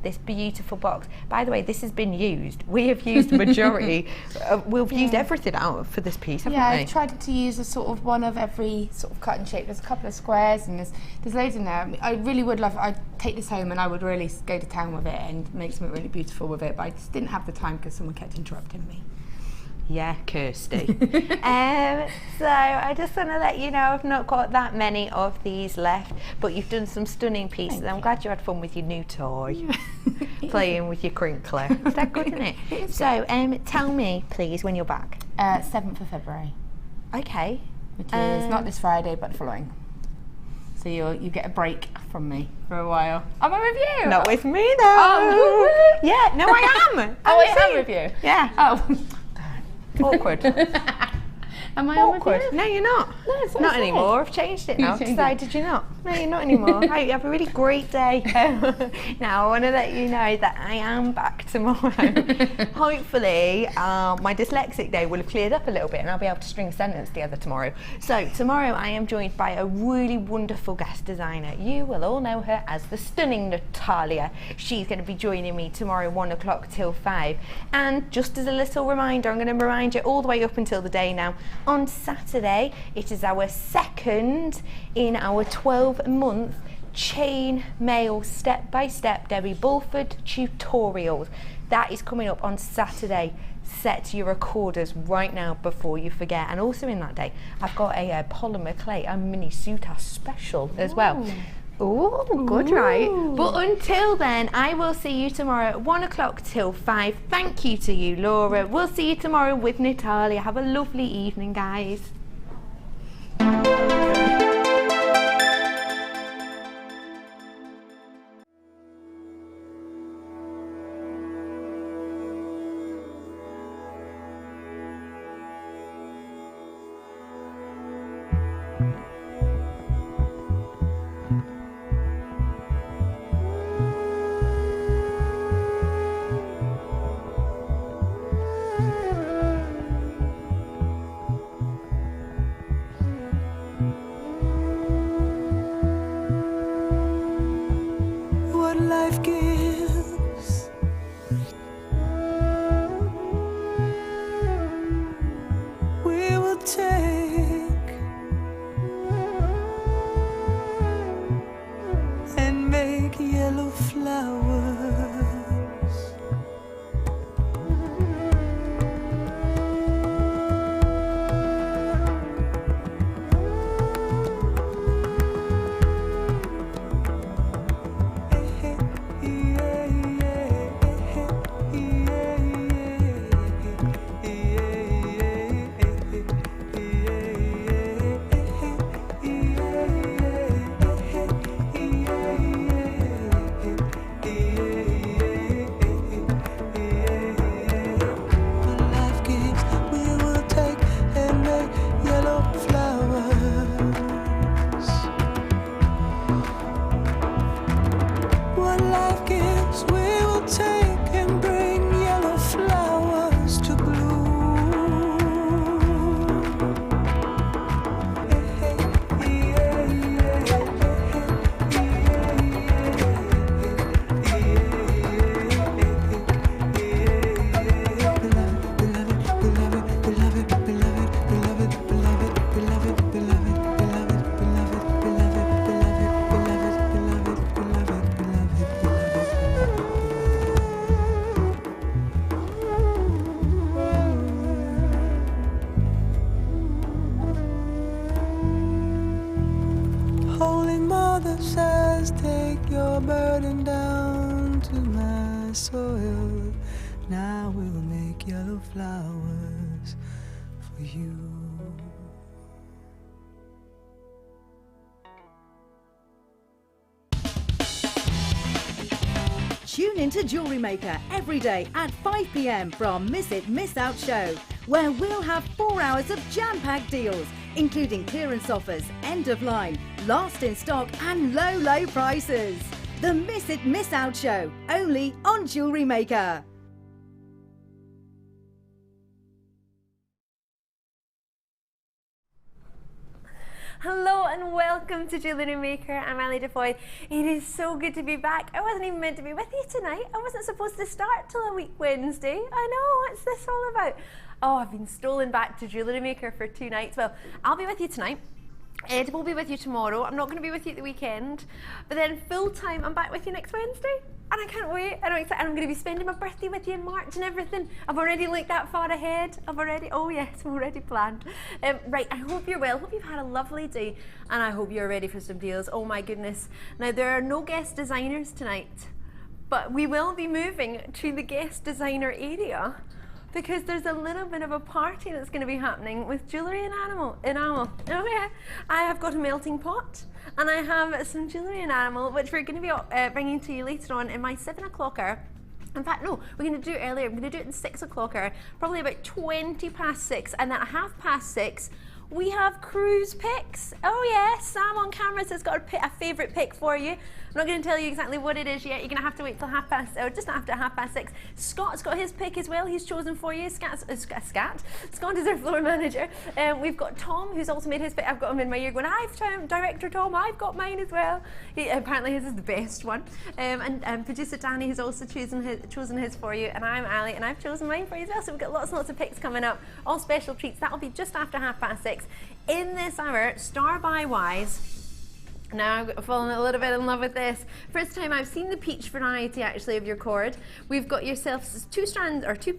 this beautiful box. By the way, this has been used. We have used the majority. We've used everything out for this piece, haven't we? I've tried to use a sort of one of every sort of cut and shape. There's a couple of squares and there's loads in there. I really would love, I'd take this home and I would really go to town with it and make something really beautiful with it, but I just didn't have the time because someone kept interrupting me. Yeah, Kirsty. So I just want to let you know I've not got that many of these left, but you've done some stunning pieces. I'm glad you had fun with your new toy, playing with your crinkler. Is that good, isn't it? So tell me, please, when you're back. 7th of February. Okay. Which is not this Friday, but the following. So you get a break from me for a while. Am I with you? Not with me, though. Oh, yeah, no, I am. I am with you? Yeah. Oh. Awkward. Am I awkward? On with you? No, you're not. No, it's not anymore. I've changed it now. I've decided you're not. No, you're not anymore. Right, you have a really great day. Now, I want to let you know that I am back tomorrow. Hopefully, my dyslexic day will have cleared up a little bit and I'll be able to string a sentence together tomorrow. So, tomorrow I am joined by a really wonderful guest designer. You will all know her as the stunning Natalia. She's going to be joining me tomorrow 1 o'clock till 5. And just as a little reminder, I'm going to remind you all the way up until the day now. On Saturday, it is our second in our 12-month chain mail step-by-step Debbie Bulford tutorials. That is coming up on Saturday. Set your recorders right now before you forget. And also in that day, I've got a polymer clay and mini suitor special as well. Oh, good, right? But until then, I will see you tomorrow at 1 o'clock till 5. Thank you to you, Laura. We'll see you tomorrow with Natalia. Have a lovely evening, guys. Life gives, we will take and make yellow flowers. Says take your burden down to my soil. Now we'll make yellow flowers for you. Tune into Jewellery Maker every day at 5 p.m. from Miss It, Miss Out show, where we'll have 4 hours of jam-packed deals, including clearance offers, end of line, last in stock and low, low prices. The Miss It, Miss Out show, only on Jewellery Maker. Hello and welcome to JewelleryMaker. I'm Ali Defoy. It is so good to be back. I wasn't even meant to be with you tonight. I wasn't supposed to start till a week Wednesday. I know, what's this all about? Oh, I've been stolen back to JewelleryMaker for 2 nights. Well, I'll be with you tonight. Ed will be with you tomorrow. I'm not going to be with you at the weekend. But then full time, I'm back with you next Wednesday. And I can't wait. I'm excited. I'm going to be spending my birthday with you in March and everything. I've already looked that far ahead. I'm already planned. Right, I hope you're well. Hope you've had a lovely day. And I hope you're ready for some deals. Oh my goodness. Now, there are no guest designers tonight. But we will be moving to the guest designer area, because there's a little bit of a party that's going to be happening with Jewellery and Enamel. Oh yeah, I have got a melting pot and I have some Jewellery and Enamel, which we're going to be bringing to you later on in my 7 o'clocker. In fact, no, we're going to do it earlier. We're going to do it in 6 o'clocker, probably about 20 past 6, and then at 6:30, we have cruise picks. Oh yes, Sam on camera has got a favourite pick for you. I'm not going to tell you exactly what it is yet. You're going to have to wait till just after 6:30. Scott's got his pick as well. He's chosen for you. Scott is our floor manager. We've got Tom, who's also made his pick. I've got him in my ear going, Director Tom, I've got mine as well. Apparently his is the best one. And producer Danny has also chosen his for you. And I'm Ali, and I've chosen mine for you as well. So we've got lots and lots of picks coming up. All special treats. That'll be just after 6:30. In this hour, star buy wise, now I've fallen a little bit in love with this. First time I've seen the peach variety actually of your cord. We've got yourself 2 strands or 2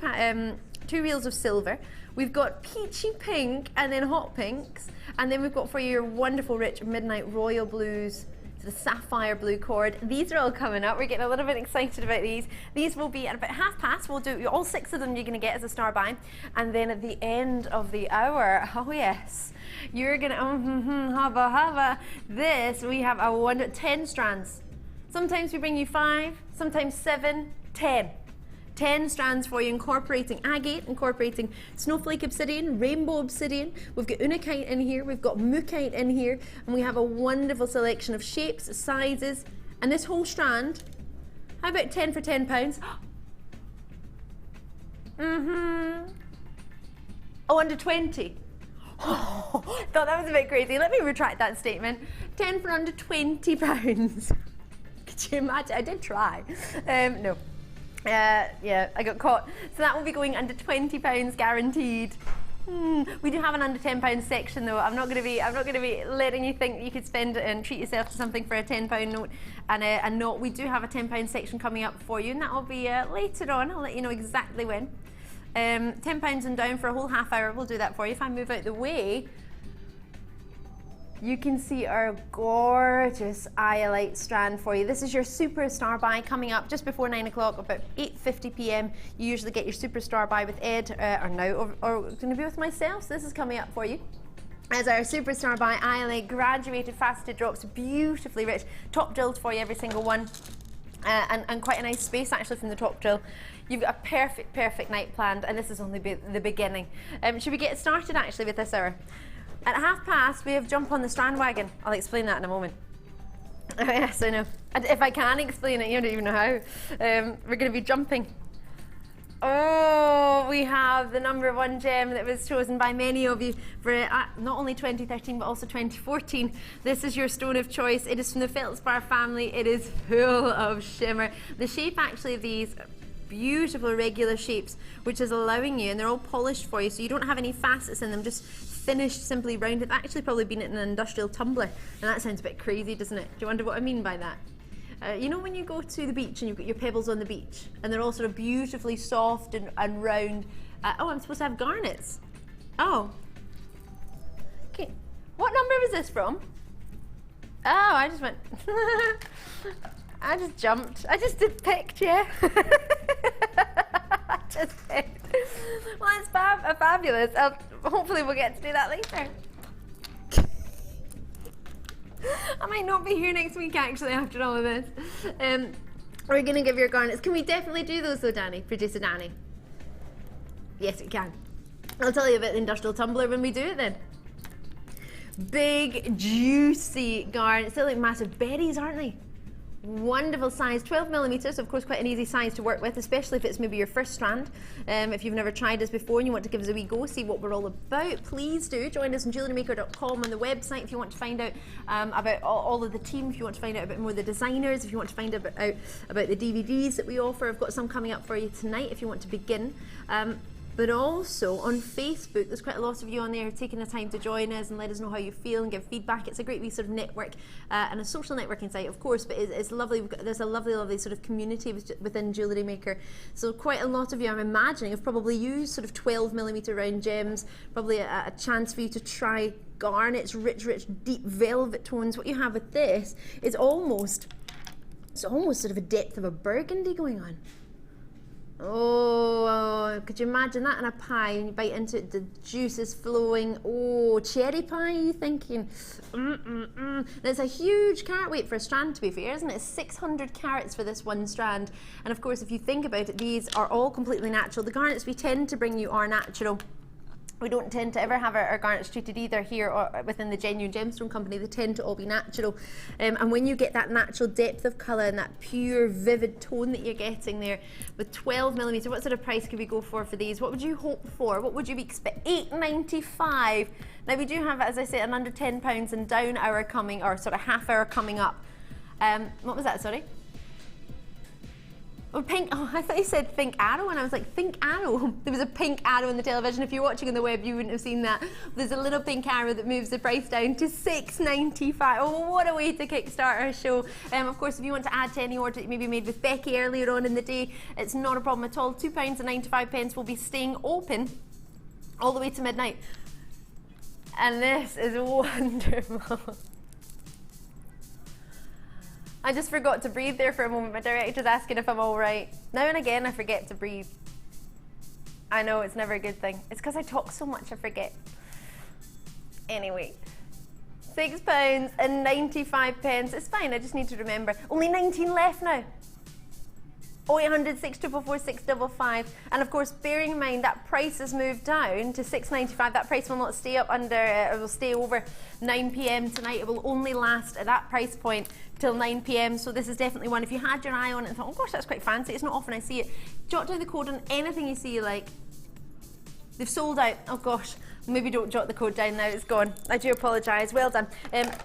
reels of silver. We've got peachy pink and then hot pinks, and then we've got for you your wonderful rich midnight royal blues, the sapphire blue cord. These are all coming up. We're getting a little bit excited about these. These will be at about 6:30. We'll do all 6 of them you're going to get as a star buy. And then at the end of the hour, oh yes, you're going to, hava. This, we have 10 strands. Sometimes we bring you 5, sometimes 7, 10. 10 strands for you, incorporating agate, incorporating snowflake obsidian, rainbow obsidian. We've got unakite in here, we've got mookite in here, and we have a wonderful selection of shapes, sizes, and this whole strand, how about 10 for £10? Oh, under 20. Oh, thought that was a bit crazy. Let me retract that statement. 10 for under £20. Could you imagine? I did try. No. Yeah, I got caught. So that will be going under £20 guaranteed. We do have an under £10 section though. I'm not going to be letting you think that you could spend it and treat yourself to something for a £10 note and a note. We do have a £10 section coming up for you, and that will be later on. I'll let you know exactly when. £10 and down for a whole half hour. We'll do that for you. If I move out the way, you can see our gorgeous Iolite strand for you. This is your superstar buy coming up just before 9 o'clock, about 8:50 p.m. You usually get your superstar buy with Ed, or going to be with myself. So this is coming up for you as our superstar buy Iolite graduated faceted drops, beautifully rich, top drilled for you every single one, and quite a nice space actually from the top drill. You've got a perfect night planned, and this is only the beginning. Should we get started actually with this hour? At 6:30, we have jump on the strand wagon. I'll explain that in a moment. Oh, yes, I know. If I can explain it, you don't even know how. We're going to be jumping. Oh, we have the #1 gem that was chosen by many of you for not only 2013 but also 2014. This is your stone of choice. It is from the feldspar family. It is full of shimmer. The shape actually of these beautiful regular shapes, which is allowing you, and they're all polished for you, so you don't have any facets in them, just finished simply round. It's actually probably been in an industrial tumbler, and that sounds a bit crazy, doesn't it? Do you wonder what I mean by that? You know when you go to the beach and you've got your pebbles on the beach and they're all sort of beautifully soft and round. Oh, I'm supposed to have garnets. Oh. Okay. What number was this from? Oh, I just went. I just jumped. I just picked, yeah. I just picked. Well, it's fabulous. Hopefully we'll get to do that later. I might not be here next week actually after all of this. We're going to give your garnets. Can we definitely do those though, Danny? Producer Danny? Yes, we can. I'll tell you about the industrial tumbler when we do it then. Big, juicy garnets. They're like massive berries, aren't they? Wonderful size, 12 millimeters, of course quite an easy size to work with, especially if it's maybe your first strand. If you've never tried us before and you want to give us a wee go, see what we're all about, please do join us on JewelleryMaker.com on the website if you want to find out about all of the team, if you want to find out a bit more of the designers, if you want to find out about the DVDs that we offer. I've got some coming up for you tonight if you want to begin. But also on Facebook, there's quite a lot of you on there taking the time to join us and let us know how you feel and give feedback. It's a great wee sort of network and a social networking site, of course, but it's lovely. There's a lovely sort of community within Jewellery Maker. So quite a lot of you, I'm imagining, have probably used sort of 12 millimeter round gems, probably a chance for you to try garnets, rich, deep velvet tones. What you have with this is almost sort of a depth of a burgundy going on. Oh, could you imagine that in a pie and you bite into it, the juice is flowing. Oh, cherry pie, you thinking? And it's a huge carat weight for a strand, to be fair, isn't it? It's 600 carats for this one strand. And of course, if you think about it, these are all completely natural. The garnets we tend to bring you are natural. We don't tend to ever have our garnets treated either here or within the Genuine Gemstone Company. They tend to all be natural. And when you get that natural depth of colour and that pure, vivid tone that you're getting there with 12 millimetre, what sort of price could we go for these? What would you hope for? What would you expect? £8.95. Now we do have, as I said, an under £10 and down hour coming, or sort of half hour coming up. What was that, sorry? Oh, pink. Oh, I thought you said Think Arrow, and I was like, Think Arrow. There was a pink arrow on the television. If you're watching on the web, you wouldn't have seen that. There's a little pink arrow that moves the price down to £6.95. Oh, what a way to kickstart our show. Of course, if you want to add to any order that you maybe made with Becky earlier on in the day, it's not a problem at all. £2.95 will be staying open all the way to midnight. And this is wonderful. I just forgot to breathe there for a moment. My director's asking if I'm all right. Now and again, I forget to breathe. I know, it's never a good thing. It's because I talk so much, I forget. Anyway, £6.95. It's fine, I just need to remember. Only 19 left now. 0800 644 655. And of course, bearing in mind that price has moved down to £6.95. That price will not stay up under, it will stay over 9 p.m. tonight. It will only last at that price point till 9 p.m. So this is definitely one. If you had your eye on it and thought, oh gosh, that's quite fancy, it's not often I see it, jot down the code on anything you see you like. They've sold out. Oh gosh, maybe don't jot the code down now, it's gone. I do apologise. Well done.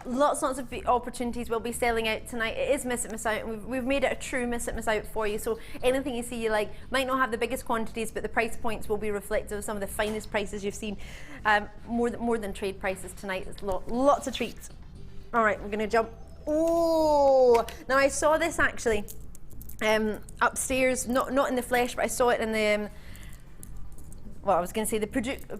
Lots of opportunities will be selling out tonight. It is miss it, miss out, and we've made it a true miss it, miss out for you. So anything you see you like might not have the biggest quantities, but the price points will be reflective of some of the finest prices you've seen. More than trade prices tonight. There's lots of treats. All right, we're going to jump. Oh, now I saw this actually upstairs, not in the flesh, but I saw it in the well, I was going to say the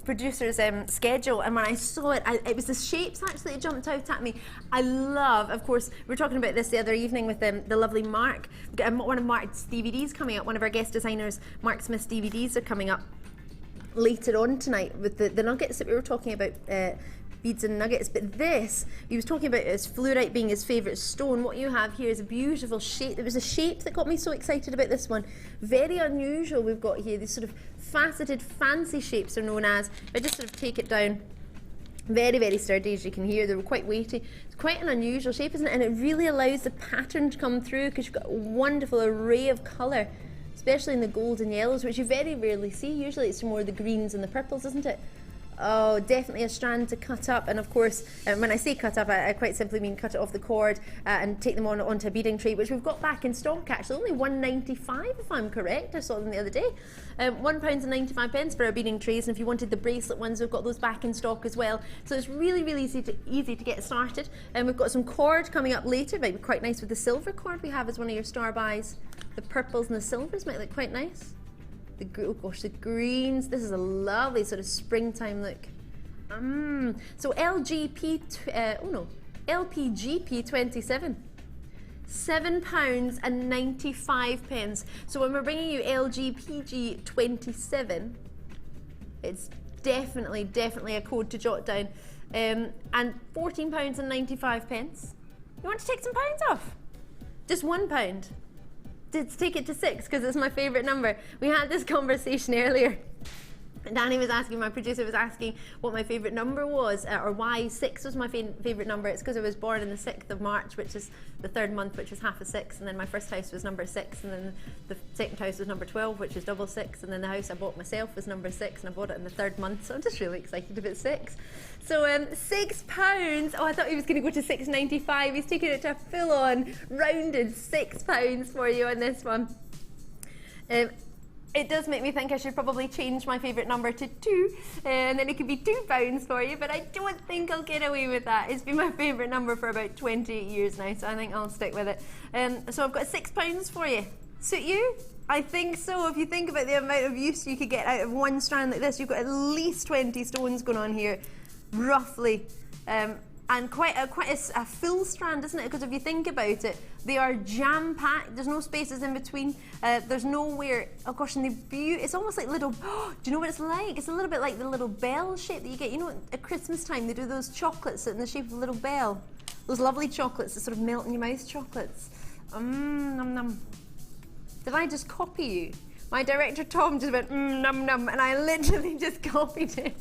producer's schedule, and when I saw it, it was the shapes actually that jumped out at me. I love, of course, we were talking about this the other evening with the lovely Mark. We've got one of Mark's DVDs coming up. One of our guest designers, Mark Smith's DVDs, are coming up later on tonight with the nuggets that we were talking about. Beads and nuggets, but this, he was talking about his fluorite being his favourite stone. What you have here is a beautiful shape. There was a shape that got me so excited about this one. Very unusual we've got here. These sort of faceted, fancy shapes are known as. If I just sort of take it down, very, very sturdy, as you can hear. They were quite weighty. It's quite an unusual shape, isn't it? And it really allows the pattern to come through because you've got a wonderful array of colour, especially in the golds and yellows, which you very rarely see. Usually it's more the greens and the purples, isn't it? Oh, definitely a strand to cut up, and of course, when I say cut up, I quite simply mean cut it off the cord and take them onto a beading tray, which we've got back in stock actually, only £1.95 if I'm correct. I saw them the other day. £1.95 for our beading trays, and if you wanted the bracelet ones, we've got those back in stock as well. So it's really, really easy to get started. And we've got some cord coming up later. It might be quite nice with the silver cord we have as one of your star buys. The purples and the silvers might look quite nice. Oh gosh, the greens. This is a lovely sort of springtime look. So LPGP 27. £7.95. So when we're bringing you LGPG 27, it's definitely a code to jot down. And £14.95. You want to take some pounds off? Just £1. Let's take it to 6 because it's my favourite number. We had this conversation earlier Danny was asking, my producer was asking what my favourite number was, or why 6 was my favourite number. It's because I was born on the 6th of March, which is the 3rd month, which is half of 6, and then my first house was number 6, and then the second house was number 12, which is double 6, and then the house I bought myself was number 6, and I bought it in the 3rd month, so I'm just really excited about 6. So £6. Oh, I thought he was going to go to £6.95. He's taking it to a full-on rounded £6 for you on this one. It does make me think I should probably change my favourite number to 2, and then it could be £2 for you, but I don't think I'll get away with that. It's been my favourite number for about 28 years now, so I think I'll stick with it. So I've got £6 for you. Suit you? I think so. If you think about the amount of use you could get out of one strand like this, you've got at least 20 stones going on here, roughly. And quite a full strand, isn't it? Because if you think about it, they are jam-packed. There's no spaces in between. There's nowhere. Oh gosh, and it's almost like little. Do you know what it's like? It's a little bit like the little bell shape that you get. You know, at Christmas time they do those chocolates in the shape of a little bell. Those lovely chocolates that sort of melt in your mouth. Chocolates. Num num. Did I just copy you? My director Tom just went num num, and I literally just copied it.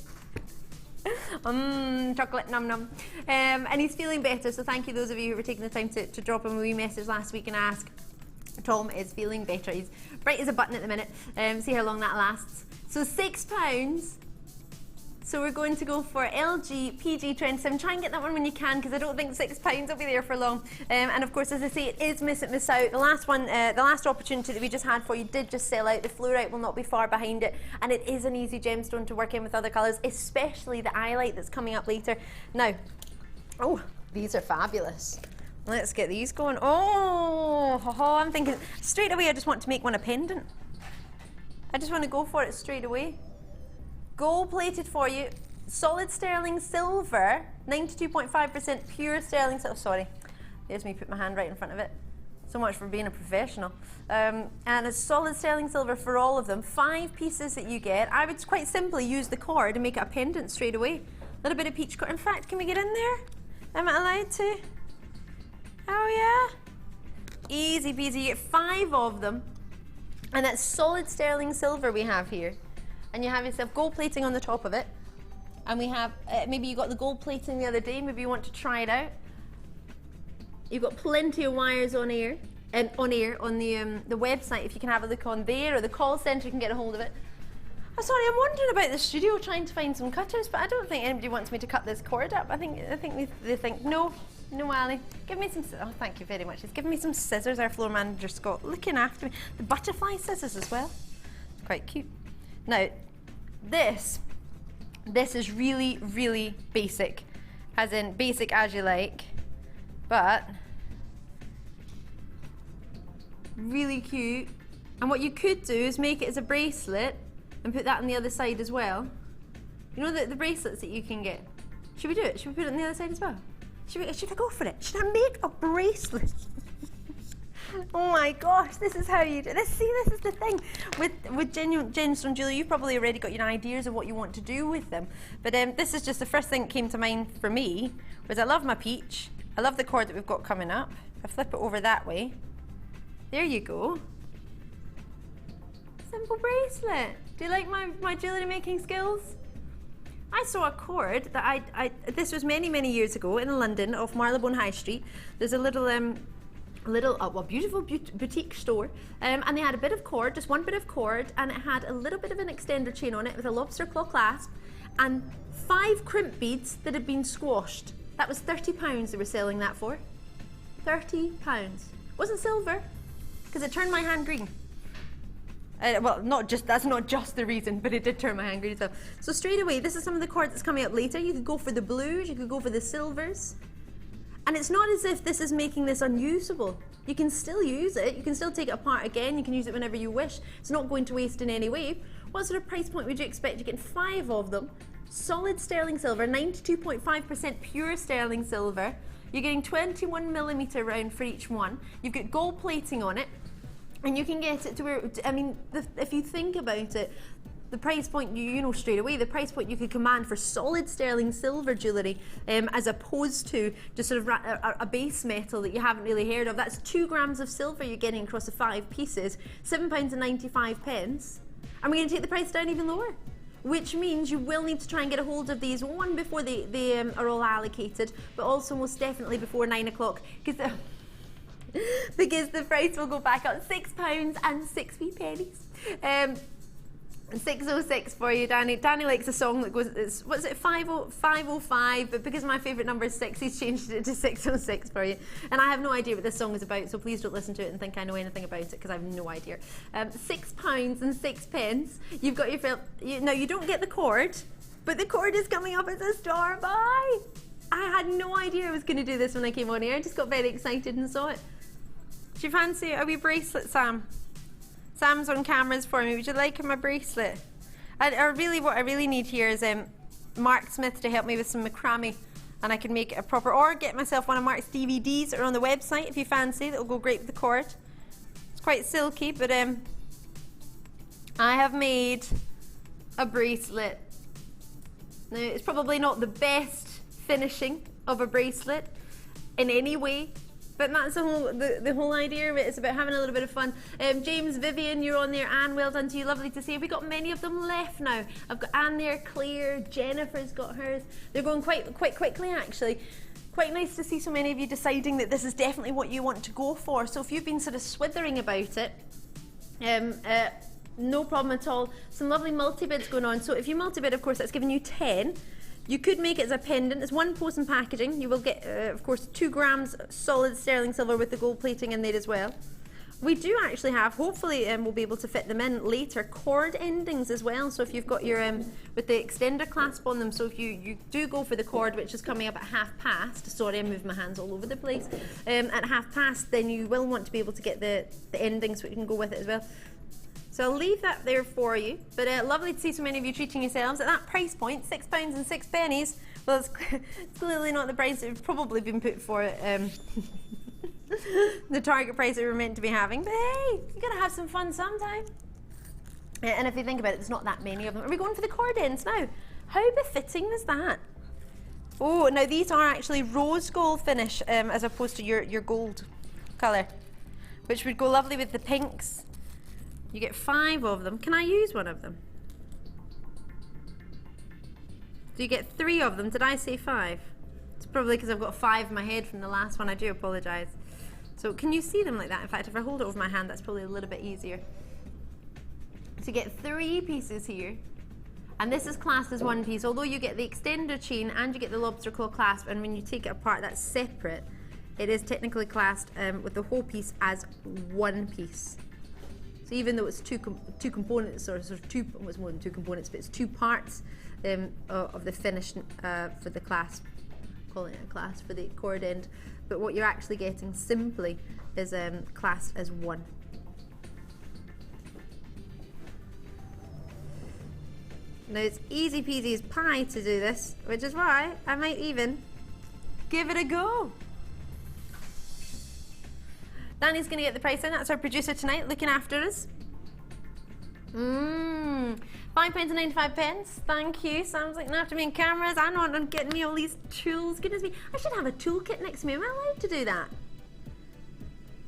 Chocolate num num. And he's feeling better, so thank you those of you who were taking the time to drop him a wee message last week and ask. Tom is feeling better. He's bright as a button at the minute. See how long that lasts. So £6. So we're going to go for LG PG27. Try and get that one when you can, because I don't think £6 will be there for long. And of course, as I say, it is miss it, miss out. The last one, the last opportunity that we just had for you did just sell out. The fluorite will not be far behind it, and it is an easy gemstone to work in with other colours, especially the iolite that's coming up later. Now, oh, these are fabulous. Let's get these going. Oh, I'm thinking straight away I just want to make one a pendant. I just want to go for it straight away. Gold plated for you, solid sterling silver, 92.5% pure sterling silver. Sorry, there's me put my hand right in front of it. So much for being a professional. And it's solid sterling silver for all of them. 5 pieces that you get. I would quite simply use the cord and make it a pendant straight away. A little bit of peach cord. In fact, can we get in there? Am I allowed to? Oh yeah. Easy peasy. You get 5 of them. And that's solid sterling silver we have here. And you have yourself gold plating on the top of it. And we have, maybe you got the gold plating the other day, maybe you want to try it out. You've got plenty of wires on air, on the website, if you can have a look on there, or the call centre, you can get a hold of it. I'm sorry, I'm wondering about the studio, trying to find some cutters, but I don't think anybody wants me to cut this cord up. I think they think, no, Ali, give me some, oh thank you very much. He's giving me some scissors, our floor manager Scott, looking after me. The butterfly scissors as well, quite cute. Now, this is really, really basic, as in basic as you like, but really cute. And what you could do is make it as a bracelet and put that on the other side as well. You know the bracelets that you can get? Should we do it? Should we put it on the other side as well? Should I go for it? Should I make a bracelet? Oh my gosh, this is how you do this. See, this is the thing with genuine gemstone jewellery. You've probably already got your ideas of what you want to do with them, but this is just the first thing that came to mind for me. Was I love my peach. I love the cord that we've got coming up. I flip it over that way. There you go. Simple bracelet. Do you like my jewellery making skills? I saw a cord that this was many years ago in London, off Marylebone High Street. There's a little beautiful boutique store, and they had a bit of cord, just one bit of cord, and it had a little bit of an extender chain on it with a lobster claw clasp and 5 crimp beads that had been squashed. That was £30 they were selling that for. £30. Wasn't silver, because it turned my hand green. Well, that's not just the reason, but it did turn my hand green as well. So straight away, this is some of the cord that's coming up later. You could go for the blues, you could go for the silvers. And it's not as if this is making this unusable. You can still use it, you can still take it apart again, you can use it whenever you wish. It's not going to waste in any way. What sort of price point would you expect? You're getting 5 of them. Solid sterling silver, 92.5% pure sterling silver. You're getting 21mm round for each one. You've got gold plating on it. And you can get it to where, I mean, if you think about it, the price point, you know straight away, the price point you could command for solid sterling silver jewellery, as opposed to just sort of a base metal that you haven't really heard of. That's 2 grams of silver you're getting across the 5 pieces, £7.95. And we're going to take the price down even lower. which means you will need to try and get a hold of these, one before they are all allocated, but also most definitely before 9 o'clock, because the price will go back up £6 and 6 wee pennies. 606 for you, Danny. Danny likes a song that goes, what's it, 505, but because my favourite number is 6, he's changed it to 606 for you. And I have no idea what this song is about, so please don't listen to it and think I know anything about it, because I have no idea. £6 and 6 pence. You've got your no, you don't get the cord, but the cord is coming up as a store buy. I had no idea I was going to do this when I came on here. I just got very excited and saw it. Do you fancy a wee bracelet, Sam? Sam's on cameras for me. Would you like my bracelet? What I really need here is Mark Smith to help me with some macrame, and I can make it a proper, or get myself one of Mark's DVDs that are on the website if you fancy. That'll go great with the cord. It's quite silky, but I have made a bracelet. Now, it's probably not the best finishing of a bracelet in any way, but that's the whole idea of it. It's about having a little bit of fun. James, Vivian, you're on there. Anne, well done to you. Lovely to see you. We've got many of them left now. I've got Anne there, Claire, Jennifer's got hers. They're going quite quickly, actually. Quite nice to see so many of you deciding that this is definitely what you want to go for. So if you've been sort of swithering about it, no problem at all. Some lovely multi-bids going on. So if you multi-bid, of course, that's giving you 10. You could make it as a pendant. It's one post and packaging. You will get, of course, 2 grams solid sterling silver with the gold plating in there as well. We do actually have, hopefully we'll be able to fit them in later, cord endings as well. So if you've got your, with the extender clasp on them, so if you do go for the cord, which is coming up at past, sorry, I moved my hands all over the place, at past, then you will want to be able to get the endings so you can go with it as well. So I'll leave that there for you, but lovely to see so many of you treating yourselves at that price point, £6 and 6 pennies. Well, it's clearly not the price that would probably been put for it, the target price that we were meant to be having, but hey, you gotta have some fun sometime. And if you think about it, there's not that many of them. Are we going for the cord ends now? How befitting was that? Oh, now these are actually rose gold finish as opposed to your gold colour, which would go lovely with the pinks. You get 5 of them. Can I use one of them? Do you get 3 of them? Did I say 5? It's probably because I've got 5 in my head from the last one. I do apologise. So can you see them like that? In fact, if I hold it over my hand, that's probably a little bit easier. So you get 3 pieces here. And this is classed as one piece. Although you get the extender chain and you get the lobster claw clasp, and when you take it apart, that's separate. It is technically classed with the whole piece as one piece. So even though it's two components, or sort of two, well, it's more than 2 components, but it's 2 parts of the finish for the clasp, calling it a clasp for the cord end, but what you're actually getting simply is classed as one. Now it's easy peasy as pie to do this, which is why I might even give it a go. Danny's going to get the price in. That's our producer tonight, looking after us. £5.95. Thank you. Sam's looking after me in cameras. I know I'm getting me all these tools. Goodness me. I should have a toolkit next to me. Am I allowed to do that?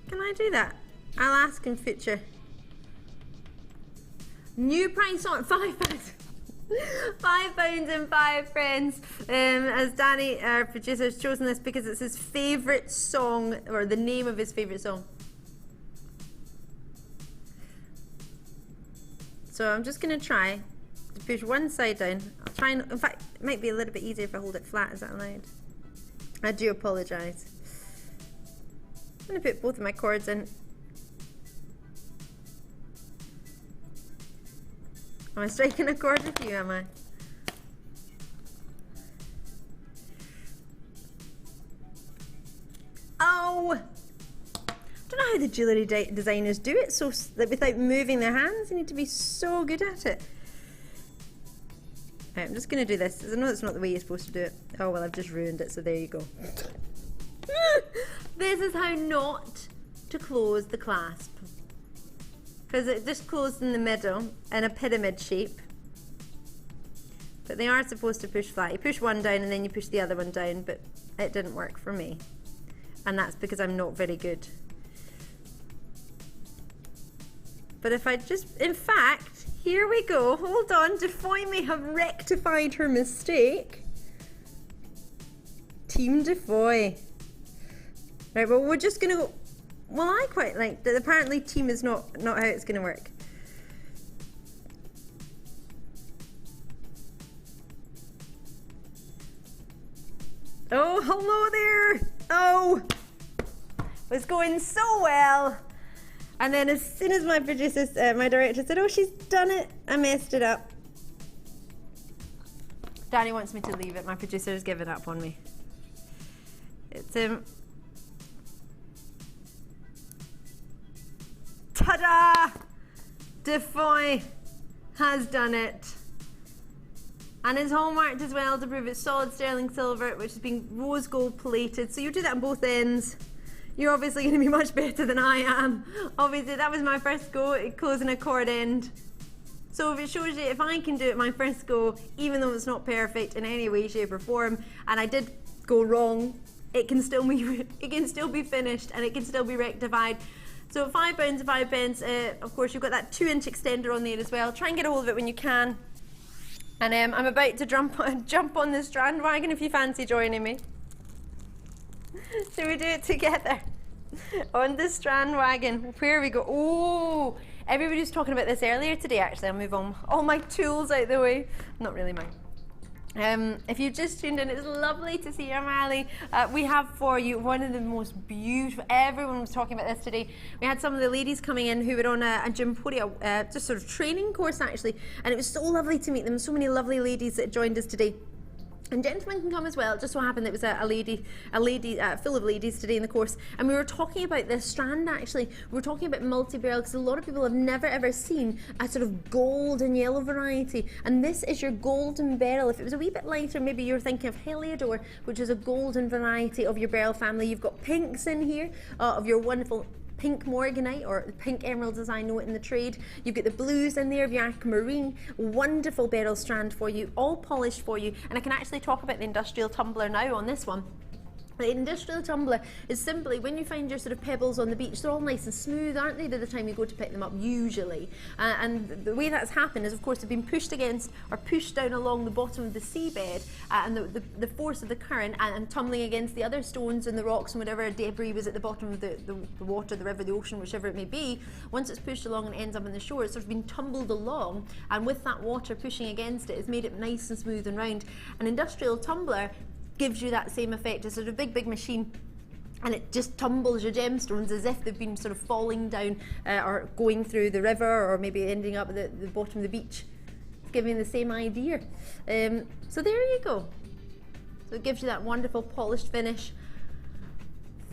Can I do that? I'll ask in future. New price on £5. £5 and 5 pence. As Danny, our producer, has chosen this because it's his favourite song, or the name of his favourite song. So I'm just going to try to push one side down. I'll try and, in fact, it might be a little bit easier if I hold it flat. Is that allowed? I do apologise. I'm going to put both of my cords in. Am I striking a chord with you, am I? Oh! I don't know how the jewellery designers do it so that without moving their hands. You need to be so good at it. Right, I'm just going to do this. I know that's not the way you're supposed to do it. Oh well, I've just ruined it, so there you go. This is how not to close the clasp. Because it just closed in the middle in a pyramid shape. But they are supposed to push flat. You push one down and then you push the other one down, but it didn't work for me. And that's because I'm not very good. But if I just, in fact, here we go. Hold on, Defoy may have rectified her mistake. Team Defoy. Right, well, we're just gonna go. Well, I quite like that. Apparently, team is not how it's gonna work. Oh, hello there. Oh, it was going so well. And then as soon as my producer, my director said, oh, she's done it, I messed it up. Danny wants me to leave it. My producer has given up on me. It's ta-da! Defoy has done it. And it's hallmarked as well to prove it's solid sterling silver, which has been rose gold plated. So you do that on both ends. You're obviously going to be much better than I am. Obviously, that was my first go at closing a cord end. So if it shows you, if I can do it my first go, even though it's not perfect in any way, shape or form, and I did go wrong, it can still be finished and it can still be rectified. So £5 to £5. Of course, you've got that 2-inch extender on there as well. Try and get a hold of it when you can. And I'm about to jump on the strand wagon if you fancy joining me. Should we do it together? On the strand wagon. Where we go. Oh, everybody was talking about this earlier today, actually. I'll move on all my tools out the way. Not really mine. If you've just tuned in, it's lovely to see you, Ali. We have for you one of the most beautiful, everyone was talking about this today. We had some of the ladies coming in who were on a Gympodia, just sort of training course actually, and it was so lovely to meet them. So many lovely ladies that joined us today. And gentlemen can come as well. It just so happened it was a lady full of ladies today in the course, and we were talking about this strand actually. We were talking about multi-beryl because a lot of people have never ever seen a sort of gold and yellow variety, and this is your golden beryl. If it was a wee bit lighter, maybe you're thinking of Heliodor, which is a golden variety of your beryl family. You've got pinks in here of your wonderful pink morganite, or pink emerald as I know it in the trade. You've got the blues in there of your aquamarine. Wonderful beryl strand for you, all polished for you. And I can actually talk about the industrial tumbler now on this one. The industrial tumbler is simply when you find your sort of pebbles on the beach, they're all nice and smooth, aren't they, by the time you go to pick them up usually. And the way that's happened is, of course, they've been pushed against or pushed down along the bottom of the seabed, and the force of the current and tumbling against the other stones and the rocks and whatever debris was at the bottom of the water, the river, the ocean, whichever it may be. Once it's pushed along and ends up on the shore, it's sort of been tumbled along, and with that water pushing against it, it's made it nice and smooth and round. An industrial tumbler gives you that same effect. It's sort of a big machine, and it just tumbles your gemstones as if they've been sort of falling down or going through the river, or maybe ending up at the bottom of the beach. It's giving the same idea. So there you go. So it gives you that wonderful polished finish.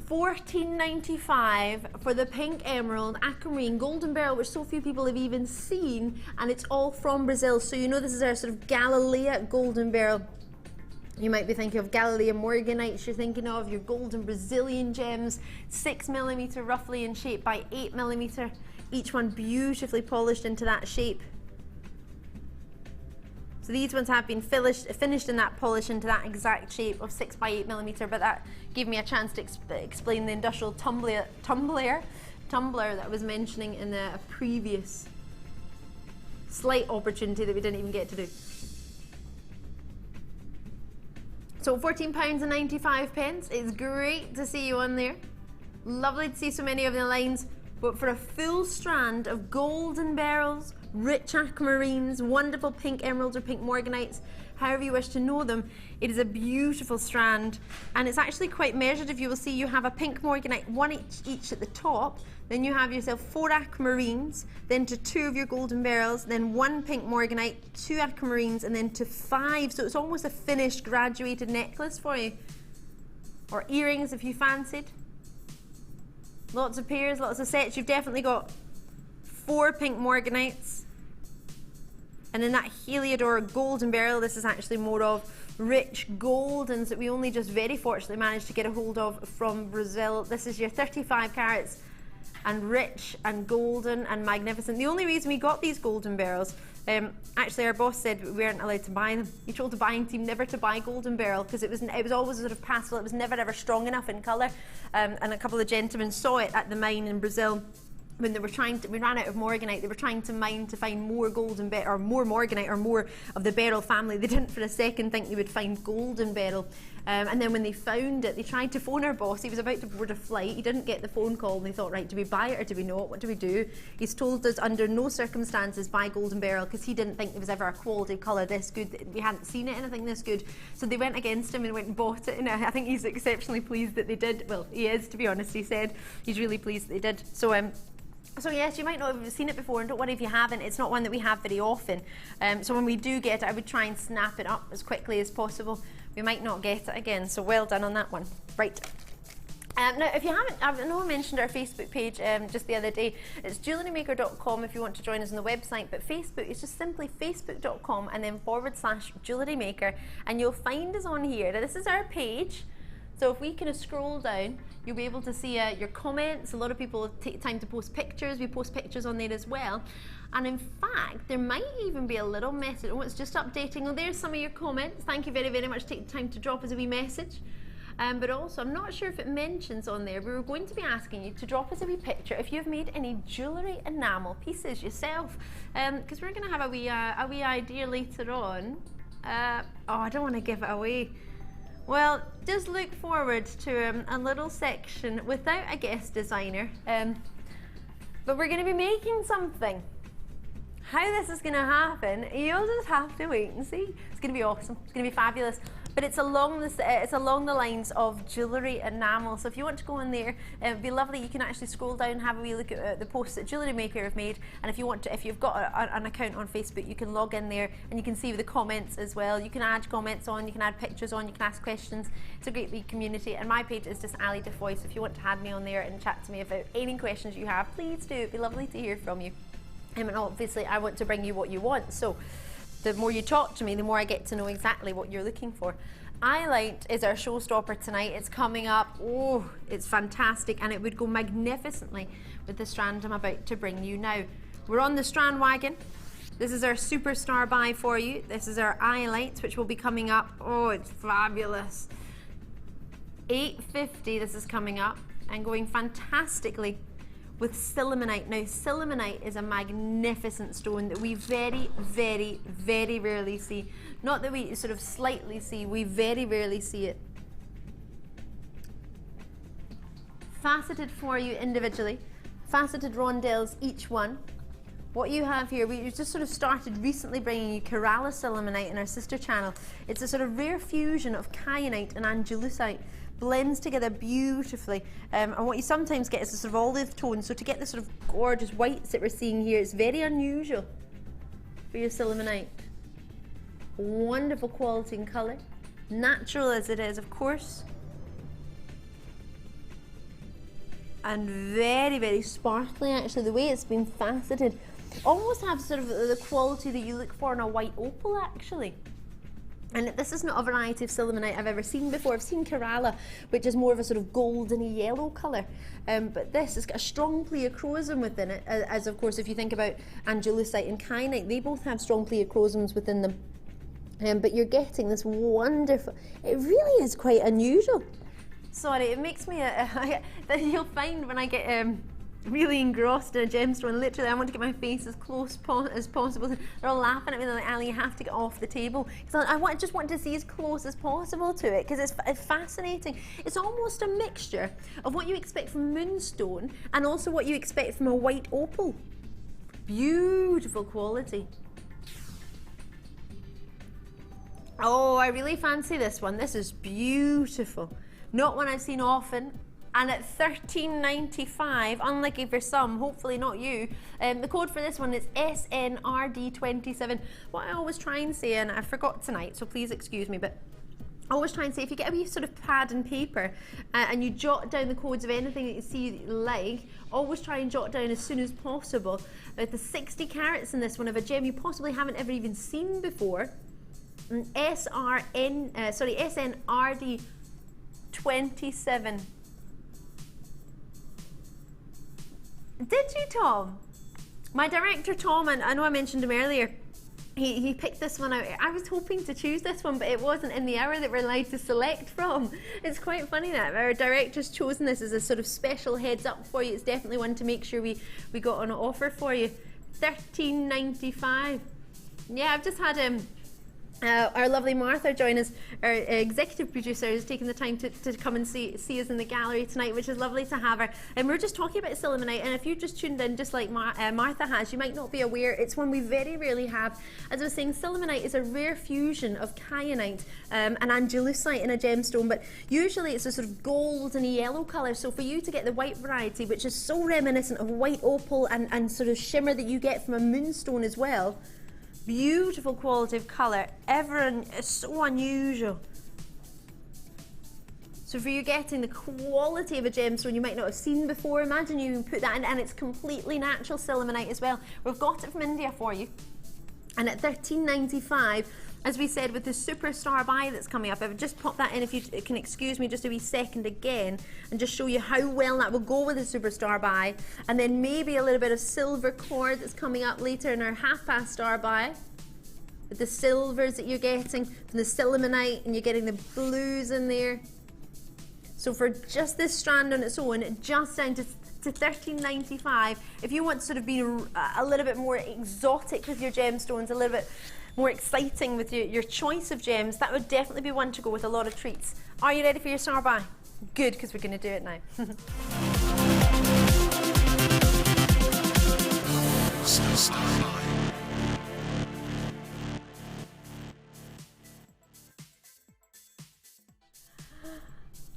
$14.95 for the pink emerald, aquamarine, golden beryl, which so few people have even seen, and it's all from Brazil. So you know this is our sort of Galilea golden beryl. You might be thinking of Galilea morganites, you're thinking of your golden Brazilian gems, 6mm roughly in shape by 8mm, each one beautifully polished into that shape. So these ones have been finished in that polish into that exact shape of 6 by 8mm, but that gave me a chance to explain the industrial tumbler that I was mentioning in a previous slight opportunity that we didn't even get to do. So £14.95. It's great to see you on there. Lovely to see so many of the lines. But for a full strand of golden beryls, rich aquamarines, wonderful pink emeralds or pink morganites, however you wish to know them, it is a beautiful strand. And it's actually quite measured. If you will see, you have a pink morganite, one each at the top. Then you have yourself 4 aquamarines, then to 2 of your golden beryls, then 1 pink morganite, 2 aquamarines, and then to 5. So it's almost a finished graduated necklace for you. Or earrings if you fancied. Lots of pairs, lots of sets. You've definitely got 4 pink morganites. And then that Heliodor golden beryl, this is actually more of rich goldens that we only just very fortunately managed to get a hold of from Brazil. This is your 35 carats. And rich and golden and magnificent. The only reason we got these golden beryls, actually our boss said we weren't allowed to buy them. He told the buying team never to buy golden beryl because it was always sort of pastel. It was never ever strong enough in colour. And a couple of gentlemen saw it at the mine in Brazil when they were we ran out of morganite, they were trying to mine to find more golden beryl, or more morganite, or more of the beryl family. They didn't for a second think they would find golden beryl. And then when they found it, they tried to phone our boss. He was about to board a flight. He didn't get the phone call, and they thought, right, do we buy it or do we not? What do we do? He's told us under no circumstances buy golden beryl, because he didn't think there was ever a quality colour this good. We hadn't seen anything this good. So they went against him and went and bought it. And I think he's exceptionally pleased that they did. Well, he is, to be honest. He said he's really pleased that they did. So yes, you might not have seen it before, and don't worry if you haven't. It's not one that we have very often. So when we do get it, I would try and snap it up as quickly as possible. We might not get it again, so well done on that one. Right. Now, if you haven't, I know I mentioned our Facebook page just the other day. It's JewelleryMaker.com if you want to join us on the website, but Facebook is just simply facebook.com and then /JewelleryMaker, and you'll find us on here. Now, this is our page. So if we kind of scroll down, you'll be able to see your comments. A lot of people take time to post pictures. We post pictures on there as well. And in fact, there might even be a little message. Oh, it's just updating. Oh, there's some of your comments. Thank you very, very much for taking time to drop us a wee message. But also, I'm not sure if it mentions on there, we were going to be asking you to drop us a wee picture if you've made any jewellery enamel pieces yourself. Because we're going to have a wee idea later on. Oh, I don't want to give it away. Well, just look forward to a little section without a guest designer, but we're going to be making something. How this is going to happen, you'll just have to wait and see. It's going to be awesome. It's going to be fabulous. But it's along the lines of jewellery enamel. So if you want to go in there, it'd be lovely. You can actually scroll down and have a wee look at the posts that Jewellery Maker have made. And if you want to, if you've got an account on Facebook, you can log in there and you can see the comments as well. You can add comments on, you can add pictures on, you can ask questions. It's a great wee community. And my page is just Ali Defoy. So if you want to add me on there and chat to me about any questions you have, please do. It'd be lovely to hear from you. And obviously, I want to bring you what you want. So the more you talk to me, the more I get to know exactly what you're looking for. Iolite is our showstopper tonight. It's coming up. Oh, it's fantastic, and it would go magnificently with the strand I'm about to bring you now. We're on the strand wagon. This is our superstar buy for you. This is our Iolite, which will be coming up. Oh, it's fabulous. $8.50 this is coming up and going fantastically with silimonite. Now, silimonite is a magnificent stone that we very, very, very rarely see. Not that we sort of slightly see, we very rarely see it. Faceted for you individually, faceted rondelles each one. What you have here, we just sort of started recently bringing you Kerala silimonite in our sister channel. It's a sort of rare fusion of kyanite and andalusite. Blends together beautifully, and what you sometimes get is a sort of olive tone. So to get the sort of gorgeous whites that we're seeing here, it's very unusual for your silimonite. Wonderful quality and colour, natural as it is, of course, and very, very sparkly. Actually, the way it's been faceted almost has sort of the quality that you look for in a white opal, actually. And this is not a variety of silimonite I've ever seen before. I've seen Kerala, which is more of a sort of goldeny yellow colour. But this has got a strong pleochrosm within it, as of course if you think about andalusite and kyanite, they both have strong pleochrosms within them. But you're getting this wonderful, it really is quite unusual. Sorry, it makes me, that you'll find when I get really engrossed in a gemstone, literally I want to get my face as close as possible. They're all laughing at me, they're like, Ali, you have to get off the table. Because I just want to see as close as possible to it, because it's fascinating. It's almost a mixture of what you expect from moonstone and also what you expect from a white opal. Beautiful quality. Oh, I really fancy this one. This is beautiful. Not one I've seen often. And at $13.95, unlucky for some, hopefully not you, the code for this one is SNRD27. What I always try and say, and I forgot tonight, so please excuse me, but I always try and say, if you get a wee sort of pad and paper and you jot down the codes of anything that you see that you like, always try and jot down as soon as possible. With the 60 carats in this one of a gem you possibly haven't ever even seen before, SNRD27. Did you, Tom? My director, Tom, and I know I mentioned him earlier, he picked this one out. I was hoping to choose this one, but it wasn't in the hour that we're allowed to select from. It's quite funny that our director's chosen this as a sort of special heads up for you. It's definitely one to make sure we got on offer for you. $13.95. Yeah, I've just had our lovely Martha join us. Our executive producer is taking the time to come and see us in the gallery tonight, which is lovely to have her. And we're just talking about sillimanite, and if you just tuned in just like Martha has, you might not be aware it's one we very rarely have. As I was saying, sillimanite is a rare fusion of kyanite and andalusite in a gemstone, but usually it's a sort of gold and a yellow colour. So for you to get the white variety, which is so reminiscent of white opal and sort of shimmer that you get from a moonstone as well, beautiful quality of colour, it's so unusual. So for you getting the quality of a gemstone you might not have seen before, imagine you put that in, and it's completely natural sillimanite as well. We've got it from India for you, and at $13.95, as we said, with the superstar buy that's coming up. I've just popped that in, if you can excuse me just a wee second again, and just show you how well that will go with the superstar buy, and then maybe a little bit of silver cord that's coming up later in our half-past star buy, with the silvers that you're getting from the sillimanite, and you're getting the blues in there. So for just this strand on its own, just down to $13.95, if you want to sort of be a little bit more exotic with your gemstones, a little bit more exciting with your choice of gems, that would definitely be one to go with a lot of treats. Are you ready for your star buy? Good, because we're going to do it now.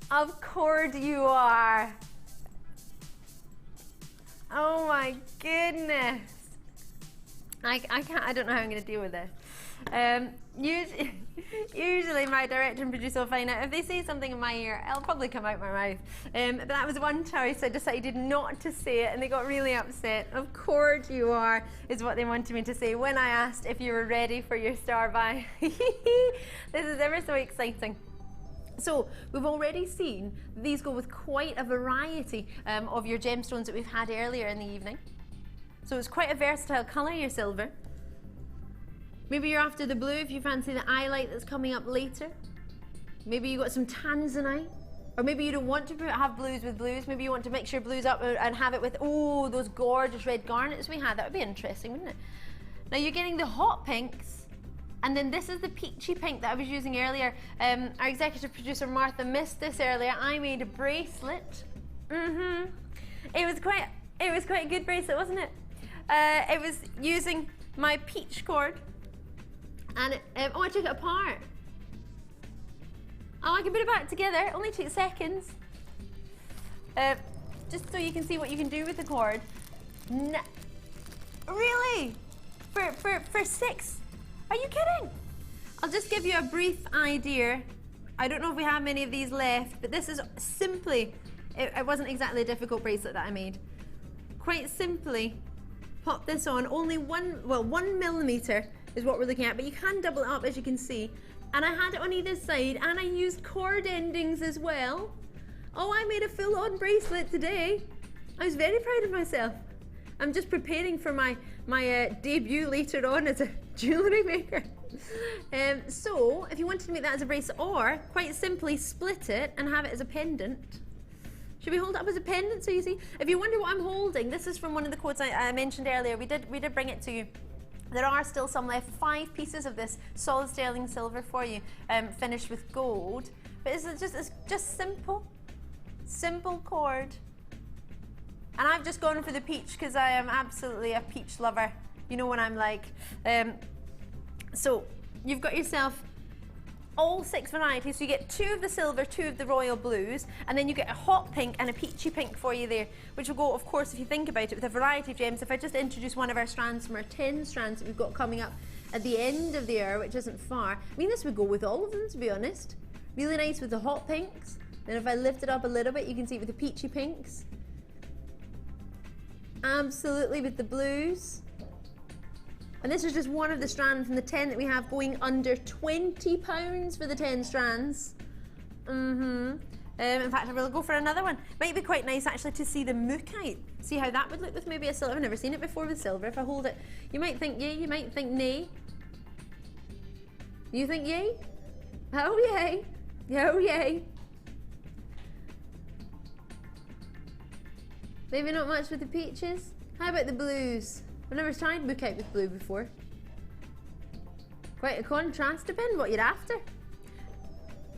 Of course you are. Oh my goodness. I don't know how I'm going to deal with this. Usually my director and producer will find out if they say something in my ear, it'll probably come out my mouth. But that was one choice I decided not to say it, and they got really upset. Of course you are, is what they wanted me to say when I asked if you were ready for your star buy. This is ever so exciting. So we've already seen these go with quite a variety of your gemstones that we've had earlier in the evening. So it's quite a versatile colour, your silver. Maybe you're after the blue if you fancy the iolite that's coming up later. Maybe you got some tanzanite. Or maybe you don't want to have blues with blues. Maybe you want to mix your blues up and have it with, oh, those gorgeous red garnets we had. That would be interesting, wouldn't it? Now you're getting the hot pinks. And then this is the peachy pink that I was using earlier. Our executive producer Martha missed this earlier. I made a bracelet. It was quite a good bracelet, wasn't it? It was using my peach cord, and oh, I took it apart. Oh, I can put it back together. It only took seconds. Just so you can see what you can do with the cord. Really? For 6? Are you kidding? I'll just give you a brief idea. I don't know if we have many of these left, but this is simply, it wasn't exactly a difficult bracelet that I made. Quite simply, pop this on. Only 1 millimeter is what we're looking at, but you can double it up, as you can see. And I had it on either side, and I used cord endings as well. Oh, I made a full-on bracelet today. I was very proud of myself. I'm just preparing for my debut later on as a jewellery maker. So, if you wanted to make that as a bracelet, or quite simply split it and have it as a pendant. Should we hold it up as a pendant so you see? If you wonder what I'm holding, this is from one of the quotes I mentioned earlier. We did bring it to you. There are still some left, 5 pieces of this solid sterling silver for you, finished with gold. But it's just simple cord. And I've just gone for the peach because I am absolutely a peach lover. You know what I'm like. So you've got yourself all 6 varieties. So you get 2 of the silver, 2 of the royal blues, and then you get a hot pink and a peachy pink for you there, which will go, of course, if you think about it, with a variety of gems. If I just introduce one of our strands from our 10 strands that we've got coming up at the end of the hour, which isn't far. I mean, this would go with all of them, to be honest. Really nice with the hot pinks. Then if I lift it up a little bit, you can see it with the peachy pinks. Absolutely with the blues. And this is just one of the strands from the 10 that we have, going under £20 for the 10 strands. In fact, I will go for another one. Might be quite nice actually to see the mookaite. See how that would look with maybe a silver. I've never seen it before with silver. If I hold it, you might think yeah, you might think nay. You think yay? Oh yay. Oh yay. Maybe not much with the peaches. How about the blues? I've never tried bouquet with blue before. Quite a contrast, depending what you're after.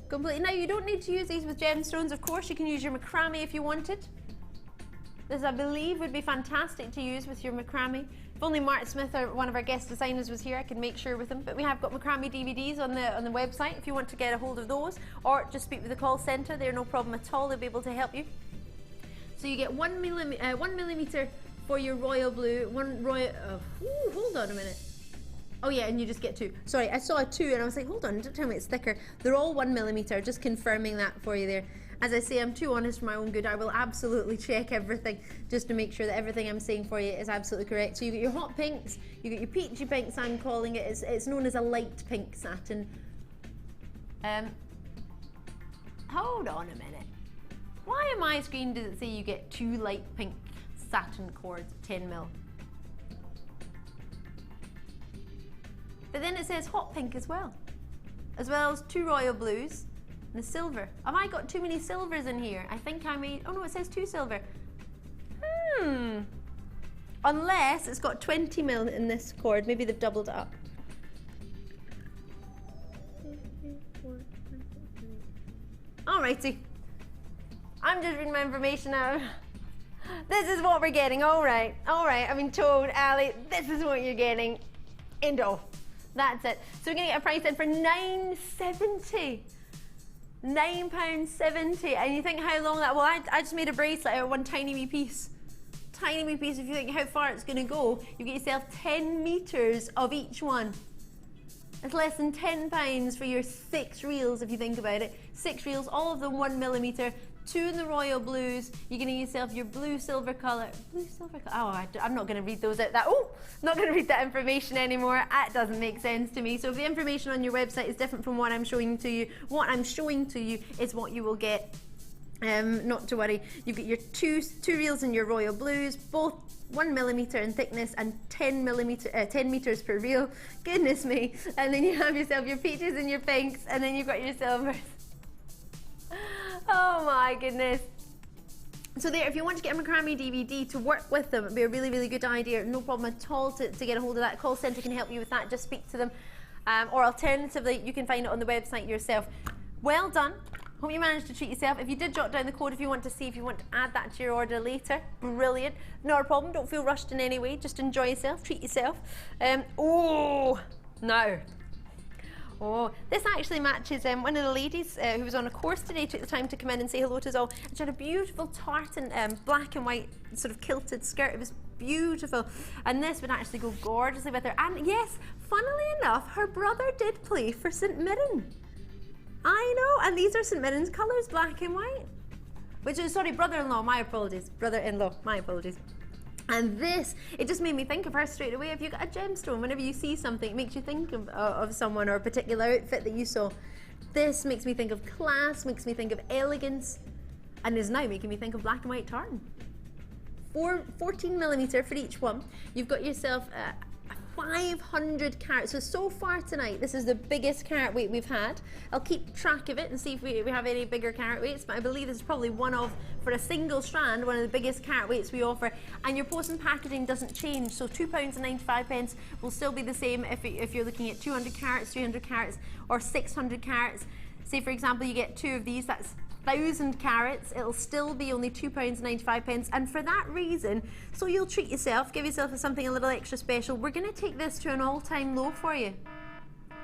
Completely. Now you don't need to use these with gemstones, of course. You can use your macrame if you wanted. This, I believe, would be fantastic to use with your macrame. If only Mark Smith, or one of our guest designers, was here, I could make sure with him. But we have got macrame DVDs on the website if you want to get a hold of those, or just speak with the call centre. They're no problem at all. They'll be able to help you. So you get 1 millimeter for your royal blue. Hold on a minute. Oh yeah, and you just get 2. Sorry, I saw a 2 and I was like, hold on, don't tell me it's thicker. They're all 1 millimeter, just confirming that for you there. As I say, I'm too honest for my own good. I will absolutely check everything just to make sure that everything I'm saying for you is absolutely correct. So you get your hot pinks, you get your peachy pinks, I'm calling it. It's known as a light pink satin. Hold on a minute. Why on my screen does it say you get 2 light pink satin cords, 10 mil? But then it says hot pink as well as 2 royal blues and a silver. Have I got too many silvers in here? I think I made, oh no, it says 2 silver. Unless it's got 20 mil in this cord, maybe they've doubled it up. Alrighty, I'm just reading my information out. This is what we're getting, alright, I've been told, Ali, this is what you're getting. End of. That's it. So we're going to get a price in for £9.70. £9.70. And you think how long that, well, I just made a bracelet out of one tiny wee piece. Tiny wee piece. If you think how far it's going to go, you get yourself 10 metres of each one. It's less than £10 for your 6 reels, if you think about it. 6 reels, all of them 1 millimetre. 2 in the royal blues. You're going to get yourself your blue silver colour. Blue silver colour. Oh, I'm not going to read those out. Not going to read that information anymore. That doesn't make sense to me. So if the information on your website is different from what I'm showing to you, what I'm showing to you is what you will get. Not to worry. You get your two reels in your royal blues, both 1 millimetre in thickness and 10 metres per reel. Goodness me. And then you have yourself your peaches and your pinks, and then you've got your silvers. Oh my goodness. So there, if you want to get a macrame DVD to work with them, it'd be a really, really good idea. No problem at all to get a hold of that. Call centre can help you with that. Just speak to them. Or alternatively, you can find it on the website yourself. Well done. Hope you managed to treat yourself. If you did jot down the code, if you want to see if you want to add that to your order later, brilliant. Not a problem. Don't feel rushed in any way. Just enjoy yourself. Treat yourself. Oh, no. Oh, this actually matches one of the ladies who was on a course today, took the time to come in and say hello to us all. And she had a beautiful tartan black and white sort of kilted skirt. It was beautiful. And this would actually go gorgeously with her. And yes, funnily enough, her brother did play for St Mirren. I know, and these are St Mirren's colours, black and white. Which is, sorry, brother-in-law, my apologies. Brother-in-law, my apologies. And this, it just made me think of her straight away. If you've got a gemstone, whenever you see something, it makes you think of someone or a particular outfit that you saw. This makes me think of class, makes me think of elegance, and is now making me think of black and white tartan. 14 millimetre for each one. You've got yourself a 500 carat. So far tonight, this is the biggest carat weight we've had. I'll keep track of it and see if we have any bigger carat weights, but I believe this is probably for a single strand, one of the biggest carat weights we offer. And your post and packaging doesn't change, so £2.95 will still be the same if you're looking at 200 carats, 300 carats, or 600 carats. Say for example, you get 2 of these, that's 1,000 carats, it'll still be only £2.95, and for that reason, so you'll treat yourself, give yourself something a little extra special. We're going to take this to an all-time low for you.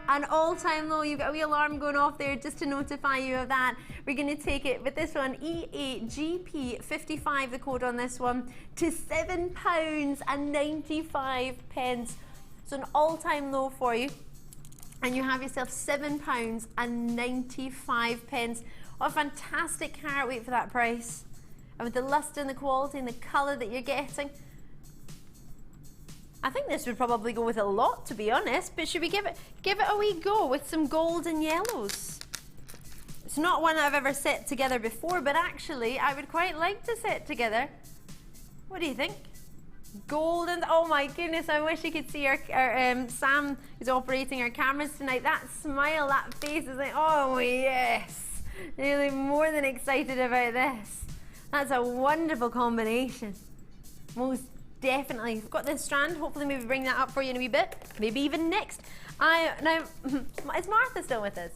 An all-time low. You've got a wee alarm going off there just to notify you of that. We're going to take it with this one, E8GP55, the code on this one, to £7.95. So an all-time low for you, and you have yourself £7.95. What a fantastic carat weight for that price. And with the luster and the quality and the colour that you're getting, I think this would probably go with a lot, to be honest, but should we give it a wee go with some gold and yellows? It's not one I've ever set together before, but actually I would quite like to set together. What do you think? golden. Oh my goodness, I wish you could see our Sam who's operating our cameras tonight. That smile, that face is like, oh yes, really more than excited about this. That's a wonderful combination. Most definitely. We've got this strand, hopefully maybe bring that up for you in a wee bit, maybe even next. Now, is Martha still with us?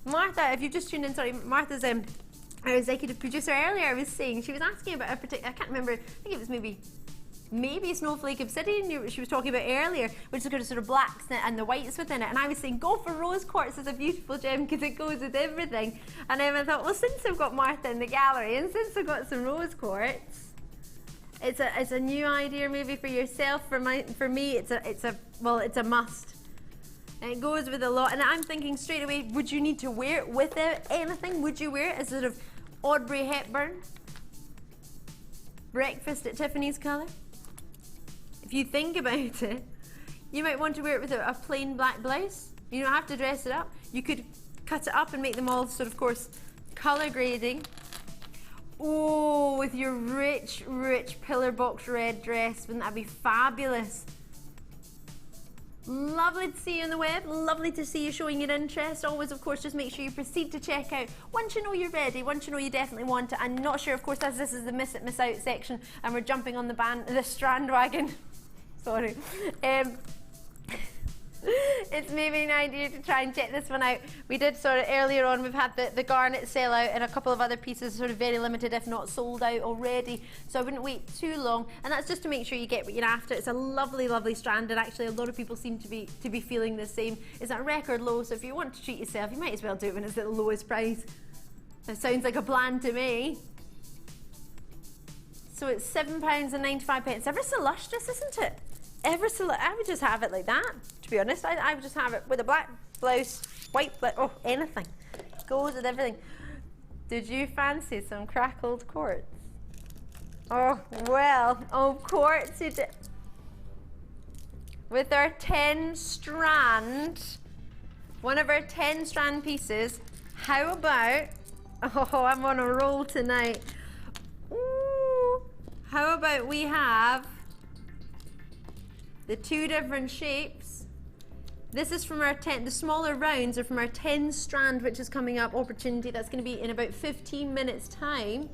Martha, if you've just tuned in, sorry, Martha's our executive producer. Earlier I was saying, she was asking about a particular, I can't remember, I think it was maybe Snowflake Obsidian she was talking about earlier, which has got a sort of blacks and the whites within it, and I was saying go for rose quartz as a beautiful gem because it goes with everything. And then I thought, well, since I've got Martha in the gallery and since I've got some rose quartz, it's a new idea maybe for yourself. For me it's a must. And it goes with a lot, and I'm thinking straight away, would you need to wear it with anything? Would you wear it as sort of Audrey Hepburn breakfast at Tiffany's colour? If you think about it, you might want to wear it with a plain black blouse. You don't have to dress it up. You could cut it up and make them all sort of course colour grading. Oh, with your rich pillar box red dress, wouldn't that be fabulous? Lovely to see you on the web, lovely to see you showing your interest. Always, of course, just make sure you proceed to check out once you know you're ready, once you know you definitely want it. I'm not sure, of course, as this is the miss it, miss out section and we're jumping on the strand wagon. Sorry. It's maybe an idea to try and check this one out. We did sort of earlier on, we've had the garnet sell out and a couple of other pieces sort of very limited, if not sold out already. So I wouldn't wait too long, and that's just to make sure you get what you're after. It's a lovely, lovely strand, and actually a lot of people seem to be feeling the same. It's at record low, so if you want to treat yourself, you might as well do it when it's at the lowest price. That sounds like a plan to me. So it's £7.95. Ever so lustrous, isn't it? Ever so, I would just have it like that, to be honest. I would just have it with a black blouse, white blouse, oh, anything. Goes with everything. Did you fancy some crackled quartz? Oh, well, of course you did. With our 10 strand, one of our 10 strand pieces, how about, oh, I'm on a roll tonight. Ooh, how about we have the two different shapes. This is from our 10, the smaller rounds are from our 10 strand, which is coming up opportunity. That's going to be in about 15 minutes time,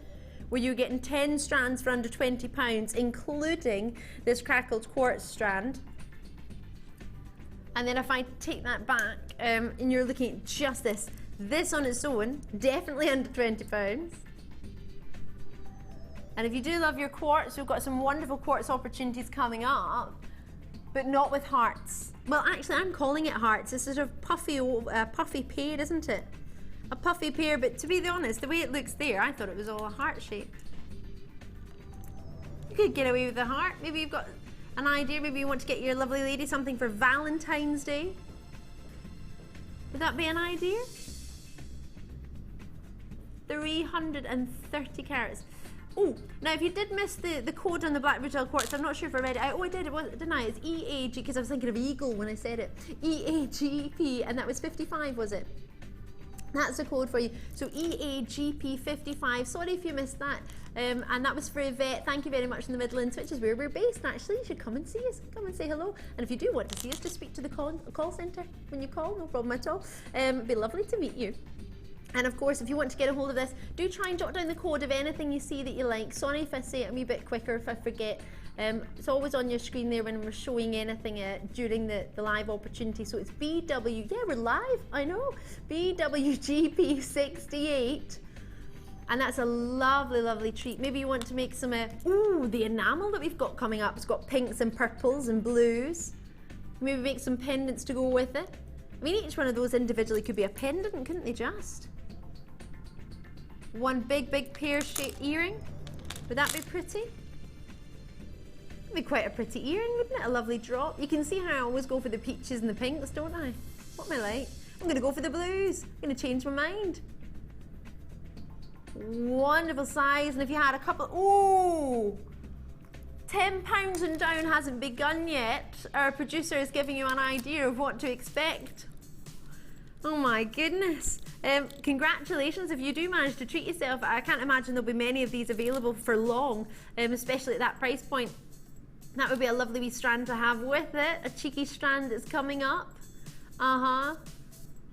where you're getting 10 strands for under £20, including this crackled quartz strand. And then if I take that back, and you're looking at just this on its own, definitely under £20. And if you do love your quartz, we've got some wonderful quartz opportunities coming up, but not with hearts. Well, actually, I'm calling it hearts. It's sort of puffy pear, isn't it? A puffy pear, but to be honest, the way it looks there, I thought it was all a heart shape. You could get away with the heart. Maybe you've got an idea, maybe you want to get your lovely lady something for Valentine's Day. Would that be an idea? 330 carats. Oh, now if you did miss the code on the black retail quartz, I'm not sure if I read it out. Oh, I did, didn't I? It's EAG, because I was thinking of eagle when I said it. EAGP, and that was 55, was it? That's the code for you. So EAGP55. Sorry if you missed that. And that was for Yvette. Thank you very much in the Midlands, which is where we're based, actually. You should come and see us. Come and say hello. And if you do want to see us, just speak to the call centre when you call. No problem at all. It'd be lovely to meet you. And of course, if you want to get a hold of this, do try and jot down the code of anything you see that you like. Sorry if I say it a wee bit quicker, if I forget. It's always on your screen there when we're showing anything during the live opportunity. So it's BW, yeah, we're live, I know. BWGP68. And that's a lovely, lovely treat. Maybe you want to make some, ooh, the enamel that we've got coming up. It's got pinks and purples and blues. Maybe make some pendants to go with it. I mean, each one of those individually could be a pendant, couldn't they just? One big pear-shaped earring. Would that be pretty? That'd be quite a pretty earring, wouldn't it? A lovely drop. You can see how I always go for the peaches and the pinks, don't I? What am I like? I'm going to go for the blues. I'm going to change my mind. Wonderful size. And if you had a couple, ooh, £10 and down hasn't begun yet. Our producer is giving you an idea of what to expect. Oh my goodness. Congratulations if you do manage to treat yourself. I can't imagine there'll be many of these available for long, especially at that price point. That would be a lovely wee strand to have with it. A cheeky strand that's coming up.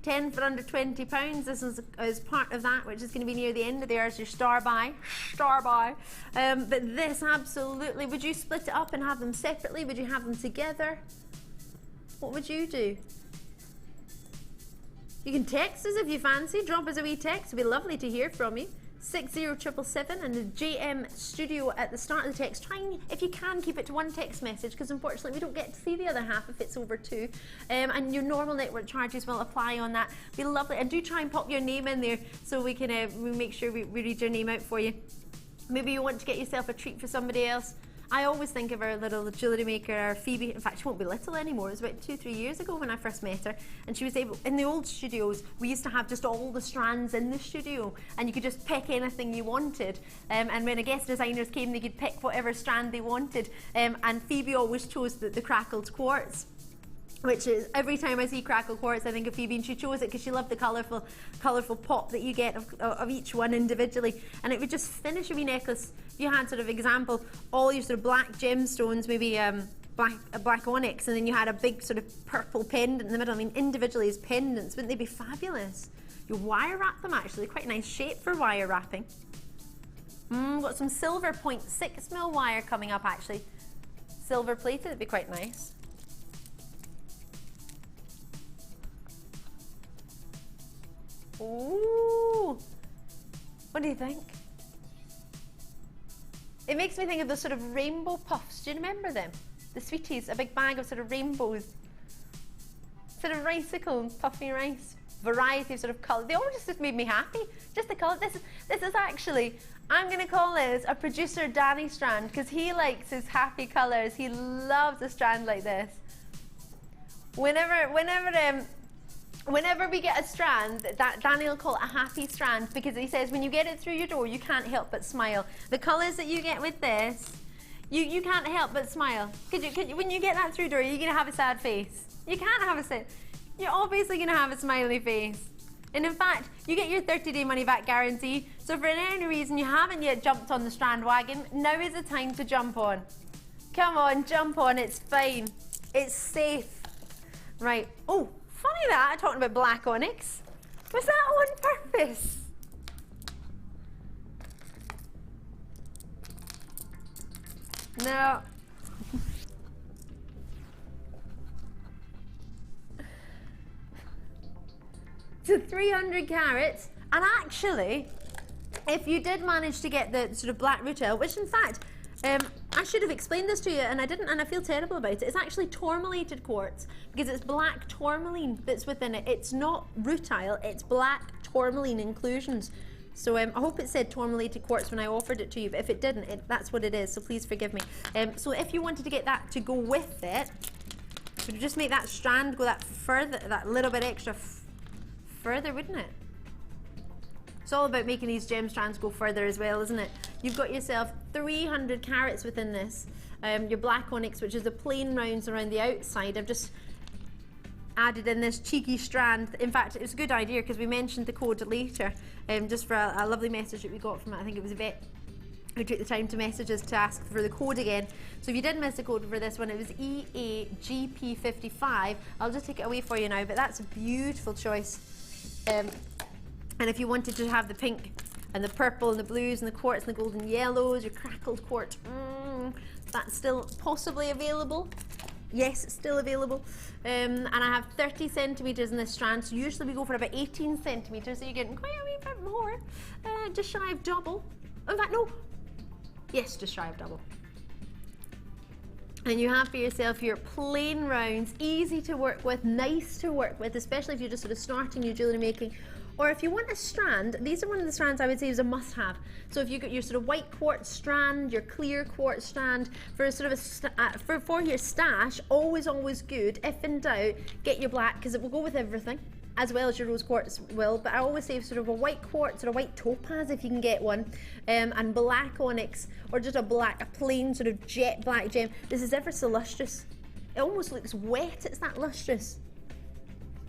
10 for under £20. This is part of that, which is going to be near the end of there as your star buy. But this, absolutely. Would you split it up and have them separately? Would you have them together? What would you do? You can text us if you fancy. Drop us a wee text. It'd be lovely to hear from you. 60777 and the JM studio at the start of the text. Try and, if you can, keep it to one text message, because unfortunately we don't get to see the other half if it's over 2. And your normal network charges will apply on that. Be lovely. And do try and pop your name in there so we can we make sure we read your name out for you. Maybe you want to get yourself a treat for somebody else. I always think of our little jewellery maker, our Phoebe. In fact, she won't be little anymore. It was about 2-3 years ago when I first met her, and she was able, in the old studios, we used to have just all the strands in the studio, and you could just pick anything you wanted. And when a guest designers came, they could pick whatever strand they wanted. And Phoebe always chose the crackled quartz, which is, every time I see crackled quartz, I think of Phoebe, and she chose it because she loved the colourful pop that you get of each one individually, and it would just finish a wee necklace. If you had sort of example, all your sort of black gemstones, maybe black onyx, and then you had a big sort of purple pendant in the middle. I mean, individually as pendants, wouldn't they be fabulous? You wire wrap them actually, quite a nice shape for wire wrapping. Got some silver 0.6mm wire coming up actually. Silver plated, it'd be quite nice. Ooh, what do you think? It makes me think of those sort of rainbow puffs. Do you remember them? The sweeties, a big bag of sort of rainbows. Sort of icicle, puffy rice. Variety of sort of colour. They all just made me happy. Just the colour. This is actually, I'm going to call this a producer Danny strand, because he likes his happy colours. He loves a strand like this. Whenever we get a strand, that Danny will call it a happy strand, because he says when you get it through your door, you can't help but smile. The colours that you get with this, you can't help but smile. When you get that through your door, you're going to have a sad face. You can't have a sad, you're obviously going to have a smiley face. And in fact, you get your 30-day money-back guarantee, so for any reason you haven't yet jumped on the strand wagon, now is the time to jump on. Come on, jump on, it's fine. It's safe. Right, oh, funny that, I'm talking about black onyx. Was that on purpose? No. To 300 carats, and actually, if you did manage to get the sort of black rutile, which in fact, I should have explained this to you and I didn't, and I feel terrible about it. It's actually tourmalated quartz, because it's black tourmaline that's within it. It's not rutile, it's black tourmaline inclusions. So I hope it said tourmalated quartz when I offered it to you, but if it didn't, that's what it is, so please forgive me. So if you wanted to get that to go with it, it would just make that strand go that further, that little bit extra further, wouldn't it? It's all about making these gem strands go further as well, isn't it? You've got yourself 300 carats within this. Your black onyx, which is the plain rounds around the outside. I've just added in this cheeky strand. In fact, it's a good idea because we mentioned the code later, just for a lovely message that we got from it. I think it was Yvette who took the time to message us to ask for the code again. So if you did miss the code for this one, it was EAGP55. I'll just take it away for you now, but that's a beautiful choice. And if you wanted to have the pink and the purple and the blues and the quartz and the golden yellows, your crackled quartz, that's still possibly available. Yes, it's still available. And I have 30 centimetres in this strand, so usually we go for about 18 centimetres, so you're getting quite a wee bit more. Just shy of double. In fact, no. Yes, just shy of double. And you have for yourself your plain rounds, easy to work with, nice to work with, especially if you're just sort of starting your jewellery making. Or if you want a strand, these are one of the strands I would say is a must-have. So if you got your sort of white quartz strand, your clear quartz strand, for a sort of for your stash, always good. If in doubt, get your black, because it will go with everything, as well as your rose quartz will. But I always say sort of a white quartz or a white topaz if you can get one, and black onyx, or just a plain sort of jet black gem. This is ever so lustrous. It almost looks wet, it's that lustrous.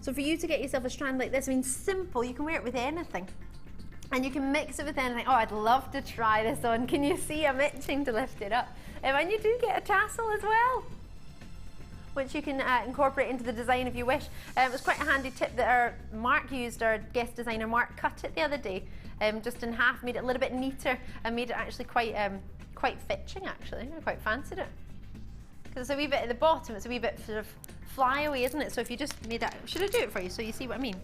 So for you to get yourself a strand like this, I mean, simple, you can wear it with anything. And you can mix it with anything. Oh, I'd love to try this on. Can you see I'm itching to lift it up? And you do get a tassel as well, which you can incorporate into the design if you wish. It was quite a handy tip that our guest designer Mark cut it the other day, just in half, made it a little bit neater and made it actually quite fetching actually. I quite fancied it. Because it's a wee bit at the bottom, it's a wee bit sort of flyaway, isn't it? So if you just made that, should I do it for you so you see what I mean?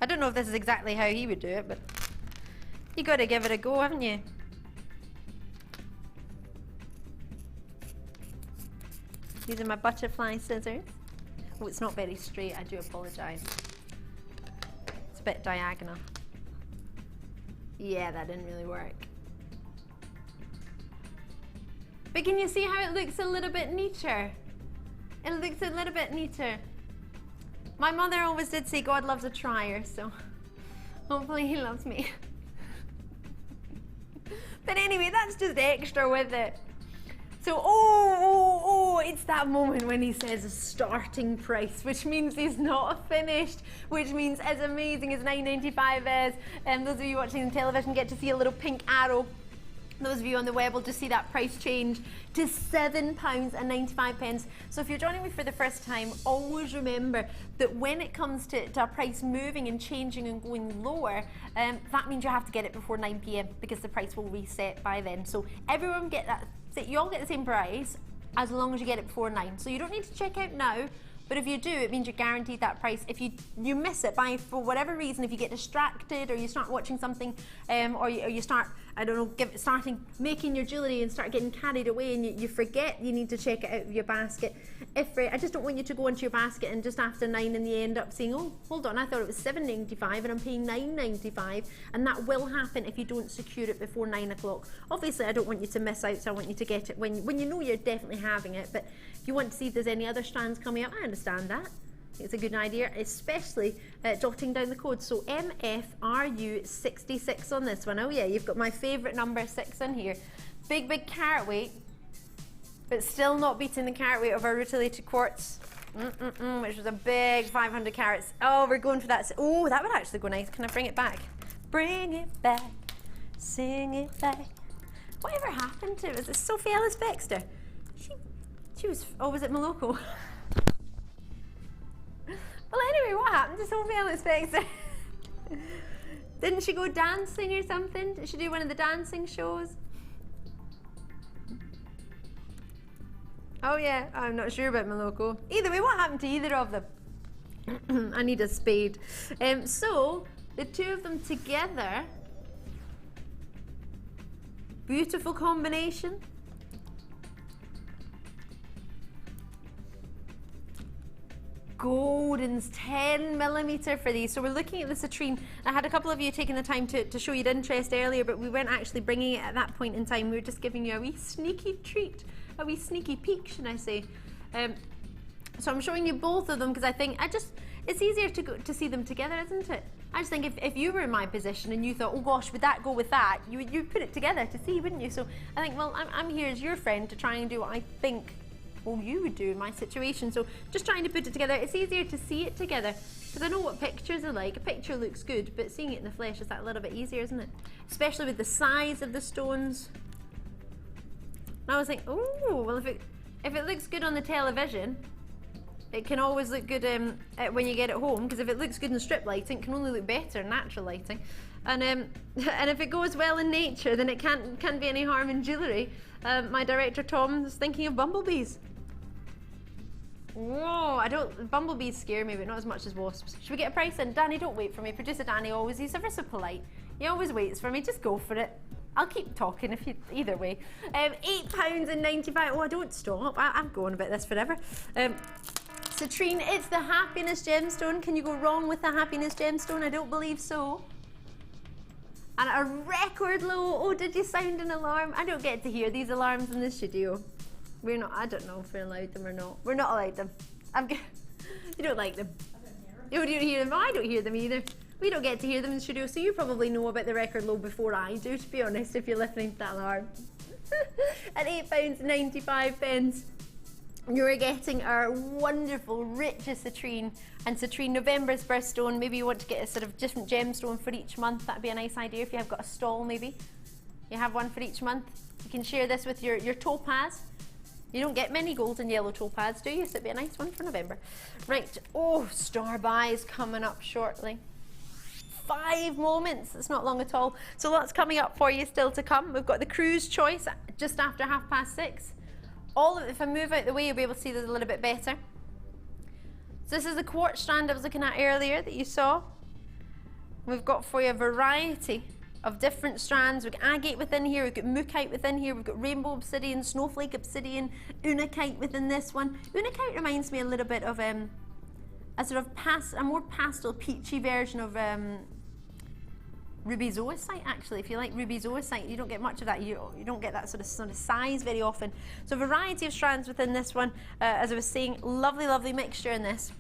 I don't know if this is exactly how he would do it, but you got to give it a go, haven't you? Using my butterfly scissors. Oh, it's not very straight, I do apologise. It's a bit diagonal. Yeah, that didn't really work. But can you see how it looks a little bit neater? It looks a little bit neater. My mother always did say God loves a trier, so hopefully he loves me. But anyway, that's just extra with it. So, it's that moment when he says a starting price, which means he's not finished, which means as amazing as $9.95 is, and those of you watching on television get to see a little pink arrow. Those of you on the web will just see that price change to £7.95. So if you're joining me for the first time, always remember that when it comes to a price moving and changing and going lower, that means you have to get it before 9 p.m. because the price will reset by then. So everyone get that, so you all get the same price as long as you get it before 9. So you don't need to check out now. But if you do, it means you're guaranteed that price. If you miss it for whatever reason, if you get distracted or you start watching something, or you start, I don't know, making your jewellery and start getting carried away and you forget you need to check it out of your basket. I just don't want you to go into your basket and just after 9 and you end up saying, oh, hold on, I thought it was $7.95 and I'm paying $9.95, and that will happen if you don't secure it before 9 o'clock. Obviously, I don't want you to miss out, so I want you to get it when you know you're definitely having it. But if you want to see if there's any other strands coming up, I understand that. It's a good idea, especially jotting down the code. So MFRU66 on this one. Oh yeah, you've got my favourite number 6 in here. Big carat weight, but still not beating the carat weight of our rutilated quartz, which was a big 500 carats. Oh, we're going for that. Oh, that would actually go nice. Can I bring it back? Bring it back, sing it back. Whatever happened to it? Was it Sophie Ellis Bextor? She was, oh, was it Moloko? Well, anyway, what happened to Sophie Ellis Bextor? Didn't she go dancing or something? Did she do one of the dancing shows? Oh yeah, I'm not sure about Moloko. Either way, what happened to either of them? I need a spade. So, the two of them together, beautiful combination. Golden's 10mm for these. So we're looking at the citrine. I had a couple of you taking the time to show you interest earlier, but we weren't actually bringing it at that point in time. We were just giving you a wee sneaky treat, a wee sneaky peek, should I say. So I'm showing you both of them because I think it's easier to see them together, isn't it? I just think if you were in my position and you thought, oh gosh, would that go with that? You'd put it together to see, wouldn't you? So I think, well, I'm here as your friend to try and do what I think you would do in my situation. So just trying to put it together. It's easier to see it together because I know what pictures are like. A picture looks good, but seeing it in the flesh is that a little bit easier, isn't it? Especially with the size of the stones. And I was like, oh, well, if it looks good on the television, it can always look good when you get it home, because if it looks good in strip lighting, it can only look better in natural lighting. And if it goes well in nature, then it can't be any harm in jewellery. My director Tom is thinking of bumblebees. Whoa, bumblebees scare me, but not as much as wasps. Should we get a price in? Danny, don't wait for me. Producer Danny he's ever so polite. He always waits for me, just go for it. I'll keep talking either way. £8.95. Oh, I don't stop. I'm going about this forever. Citrine, it's the happiness gemstone. Can you go wrong with the happiness gemstone? I don't believe so. And a record low. Oh, did you sound an alarm? I don't get to hear these alarms in the studio. I don't know if we're allowed them or not. We're not allowed them. You don't like them. You don't hear them. I don't hear them either. We don't get to hear them in the studio, so you probably know about the record low before I do, to be honest, if you're listening to that alarm. At £8.95. you're getting our wonderful, richest citrine. And citrine, November's birthstone. Maybe you want to get a sort of different gemstone for each month. That'd be a nice idea if you have got a stall, maybe. You have one for each month. You can share this with your topaz. You don't get many gold and yellow topaz, do you? So it'd be a nice one for November. Right, oh, star buys coming up shortly. 5 moments, it's not long at all. So lots coming up for you still to come. We've got the cruise choice just after 6:30. All of, if I move out the way, you'll be able to see this a little bit better. So this is the quartz strand I was looking at earlier that you saw. We've got for you a variety of different strands. We've got agate within here, we've got mookaite within here, we've got rainbow obsidian, snowflake obsidian, unakite within this one. Unakite reminds me a little bit of a sort of a more pastel, peachy version of ruby zoisite. Actually, if you like ruby zoisite, you don't get much of that. You don't get that sort of size very often. So a variety of strands within this one. As I was saying, lovely mixture in this.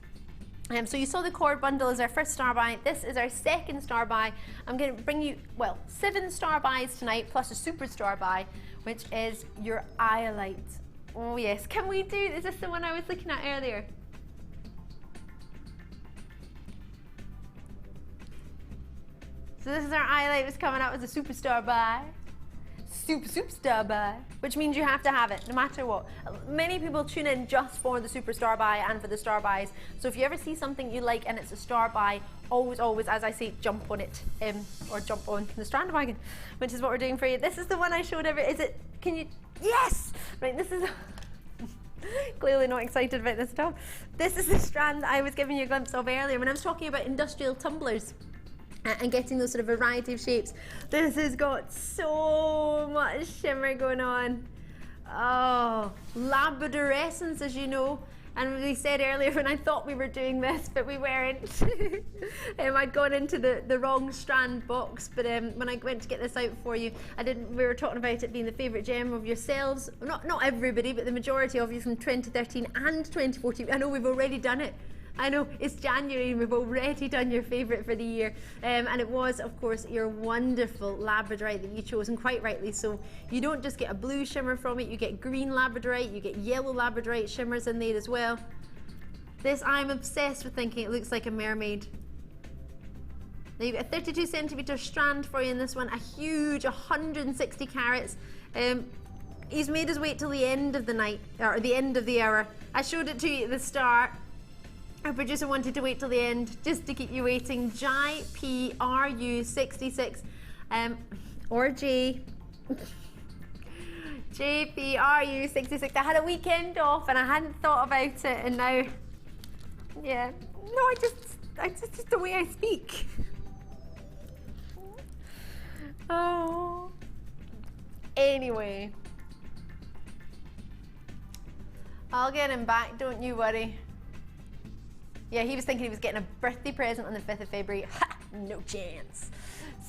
So you saw the cord bundle as our first star buy. This is our second star buy. I'm going to bring you, well, 7 star buys tonight, plus a super star buy, which is your Iolite. Oh yes, can we do, is this the one I was looking at earlier? So this is our Iolite that's coming out as a superstar buy. Superstar buy, which means you have to have it no matter what. Many people tune in just for the superstar buy and for the star buys. So if you ever see something you like and it's a star buy, always, as I say, jump on it, or jump on the strand wagon, which is what we're doing for you. This is the one I showed can you, yes! Right, this is, clearly not excited about this at all. This is the strand that I was giving you a glimpse of earlier when I was talking about industrial tumblers and getting those sort of variety of shapes. This has got so much shimmer going on. Oh, labradorescence, as you know. And we said earlier when I thought we were doing this, but we weren't. I'd gone into the wrong strand box, but when I went to get this out for you, we were talking about it being the favourite gem of yourselves. Not everybody, but the majority of you from 2013 and 2014. I know we've already done it. I know, it's January and we've already done your favourite for the year. And it was, of course, your wonderful labradorite that you chose, and quite rightly so. You don't just get a blue shimmer from it, you get green labradorite, you get yellow labradorite shimmers in there as well. This, I'm obsessed with thinking it looks like a mermaid. Now you've got a 32 centimetre strand for you in this one, a huge 160 carats. He's made us wait till the end of the night, or the end of the hour. I showed it to you at the start. Our producer wanted to wait till the end just to keep you waiting. JPRU66 or JPRU66. I had a weekend off and I hadn't thought about it, and now, yeah, no, I just the way I speak. Oh, anyway, I'll get him back. Don't you worry. Yeah, he was thinking he was getting a birthday present on the 5th of February. Ha! No chance.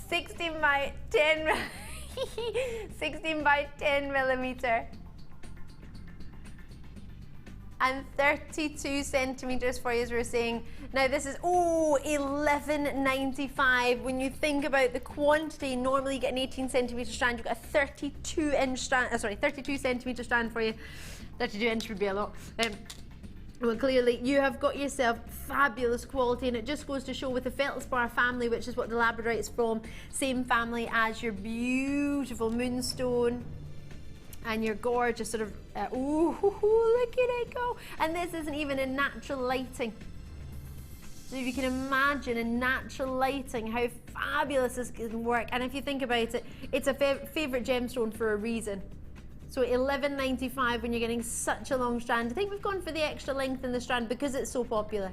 16 by 10, 16 by 10 millimetre. And 32 centimetres for you, as we were saying. Now this is, $11.95. When you think about the quantity, normally you get an 18 centimetre strand, you've got a 32 centimetre strand for you. 32 inch would be a lot. Well, clearly you have got yourself fabulous quality, and it just goes to show with the feldspar family, which is what the labradorite is from, same family as your beautiful moonstone and your gorgeous sort of, look at it go. And this isn't even in natural lighting. So if you can imagine in natural lighting how fabulous this can work. And if you think about it, it's a favourite gemstone for a reason. So $11.95 when you're getting such a long strand. I think we've gone for the extra length in the strand because it's so popular. I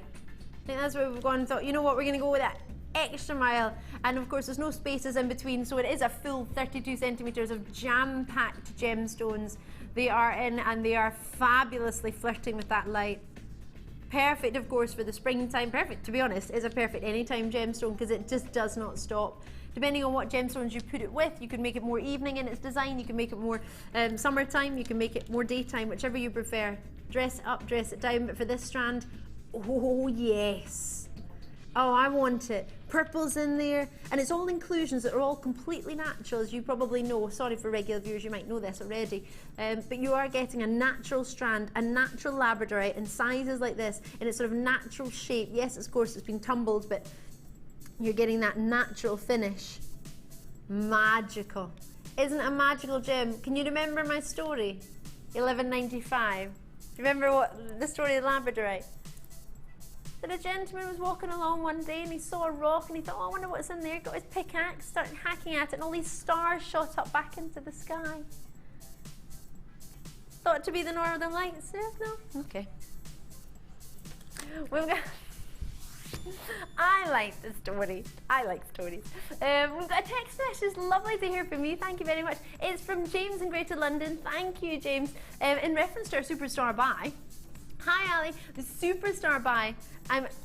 think that's where we've gone and thought, you know what, we're going to go with that extra mile. And of course there's no spaces in between, so it is a full 32 centimetres of jam-packed gemstones. They are in, and they are fabulously flirting with that light. Perfect, of course, for the springtime. Perfect, to be honest, is a perfect anytime gemstone because it just does not stop. Depending on what gemstones you put it with, you can make it more evening in its design, you can make it more summertime, you can make it more daytime, whichever you prefer. Dress it up, dress it down, but for this strand, oh yes. Oh, I want it. Purple's in there, and it's all inclusions that are all completely natural, as you probably know. Sorry for regular viewers, you might know this already. But you are getting a natural strand, a natural labradorite in sizes like this, in its sort of natural shape. Yes, of course, it's been tumbled, but you're getting that natural finish. Magical. Isn't it a magical gem? Can you remember my story? 1195. Do you remember what the story of the labradorite? That a gentleman was walking along one day and he saw a rock and he thought, oh, I wonder what's in there. He got his pickaxe, started hacking at it, and all these stars shot up back into the sky. Thought to be the Northern Lights? Yeah, no? Okay. I like the story. I like stories. We've got a text message. Lovely to hear from you. Thank you very much. It's from James in Greater London. Thank you, James. In reference to our superstar buy. Hi, Ali. The superstar buy.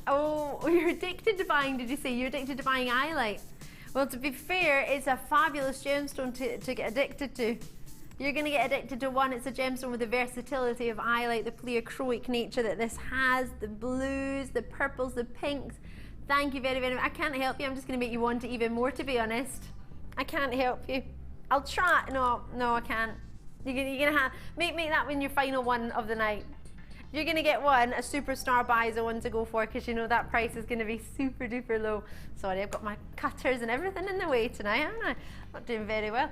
You're addicted to buying, did you say? You're addicted to buying Iolite. Well, to be fair, it's a fabulous gemstone to get addicted to. You're going to get addicted to one. It's a gemstone with the versatility of Iolite, the pleochroic nature that this has, the blues, the purples, the pinks. Thank you very, very much. I can't help you. I'm just going to make you want it even more, to be honest. I can't help you. I'll try. No, I can't. You're going to have make that one your final one of the night. You're going to get one, a superstar buy is the one to go for, because you know that price is going to be super duper low. Sorry, I've got my cutters and everything in the way tonight, haven't I? Not doing very well.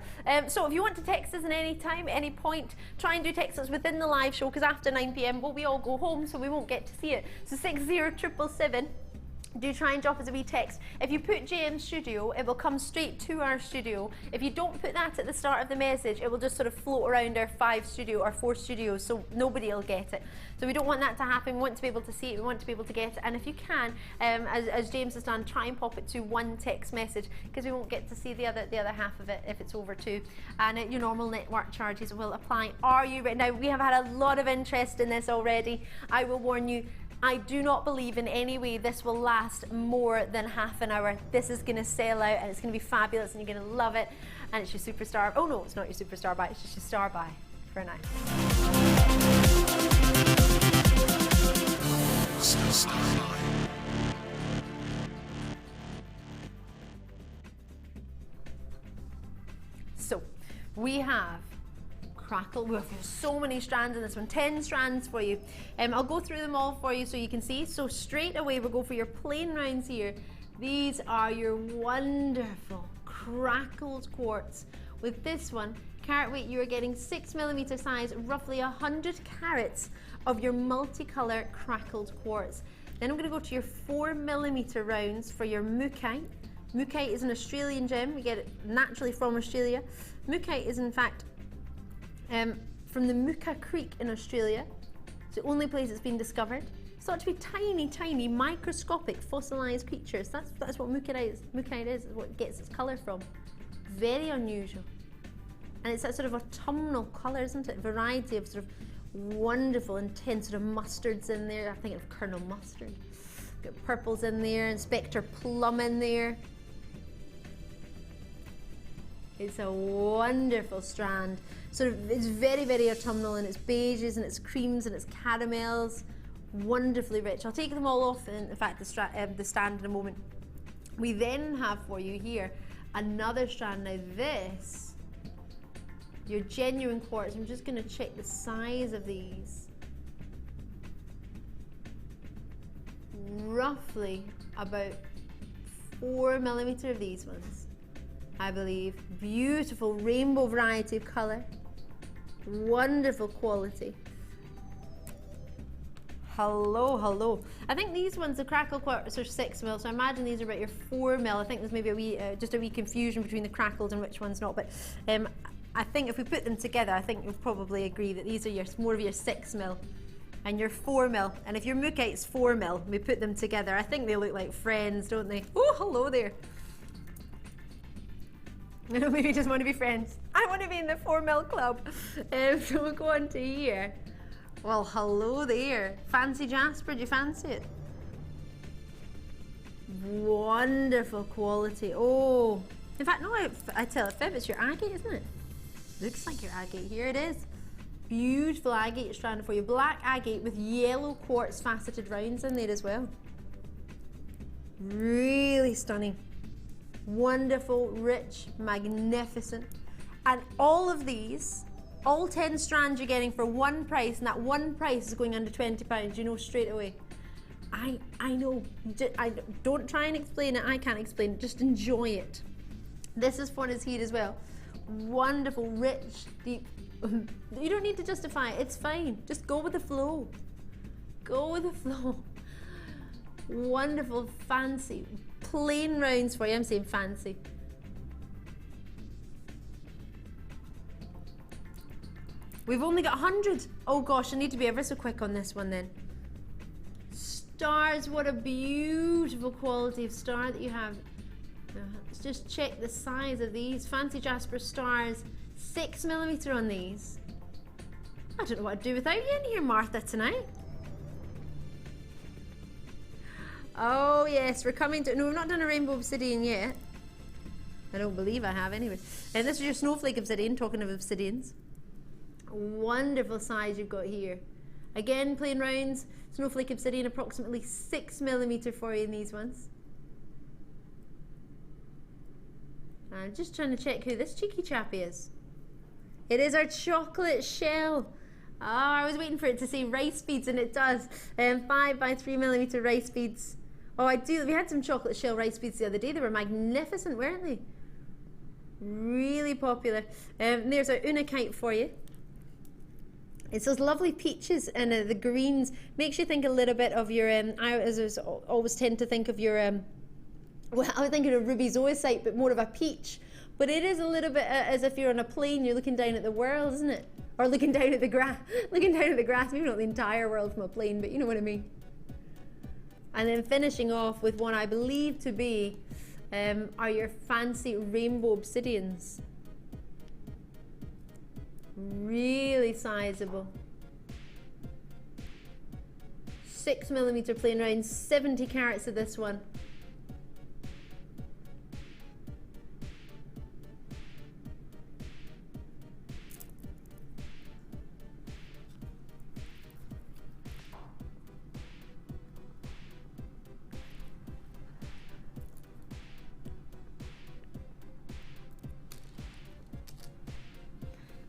So if you want to text us at any time, any point, try and do text us within the live show, because after 9 PM, well, we all go home, so we won't get to see it. So 60777. Do try and drop us a wee text. If you put JM Studio, it will come straight to our studio. If you don't put that at the start of the message, it will just sort of float around our 5 studio or 4 studios, so nobody will get it. So we don't want that to happen. We want to be able to see it. We want to be able to get it. And if you can, as James has done, try and pop it to one text message, because we won't get to see the other half of it if it's over 2. And your normal network charges will apply. Are you ready? Now, we have had a lot of interest in this already. I will warn you, I do not believe in any way this will last more than half an hour. This is going to sell out and it's going to be fabulous and you're going to love it. And it's your superstar. Oh no, it's not your superstar buy. It's just your star buy for now. So we have crackle. We have so many strands in this one, 10 strands for you. I'll go through them all for you so you can see. So straight away we'll go for your plain rounds here. These are your wonderful crackled quartz. With this one, carat weight, you are getting 6mm size, roughly 100 carats of your multicolour crackled quartz. Then I'm going to go to your 4mm rounds for your mookaite. Mookaite is an Australian gem. We get it naturally from Australia. Mookaite is in fact from the Mooka Creek in Australia. It's the only place it's been discovered. It's thought to be tiny, tiny, microscopic fossilised creatures. That's what mookaite is. Mookaite is what it gets its colour from. Very unusual. And it's that sort of autumnal colour, isn't it? Variety of sort of wonderful, intense sort of mustards in there. I think of Colonel Mustard. Got purples in there, Inspector Plum in there. It's a wonderful strand. Sort of, it's very, very autumnal in its beiges and its creams and its caramels. Wonderfully rich. I'll take them all off, in fact, the stand in a moment. We then have for you here another strand. Now this, your genuine quartz. I'm just going to check the size of these. Roughly about 4mm of these ones, I believe. Beautiful rainbow variety of colour. Wonderful quality. Hello, hello. I think these ones, the crackle quartz, are 6mm, so I imagine these are about your 4mm. I think there's maybe a wee, just a wee confusion between the crackled and which one's not, but I think if we put them together, I think you'll probably agree that these are more of your 6mm and your 4mm. And if your mookaite's 4mm, we put them together, I think they look like friends, don't they? Oh, hello there. Maybe just want to be friends. I want to be in the 4mm club. So we'll go on to here. Well, hello there. Fancy Jasper, do you fancy it? Wonderful quality. Oh, in fact, no, I tell a fib, it's your agate, isn't it? Looks like your agate. Here it is. Beautiful agate strand for you. Black agate with yellow quartz faceted rounds in there as well. Really stunning. Wonderful, rich, magnificent. And all of these, all 10 strands you're getting for one price, and that one price is going under £20, you know straight away. I know, don't try and explain it, I can't explain it, just enjoy it. This is for his here as well. Wonderful, rich, deep. You don't need to justify it, it's fine. Just go with the flow. Go with the flow. Wonderful, fancy, plain rounds for you. I'm saying fancy. We've only got 100. Oh gosh, I need to be ever so quick on this one then. Stars, what a beautiful quality of star that you have. Let's just check the size of these. Fancy Jasper stars, 6mm on these. I don't know what I'd do without you in here, Martha, tonight. Oh yes, we're coming to, no, we've not done a rainbow obsidian yet. I don't believe I have anyway. And this is your snowflake obsidian, talking of obsidians. Wonderful size you've got here. Again, plain rounds, snowflake obsidian, approximately 6mm for you in these ones. I'm just trying to check who this cheeky chappy is. It is our chocolate shell. Oh, I was waiting for it to say rice beads, and it does. 5 by 3mm rice beads. Oh, I do. We had some chocolate shell rice beads the other day. They were magnificent, weren't they? Really popular. There's our unakite for you. It's those lovely peaches and the greens. Makes you think a little bit of your, I always tend to think of your, well, I would think of a ruby zoisite, but more of a peach. But it is a little bit as if you're on a plane, you're looking down at the world, isn't it? Or looking down at the grass, maybe not the entire world from a plane, but you know what I mean. And then finishing off with one I believe to be are your fancy rainbow obsidians. Really sizable. 6mm plain round, 70 carats of this one.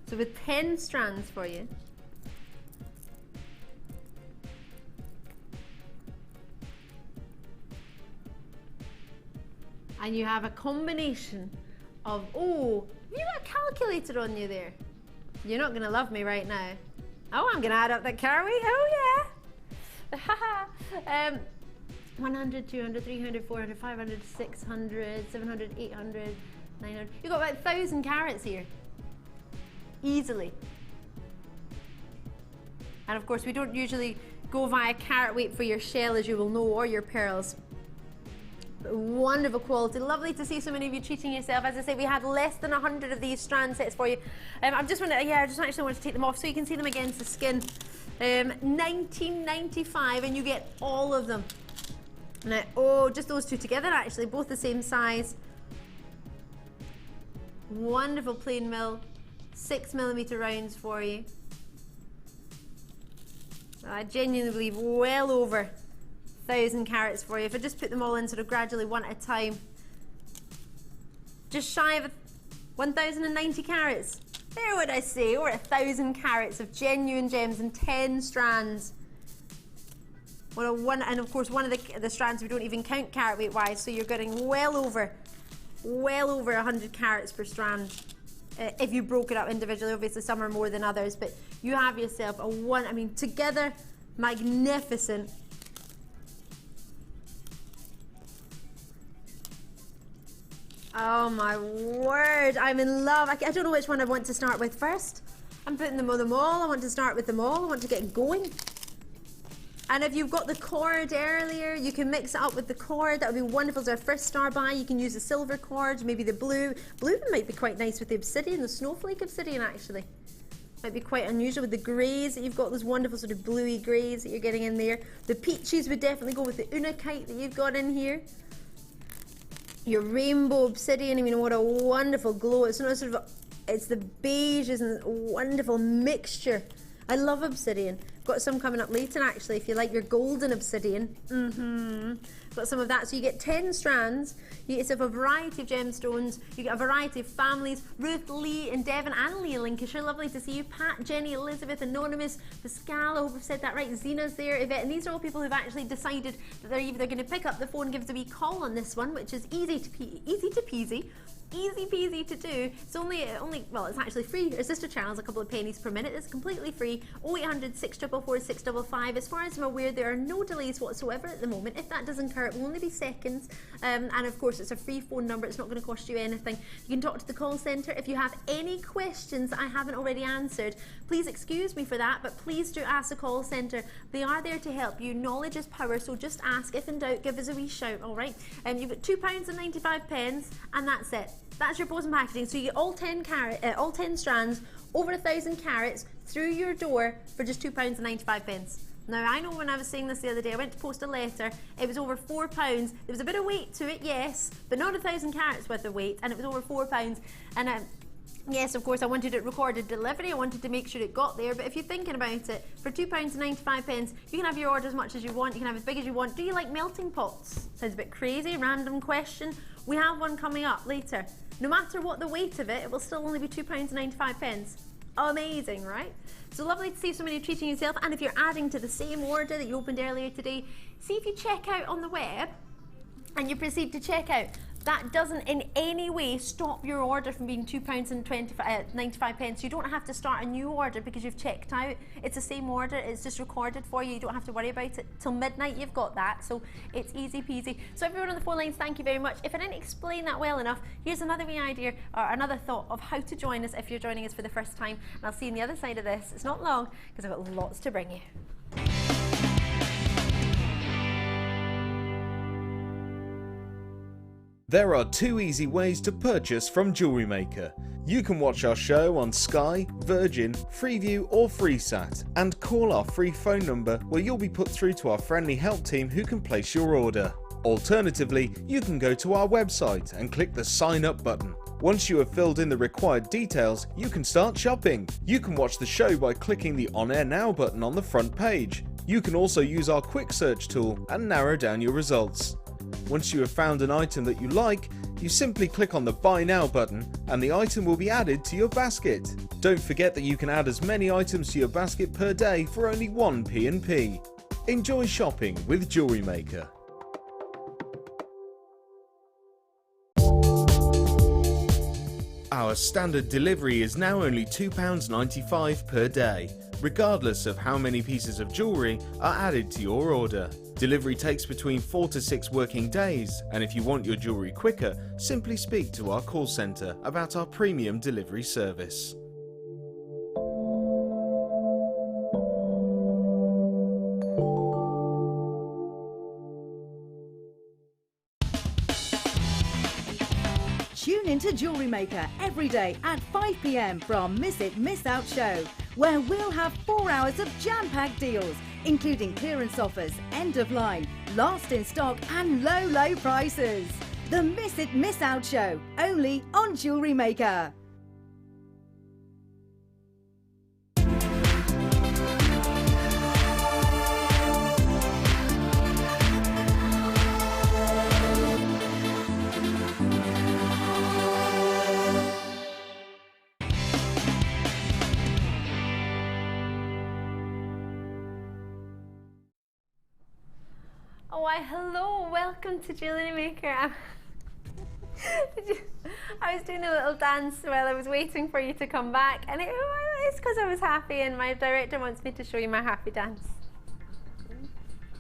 So with 10 strands for you. And you have a combination of, oh, have you got a calculator on you there? You're not gonna love me right now. Oh, I'm gonna add up that carat weight, oh yeah. 100, 200, 300, 400, 500, 600, 700, 800, 900. You've got about 1,000 carats here. Easily. And of course we don't usually go via carat weight for your shell, as you will know, or your pearls. But wonderful quality, lovely to see so many of you treating yourself. As I say, we had less than 100 of these strand sets for you. I just actually want to take them off so you can see them against the skin. $19.95 and you get all of them. Now, oh, just those two together actually, both the same size. Wonderful plain mill. 6mm rounds for you. I genuinely believe well over 1,000 carats for you. If I just put them all in sort of gradually one at a time. Just shy of 1,090 carats. There would I say, over 1,000 carats of genuine gems and 10 strands. And of course one of the strands we don't even count carat weight wise, so you're getting well over 100 carats per strand. If you broke it up individually, obviously some are more than others, but you have yourself a one, I mean, together, magnificent. Oh my word, I'm in love. I don't know which one I want to start with first. I'm putting them on them all. I want to start with them all. I want to get going. And if you've got the cord earlier, you can mix it up with the cord. That would be wonderful as our first star buy. You can use the silver cord, maybe the blue. Blue might be quite nice with the obsidian, the snowflake obsidian actually. Might be quite unusual with the greys that you've got, those wonderful sort of bluey greys that you're getting in there. The peaches would definitely go with the unakite that you've got in here. Your rainbow obsidian, I mean, what a wonderful glow. It's not sort of, it's the beiges and wonderful mixture. I love obsidian. Got some coming up later actually, if you like your golden obsidian. Got some of that. So you get 10 strands, you get a variety of gemstones, you get a variety of families. Ruth, Lee and Devon and Leah Lancashire, lovely to see you. Pat, Jenny, Elizabeth, Anonymous, Pascal, I hope I've said that right, Zena's there, Yvette, and these are all people who've actually decided that they're either going to pick up the phone and give us a wee call on this one, which is easy peasy. Easy peasy to do. It's only well, it's actually free. Our sister channel's a couple of pennies per minute. It's completely free. 0800 644 655. As far as I'm aware, there are no delays whatsoever at the moment. If that does occur, it will only be seconds. And of course, it's a free phone number. It's not going to cost you anything. You can talk to the call centre. If you have any questions that I haven't already answered, please excuse me for that, but please do ask the call centre. They are there to help you. Knowledge is power, so just ask. If in doubt, give us a wee shout, all right? You've got £2.95, and that's it. That's your boson packaging. So you get all 10 strands, over 1,000 carats through your door for just £2.95. Now, I know when I was saying this the other day, I went to post a letter, it was over £4. There was a bit of weight to it, yes, but not 1,000 carats worth of weight, and it was over £4. And yes, of course, I wanted it recorded delivery. I wanted to make sure it got there. But if you're thinking about it, for £2.95, you can have your order as much as you want. You can have as big as you want. Do you like melting pots? Sounds a bit crazy, random question. We have one coming up later. No matter what the weight of it, it will still only be £2.95. Amazing, right? So lovely to see so many treating yourself. And if you're adding to the same order that you opened earlier today, see if you check out on the web and you proceed to check out. That doesn't in any way stop your order from being £2.95. You don't have to start a new order because you've checked out. It's the same order, it's just recorded for you. You don't have to worry about it. Till midnight you've got that, so it's easy peasy. So everyone on the phone lines, thank you very much. If I didn't explain that well enough, here's another wee idea or another thought of how to join us if you're joining us for the first time. And I'll see you on the other side of this. It's not long because I've got lots to bring you. There are 2 easy ways to purchase from JewelleryMaker. You can watch our show on Sky, Virgin, Freeview or FreeSat and call our free phone number where you'll be put through to our friendly help team who can place your order. Alternatively, you can go to our website and click the sign up button. Once you have filled in the required details, you can start shopping. You can watch the show by clicking the On Air Now button on the front page. You can also use our quick search tool and narrow down your results. Once you have found an item that you like, you simply click on the Buy Now button and the item will be added to your basket. Don't forget that you can add as many items to your basket per day for only 1p&p. Enjoy shopping with JewelleryMaker. Our standard delivery is now only £2.95 per day, regardless of how many pieces of jewellery are added to your order. Delivery takes between 4 to 6 working days, and if you want your jewellery quicker, simply speak to our call centre about our premium delivery service. Tune into Jewellery Maker every day at 5 p.m. from Miss It Miss Out show, where we'll have 4 hours of jam-packed deals, including clearance offers, end of line, last in stock and low prices. The Miss It Miss Out show, only on Jewellery Maker. Oh, why, hello, welcome to JewelleryMaker. I was doing a little dance while I was waiting for you to come back, and it's because I was happy, and my director wants me to show you my happy dance.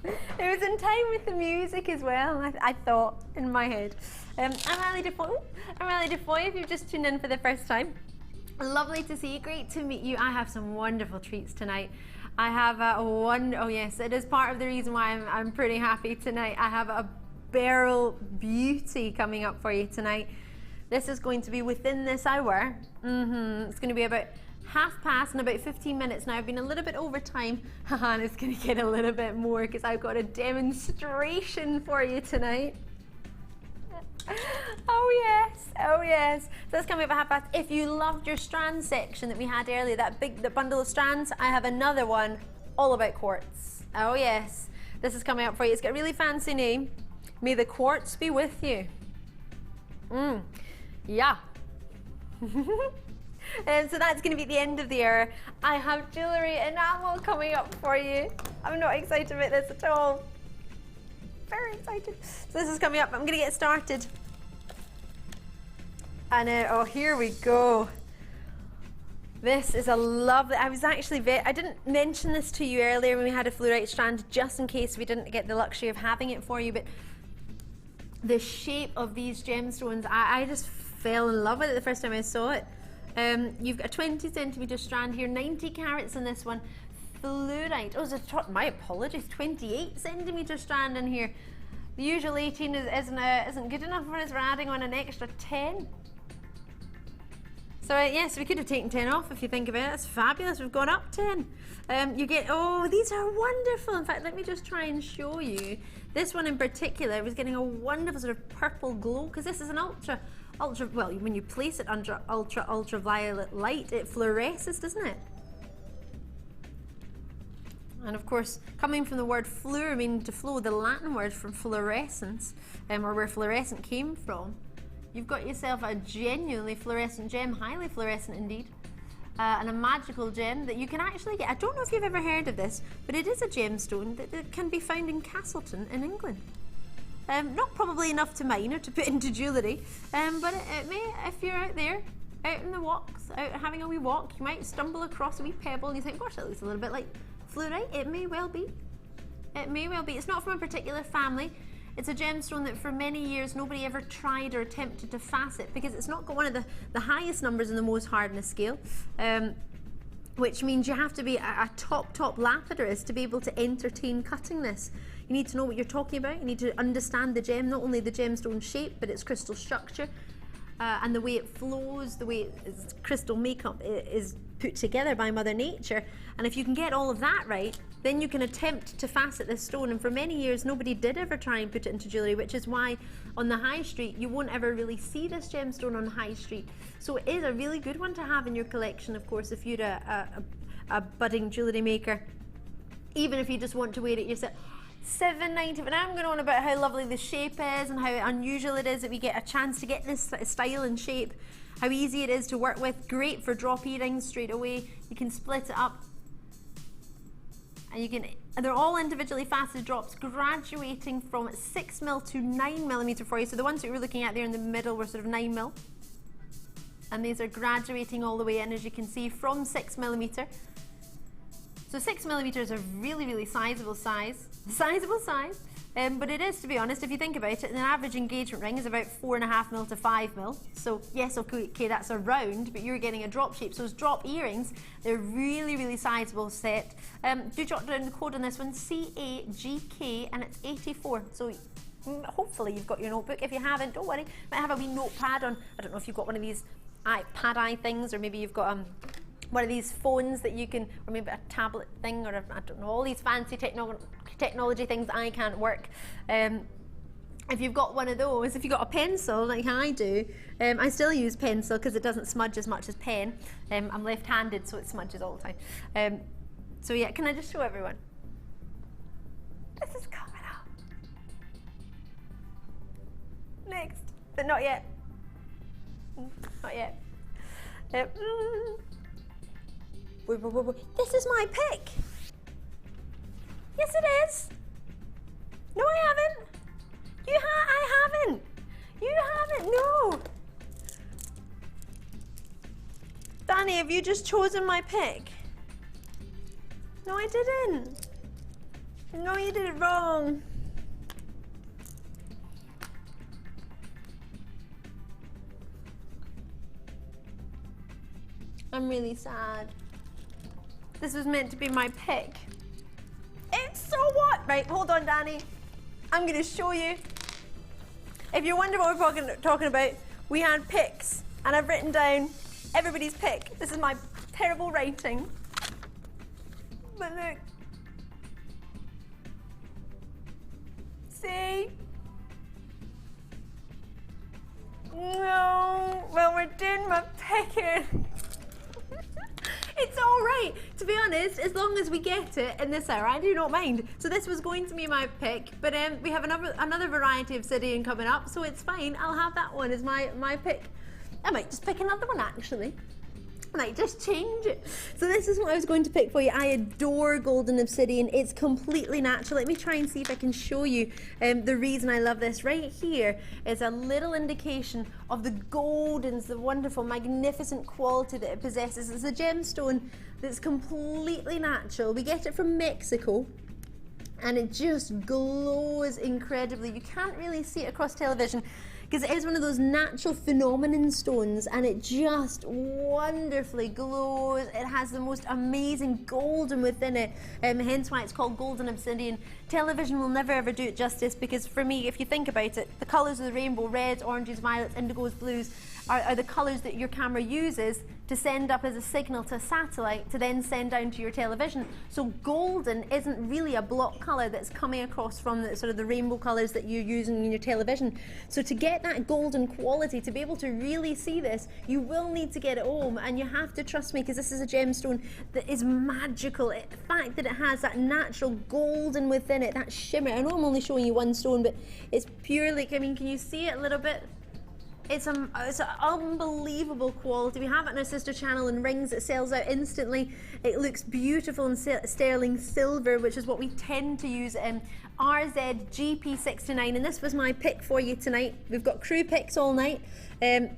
It was in time with the music as well, I thought, in my head. I'm Ali Defoy. If you've just tuned in for the first time. Lovely to see you, great to meet you. I have some wonderful treats tonight. I have oh yes, it is part of the reason why I'm pretty happy tonight. I have a beryl beauty coming up for you tonight. This is going to be within this hour. It's going to be about 1:30 in about 15 minutes. Now I've been a little bit over time, and it's going to get a little bit more because I've got a demonstration for you tonight. Oh yes. So that's coming up at 1:30. If you loved your strand section that we had earlier, that bundle of strands, I have another one all about quartz. Oh yes, this is coming up for you. It's got a really fancy name. May the quartz be with you. Yeah. And so that's going to be the end of the hour. I have jewellery enamel coming up for you. I'm not excited about this at all. Very excited. So this is coming up. I'm going to get started. And oh, here we go. This is a lovely, I didn't mention this to you earlier when we had a fluorite strand, just in case we didn't get the luxury of having it for you, but the shape of these gemstones, I just fell in love with it the first time I saw it. You've got a 20 centimetre strand here, 90 carats in this one, fluorite. Oh, my apologies, 28 centimetre strand in here. The usual 18 isn't good enough for us. We're adding on an extra 10. So yes, we could have taken 10 off if you think of it. That's fabulous. We've gone up 10. You get, oh, these are wonderful. In fact, let me just try and show you. This one in particular was getting a wonderful sort of purple glow, because this is an ultra, well, when you place it under ultraviolet light, it fluoresces, doesn't it? And of course, coming from the word fluor, meaning to flow, the Latin word from fluorescence, or where fluorescent came from, you've got yourself a genuinely fluorescent gem, highly fluorescent indeed, and a magical gem that you can actually get. I don't know if you've ever heard of this, but it is a gemstone that can be found in Castleton in England. Not probably enough to mine or to put into jewellery, but it may, if you're out there, out in the walks, out having a wee walk, you might stumble across a wee pebble and you think, gosh, that looks a little bit like fluorite. It may well be. It may well be. It's not from a particular family. It's a gemstone that for many years nobody ever tried or attempted to facet, because it's not got one of the highest numbers in the Mohs hardness scale, which means you have to be a top lapidurist to be able to entertain cutting this. You need to know what you're talking about. You need to understand the gem, not only the gemstone shape, but its crystal structure, and the way it flows, the way its crystal makeup is put together by Mother Nature. And if you can get all of that right, then you can attempt to facet this stone. And for many years nobody did ever try and put it into jewellery, which is why on the high street you won't ever really see this gemstone on high street. So it is a really good one to have in your collection, of course, if you're a budding jewellery maker, even if you just want to wear it yourself. $7.90, but I'm going on about how lovely the shape is and how unusual it is that we get a chance to get this style and shape, how easy it is to work with. Great for drop earrings straight away. You can split it up, and they're all individually faceted drops, graduating from 6mm to 9mm for you. So the ones that we're looking at there in the middle were sort of 9mm, and these are graduating all the way in, as you can see, from 6mm. So 6mm is a really sizable size. But it is, to be honest, if you think about it, an average engagement ring is about 4.5mm to 5mm. So yes, okay, that's a round, but you're getting a drop shape. So those drop earrings, they're really sizable set. Do jot down the code on this one, CAGK, and it's 84. So hopefully you've got your notebook. If you haven't, don't worry. Might have a wee notepad on. I don't know if you've got one of these iPad things, or maybe you've got one of these phones that you can, or maybe a tablet thing, or I don't know, all these fancy technology things that I can't work. If you've got one of those, if you've got a pencil like I do, I still use pencil because it doesn't smudge as much as pen. I'm left-handed, so it smudges all the time. So yeah, can I just show everyone? This is coming up. Next, but not yet. Not yet. This is my pick. Yes, it is. No, I haven't. I haven't. You haven't. No. Danny, have you just chosen my pick? No, I didn't. No, you did it wrong. I'm really sad. This was meant to be my pick. It's so what? Right, hold on, Danny. I'm gonna show you. If you're wondering what we're talking about, we had picks, and I've written down everybody's pick. This is my terrible writing. But look. See? No. Well, we're doing my picking. It's It's all right, to be honest, as long as we get it in this hour. I do not mind. So this was going to be my pick, but we have another variety of obsidian coming up, so it's fine. I'll have that one as my pick. I might just pick another one, actually. I might just change it. So this is what I was going to pick for you. I adore golden obsidian. It's completely natural. Let me try and see if I can show you the reason I love this. Right here is a little indication of the goldens, the wonderful, magnificent quality that it possesses. It's a gemstone that's completely natural. We get it from Mexico, and it just glows incredibly. You can't really see it across television because it is one of those natural phenomenon stones, and it just wonderfully glows. It has the most amazing golden within it, hence why it's called golden obsidian. Television will never ever do it justice, because for me, if you think about it, the colours of the rainbow, reds, oranges, violets, indigos, blues, are the colours that your camera uses to send up as a signal to a satellite to then send down to your television. So golden isn't really a block colour that's coming across from the sort of the rainbow colours that you're using in your television. So to get that golden quality, to be able to really see this, you will need to get it home, and you have to trust me, because this is a gemstone that is magical. The fact that it has that natural golden within it, that shimmer. I know I'm only showing you one stone, but it's purely, I mean, can you see it a little bit? It's an unbelievable quality. We have it on our sister channel in rings. It sells out instantly. It looks beautiful in sterling silver, which is what we tend to use in RZGP69. And this was my pick for you tonight. We've got crew picks all night. And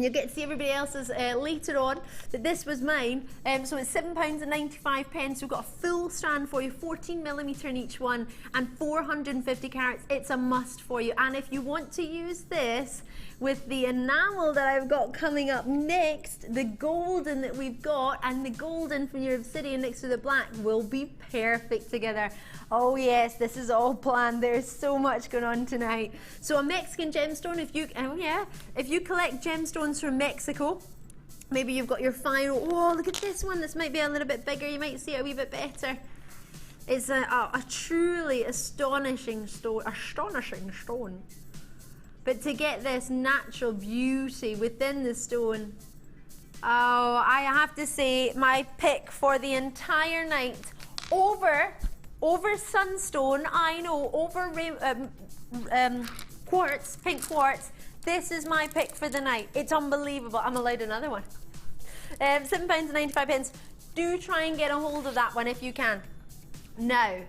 you'll get to see everybody else's later on, but this was mine. So it's £7.95. We've got a full strand for you, 14mm in each one, and 450 carats. It's a must for you. And if you want to use this with the enamel that I've got coming up next, the golden that we've got and the golden from your obsidian next to the black will be perfect together. Oh yes, this is all planned. There's so much going on tonight. So a Mexican gemstone, if you collect gemstones from Mexico, maybe you've got your final, oh look at this one, this might be a little bit bigger, you might see it a wee bit better. It's a truly astonishing stone. But to get this natural beauty within the stone, oh, I have to say my pick for the entire night, over sunstone, I know, over quartz, pink quartz, this is my pick for the night. It's unbelievable. I'm allowed another one. £7.95. Do try and get a hold of that one if you can. Now,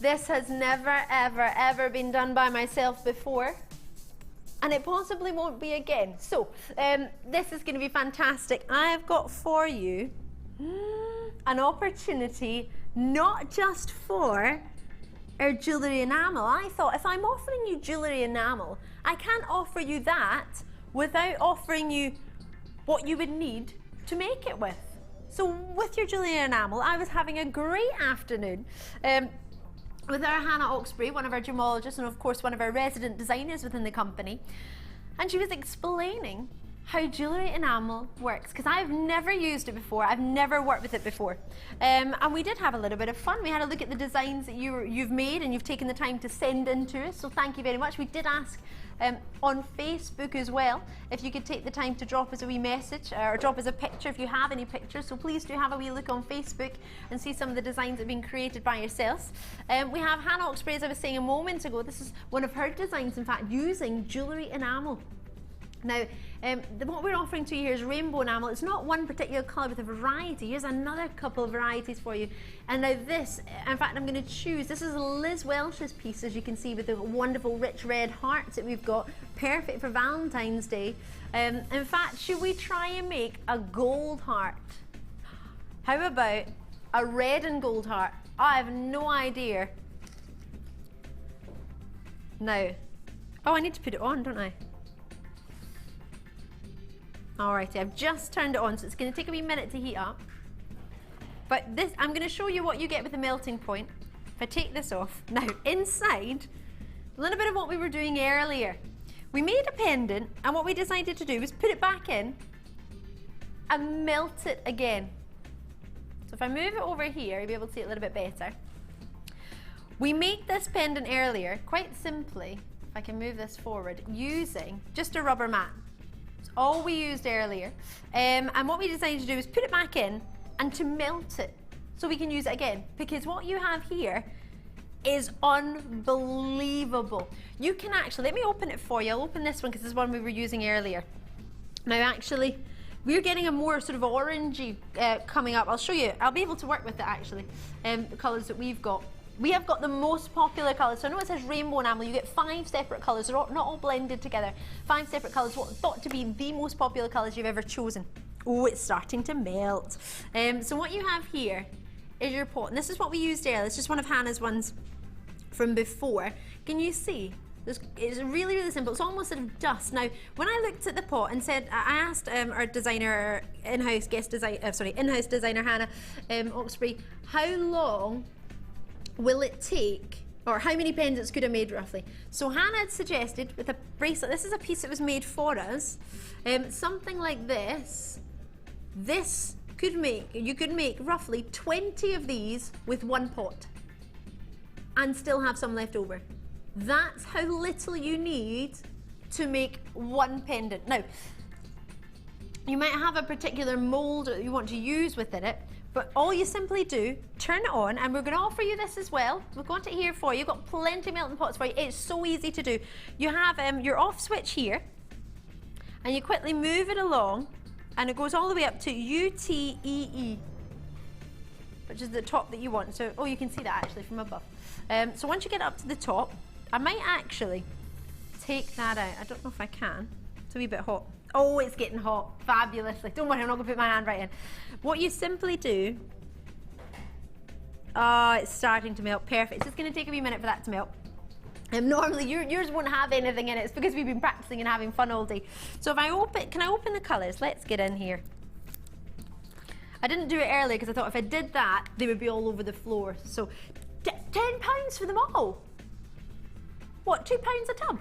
this has never, ever been done by myself before, and it possibly won't be again. So, this is going to be fantastic. I have got for you an opportunity not just for our jewellery enamel. I thought, if I'm offering you jewellery enamel, I can't offer you that without offering you what you would need to make it with. So with your jewellery enamel, I was having a great afternoon with our Hannah Oxbury, one of our gemologists, and of course one of our resident designers within the company, and she was explaining how jewellery enamel works, because I've never used it before, I've never worked with it before, and we did have a little bit of fun. We had a look at the designs that you've made and you've taken the time to send in to us, so thank you very much. We did ask on Facebook as well if you could take the time to drop us a wee message or drop us a picture if you have any pictures, so please do have a wee look on Facebook and see some of the designs that have been created by yourselves. We have Hannah Oxbury, as I was saying a moment ago, this is one of her designs, in fact, using jewellery enamel. Now, what we're offering to you here is rainbow enamel. It's not one particular colour with a variety. Here's another couple of varieties for you. And now this, in fact, I'm going to choose, this is Liz Welsh's piece, as you can see, with the wonderful rich red hearts that we've got. Perfect for Valentine's Day. In fact, should we try and make a gold heart? How about a red and gold heart? I have no idea. Now, oh, I need to put it on, don't I? Alrighty, I've just turned it on, so it's going to take a wee minute to heat up. But this, I'm going to show you what you get with the melting point. If I take this off, now inside, a little bit of what we were doing earlier. We made a pendant, and what we decided to do was put it back in and melt it again. So if I move it over here, you'll be able to see it a little bit better. We made this pendant earlier, quite simply, if I can move this forward, using just a rubber mat. All we used earlier, and what we decided to do is put it back in, and to melt it so we can use it again. Because what you have here is unbelievable. You can actually, let me open it for you. I'll open this one because this is one we were using earlier. Now actually, we're getting a more sort of orangey coming up. I'll show you. I'll be able to work with it actually, the colours that we've got. We have got the most popular colours. So I know it says rainbow enamel. You get 5 separate colours. They're not all blended together. 5 separate colours. What thought to be the most popular colours you've ever chosen. Oh, it's starting to melt. So what you have here is your pot. And this is what we used earlier. It's just one of Hannah's ones from before. Can you see? It's really, really simple. It's almost sort of dust. Now, when I looked at the pot and said, I asked our designer, in-house designer Hannah Oxbury, how long will it take, or how many pendants could I made roughly? So Hannah had suggested with a bracelet, this is a piece that was made for us, something like this. This could make, you could make roughly 20 of these with one pot and still have some left over. That's how little you need to make one pendant. Now, you might have a particular mold that you want to use within it, but all you simply do, turn it on, and we're going to offer you this as well. We've got it here for you. You've got plenty of melting pots for you. It's so easy to do. You have your off switch here, and you quickly move it along, and it goes all the way up to UTEE, which is the top that you want. So, oh, you can see that actually from above. So once you get up to the top, I might actually take that out. I don't know if I can. It's a wee bit hot. Oh, it's getting hot. Fabulously. Don't worry, I'm not going to put my hand right in. What you simply do... Oh, it's starting to melt. Perfect. It's just going to take a wee minute for that to melt. Normally, yours won't have anything in it. It's because we've been practicing and having fun all day. So if I open... Can I open the colours? Let's get in here. I didn't do it earlier because I thought if I did that, they would be all over the floor. So, £10 for them all. What, £2 a tub?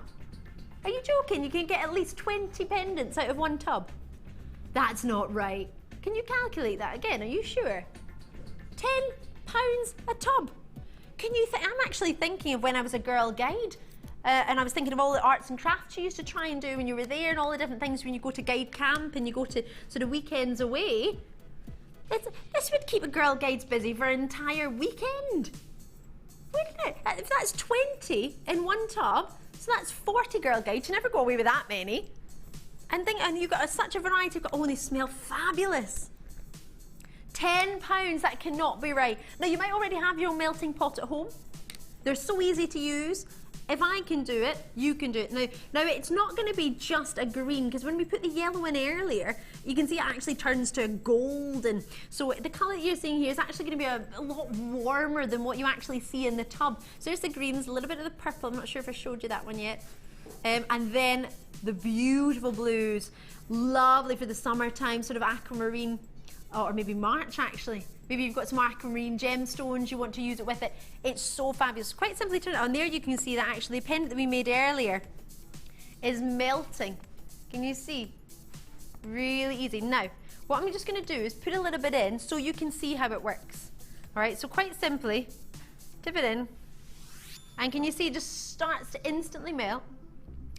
Are you joking? You can get at least 20 pendants out of one tub. That's not right. Can you calculate that again? Are you sure? £10 a tub. Can you I'm actually thinking of when I was a girl guide, and I was thinking of all the arts and crafts you used to try and do when you were there, and all the different things when you go to guide camp and you go to sort of weekends away. This would keep a girl guides busy for an entire weekend. Wouldn't it? If that's 20 in one tub, so that's 40 girl guides. You never go away with that many. And you've got such a variety. Oh, they smell fabulous. £10, that cannot be right. Now, you might already have your own melting pot at home. They're so easy to use. If I can do it, you can do it. Now it's not going to be just a green, because when we put the yellow in earlier, you can see it actually turns to a golden. So the colour that you're seeing here is actually going to be a lot warmer than what you actually see in the tub. So there's the greens, a little bit of the purple. I'm not sure if I showed you that one yet. And then the beautiful blues. Lovely for the summertime, sort of aquamarine. Or maybe March actually. Maybe you've got some aquamarine gemstones, you want to use it with it. It's so fabulous. Quite simply turn it on. There you can see that actually the pendant that we made earlier is melting. Can you see? Really easy. Now, what I'm just going to do is put a little bit in so you can see how it works. All right, so quite simply, dip it in. And can you see it just starts to instantly melt?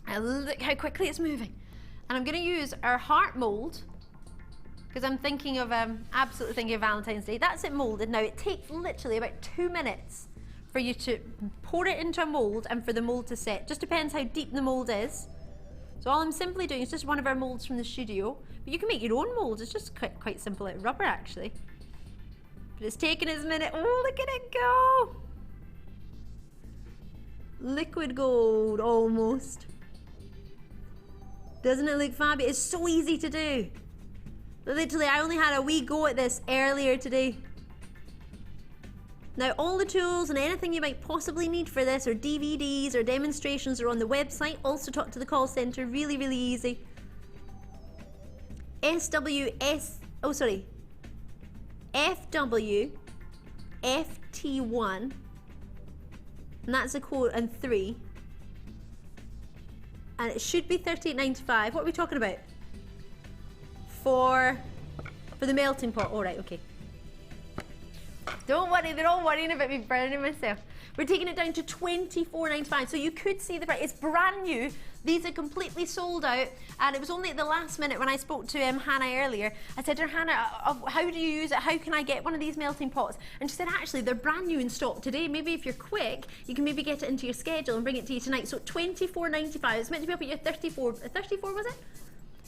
And look how quickly it's moving. And I'm going to use our heart mold, because I'm thinking of, absolutely thinking of Valentine's Day. That's it molded. Now, it takes literally about 2 minutes for you to pour it into a mold and for the mold to set. Just depends how deep the mold is. So all I'm simply doing is just one of our molds from the studio. But you can make your own mold. It's just quite simple, like rubber actually. But it's taking its minute. Oh, look at it go. Liquid gold, almost. Doesn't it look fabulous? It's so easy to do. Literally, I only had a wee go at this earlier today. Now, all the tools and anything you might possibly need for this, or DVDs or demonstrations, are on the website. Also, talk to the call centre. Really, really easy. FWFT1, and that's a code, and 3. And it should be $38.95. What are we talking about? For the melting pot. All right, okay. Don't worry, they're all worrying about me burning myself. We're taking it down to £24.95, so you could see the price. It's brand new. These are completely sold out, and it was only at the last minute when I spoke to Hannah earlier. I said to her, Hannah, how do you use it? How can I get one of these melting pots? And she said, actually, they're brand new in stock today. Maybe if you're quick, you can maybe get it into your schedule and bring it to you tonight. So £24.95. It's meant to be up at your 34 was it?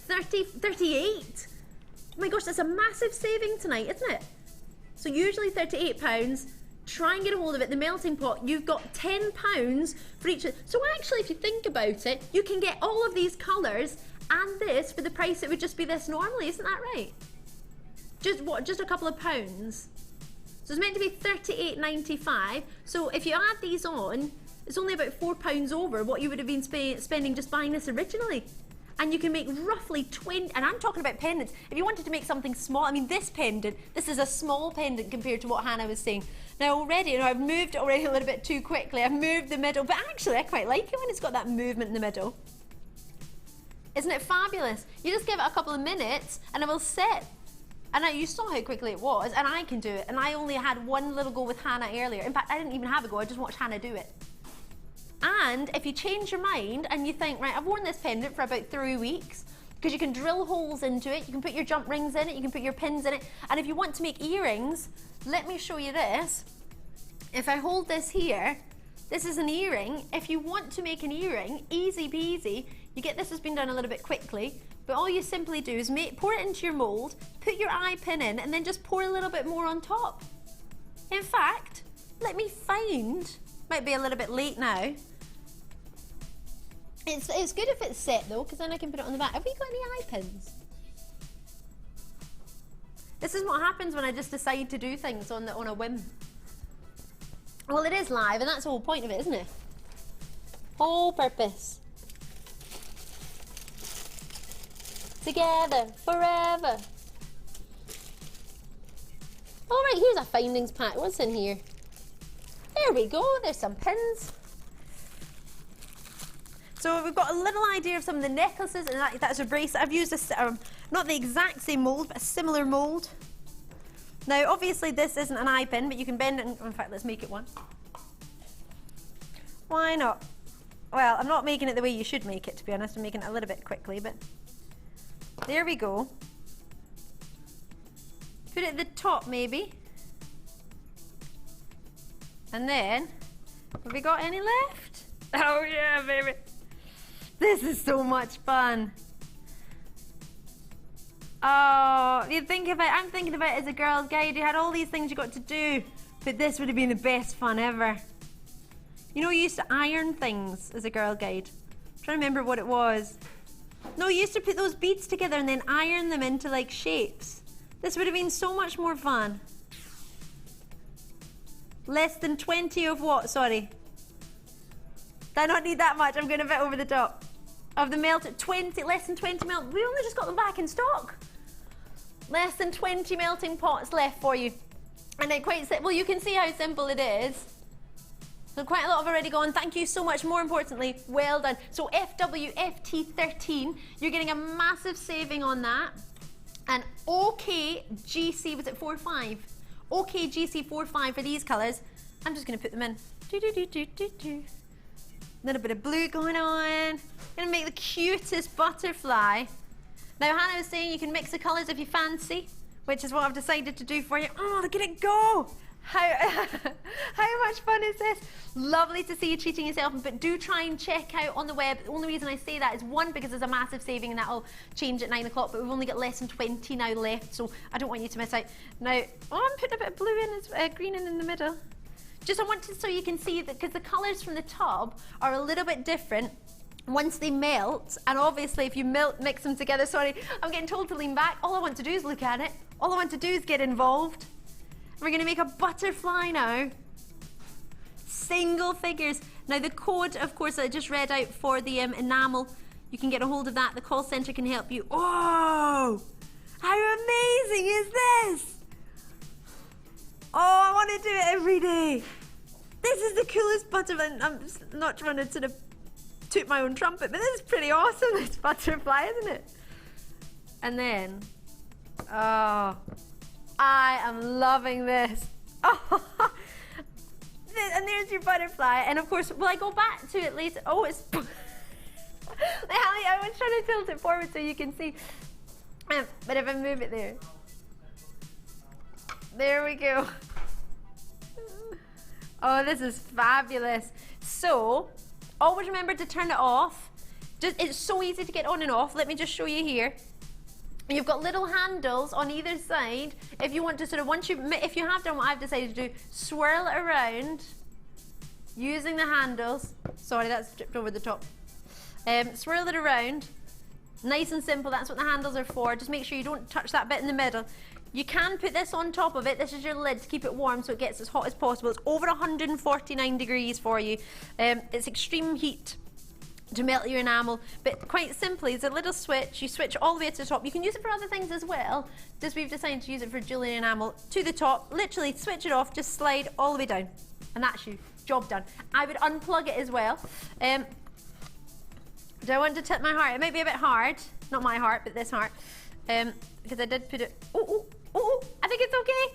38. Oh my gosh, that's a massive saving tonight, isn't it? So usually £38. Try and get a hold of it. The melting pot, you've got £10 for each. So actually, if you think about it, you can get all of these colours and this for the price it would just be this normally. Isn't that right? Just a couple of pounds. So it's meant to be £38.95. So if you add these on, it's only about £4 over what you would have been spending just buying this originally. And you can make roughly 20, and I'm talking about pendants. If you wanted to make something small, I mean this pendant, this is a small pendant compared to what Hannah was saying. Now already, you know, I've moved it already a little bit too quickly. I've moved the middle, but actually I quite like it when it's got that movement in the middle. Isn't it fabulous? You just give it a couple of minutes and it will sit. And now you saw how quickly it was, and I can do it. And I only had one little go with Hannah earlier. In fact, I didn't even have a go, I just watched Hannah do it. And if you change your mind and you think, right, I've worn this pendant for about 3 weeks, because you can drill holes into it, you can put your jump rings in it, you can put your pins in it, and if you want to make earrings, let me show you this. If I hold this here, this is an earring. If you want to make an earring, easy peasy, you get this has been done a little bit quickly, but all you simply do is pour it into your mold, put your eye pin in, and then just pour a little bit more on top. In fact, let me find, might be a little bit late now. It's good if it's set though, because then I can put it on the back. Have we got any eye pins? This is what happens when I just decide to do things on a whim. Well, it is live, and that's the whole point of it, isn't it? Whole purpose. Together, forever. All right, here's a findings pack. What's in here? There we go, there's some pins. So we've got a little idea of some of the necklaces, and that's a bracelet. I've used not the exact same mould, but a similar mould. Now, obviously this isn't an eye pin, but you can bend it, in fact, let's make it one. Why not? Well, I'm not making it the way you should make it, to be honest. I'm making it a little bit quickly, but there we go. Put it at the top, maybe. And then, have we got any left? Oh yeah, baby. This is so much fun. Oh, you think of it, I'm thinking about it as a girl's guide. You had all these things you got to do, but this would have been the best fun ever. You know, you used to iron things as a girl guide. I'm trying to remember what it was. No, you used to put those beads together and then iron them into like shapes. This would have been so much more fun. Less than 20 of what, sorry? Do I not need that much? I'm going a bit over the top. Of the melted, less than 20 melt. We only just got them back in stock. Less than 20 melting pots left for you. And they're quite simple. Well, you can see how simple it is. So quite a lot have already gone. Thank you so much. More importantly, well done. So FWFT13, you're getting a massive saving on that. And OKGC, was it 4.5? OKGC 4.5 for these colours. I'm just going to put them in. Little bit of blue going on. Gonna make the cutest butterfly. Now Hannah was saying you can mix the colours if you fancy, which is what I've decided to do for you. Oh, look at it go! How much fun is this? Lovely to see you treating yourself, but do try and check out on the web. The only reason I say that is one, because there's a massive saving and that'll change at 9 o'clock, but we've only got less than 20 now left, so I don't want you to miss out. Now, oh, I'm putting a bit of blue in, green in the middle. Just I wanted so you can see that, because the colours from the tub are a little bit different once they melt, and obviously if you mix them together, sorry, I'm getting told to lean back. All I want to do is look at it. All I want to do is get involved. We're going to make a butterfly now. Single figures. Now the code, of course, I just read out for the enamel. You can get a hold of that. The call centre can help you. Oh, how amazing is this? Oh, I want to do it every day. This is the coolest butterfly. I'm just not trying to sort of toot my own trumpet, but this is pretty awesome, this butterfly, isn't it? And then, oh, I am loving this. Oh, and there's your butterfly. And of course, will I go back to it later? Oh, it's... I was trying to tilt it forward so you can see. But if I move it there we go. Oh, this is fabulous. So, always remember to turn it off. It's so easy to get on and off. Let me just show you here. You've got little handles on either side. If you want to sort of, if you have done what I've decided to do, swirl it around using the handles. Sorry, that's dripped over the top. Swirl it around. Nice and simple, that's what the handles are for. Just make sure you don't touch that bit in the middle. You can put this on top of it. This is your lid to keep it warm so it gets as hot as possible. It's over 149 degrees for you. It's extreme heat to melt your enamel, but quite simply, it's a little switch. You switch all the way to the top. You can use it for other things as well. Just we've decided to use it for jewellery and enamel to the top. Literally switch it off, just slide all the way down. And that's you, job done. I would unplug it as well. Do I want to tip my heart? It might be a bit hard, not my heart, but this heart, because I did put it, I think it's okay.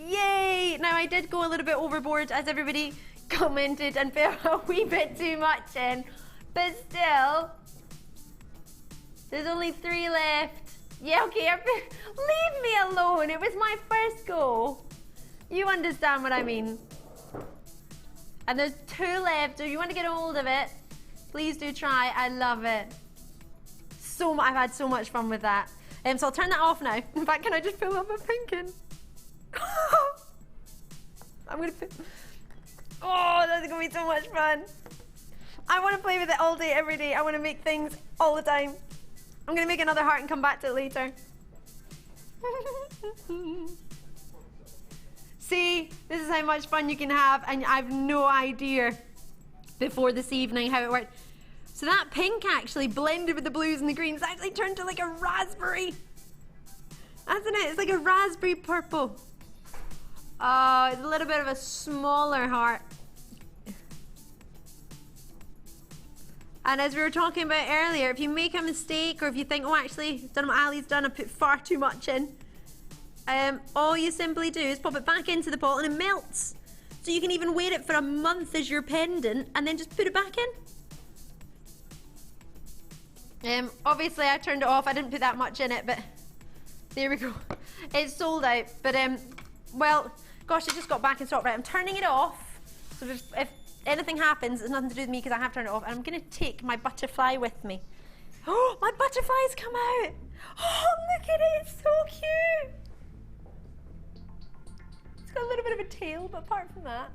Yay! Now I did go a little bit overboard, as everybody commented, and put a wee bit too much in, but still, there's only 3 left. Yeah, okay, leave me alone. It was my first go. You understand what I mean. And there's 2 left, so if you want to get a hold of it, please do try. I love it. I've had so much fun with that. So I'll turn that off now. In fact, can I just fill up my pumpkin? I'm gonna put... Oh, that's gonna be so much fun. I want to play with it all day, every day. I want to make things all the time. I'm gonna make another heart and come back to it later. See, this is how much fun you can have, and I've no idea before this evening how it worked. So that pink actually blended with the blues and the greens actually turned to like a raspberry. Hasn't it? It's like a raspberry purple. Oh, it's a little bit of a smaller heart. And as we were talking about earlier, if you make a mistake or if you think, oh, actually, done what Ali's done, I put far too much in, all you simply do is pop it back into the pot and it melts. So you can even wear it for a month as your pendant and then just put it back in. Obviously I turned it off. I didn't put that much in it, but there we go. It's sold out, but well, gosh, it just got back in stock. Right, I'm turning it off. So if anything happens, it's nothing to do with me because I have turned it off. And I'm going to take my butterfly with me. Oh, my butterfly's come out. Oh, look at it. It's so cute. It's got a little bit of a tail, but apart from that.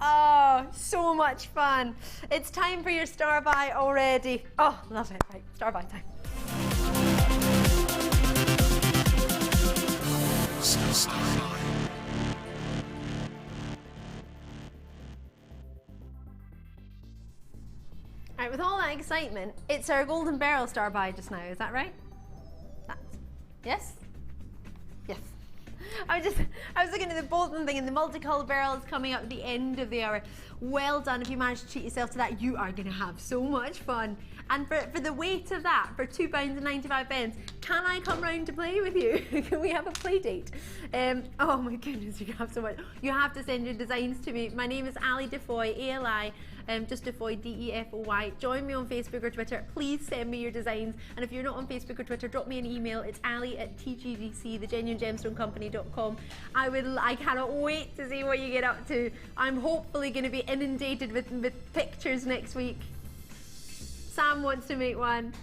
Oh, so much fun. It's time for your star buy already. Oh, love it. Right, star buy time. Right, with all that excitement, it's our golden barrel star buy just now, is that right? Yes? Yes. I was looking at the Bolton thing, and the multicolored barrel is coming up at the end of the hour. Well done. If you manage to treat yourself to that, you are going to have so much fun. And for the weight of that, for £2.95, can I come round to play with you? Can we have a play date? Oh my goodness, you have so much. You have to send your designs to me. My name is Ali Defoy, A-L-I. Just Defoy, D-E-F-O-Y. Join me on Facebook or Twitter. Please send me your designs. And if you're not on Facebook or Twitter, drop me an email. It's ali@tgdc, thegenuinegemstone.com. I cannot wait to see what you get up to. I'm hopefully going to be inundated with pictures next week. Sam wants to make one.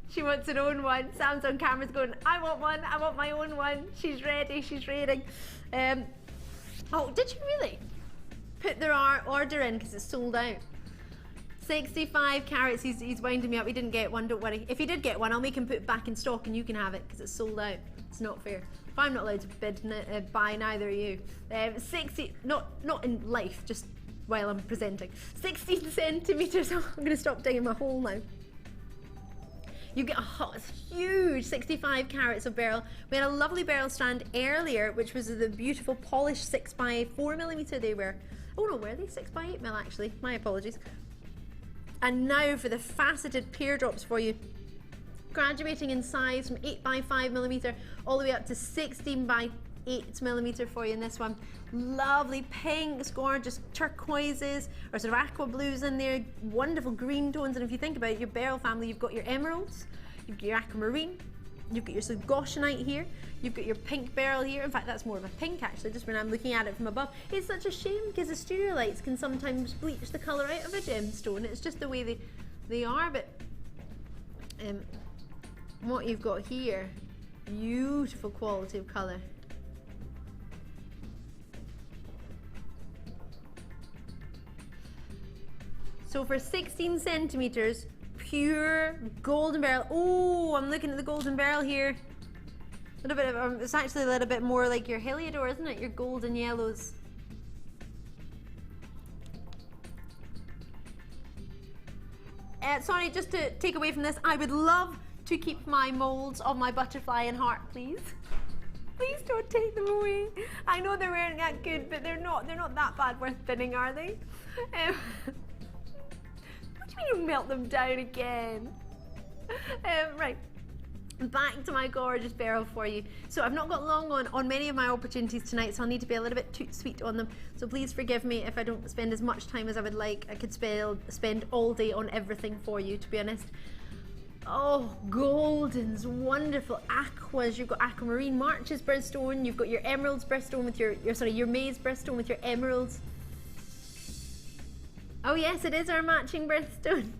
She wants her own one. Sam's on camera's going, I want one. I want my own one. She's ready. She's raiding. Oh, did you really? Put their order in because it's sold out. 65 carats, he's winding me up. He didn't get one, don't worry. If he did get one, I'll make him put it back in stock and you can have it because it's sold out. It's not fair. If I'm not allowed to buy, neither are you. 60, not in life, just while I'm presenting. 16 centimetres. Oh, I'm going to stop digging my hole now. You get it's huge, 65 carats of beryl. We had a lovely beryl strand earlier, which was the beautiful polished 6x4mm they were. Oh no, were they 6x8mm actually? My apologies. And now for the faceted pear drops for you. graduating in size from 8x5mm all the way up to 16x8mm for you in this one. Lovely pinks, gorgeous turquoises, or sort of aqua blues in there, wonderful green tones. And if you think about it, your beryl family, you've got your emeralds, you've got your aquamarine, you've got your sort of goshenite here, you've got your pink beryl here. In fact, that's more of a pink actually, just when I'm looking at it from above. It's such a shame because the stereolites can sometimes bleach the colour out of a gemstone. It's just the way they are, but what you've got here, beautiful quality of colour. So for 16 centimetres, pure golden beryl. Oh, I'm looking at the golden beryl here. A little bit of, it's actually a little bit more like your Heliodor, isn't it? Your golden yellows. Sorry, just to take away from this, I would love to keep my moulds of my butterfly and heart, please. Please don't take them away. I know they weren't that good, but they're not that bad worth binning, are they? What do you mean you melt them down again? Right. Back to my gorgeous beryl for you. So I've not got long on many of my opportunities tonight, so I'll need to be a little bit too sweet on them. So please forgive me if I don't spend as much time as I would like. I could spend all day on everything for you, to be honest. Oh, goldens, wonderful aquas. You've got aquamarine March's birthstone. You've got your emeralds birthstone with your maize birthstone with your emeralds. Oh yes, it is our matching birthstone.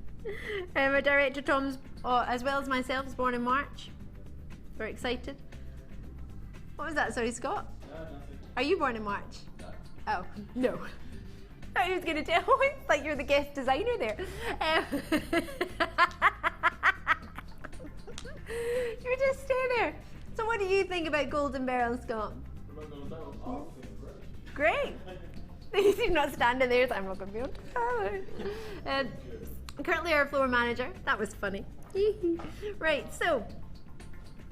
Our director Tom's, as well as myself, is born in March. Very excited. What was that? Sorry, Scott? Nothing. Are you born in March? No. Oh, no. I was going to tell you, it's like you're the guest designer there. You just stay there. So what do you think about golden beryl, Scott? Great. He's not standing there, so I'm not going to be able to follow. Currently our floor manager. That was funny. Right, so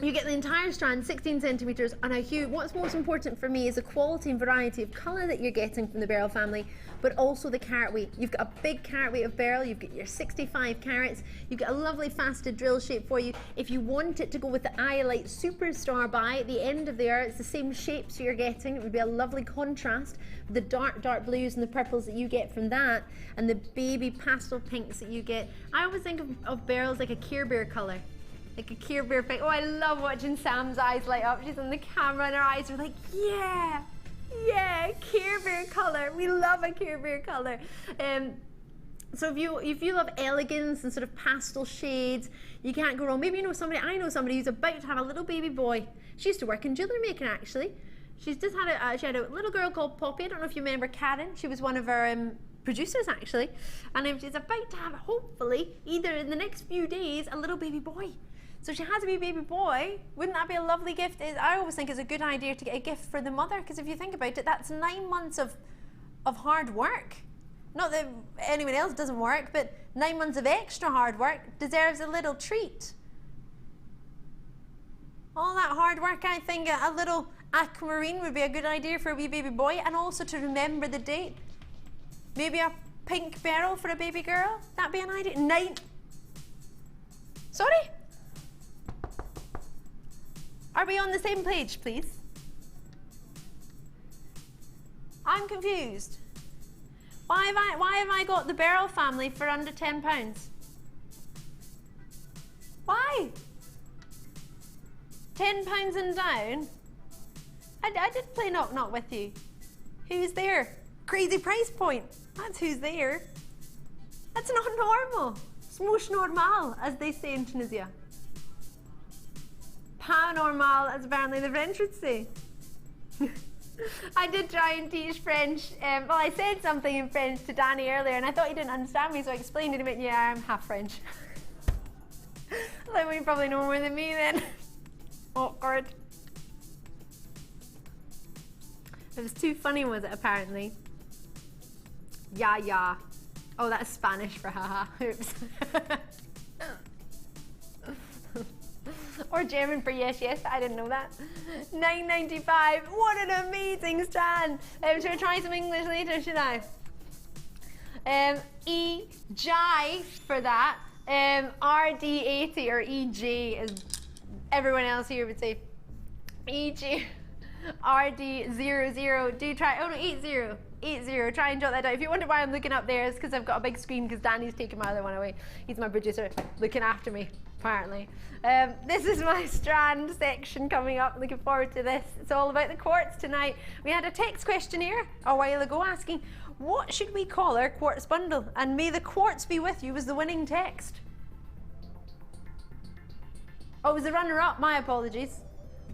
you get the entire strand, 16 centimetres, and a hue. What's most important for me is the quality and variety of colour that you're getting from the beryl family, but also the carat weight. You've got a big carat weight of beryl, you've got your 65 carats, you've got a lovely faceted drill shape for you. If you want it to go with the Iolite Superstar by at the end of there, it's the same shapes you're getting. It would be a lovely contrast with the dark blues and the purples that you get from that, and the baby pastel pinks that you get. I always think of beryls like a Care Bear colour. Like a Care Bear pink. Oh, I love watching Sam's eyes light up. She's on the camera and her eyes are like, yeah, Care Bear colour. We love a Care Bear colour. So if you love elegance and sort of pastel shades, you can't go wrong. Maybe you know somebody, I know somebody who's about to have a little baby boy. She used to work in JewelleryMaker actually. She's just had she had a little girl called Poppy. I don't know if you remember Karen. She was one of our producers actually. And she's about to have, hopefully, either in the next few days, a little baby boy. So she has a wee baby boy. Wouldn't that be a lovely gift? I always think it's a good idea to get a gift for the mother, because if you think about it, that's 9 months of hard work. Not that anyone else doesn't work, but 9 months of extra hard work deserves a little treat. All that hard work, I think a little aquamarine would be a good idea for a wee baby boy, and also to remember the date. Maybe a pink beryl for a baby girl. That'd be an idea. Sorry? Are we on the same page, please? I'm confused. Why have I got the beryl family for under £10? Why? £10 and down? I did play Knock Knock with you. Who's there? Crazy price point. That's who's there. That's not normal. It's most normal, as they say in Tunisia. Pas normal, as apparently the French would say. I did try and teach French. Well, I said something in French to Danny earlier, and I thought he didn't understand me, so I explained it. He went, yeah, I'm half French. Like, well, you probably know more than me then. Awkward. It was too funny, was it, apparently? Yeah. Oh, that's Spanish for haha. Oops. Or German for yes, I didn't know that. $9.95. What an amazing strand. Should I try some English later, should I? E-J for that. RD80 or EG, as everyone else here would say. EG. RD00. Do try. Oh no, 80. 80. Try and jot that down. If you wonder why I'm looking up there, it's because I've got a big screen because Danny's taken my other one away. He's my producer, looking after me, apparently. This is my strand section coming up. Looking forward to this. It's all about the quartz tonight. We had a text questionnaire a while ago asking, what should we call our quartz bundle? And may the quartz be with you was the winning text. Oh, it was the runner-up, my apologies.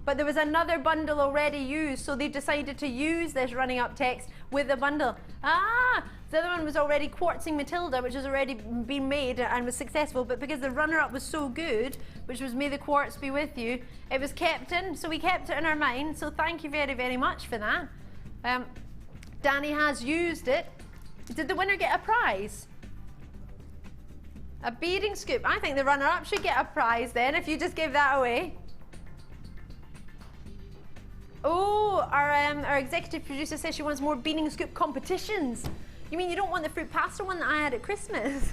But there was another bundle already used, so they decided to use this running up text with the bundle. Ah, the other one was already Quartzing Matilda, which has already been made and was successful, but because the runner-up was so good, which was May the Quartz Be With You, it was kept in, so we kept it in our mind, so thank you very, very much for that. Danny has used it. Did the winner get a prize? A beading scoop. I think the runner-up should get a prize then, if you just give that away. Oh, our executive producer says she wants more beading scoop competitions. You mean you don't want the fruit pastel one that I had at Christmas?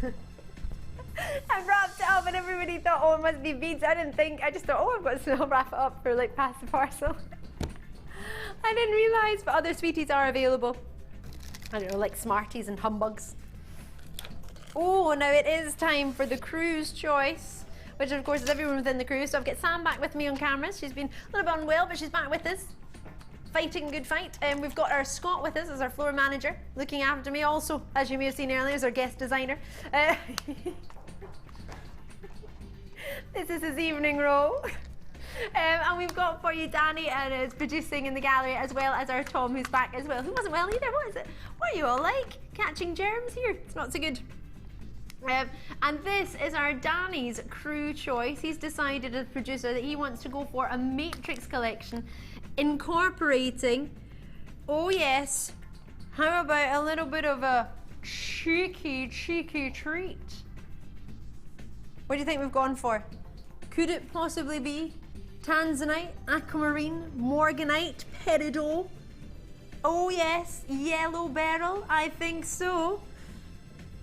I wrapped it up and everybody thought, oh, it must be beads. I didn't think, I just thought, oh, I've got to wrap it up for like past the parcel. I didn't realise, but other sweeties are available. I don't know, like Smarties and Humbugs. Oh, now it is time for the crew's choice, which of course is everyone within the crew. So I've got Sam back with me on camera. She's been a little bit unwell, but she's back with us. Fighting a good fight. And we've got our Scott with us as our floor manager, looking after me. Also, as you may have seen earlier, is our guest designer. This is his evening role. And we've got for you Danny and is producing in the gallery, as well as our Tom, who's back as well, who wasn't well either. What is it? What are you all like? Catching germs here? It's not so good. And this is our Danny's crew choice. He's decided as producer that he wants to go for a matrix collection incorporating, oh yes, how about a little bit of a cheeky treat? What do you think we've gone for? Could it possibly be tanzanite, aquamarine, morganite, peridot? Oh yes, yellow beryl, I think so.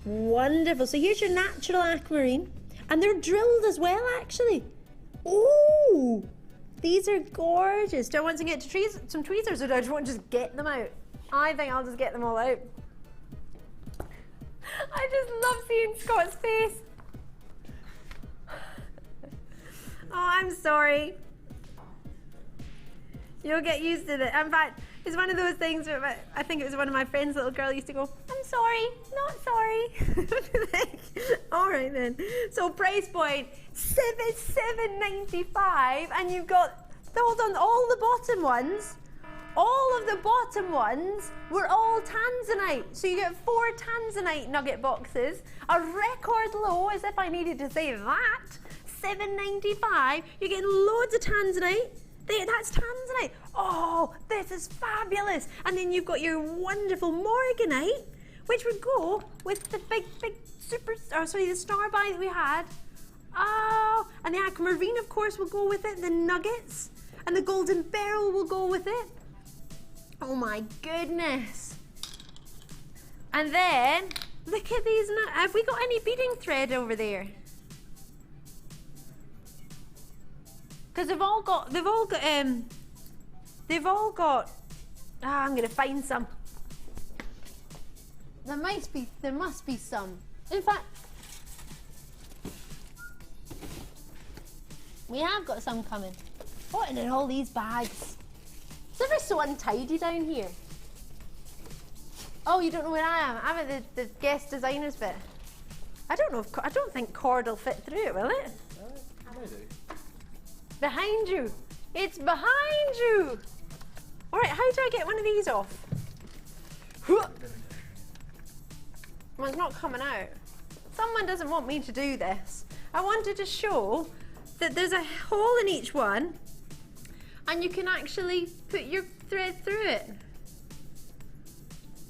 Wonderful. So here's your natural aquamarine, and they're drilled as well, actually. Ooh, these are gorgeous. Do I want to get to some tweezers, or do I just want to just get them out? I think I'll just get them all out. I just love seeing Scott's face. Oh, I'm sorry. You'll get used to it. In fact, it's one of those things where I think it was one of my friends' little girl used to go, I'm sorry, not sorry. All right then. So price point, $7.95, and you've got, hold on, all the bottom ones were all tanzanite. So you get 4 tanzanite nugget boxes, a record low, as if I needed to say that, $7.95. You're getting loads of tanzanite. That's tanzanite. Oh, this is fabulous. And then you've got your wonderful morganite, which would go with the big the star buy that we had. Oh, and the aquamarine, of course, will go with it. The nuggets and the golden beryl will go with it. Oh my goodness. And then, look at these. Have we got any beading thread over there? Because they've all got, I'm gonna find some. There must be some. In fact, we have got some coming. What in all these bags? It's ever so untidy down here. Oh, you don't know where I am? I'm at the guest designers bit. I don't think cord will fit through it, will it? Maybe. Behind you. It's behind you. All right, how do I get one of these off? Well, it's not coming out. Someone doesn't want me to do this. I wanted to show that there's a hole in each one and you can actually put your thread through it.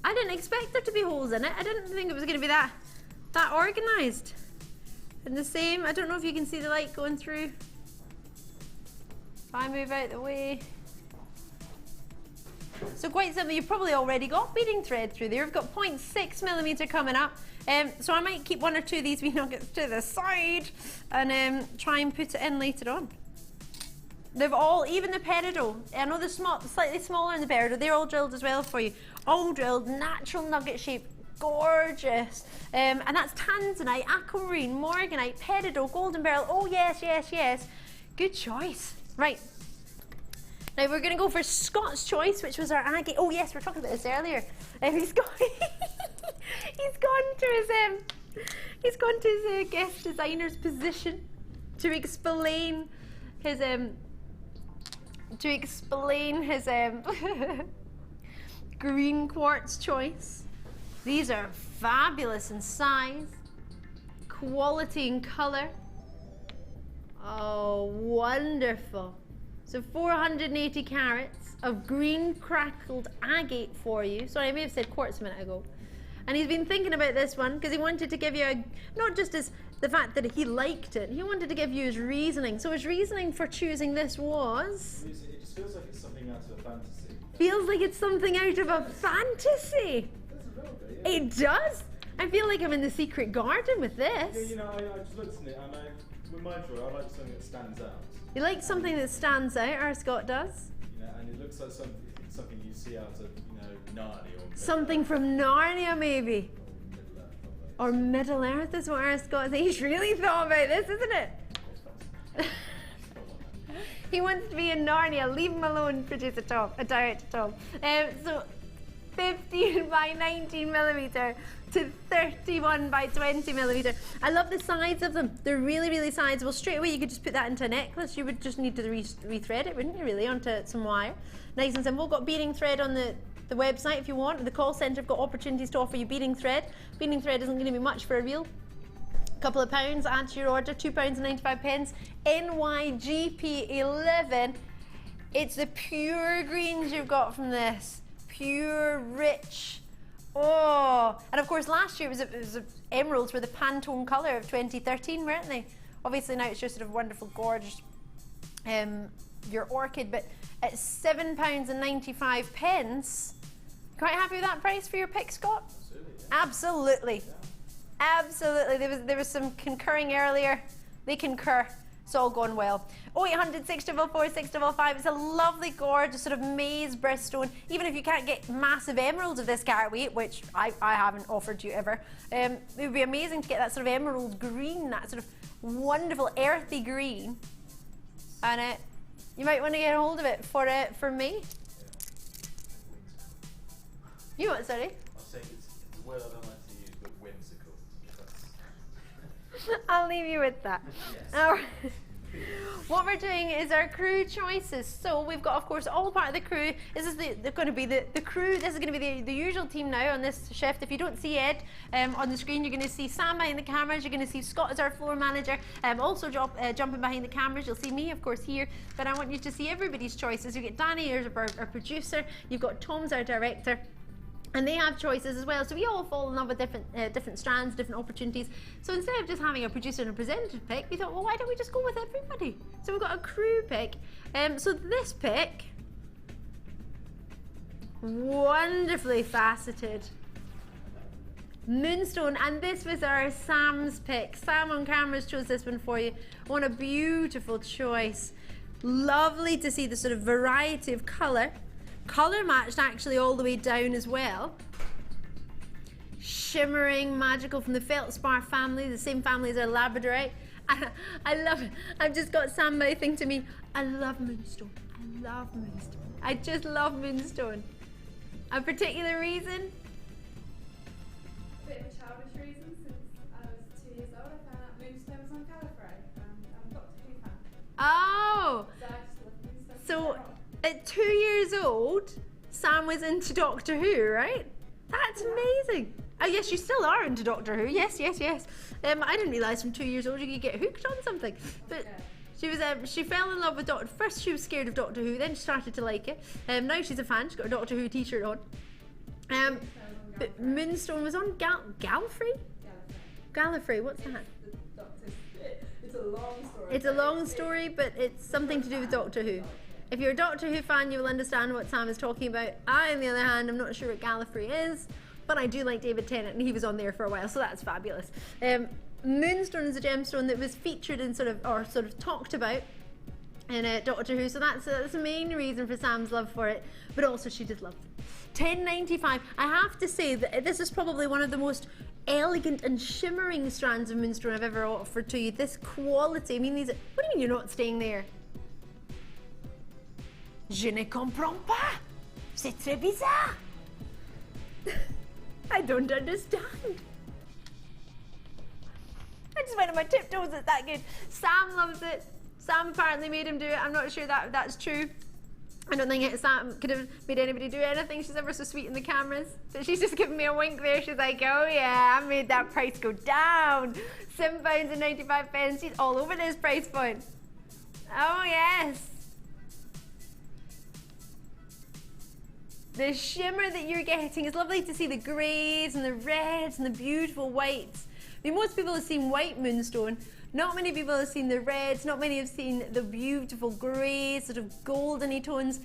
I didn't expect there to be holes in it. I didn't think it was going to be that organised. And the same, I don't know if you can see the light going through. If I move out the way. So quite simply, you've probably already got beading thread through there. We've got 0.6mm coming up. So I might keep 1 or 2 of these wee nuggets to the side and try and put it in later on. They've all, even the peridot, I know the slightly smaller in the peridot, they're all drilled as well for you. All drilled, natural nugget shape, gorgeous. And that's tanzanite, aquamarine, morganite, peridot, golden beryl. Oh yes, yes, yes. Good choice. Right. Now we're going to go for Scott's choice, which was our agate. Oh yes, we were talking about this earlier. He's gone to his guest designer's position to explain his green quartz choice. These are fabulous in size, quality and colour. Oh, wonderful. So 480 carats of green crackled agate for you. Sorry, I may have said quartz a minute ago. And he's been thinking about this one because he wanted to give you not just as the fact that he liked it, he wanted to give you his reasoning. So his reasoning for choosing this was... It just feels like it's something out of a fantasy. Feels like it's something out of a fantasy. That's a little bit, yeah. It does. I feel like I'm in the secret garden with this. Yeah, you know, I just looked at it and with my drawer, I like something that stands out. You like something that stands out, our Scott does. You know, and it looks like something you see out of, you know, Narnia or Something from Narnia, maybe. Or Middle Earth is what our Scott says. He's really thought about this, isn't it? He wants to be in Narnia. Leave him alone, producer Tom. Director Tom. So 15 by 19mm to 31 by 20mm. I love the sides of them. They're really, really sizable. Straight away, you could just put that into a necklace. You would just need to rethread it, wouldn't you, really, onto some wire. Nice and simple. Got beading thread on the website if you want. The call centre have got opportunities to offer you beading thread. Beading thread isn't going to be much for a reel. A couple of pounds, add to your order, £2.95. NYGP11. It's the pure greens you've got from this. Pure, rich. Oh, and of course last year it was emeralds were the Pantone colour of 2013, weren't they? Obviously now it's just sort of wonderful, gorgeous, your orchid, but at £7.95. Quite happy with that price for your pick, Scott? Absolutely. Yeah. Absolutely. Absolutely. There was some concurring earlier. They concur. It's all gone well. 0800 644 655. It's a lovely, gorgeous sort of maize birthstone. Even if you can't get massive emeralds of this carat weight, which I haven't offered you ever, it would be amazing to get that sort of emerald green, that sort of wonderful earthy green. And you might want to get a hold of it for me. You what, sorry? I was saying it's a word I don't like to use, but whimsical. I'll leave you with that. Yes. All right. What we're doing is our crew choices. So we've got, of course, all part of the crew. This is going to be the crew. This is going to be the usual team now on this shift. If you don't see Ed on the screen, you're going to see Sam behind the cameras. You're going to see Scott as our floor manager. Also jumping behind the cameras. You'll see me, of course, here. But I want you to see everybody's choices. You get Danny, here's our producer. You've got Tom's our director. And they have choices as well, so we all fall in love with different strands, different opportunities. So instead of just having a producer and a presenter pick, we thought, well, why don't we just go with everybody? So we've got a crew pick. So this pick, wonderfully faceted moonstone, and this was our Sam's pick. Sam on cameras chose this one for you. What a beautiful choice. Lovely to see the sort of variety of colour. Colour matched actually all the way down as well. Shimmering, magical, from the feldspar family, the same family as our labradorite. I love it. I've just got Sam mouthing to me, I love moonstone. I love moonstone. I just love moonstone. A particular reason? A bit of a childish reason. Since I was 2 years old, I found out moonstone was on Gallifrey, and I'm a Doctor Who fan. Oh! So I just love moonstone. So, at 2 years old, Sam was into Doctor Who, right? That's amazing. Oh yes, you still are into Doctor Who. Yes, yes, yes. I didn't realise from 2 years old you could get hooked on something. But she was she fell in love with Doctor. First she was scared of Doctor Who, then she started to like it. Now she's a fan. She's got a Doctor Who t-shirt on. But Moonstone was on Gallifrey? Gallifrey, what's that? It's a long story. It's a long story, but it's something to do with Doctor Who. If you're a Doctor Who fan, you will understand what Sam is talking about. I, on the other hand, I'm not sure what Gallifrey is, but I do like David Tennant, and he was on there for a while, so that's fabulous. Moonstone is a gemstone that was featured in sort of talked about in Doctor Who, so that's the main reason for Sam's love for it, but also she just loved it. £10.95. I have to say that this is probably one of the most elegant and shimmering strands of moonstone I've ever offered to you. This quality, I mean, these. What do you mean you're not staying there? Je ne comprends pas. C'est très bizarre. I don't understand. I just went on my tiptoes. It's that good. Sam loves it. Sam apparently made him do it. I'm not sure that that's true. I don't think Sam could have made anybody do anything. She's ever so sweet in the cameras. So she's just giving me a wink there. She's like, oh yeah, I made that price go down. £7.95. She's all over this price point. Oh yes. The shimmer that you're getting, it's lovely to see the greys and the reds and the beautiful whites. I mean, most people have seen white moonstone. Not many people have seen the reds, not many have seen the beautiful greys, sort of goldeny tones.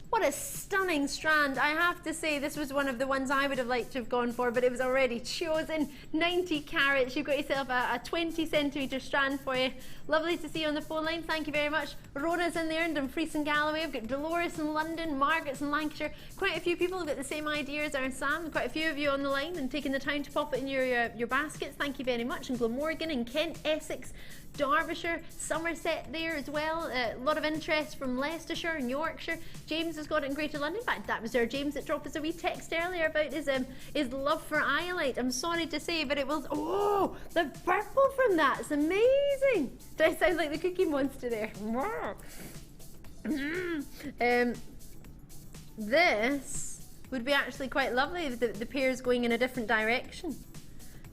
What a stunning strand. I have to say this was one of the ones I would have liked to have gone for, but it was already chosen. 90 carats. You've got yourself a 20 centimetre strand for you. Lovely to see you on the phone line. Thank you very much. Rhoda's in there in Dumfries and Galloway. I've got Dolores in London, Margaret's in Lancashire. Quite a few people have got the same idea as our Sam. Quite a few of you on the line and taking the time to pop it in your baskets. Thank you very much. And Glamorgan in Kent, Essex, Derbyshire, Somerset there as well. A lot of interest from Leicestershire and Yorkshire. James has got it in Greater London. In fact, that was our James that dropped us a wee text earlier about his love for Iolite. I'm sorry to say, but it was, oh, the purple from that is amazing. Do I sound like the Cookie Monster there? This would be actually quite lovely if the pairs going in a different direction.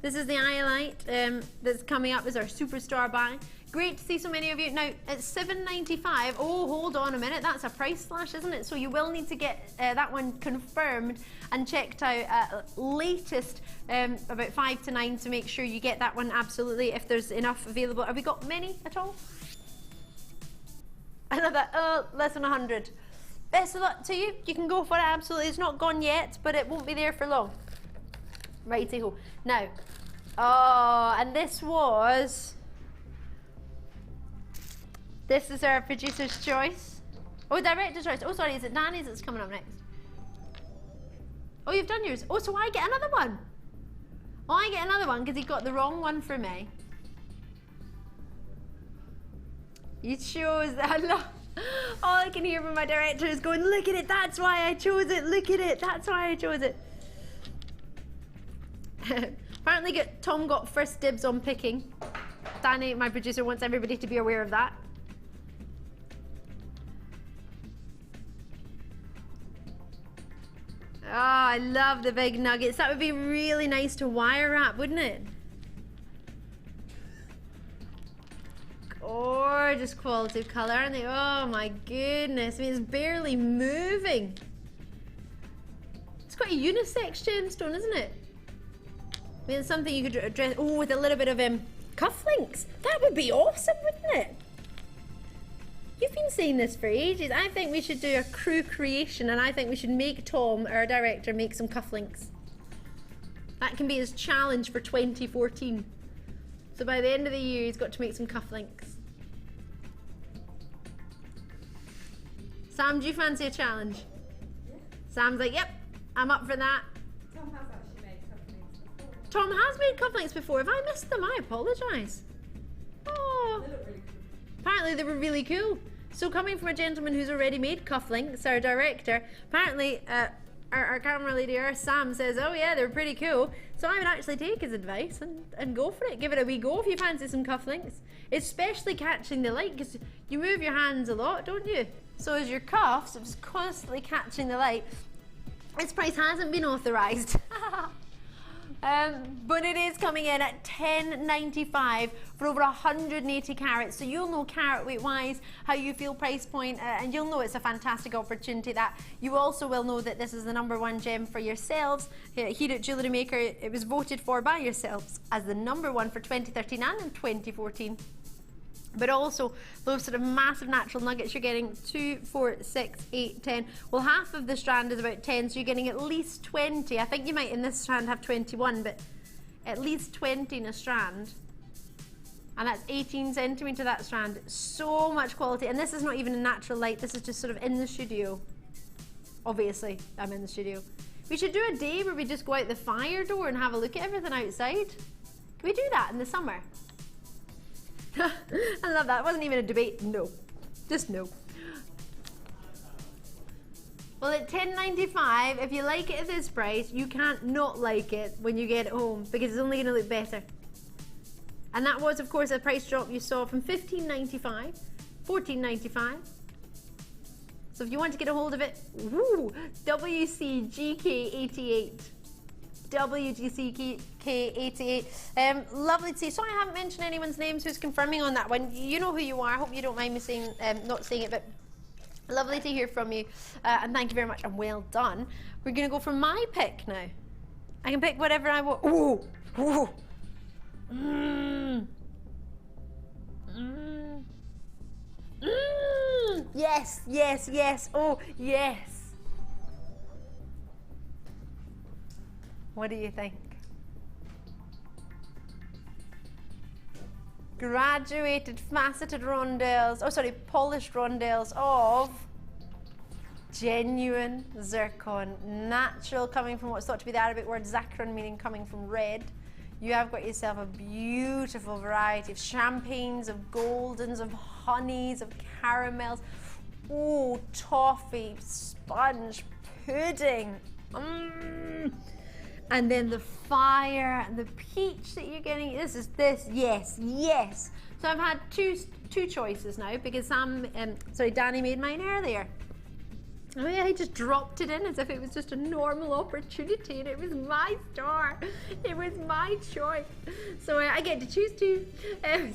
This is the Iolite that's coming up as our superstar buy. Great to see so many of you. Now, it's £7.95. Oh, hold on a minute. That's a price slash, isn't it? So you will need to get that one confirmed and checked out at latest about 5 to 9 to make sure you get that one absolutely if there's enough available. Have we got many at all? Another, less than 100. Best of luck to you. You can go for it, absolutely. It's not gone yet, but it won't be there for long. Righty-ho. Now, oh, and this is our producer's choice. Oh, director's choice. Oh, sorry, is it Danny's that's coming up next? Oh, you've done yours. Oh, so I get another one. Oh, I get another one because he got the wrong one for me. You chose that. All I can hear from my director is going, look at it, that's why I chose it, look at it, that's why I chose it. Apparently Tom got first dibs on picking. Danny, my producer, wants everybody to be aware of that. Oh, I love the big nuggets. That would be really nice to wire wrap, wouldn't it? Gorgeous quality of colour, aren't they? Oh my goodness, I mean, it's barely moving. It's quite a unisex gemstone, isn't it? I mean, it's something you could dress, oh, with a little bit of cufflinks. That would be awesome, wouldn't it? You've been saying this for ages. I think we should do a crew creation, and I think we should make Tom, our director, make some cufflinks. That can be his challenge for 2014. So by the end of the year, he's got to make some cufflinks. Sam, do you fancy a challenge? Yeah. Sam's like, yep, I'm up for that. Tom has actually made cufflinks before. Tom has made cufflinks before. If I missed them, I apologise. Oh. They look really cool. Apparently they were really cool. So coming from a gentleman who's already made cufflinks, our director, apparently our camera lady, our Sam, says, oh yeah, they're pretty cool. So I would actually take his advice and go for it. Give it a wee go if you fancy some cufflinks. Especially catching the light, because you move your hands a lot, don't you? So as your cuffs, it's constantly catching the light. This price hasn't been authorised. But it is coming in at £10.95 for over 180 carats. So you'll know carat weight wise how you feel price point, and you'll know it's a fantastic opportunity. That you also will know that this is the #1 gem for yourselves here at Jewellery Maker. It was voted for by yourselves as the #1 for 2013 and in 2014. But also those sort of massive natural nuggets, you're getting 2, 4, 6, 8, 10. Well, half of the strand is about 10, so you're getting at least 20. I think you might in this strand have 21, but at least 20 in a strand. And that's 18 centimetre that strand. So much quality. And this is not even a natural light, this is just sort of in the studio. Obviously, I'm in the studio. We should do a day where we just go out the fire door and have a look at everything outside. Can we do that in the summer? I love that. It wasn't even a debate. No. Just no. Well, at $10.95, if you like it at this price, you can't not like it when you get it home because it's only going to look better. And that was, of course, a price drop you saw from $15.95, $14.95. So if you want to get a hold of it, woo, WCGK88. WGCK88. Lovely to see. Sorry I haven't mentioned anyone's names who's confirming on that one. You know who you are. I hope you don't mind me saying, not saying it, but lovely to hear from you. And thank you very much and well done. We're going to go for my pick now. I can pick whatever I want. Ooh, ooh. Yes, yes, yes. Oh, yes. What do you think? Graduated faceted rondelles, oh sorry, polished rondelles of genuine zircon, natural, coming from what's thought to be the Arabic word zakran, meaning coming from red. You have got yourself a beautiful variety of champagnes, of goldens, of honeys, of caramels. Oh, toffee, sponge, pudding. And then the fire and the peach that you're getting. This, yes, yes. So I've had two choices now because Danny made mine earlier. Oh yeah, he just dropped it in as if it was just a normal opportunity and it was my star. It was my choice. So I get to choose two.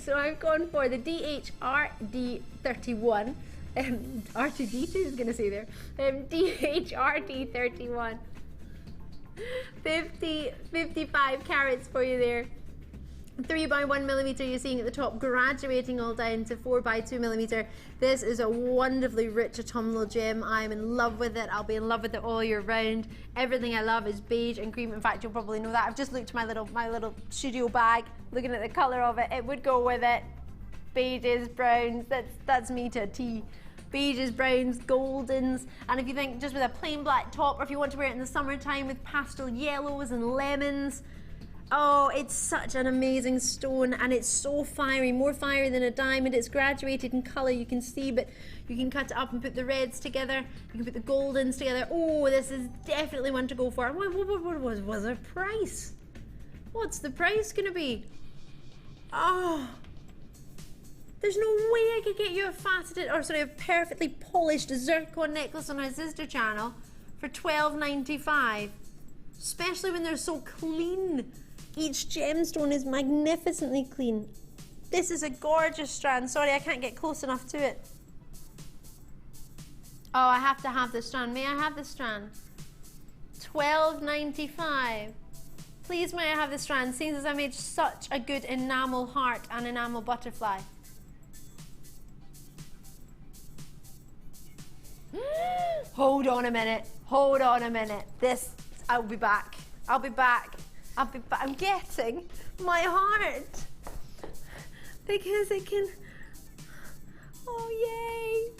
So I've gone for the DHRD31. R2D2 is going to say there. DHRD31. 55 carats for you there. 3 by 1 millimeter you're seeing at the top, graduating all down to 4 by 2 millimeter. This is a wonderfully rich autumnal gem. I'm in love with it. I'll be in love with it all year round. Everything I love is beige and cream. In fact, you'll probably know that. I've just looked at my little studio bag, looking at the color of it. It would go with it. Beiges, browns. That's me to a T. Beiges, browns, goldens, and if you think just with a plain black top, or if you want to wear it in the summertime with pastel yellows and lemons, oh, it's such an amazing stone, and it's so fiery, more fiery than a diamond. It's graduated in colour, you can see, but you can cut it up and put the reds together, you can put the goldens together. Oh, this is definitely one to go for. What was the price? What's the price gonna be? Oh, there's no way I could get you a faceted, or sorry, a perfectly polished zircon necklace on our sister channel for $12.95. Especially when they're so clean. Each gemstone is magnificently clean. This is a gorgeous strand. Sorry, I can't get close enough to it. Oh, I have to have this strand. May I have this strand? $12.95. Please may I have this strand, seeing as I made such a good enamel heart and enamel butterfly. Hold on a minute. Hold on a minute. This, I'll be back. I'll be back. I'll be back. I'm getting my heart because it can. Oh, yay.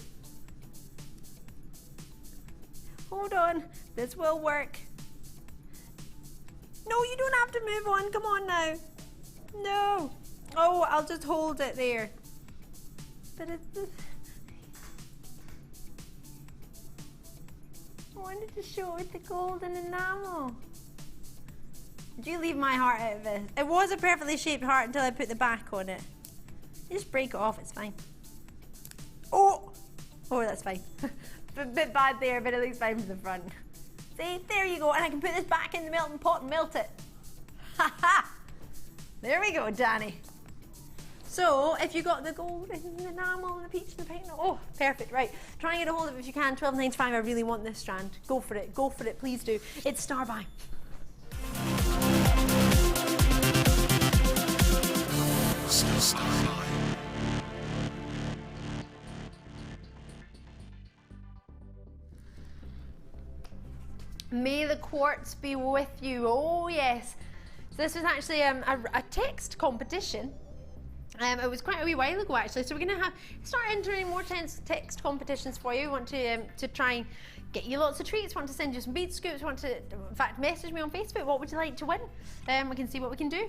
Hold on. This will work. No, you don't have to move on. Come on now. No. Oh, I'll just hold it there. But it's. I wanted to show it with the golden enamel. Did you leave my heart out of it? It was a perfectly shaped heart until I put the back on it. You just break it off, it's fine. Oh! Oh, that's fine. A bit bad there, but it looks fine from the front. See, there you go, and I can put this back in the melting pot and melt it. Ha ha! There we go, Danny. So, if you got the gold and the enamel and the peach and the pink, oh, perfect, right. Try and get a hold of it if you can, $12.95, I really want this strand. Go for it, please do. It's star buy. May the quartz be with you. Oh yes. So this was actually a text competition. It was quite a wee while ago actually. So we're going to start entering more text competitions for you. We want to try and get you lots of treats. Want to send you some bead scoops. Want to, in fact, message me on Facebook. What would you like to win? We can see what we can do.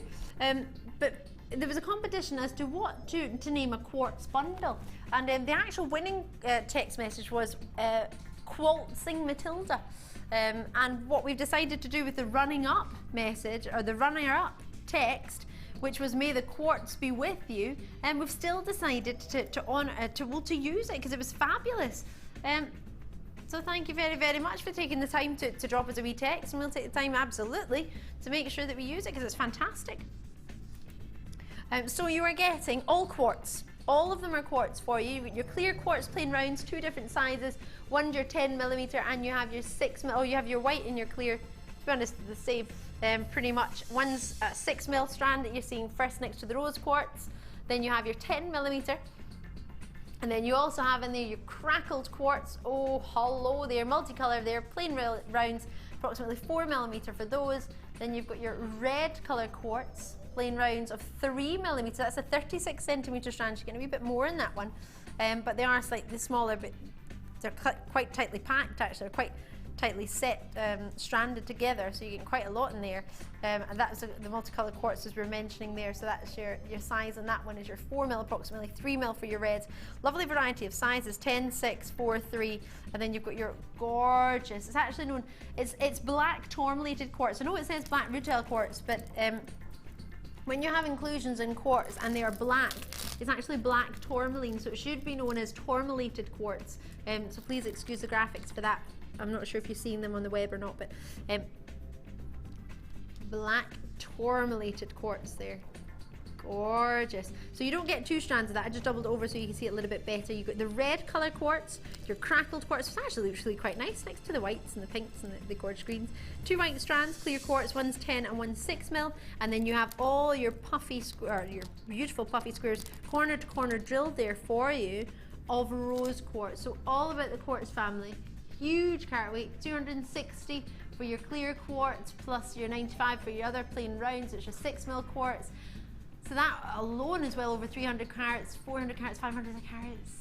But there was a competition as to what to name a quartz bundle, and the actual winning text message was Qualtzing Matilda. And what we've decided to do with the running up message, or the runner up text, which was may the quartz be with you, and we've still decided to use it because it was fabulous. So thank you very, very much for taking the time to drop us a wee text, and we'll take the time absolutely to make sure that we use it because it's fantastic. So you are getting all quartz. All of them are quartz for you. Your clear quartz plain rounds, 2 different sizes. One's your 10mm and you have your 6mm. Oh, you have your white and your clear. To be honest, the same pretty much. One's a 6mm strand that you're seeing first next to the rose quartz. Then you have your 10mm. And then you also have in there your crackled quartz. Oh, hello there, multicolour there, plain rounds, approximately 4mm for those. Then you've got your red colour quartz, plain rounds of 3mm. That's a 36cm strand. You're getting a wee bit more in that one, but they are slightly smaller, but they're quite tightly packed actually. They're quite tightly set, stranded together, so you get quite a lot in there. And that's the multicolored quartzes we were mentioning there. So that's your size, and that one is your 4mm, approximately 3mm for your reds. Lovely variety of sizes: 10, 6, 4, 3, and then you've got your gorgeous. It's actually known. It's black tourmalated quartz. I know it says black rutile quartz, but when you have inclusions in quartz and they are black, it's actually black tourmaline, so it should be known as tourmalated quartz. So please excuse the graphics for that. I'm not sure if you've seen them on the web or not, but black tourmalated quartz there. Gorgeous. So you don't get 2 strands of that. I just doubled over so you can see it a little bit better. You've got the red colour quartz, your crackled quartz, which actually looks really quite nice next to the whites and the pinks and the gorgeous greens. 2 white strands, clear quartz, one's 10 and one's 6mm, and then you have all your puffy your beautiful puffy squares, corner to corner drilled there for you, of rose quartz. So all about the quartz family. Huge carat weight, 260 for your clear quartz plus your 95 for your other plain rounds. It's your 6mm quartz. So that alone is well over 300 carats, 400 carats, 500 carats,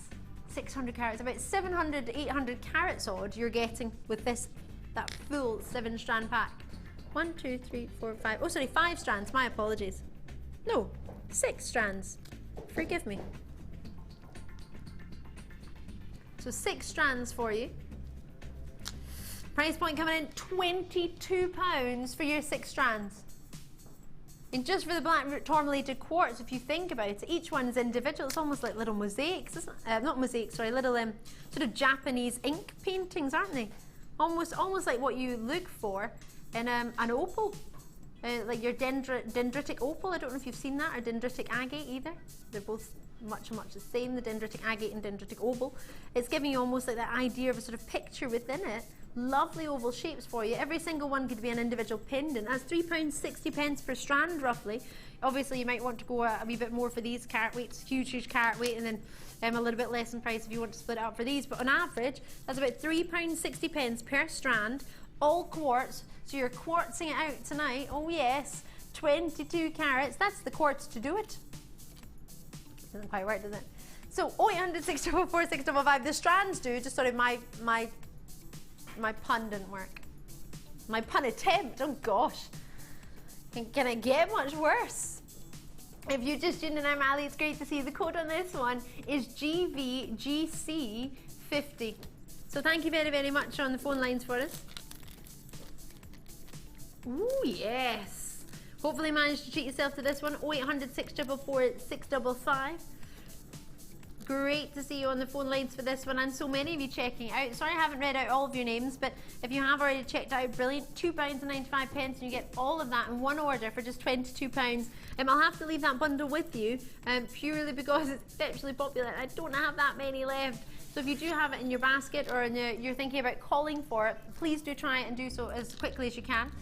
600 carats, about 700 to 800 carats odd you're getting with that full 7-strand pack. 1, 2, 3, 4, 5. Oh, sorry, 5 strands. My apologies. No, 6 strands. Forgive me. So 6 strands for you. Price point coming in £22 for your 6 strands. And just for the black tourmalated quartz, if you think about it, each one's individual. It's almost like little mosaics, isn't it? Not mosaics, sorry, little sort of Japanese ink paintings, aren't they? Almost like what you look for in an opal, like your dendritic opal. I don't know if you've seen that, or dendritic agate either. They're both much the same, the dendritic agate and dendritic opal. It's giving you almost like that idea of a sort of picture within it. Lovely oval shapes for you. Every single one could be an individual pendant. That's £3.60 per strand roughly. Obviously you might want to go a wee bit more for these carat weights, huge carat weight, and then a little bit less in price if you want to split it up for these, but on average that's about £3.60 per strand, all quartz. So you're quartzing it out tonight. Oh yes, 22 carats. That's the quartz to do it. Doesn't quite work, does it? So 0800 644 655. The strands do. Just sorry, my pun didn't work. My pun attempt, oh gosh. Can it get much worse? If you just tuned in, I'm Ali. It's great to see you. The code on this one is GVGC50. So thank you very, very much on the phone lines for us. Ooh, yes. Hopefully managed to treat yourself to this one. 0800 644 655. Great to see you on the phone lines for this one, and so many of you checking out. Sorry I haven't read out all of your names, but if you have already checked out, brilliant. £2.95, and you get all of that in one order for just £22. I'll have to leave that bundle with you, purely because it's exceptionally popular. I don't have that many left. So if you do have it in your basket, or you're thinking about calling for it, please do try it and do so as quickly as you can.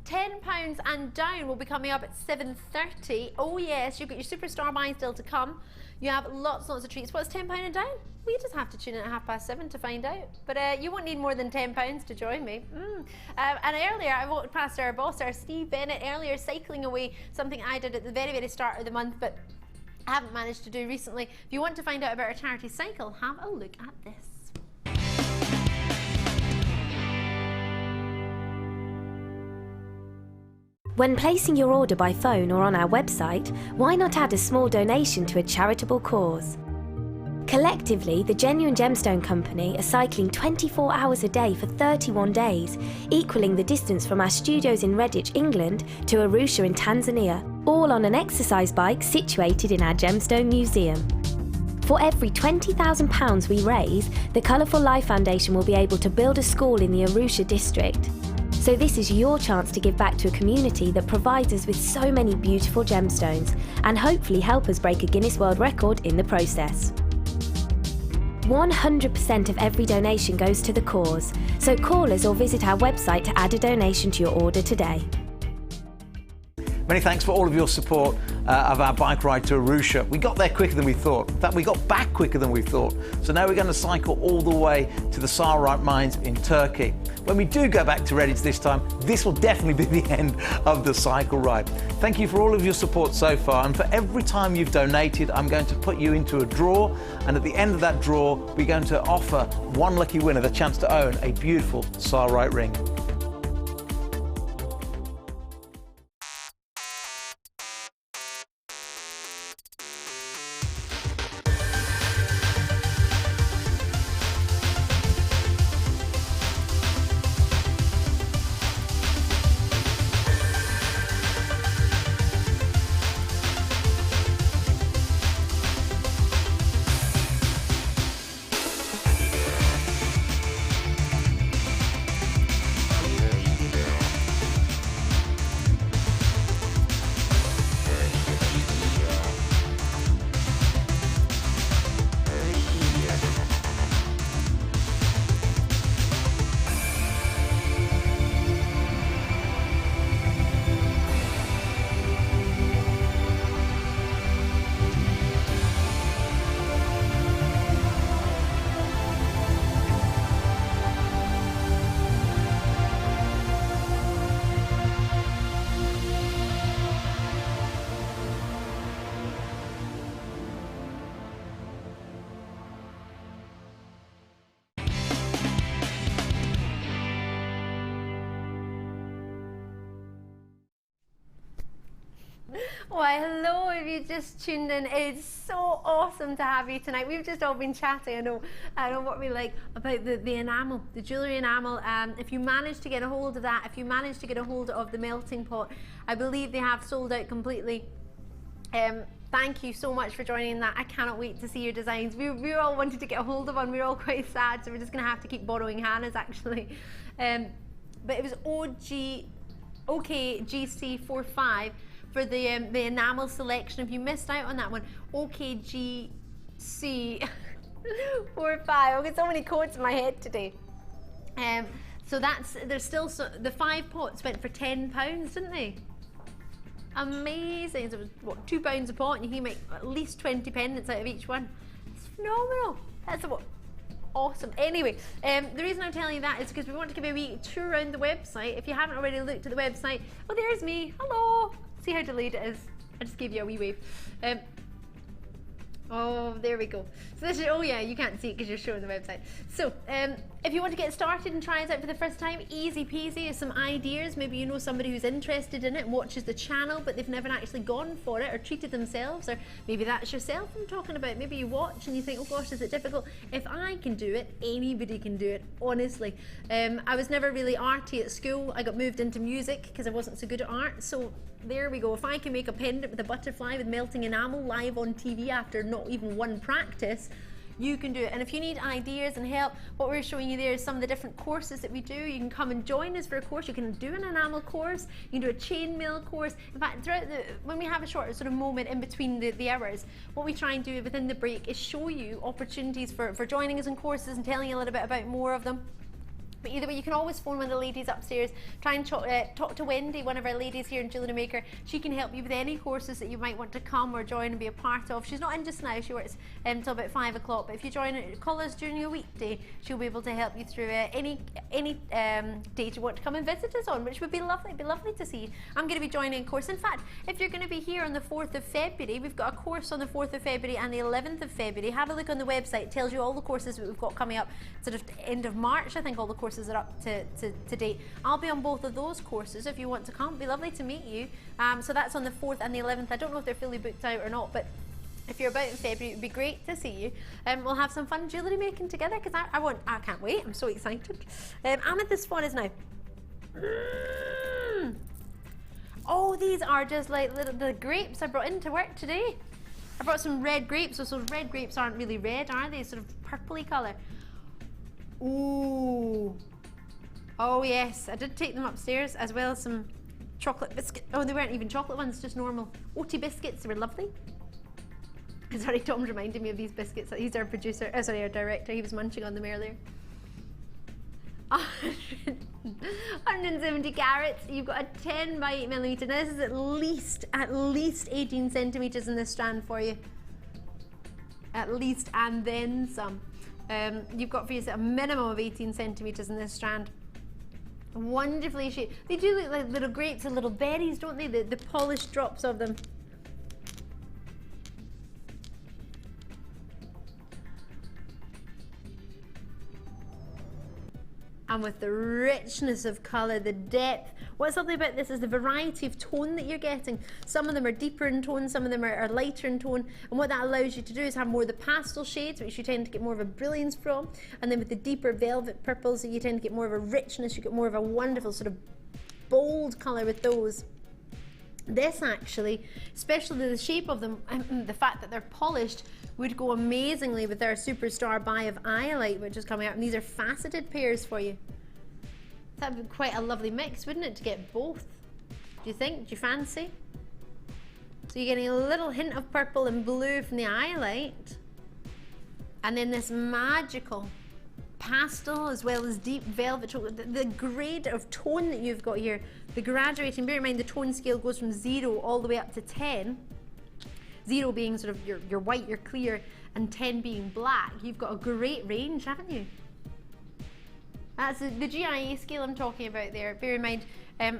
£10 and down will be coming up at 7:30. Oh yes, you've got your superstar buy still to come. You have lots of treats. What's £10 and down? Well, you just have to tune in at 7:30 to find out. But you won't need more than £10 to join me. And earlier, I walked past our boss, our Steve Bennett, earlier cycling away, something I did at the very, very start of the month, but I haven't managed to do recently. If you want to find out about our charity cycle, have a look at this. When placing your order by phone or on our website, why not add a small donation to a charitable cause? Collectively, the Genuine Gemstone Company are cycling 24 hours a day for 31 days, equaling the distance from our studios in Redditch, England to Arusha in Tanzania, all on an exercise bike situated in our Gemstone Museum. For every £20,000 we raise, the Colourful Life Foundation will be able to build a school in the Arusha district. So this is your chance to give back to a community that provides us with so many beautiful gemstones and hopefully help us break a Guinness World Record in the process. 100% of every donation goes to the cause, so call us or visit our website to add a donation to your order today. Many thanks for all of your support of our bike ride to Arusha. We got there quicker than we thought. In fact, we got back quicker than we thought. So now we're going to cycle all the way to the Sarite mines in Turkey. When we do go back to Redditch this time, this will definitely be the end of the cycle ride. Thank you for all of your support so far, and for every time you've donated, I'm going to put you into a draw, and at the end of that draw, we're going to offer one lucky winner the chance to own a beautiful Sarite ring. Why, hello, if you just tuned in, it's so awesome to have you tonight. We've just all been chatting, I know what we like about the enamel, the jewellery enamel. If you manage to get a hold of that, if you manage to get a hold of the melting pot, I believe they have sold out completely. Thank you so much for joining that. I cannot wait to see your designs. We all wanted to get a hold of one. We were all quite sad, so we're just going to have to keep borrowing Hannah's actually. But it was OKGC45 for the enamel selection. If you missed out on that one, OKGC45. I've got so many codes in my head today. So there's still the 5 pots went for £10, didn't they? Amazing. So it was what, £2 a pot, and you can make at least 20 pendants out of each one. It's phenomenal. That's awesome. Anyway, the reason I'm telling you that is because we want to give you a wee tour around the website. If you haven't already looked at the website, oh, there's me. Hello. See how delayed it is? I just gave you a wee wave. Oh, there we go. So this is, oh yeah, you can't see it because you're showing the website. So if you want to get started and try it out for the first time, easy peasy, is some ideas. Maybe you know somebody who's interested in it and watches the channel, but they've never actually gone for it or treated themselves, or maybe that's yourself I'm talking about. Maybe you watch and you think, oh gosh, is it difficult? If I can do it, anybody can do it, honestly. I was never really arty at school. I got moved into music because I wasn't so good at art, so there we go. If I can make a pendant with a butterfly with melting enamel live on TV after not even one practice, you can do it. And if you need ideas and help, what we're showing you there is some of the different courses that we do. You can come and join us for a course. You can do an enamel course, you can do a chainmail course. In fact, throughout when we have a short sort of moment in between the hours, what we try and do within the break is show you opportunities for joining us in courses and telling you a little bit about more of them. But either way, you can always phone one of the ladies upstairs. Try and talk to Wendy, one of our ladies here in JewelleryMaker. She can help you with any courses that you might want to come or join and be a part of. She's not in just now, she works until about 5 o'clock. But if you call us during a weekday, she'll be able to help you through any date you want to come and visit us on, which would be lovely. It'd be lovely to see you. I'm going to be joining a course. In fact, if you're going to be here on the 4th of February, we've got a course on the 4th of February and the 11th of February. Have a look on the website. It tells you all the courses that we've got coming up, sort of end of March, I think all the courses are up to date. I'll be on both of those courses if you want to come. It'd be lovely to meet you. So that's on the 4th and the 11th. I don't know if they're fully booked out or not, but if you're about in February, it'd be great to see you. We'll have some fun jewellery making together because I can't wait. I'm so excited. Amethyst one is now. Oh, these are just like the grapes I brought into work today. I brought some red grapes. So red grapes aren't really red, are they? Sort of purpley colour. Ooh. Oh yes, I did take them upstairs, as well as some chocolate biscuits. Oh, they weren't even chocolate ones, just normal oaty biscuits. They were lovely. Sorry, Tom's reminding me of these biscuits. He's our producer, sorry, our director. He was munching on them earlier. 170 carats. You've got a 10 by 8 millimeter. Now this is at least 18 centimeters in this strand for you. At least, and then some. You've got for you a minimum of 18 centimeters in this strand. Wonderfully shaped. They do look like little grapes and little berries, don't they? The polished drops of them. And with the richness of colour, the depth. What's lovely about this is the variety of tone that you're getting. Some of them are deeper in tone, some of them are lighter in tone, and what that allows you to do is have more of the pastel shades, which you tend to get more of a brilliance from, and then with the deeper velvet purples, you tend to get more of a richness, you get more of a wonderful sort of bold colour with those. This actually, especially the shape of them, the fact that they're polished, would go amazingly with our superstar buy of Iolite, which is coming out, and these are faceted pairs for you. That would be quite a lovely mix, wouldn't it, to get both? Do you think? Do you fancy? So you're getting a little hint of purple and blue from the Iolite, and then this magical pastel as well as deep velvet chocolate. The grade of tone that you've got here, the graduating, bear in mind the tone scale goes from 0 all the way up to 10. 0 being sort of your white, your clear, and 10 being black. You've got a great range, haven't you? That's the GIA scale I'm talking about there. Bear in mind, I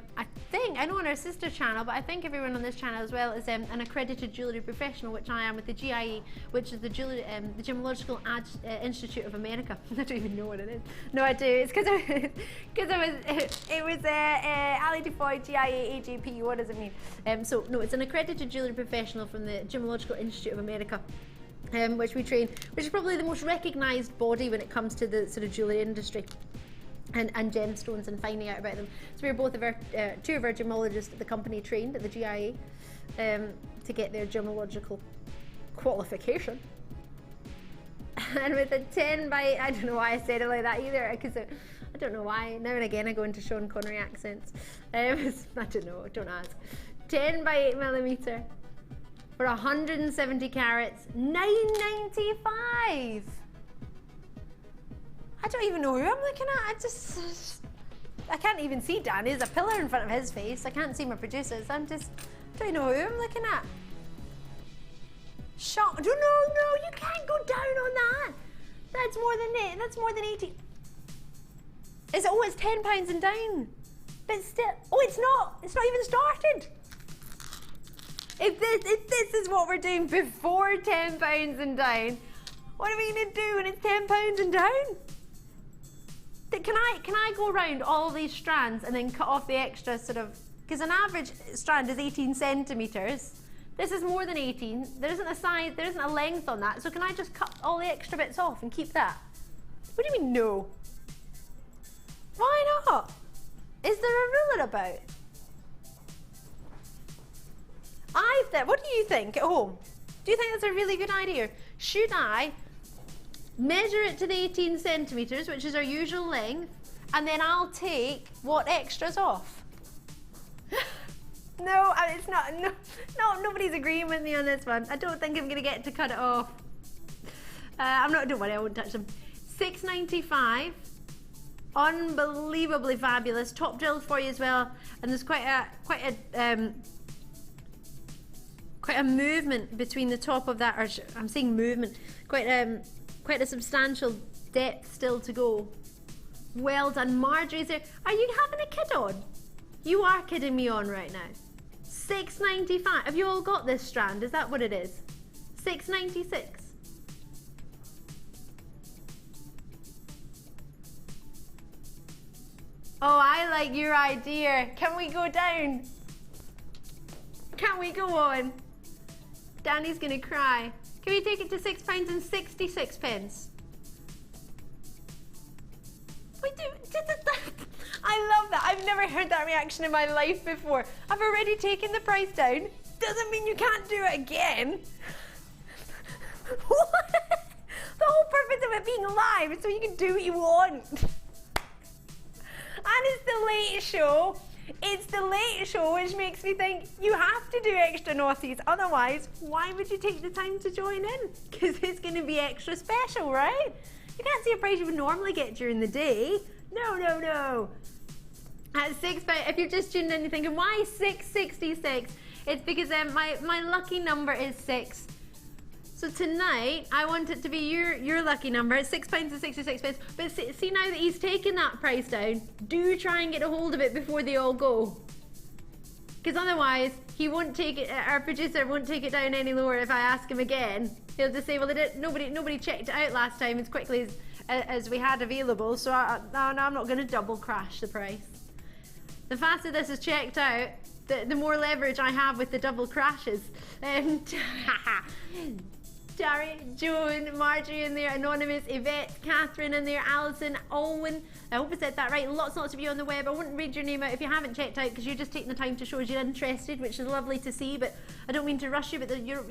know on our sister channel, but I think everyone on this channel as well is an accredited jewellery professional, which I am with the GIA, which is the Gemological Institute of America. I don't even know what it is. No, I do. It's because it was Ali Defoy, GIA, AJP. What does it mean? So no, it's an accredited jewellery professional from the Gemological Institute of America. Which we train, which is probably the most recognised body when it comes to the sort of jewellery industry and gemstones and finding out about them. So we're both of our two of our gemologists at the company trained at the GIA to get their gemological qualification. And with a 10 by, I don't know why I said it like that either, because I don't know why. Now and again I go into Sean Connery accents. I don't know, don't ask. 10 by 8 millimeter. For 170 carats, $9.95. I don't even know who I'm looking at. I can't even see Dan. There's a pillar in front of his face. I can't see my producers. I don't know who I'm looking at. Shock. No, you can't go down on that. That's more than it. That's more than 80. Is it? Oh, it's £10 and down. But still, oh, it's not. It's not even started. If this is what we're doing before £10 and down, what are we going to do when it's £10 and down? Can I go around all these strands and then cut off the extra sort of, because an average strand is 18 centimetres. This is more than 18. There isn't a size, there isn't a length on that. So can I just cut all the extra bits off and keep that? What do you mean no? Why not? Is there a ruler about? What do you think at home? Do you think that's a really good idea? Should I measure it to the 18 centimetres, which is our usual length, and then I'll take what extras off? No, it's not. No, nobody's agreeing with me on this one. I don't think I'm going to get to cut it off. I'm not. Don't worry, I won't touch them. $6.95 Unbelievably fabulous. Top drilled for you as well, and there's quite a movement between the top of that, or I'm saying movement, quite a substantial depth still to go. Well done. Marjorie's there. Are you having a kid on? You are kidding me on right now. $6.95. Have you all got this strand? Is that what it is? $6.96. Oh, I like your idea. Can we go down? Can we go on? Danny's gonna cry. Can we take it to £6.66? We do. I love that. I've never heard that reaction in my life before. I've already taken the price down. Doesn't mean you can't do it again. What? The whole purpose of it being live is so you can do what you want. And it's the late show. It's the late show, which makes me think you have to do extra naughties. Otherwise, why would you take the time to join in? Because it's going to be extra special, right? You can't see a price you would normally get during the day. No, no, no. At £6, if you're just tuned in and thinking, why $6.66? It's because my lucky number is 6. So tonight, I want it to be your lucky number. It's £6.66. But see now that he's taken that price down, do try and get a hold of it before they all go. Because otherwise, he won't take it. Our producer won't take it down any lower if I ask him again. He'll just say, well, nobody checked it out last time as quickly as we had available. So no, I'm not going to double crash the price. The faster this is checked out, the more leverage I have with the double crashes. Jerry, Joan, Marjorie in there, Anonymous, Yvette, Catherine in there, Alison, Alwyn. I hope I said that right. Lots of you on the web. I wouldn't read your name out if you haven't checked out because you're just taking the time to show us you're interested, which is lovely to see. But I don't mean to rush you, but you're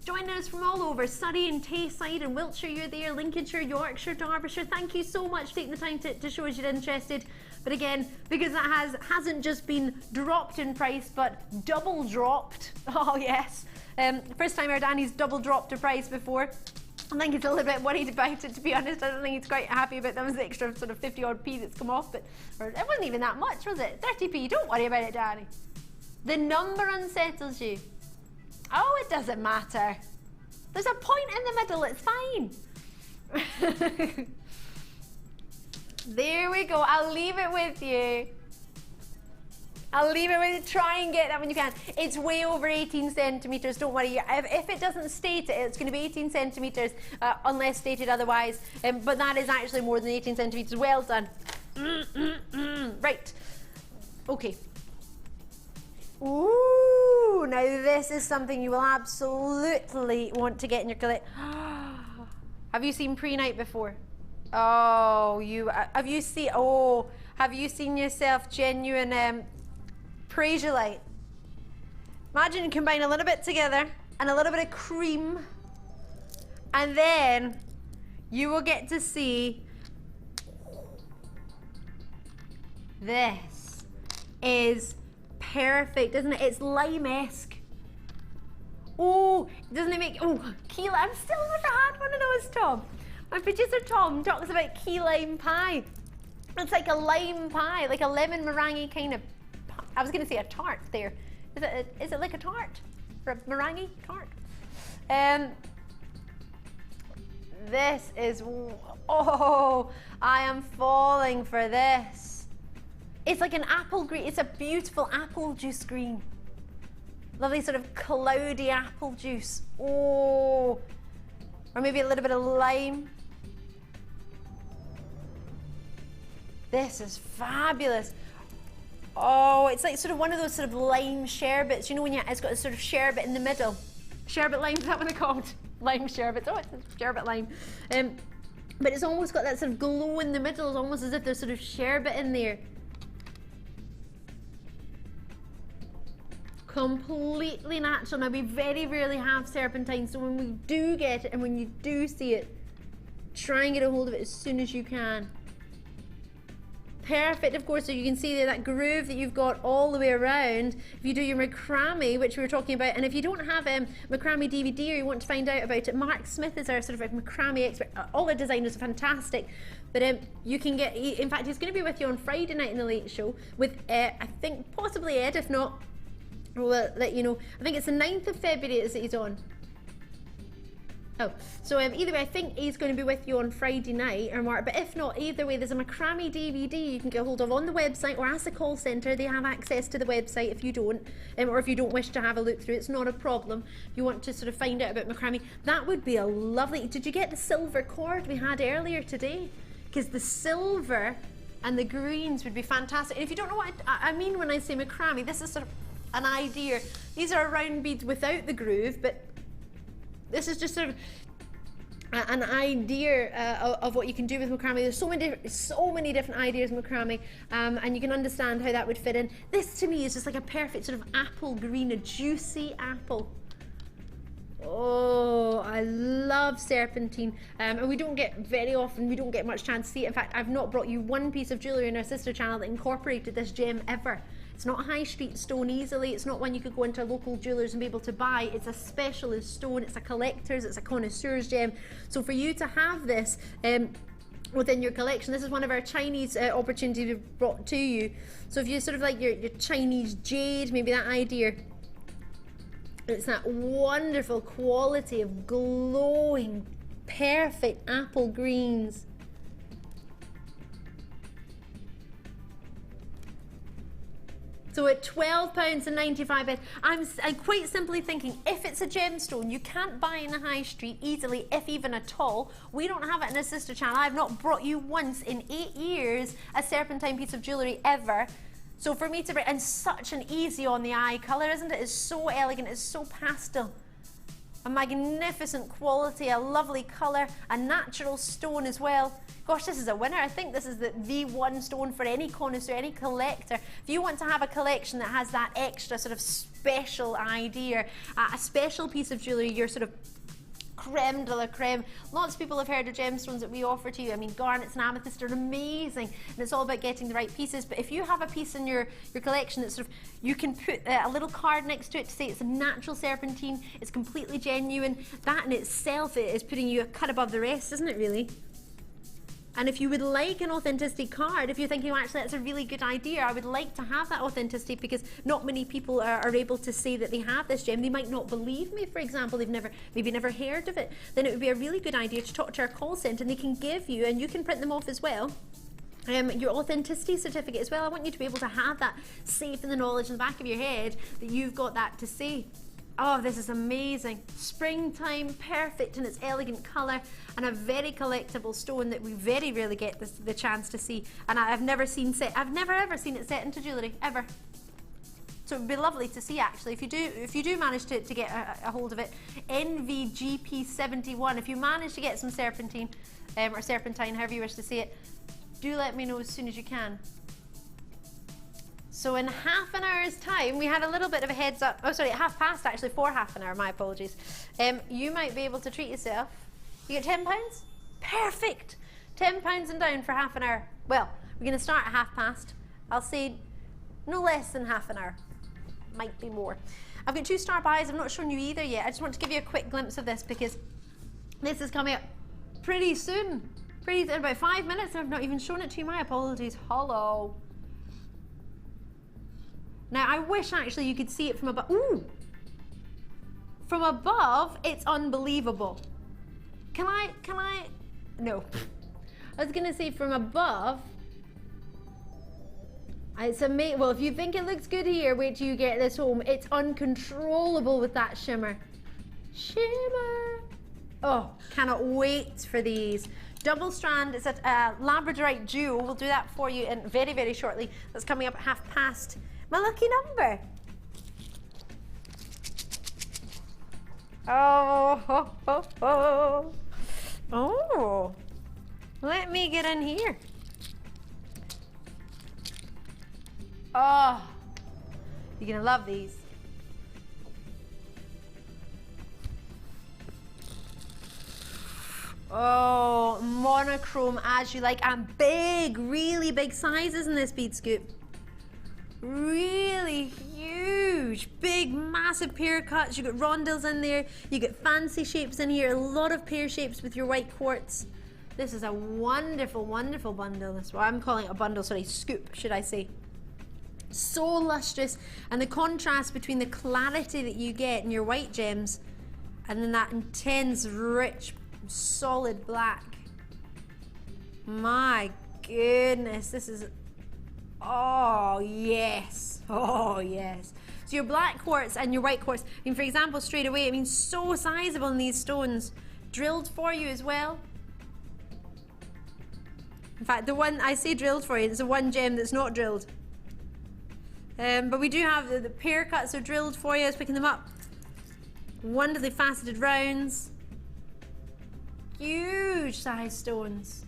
joining us from all over. Surrey and Tayside and Wiltshire, you're there. Lincolnshire, Yorkshire, Derbyshire. Thank you so much for taking the time to show us you're interested. But again, because that hasn't just been dropped in price, but double dropped. Oh yes. First time our Danny's double dropped a price before. I think he's a little bit worried about it, to be honest. I don't think he's quite happy about that. Was the extra sort of 50 odd p that's come off, but or it wasn't even that much, was it? 30p. Don't worry about it, Danny. The number unsettles you. Oh, it doesn't matter. There's a point in the middle. It's fine. There we go. I'll leave it with you. I'll leave it with you. Try and get that when you can. It's way over 18 centimetres, don't worry. If it doesn't state it, it's going to be 18 centimetres, unless stated otherwise. But that is actually more than 18 centimetres. Well done. Right. Okay. Ooh, now this is something you will absolutely want to get in your collection. Have you seen pre-night before? Oh, have you seen yourself genuine Light? Imagine you combine a little bit together and a little bit of cream, and then you will get to see this is perfect, isn't it? It's lime-esque. Oh, doesn't it make, key lime. I've still never had one of those, Tom. My producer Tom talks about key lime pie. It's like a lime pie, like a lemon meringue kind of. I was going to say a tart there. Is it like a tart? Or a meringue tart? This is, oh, I am falling for this. It's like an apple green. It's a beautiful apple juice green. Lovely sort of cloudy apple juice. Oh, or maybe a little bit of lime. This is fabulous. Oh, it's like sort of one of those sort of lime sherbets. You know when it's got a sort of sherbet in the middle. Sherbet lime, is that what they're called? Lime sherbet. Oh, it's a sherbet lime. But it's almost got that sort of glow in the middle. It's almost as if there's sort of sherbet in there. Completely natural. Now, we very rarely have serpentine, so when we do get it and when you do see it, try and get a hold of it as soon as you can. Perfect, of course, so you can see there that groove that you've got all the way around. If you do your macrame, which we were talking about, and if you don't have macrame DVD or you want to find out about it, Mark Smith is our sort of macrame expert. All the designers are fantastic, but you can get, in fact, he's going to be with you on Friday night in the Late Show with, I think, possibly Ed, if not, we'll let you know. I think it's the 9th of February that he's on. Oh, so either way, I think he's going to be with you on Friday night, or Mark, but if not, either way, there's a macrame DVD you can get hold of on the website, or ask the call centre. They have access to the website if you don't, or if you don't wish to have a look through, it's not a problem. If you want to sort of find out about macrame, that would be a lovely, did you get the silver cord we had earlier today? Because the silver and the greens would be fantastic. And if you don't know what I mean when I say macrame, this is sort of an idea. These are round beads without the groove, but this is just sort of an idea of what you can do with macrame. There's so many different ideas with macrame, and you can understand how that would fit in. This to me is just like a perfect sort of apple green, a juicy apple. Oh, I love serpentine, and we don't get very often, we don't get much chance to see it. In fact, I've not brought you one piece of jewellery in our sister channel that incorporated this gem ever. It's not a high street stone easily, it's not one you could go into local jewellers and be able to buy. It's a specialist stone, it's a collector's, it's a connoisseur's gem. So for you to have this within your collection, this is one of our Chinese opportunities we've brought to you. So if you sort of like your Chinese jade, maybe that idea, it's that wonderful quality of glowing, perfect apple greens. So at £12.95, I'm quite simply thinking, if it's a gemstone you can't buy in the high street easily, if even at all, we don't have it in a sister channel. I've not brought you once in 8 years a serpentine piece of jewellery ever. So for me to bring, and such an easy on the eye colour, isn't it? It's so elegant, it's so pastel. A magnificent quality, a lovely colour, a natural stone as well. Gosh, this is a winner. I think this is the one stone for any connoisseur, any collector. If you want to have a collection that has that extra sort of special idea, a special piece of jewellery, your sort of creme de la creme. Lots of people have heard of gemstones that we offer to you. I mean, garnets and amethysts are amazing, and it's all about getting the right pieces. But if you have a piece in your collection that sort of, you can put a little card next to it to say it's a natural serpentine, it's completely genuine, that in itself is putting you a cut above the rest, isn't it really? And if you would like an authenticity card, if you're thinking, well, actually that's a really good idea, I would like to have that authenticity, because not many people are able to say that they have this gem. They might not believe me, for example, they've maybe never heard of it. Then it would be a really good idea to talk to our call centre, and they can give you, and you can print them off as well, your authenticity certificate as well. I want you to be able to have that safe in the knowledge in the back of your head that you've got that to say. Oh, this is amazing. Springtime, perfect in its elegant colour, and a very collectible stone that we very rarely get the chance to see. And I've never ever seen it set into jewellery, ever. So it would be lovely to see, actually, if you do manage to get a hold of it. NVGP71, if you manage to get some serpentine, or serpentine, however you wish to say it, do let me know as soon as you can. So in half an hour's time, we had a little bit of a heads up. Oh, sorry, at half past actually, for half an hour, my apologies. You might be able to treat yourself. You get £10? Perfect! £10 and down for half an hour. Well, we're going to start at half past. I'll say no less than half an hour. Might be more. I've got 2 star buys. I've not shown you either yet. I just want to give you a quick glimpse of this, because this is coming up pretty soon. In about 5 minutes, and I've not even shown it to you. My apologies. Hello. Now, I wish actually you could see it from above. Ooh! From above, it's unbelievable. Can I? No. I was gonna say from above, it's amazing. Well, if you think it looks good here, wait till you get this home. It's uncontrollable with that shimmer. Shimmer! Oh, cannot wait for these. Double strand, it's a Labradorite duo. We'll do that for you in very, very shortly. That's coming up at half past. My lucky number. Oh, ho, ho, ho. Oh, let me get in here. Oh, you're gonna love these. Oh monochrome as you like, and big, really big sizes in this bead scoop. Really huge, big, massive pear cuts. You got rondelles in there, you get fancy shapes in here, a lot of pear shapes with your white quartz. This is a wonderful, wonderful bundle. That's what I'm calling it, a bundle, sorry, scoop, should I say. So lustrous, and the contrast between the clarity that you get in your white gems and then that intense, rich, solid black. My goodness, this is, oh yes, oh yes. So your black quartz and your white quartz, I mean, for example, straight away, I mean, so sizable in these stones, drilled for you as well. In fact, the one I say drilled for you, it's the one gem that's not drilled. But we do have the pear cuts are drilled for you. I was picking them up. Wonderfully faceted rounds. Huge size stones.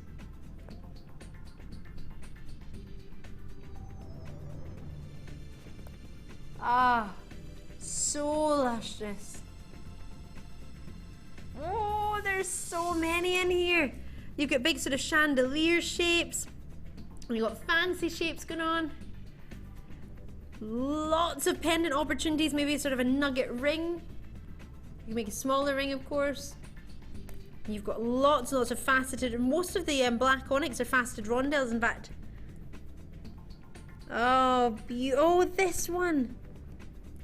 Ah, so lustrous. Oh, there's so many in here. You've got big sort of chandelier shapes. You've got fancy shapes going on. Lots of pendant opportunities, maybe sort of a nugget ring. You can make a smaller ring, of course. You've got lots and lots of faceted, and most of the black onyx are faceted rondelles, in fact. Oh, oh, this one.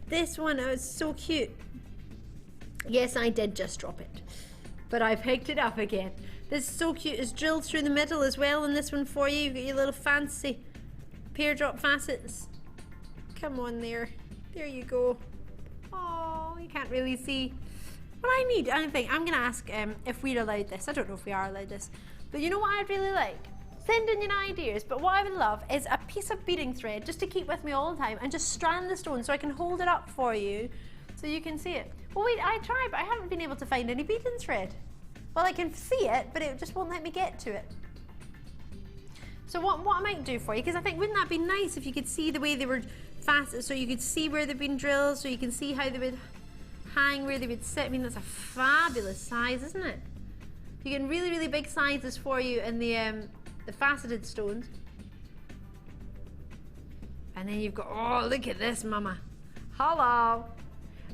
This one, oh, it's so cute. Yes, I did just drop it, but I picked it up again. This is so cute. It's drilled through the middle as well in this one for you. You've got your little fancy pear drop facets. Come on there. There you go. Oh, you can't really see. What I need, I think, I'm going to ask if we're allowed this. I don't know if we are allowed this. But you know what I'd really like? Send in your ideas. But what I would love is a piece of beading thread just to keep with me all the time and just strand the stone so I can hold it up for you so you can see it. Well, wait, I tried, but I haven't been able to find any beading thread. Well, I can see it, but it just won't let me get to it. So what I might do for you, because I think, wouldn't that be nice if you could see the way they were faceted, so you could see where they've been drilled, so you can see how they would hang, where they would sit. I mean, that's a fabulous size, isn't it? You get really, really big sizes for you in the faceted stones. And then you've got, oh, look at this, mama. Hello.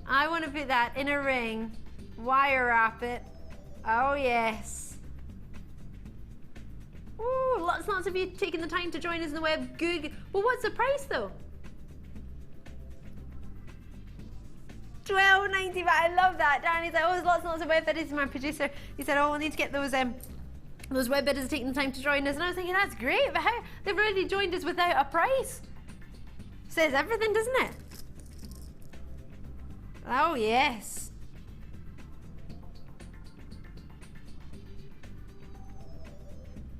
I want to put that in a ring, wire wrap it. Oh, yes. Ooh, lots of you taking the time to join us in the web. Good. Well, what's the price though? $12.95. I love that. Danny's like, oh, there's lots and lots of web bidders. My producer, he said, oh, we'll need to get those web bidders taking the time to join us. And I was thinking, that's great, but how? They've already joined us without a price. Says everything, doesn't it? Oh, yes.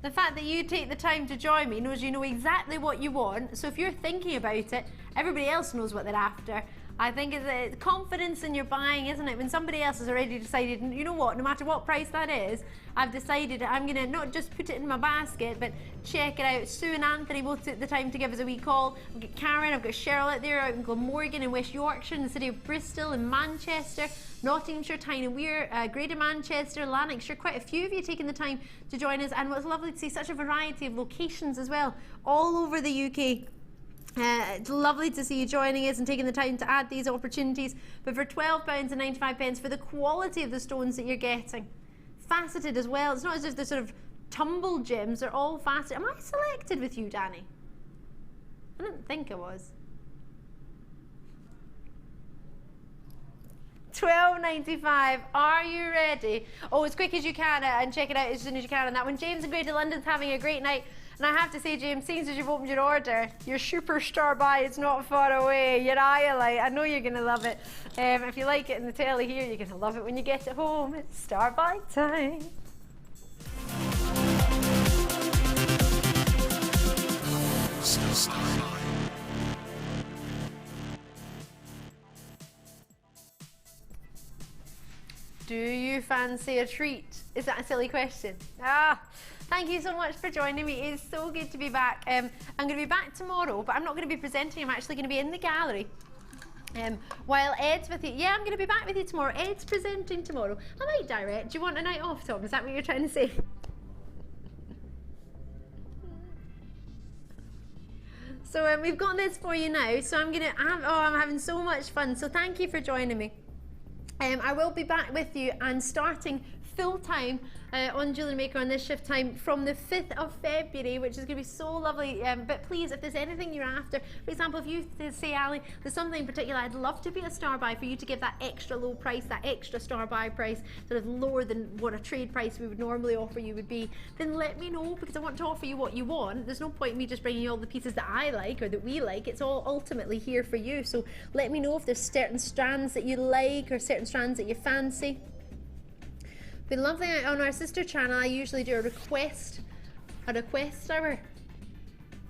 The fact that you take the time to join me knows you know exactly what you want. So if you're thinking about it, everybody else knows what they're after. I think it's confidence in your buying, isn't it? When somebody else has already decided, you know what, no matter what price that is, I've decided I'm going to not just put it in my basket, but check it out. Sue and Anthony both took the time to give us a wee call. I've got Karen, I've got Cheryl out there out in Glamorgan in West Yorkshire, in the city of Bristol, in Manchester, Nottinghamshire, Tyne and Weir, Greater Manchester, Lanarkshire. Quite a few of you taking the time to join us, and what's lovely to see such a variety of locations as well, all over the UK. It's lovely to see you joining us and taking the time to add these opportunities. But for £12.95 for the quality of the stones that you're getting, faceted as well. It's not as if they're sort of tumbled gems, they're all faceted. Am I selected with you, Danny? I didn't think I was. £12.95. Are you ready? Oh, as quick as you can and check it out as soon as you can on that one. James in Greater London's having a great night. And I have to say, James, seeing as you've opened your order, your superstar buy is not far away. Your Iolite, I know you're going to love it. If you like it in the telly here, you're going to love it when you get it home. It's star buy time. Do you fancy a treat? Is that a silly question? Thank you so much for joining me. It's so good to be back. I'm going to be back tomorrow, but I'm not going to be presenting. I'm actually going to be in the gallery while Ed's with you. Yeah, I'm going to be back with you tomorrow. Ed's presenting tomorrow. I might direct. Do you want a night off, Tom? Is that what you're trying to say? So we've got this for you now. So I'm having so much fun. So thank you for joining me. I will be back with you and starting full time on Jewellery Maker on this shift time from the 5th of February, which is going to be so lovely. But please, if there's anything you're after, for example, if you say, Ali, there's something in particular I'd love to be a star buy for you to give that extra low price, that extra star buy price, sort of lower than what a trade price we would normally offer you would be, then let me know, because I want to offer you what you want. There's no point in me just bringing you all the pieces that I like or that we like. It's all ultimately here for you. So let me know if there's certain strands that you like or certain strands that you fancy. Be lovely. On our sister channel, I usually do a request hour.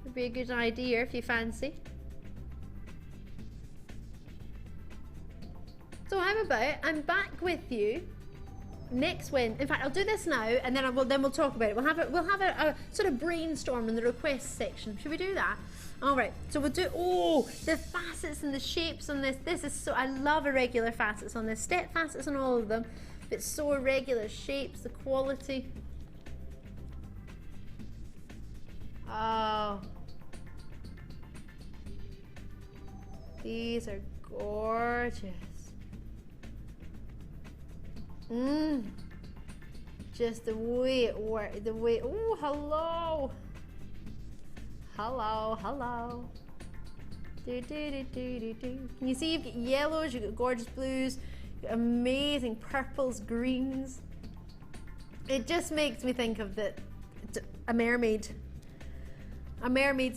Would be a good idea if you fancy. So how about I'm back with you next Wednesday. In fact, I'll do this now, and then we'll talk about it. We'll have a sort of brainstorm in the request section. Should we do that? All right. So we'll do the facets and the shapes on this. This is so, I love irregular facets on this. Step facets on all of them. It's so irregular shapes, the quality. Oh, these are gorgeous. Just the way it works, the way. Oh, hello. Can you see you've got yellows, you've got gorgeous blues, amazing purples, greens. It just makes me think of a mermaid's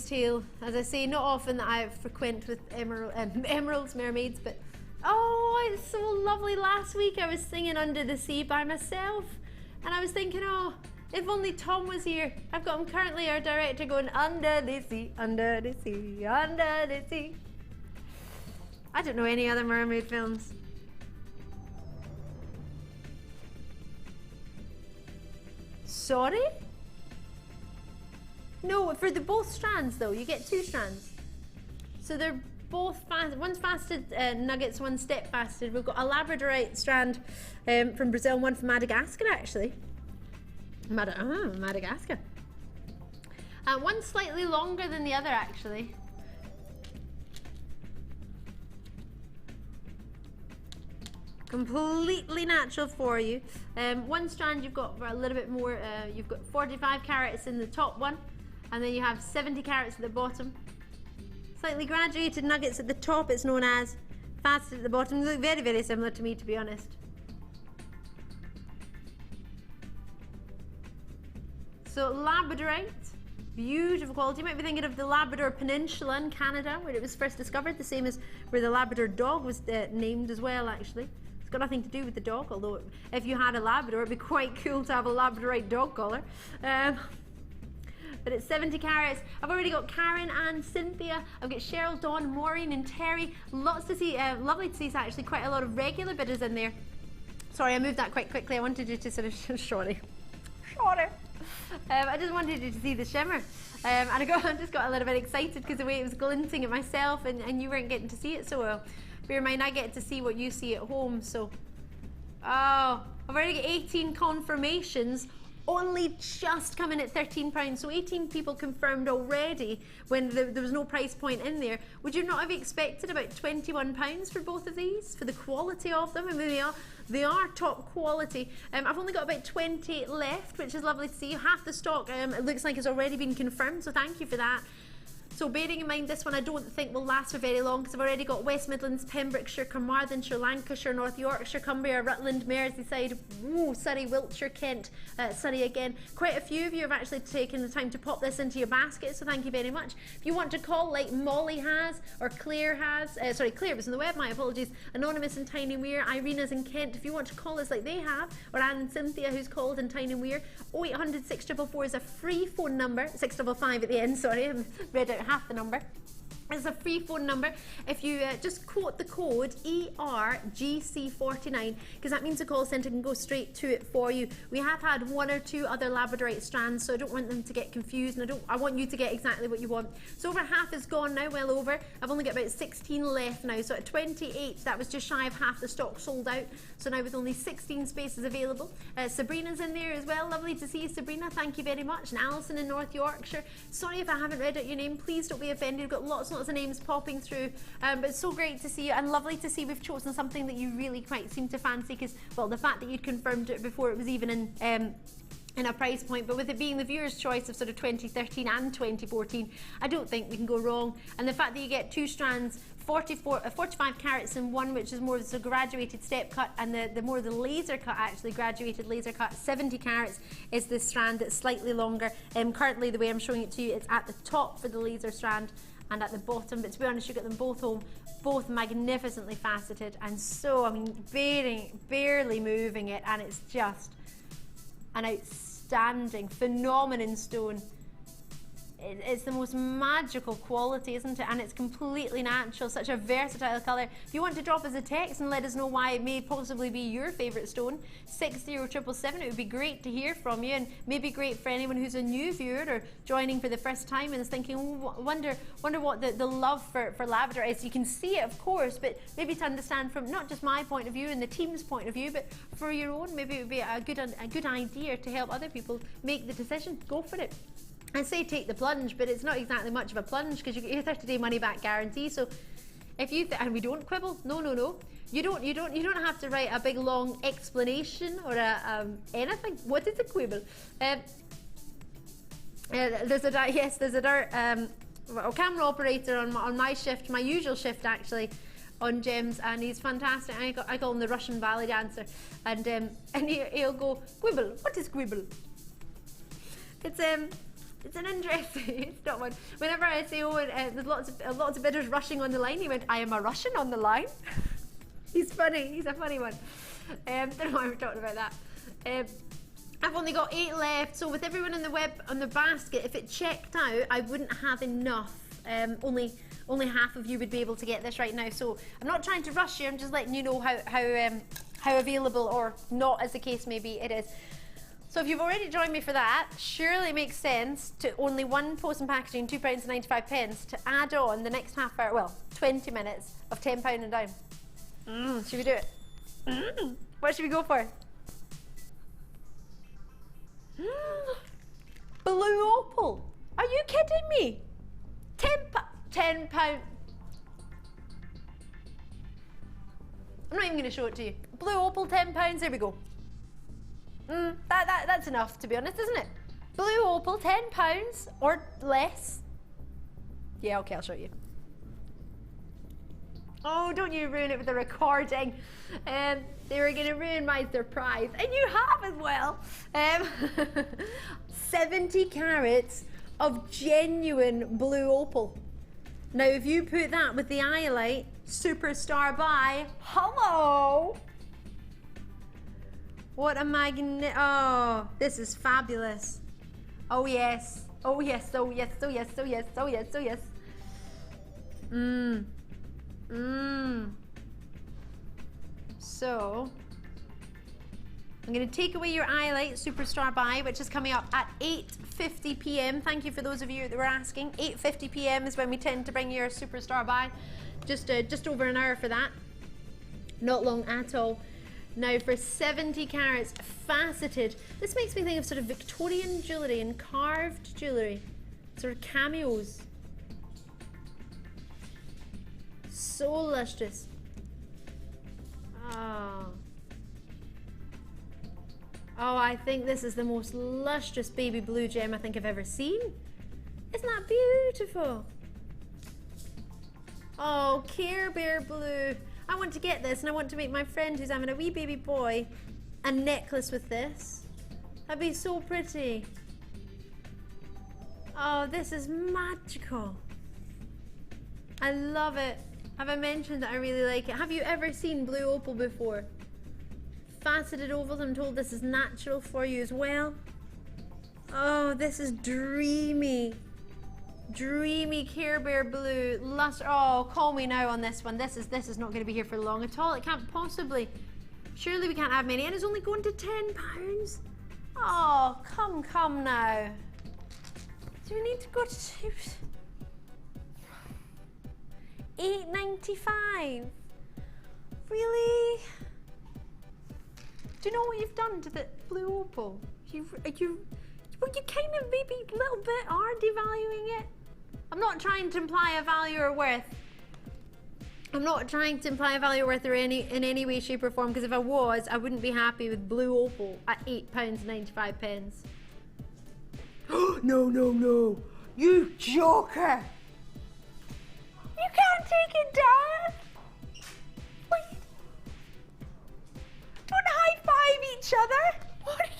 tale. As I say, not often that I frequent with emeralds, mermaids, but oh, it's so lovely. Last week I was singing Under the Sea by myself, and I was thinking, oh, if only Tom was here. I've got him currently, our director, going under the sea, under the sea, under the sea. I don't know any other mermaid films. Sorry? No, for the both strands though, you get 2 strands. So they're both fast. One's faceted nuggets, one's step faceted. We've got a Labradorite strand from Brazil, and one from Madagascar actually. Madagascar. One's slightly longer than the other actually. Completely natural for you. One strand you've got a little bit more, you've got 45 carats in the top one, and then you have 70 carats at the bottom. Slightly graduated nuggets at the top, it's known as, faceted at the bottom. They look very, very similar to me, to be honest. So Labradorite, beautiful quality. You might be thinking of the Labrador Peninsula in Canada, where it was first discovered, the same as where the Labrador dog was named as well, actually. It's got nothing to do with the dog, although if you had a Labrador, it'd be quite cool to have a Labradorite dog collar. But it's 70 carats. I've already got Karen and Cynthia. I've got Cheryl, Dawn, Maureen and Terry. Lots to see, lovely to see actually quite a lot of regular bidders in there. Sorry, I moved that quite quickly. I wanted you to sort of, sorry. I just wanted you to see the shimmer. And I just got a little bit excited because the way it was glinting at myself and you weren't getting to see it so well. Bear in mind, I get to see what you see at home, so. Oh, I've already got 18 confirmations. Only just coming at £13, so 18 people confirmed already when there was no price point in there. Would you not have expected about £21 for both of these, for the quality of them? I mean, they are top quality. I've only got about 20 left, which is lovely to see. Half the stock, it looks like it's already been confirmed, so thank you for that. So bearing in mind this one I don't think will last for very long because I've already got West Midlands, Pembrokeshire, Carmarthenshire, Lancashire, North Yorkshire, Cumbria, Rutland, Merseyside, Surrey, Wiltshire, Kent, Surrey again. Quite a few of you have actually taken the time to pop this into your basket, so thank you very much. If you want to call like Molly has or Claire has, sorry, Claire was on the web, my apologies, Anonymous and Tiny Weir, Irina's in Kent, if you want to call us like they have, or Anne and Cynthia who's called in Tiny Weir, 0800 644 is a free phone number, 655 at the end, sorry, I've read out half the number. It's a free phone number. If you just quote the code ERGC49, because that means the call centre can go straight to it for you. We have had 1 or 2 other Labradorite strands, so I don't want them to get confused, and I want you to get exactly what you want. So over half is gone now, well over. I've only got about 16 left now, so at 28, that was just shy of half the stock sold out. So now with only 16 spaces available. Sabrina's in there as well. Lovely to see you, Sabrina. Thank you very much. And Alison in North Yorkshire. Sorry if I haven't read out your name. Please don't be offended. We've got lots of names popping through, but it's so great to see you, and lovely to see we've chosen something that you really quite seem to fancy, because, well, the fact that you'd confirmed it before it was even in a price point, but with it being the viewer's choice of sort of 2013 and 2014, I don't think we can go wrong. And the fact that you get 2 strands, 45 carats in one, which is more of the graduated step cut, and the more the laser cut, actually graduated laser cut, 70 carats is the strand that's slightly longer. Currently, the way I'm showing it to you, it's at the top for the laser strand and at the bottom, but to be honest, you get them both home, both magnificently faceted, and so, I mean, barely moving it, and it's just an outstanding, phenomenon stone. It's the most magical quality, isn't it? And it's completely natural, such a versatile colour. If you want to drop us a text and let us know why it may possibly be your favourite stone, 60777, it would be great to hear from you, and maybe great for anyone who's a new viewer or joining for the first time and is thinking, oh, wonder what the love for Labradorite is. You can see it, of course, but maybe to understand from not just my point of view and the team's point of view, but for your own, maybe it would be a good idea to help other people make the decision. Go for it. I say take the plunge, but it's not exactly much of a plunge, because you get your 30-day money-back guarantee. So if you and we don't quibble, no, you don't have to write a big long explanation or anything. What is a quibble? There's a camera operator on my shift, my usual shift actually, on Gems, and he's fantastic. I call him the Russian ballet dancer, and he'll go, quibble. What is quibble? It's an interesting, it's not one. Whenever I say, oh, there's lots of bidders rushing on the line, he went, I am a Russian on the line. He's funny, he's a funny one. Don't know why we're talking about that. I've only got 8 left, so with everyone on the basket, if it checked out, I wouldn't have enough. Only half of you would be able to get this right now, so I'm not trying to rush you, I'm just letting you know how available or not, as the case may be, it is. So if you've already joined me for that, surely it makes sense to only 1 post and packaging, £2.95 to add on the next half hour, well, 20 minutes of £10 and down. Should we do it? What should we go for? Blue opal. Are you kidding me? £10. I'm not even going to show it to you. Blue opal, £10. There we go. That's enough, to be honest, isn't it? Blue opal, £10 or less. Yeah, okay, I'll show you. Oh, don't you ruin it with the recording. They were going to ruin my surprise, and you have as well. 70 carats of genuine blue opal. Now, if you put that with the Iolite Superstar by, hello! What a magnet! Oh, this is fabulous. Oh yes, oh yes, oh yes, oh yes, oh yes, oh yes, oh yes. So, I'm going to take away your Iolite Superstar buy, which is coming up at 8:50 p.m. Thank you for those of you that were asking. 8:50 p.m. is when we tend to bring your Superstar buy. Just over an hour for that. Not long at all. Now for 70 carats faceted, this makes me think of sort of Victorian jewellery and carved jewellery, sort of cameos. So lustrous. Oh, I think this is the most lustrous baby blue gem I think I've ever seen. Isn't that beautiful? Oh, Care Bear blue. I want to get this, and I want to make my friend who's having a wee baby boy a necklace with this. That'd be so pretty. Oh, this is magical. I love it. Have I mentioned that I really like it? Have you ever seen blue opal before? Faceted ovals, I'm told this is natural for you as well. Oh, this is dreamy. Dreamy Care Bear blue, luster. Oh, call me now on this one. This is not going to be here for long at all. It can't possibly. Surely we can't have many, and it's only going to £10. Oh, come now. Do we need to go to £8.95? Really? Do you know what you've done to the blue opal? You kind of maybe a little bit are devaluing it. I'm not trying to imply a value or worth. I'm not trying to imply a value or worth or in any way, shape or form, because if I was, I wouldn't be happy with blue opal at £8.95. No. You joker. You can't take it down. Wait. Don't high-five each other. What are you?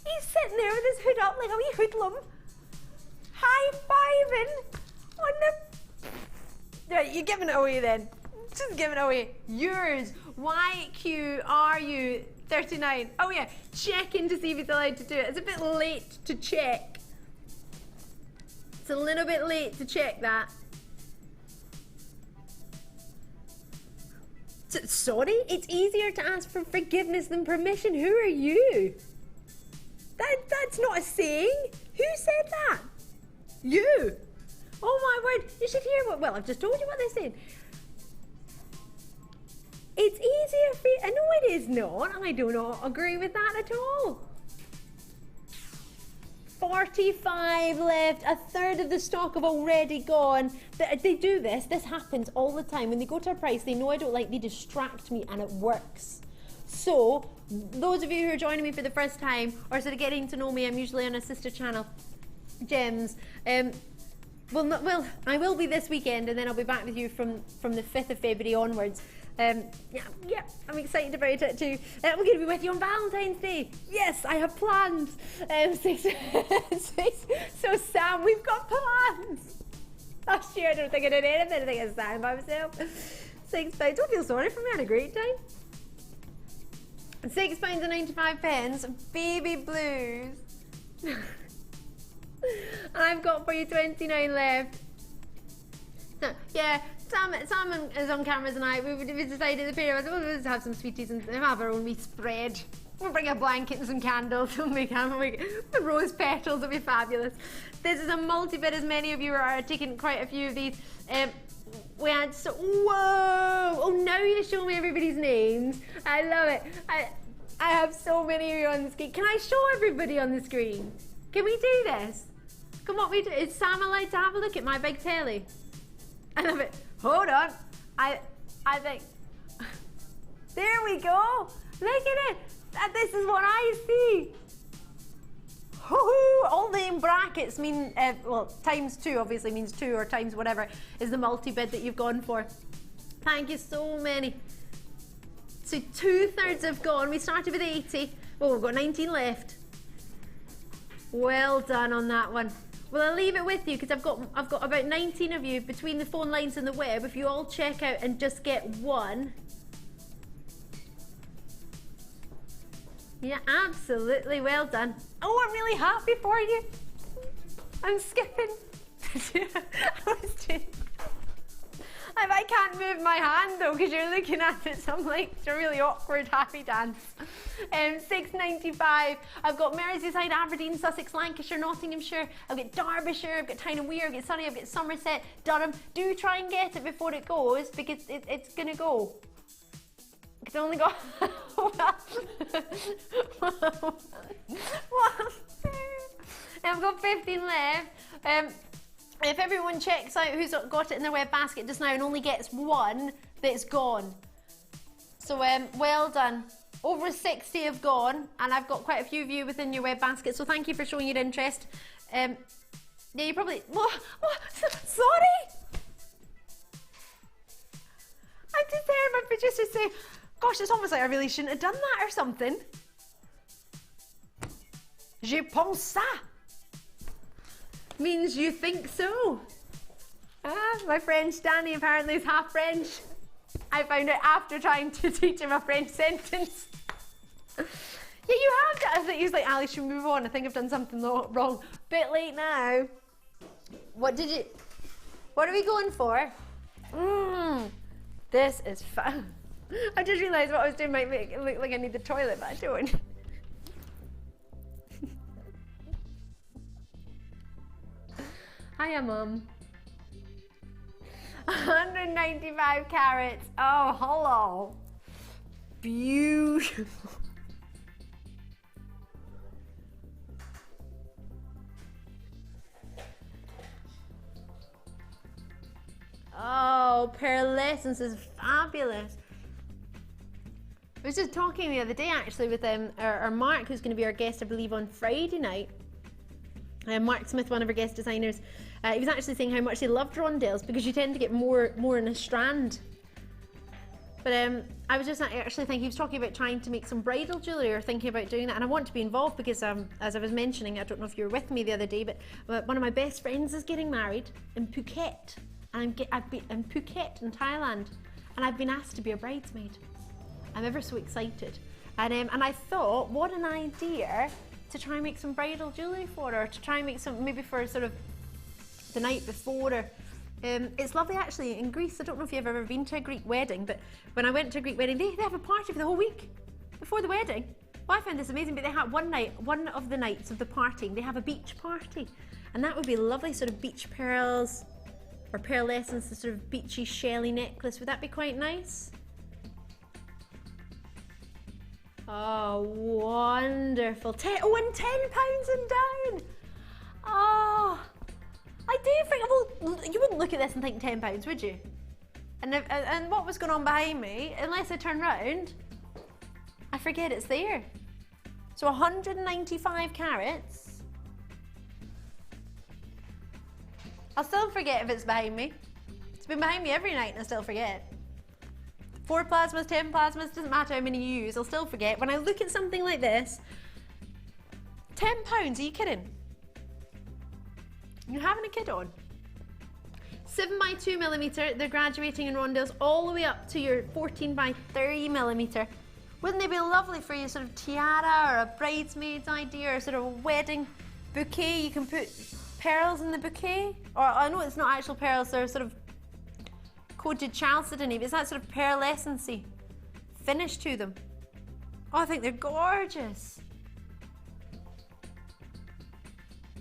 He's sitting there with his hood up like a wee hoodlum. High-fiving on the... Right, you're giving it away then. Just giving it away. Yours, YQRU39. Oh yeah, checking to see if it's allowed to do it. It's a bit late to check. It's a little bit late to check that. Sorry? It's easier to ask for forgiveness than permission. Who are you? That's not a saying. Who said that? You. Oh my word. You should hear what, well, I've just told you what they're saying. It's easier for you. No, it is not. I do not agree with that at all. 45 left. A third of the stock have already gone. They do this. This happens all the time. When they go to a price they know I don't like, they distract me, and it works. So, those of you who are joining me for the first time, or sort of getting to know me, I'm usually on a sister channel, Gems. Well, I will be this weekend, and then I'll be back with you from the 5th of February onwards. Yeah, I'm excited about it too. We're going to be with you on Valentine's Day. Yes, I have plans. So Sam, we've got plans. Last year I don't think I did anything. I think I sang by myself. £6. Don't feel sorry for me. I had a great time. £6.95. Baby blues. I've got for you 29 left. Yeah, Sam is on camera tonight. We decided, the pair of us, we'll just have some sweeties and have our own wee spread. We'll bring a blanket and some candles. We'll make the rose petals. It'll be fabulous. This is a multi-bid, as many of you are taking quite a few of these. We had whoa! Oh, now you show me everybody's names. I love it. I have so many of you on the screen. Can I show everybody on the screen? Can we do this? Come on, is Sam allowed to have a look at my big telly? I love it. Hold on. I think. There we go. Look at it. This is what I see. All the in brackets mean, well, ×2 obviously means 2, or times whatever is the multi-bid that you've gone for. Thank you so many. So 2/3 have gone. We started with 80. Well, we've got 19 left. Well done on that one. Well, I'll leave it with you because I've got about 19 of you between the phone lines and the web. If you all check out and just get one. Yeah, absolutely. Well done. Oh, I'm really happy for you. I'm skipping. I can't move my hand though because you're looking at it, so I'm like, it's a really awkward happy dance. £6.95. I've got Merseyside, Aberdeen, Sussex, Lancashire, Nottinghamshire. I've got Derbyshire, I've got Tyne and Wear, I've got Surrey, I've got Somerset, Durham. Do try and get it before it goes because it's gonna go. It's only got I've got 15 left. If everyone checks out who's got it in their web basket just now and only gets one, that's gone. So well done. Over 60 have gone, and I've got quite a few of you within your web basket, so thank you for showing your interest. Yeah, you probably... Sorry! I just heard my producer say, gosh, it's almost like I really shouldn't have done that or something. Je pense ça. Means you think so. My friend Stanley apparently is half French. I found out after trying to teach him a French sentence. Yeah, you have done. I think you was like, Ali, should we move on? I think I've done something wrong. Bit late now. What are we going for? This is fun. I just realised what I was doing might make it look like I need the toilet, but I don't. Hiya, Mum. 195 carats. Oh, hello. Beautiful. Oh, pearlescence is fabulous. I was just talking the other day actually with our Mark, who's going to be our guest, I believe, on Friday night. Mark Smith, one of our guest designers, he was actually saying how much he loved rondelles because you tend to get more in a strand. But I was just actually thinking, he was talking about trying to make some bridal jewellery or thinking about doing that, and I want to be involved because as I was mentioning, I don't know if you were with me the other day, but one of my best friends is getting married in Phuket. I've been in Phuket in Thailand, and I've been asked to be a bridesmaid. I'm ever so excited. And I thought, what an idea to try and make some bridal jewellery for her, to try and make some, maybe for sort of the night before. Or, it's lovely actually in Greece. I don't know if you've ever been to a Greek wedding, but when I went to a Greek wedding, they have a party for the whole week before the wedding. Well, I found this amazing, but they have one of the nights of the partying, they have a beach party. And that would be lovely, sort of beach pearls, or pearlescence, the sort of beachy shelly necklace. Would that be quite nice? Oh, wonderful. And £10 and down. Oh, I do think, well, you wouldn't look at this and think £10, would you? And what was going on behind me, unless I turn round, I forget it's there. So 195 carats. I'll still forget if it's behind me. It's been behind me every night and I still forget. 4 plasmas, 10 plasmas, doesn't matter how many you use, I'll still forget. When I look at something like this, £10, are you kidding? You're having a kid on. 7 by 2 millimeter, they're graduating in rondelles all the way up to your 14 by 30 millimeter. Wouldn't they be lovely for your sort of tiara or a bridesmaid's idea or sort of a wedding bouquet? You can put pearls in the bouquet, or I know it's not actual pearls, they're sort of coated chalcedony, but it's that sort of pearlescence-y finish to them. Oh, I think they're gorgeous.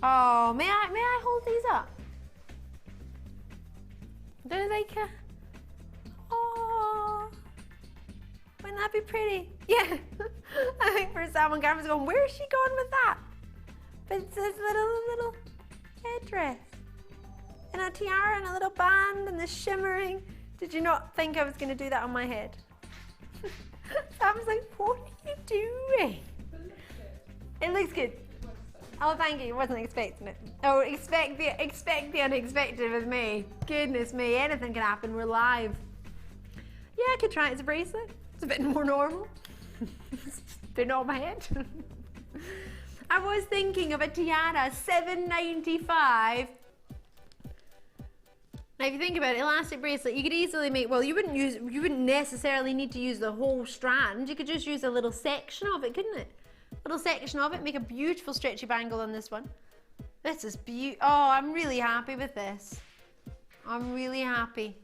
Oh, may I hold these up? Do they like oh, wouldn't that be pretty? Yeah. I think for someone, Gavin was going, where's she going with that? But it's this little headdress and a tiara and a little band and the shimmering. Did you not think I was going to do that on my head? I was like, what are you doing? It looks good. Oh, thank you. Wasn't expecting it. Oh, expect the unexpected with me. Goodness me, anything can happen. We're live. Yeah, I could try it as a bracelet. It's a bit more normal. They're not on my head. I was thinking of a tiara, $7.95. Now, if you think about it, elastic bracelet, you could easily make. Well, you wouldn't necessarily need to use the whole strand. You could just use a little section of it, couldn't it? Little section of it, make a beautiful stretchy bangle on this one. This is beautiful. Oh, I'm really happy with this. I'm really happy.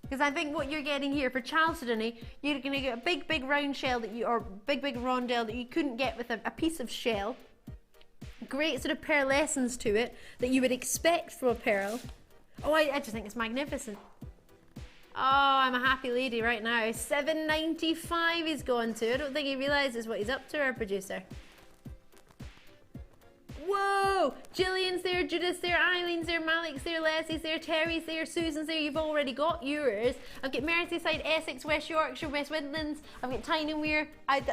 Because I think what you're getting here for chalcedony, you're going to get a big round shell that you, or big rondelle that you couldn't get with a piece of shell. Great sort of pearlescence to it that you would expect from a pearl. Oh, I just think it's magnificent. Oh, I'm a happy lady right now. $7.95 he's gone to. I don't think he realises what he's up to, our producer. Whoa! Gillian's there, Judith's there, Eileen's there, Malik's there, Leslie's there, Terry's there, Susan's there. You've already got yours. I've got Merseyside, Essex, West Yorkshire, West Midlands. I've got Tyne-and-Wear.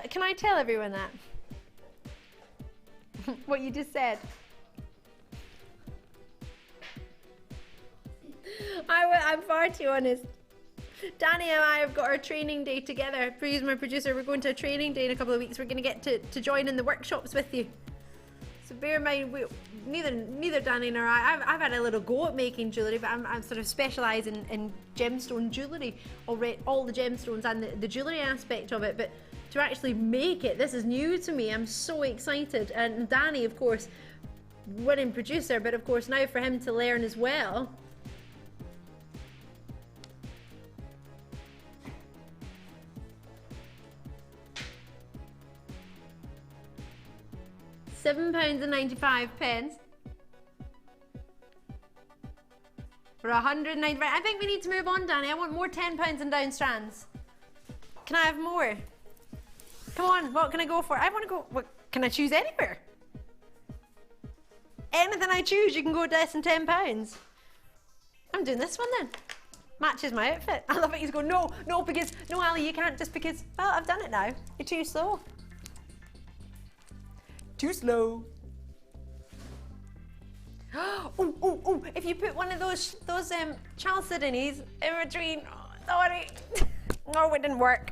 Can I tell everyone that? What you just said? I'm far too honest. Danny and I have got our training day together. Please, my producer, we're going to a training day in a couple of weeks. We're going to get to join in the workshops with you. So bear in mind, neither Danny nor I've had a little go at making jewellery, but I'm sort of specialising in gemstone jewellery, all the gemstones and the jewellery aspect of it. But to actually make it. This is new to me. I'm so excited. And Danny, of course, winning producer, but of course now for him to learn as well. £7.95 for 190. I think we need to move on, Danny. I want more £10 and down strands. Can I have more? Come on, what can I go for? I want to go. What can I choose anywhere? Anything I choose, you can go less than £10. I'm doing this one then. Matches my outfit. I love it. He's going, no, because no, Ali, you can't just because. Well, I've done it now. You're too slow. Too slow. Oh, if you put one of those chalcedonies in between, oh, sorry. No, it didn't work.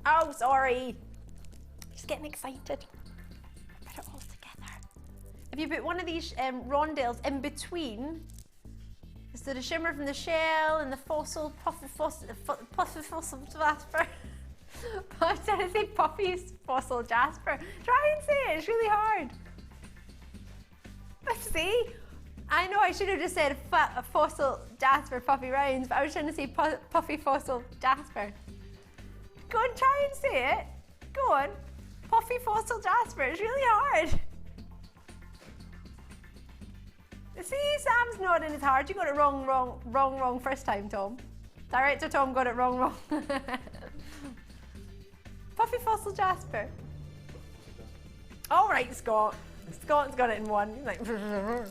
Oh, sorry. Just getting excited. Put it all together. If you put one of these rondelles in between, so the shimmer from the shell and the fossil, puffy fossil jasper. I'm trying to say puffy fossil jasper. Try and say it, it's really hard. See? I know I should have just said fossil jasper puffy rounds, but I was trying to say puffy fossil jasper. Go and try and say it. Go on. Puffy fossil jasper, it's really hard. See, Sam's nodding, it's hard. You got it wrong first time, Tom. Director Tom got it wrong. Puffy fossil jasper. All right, Scott. Scott's got it in one. He's like, £10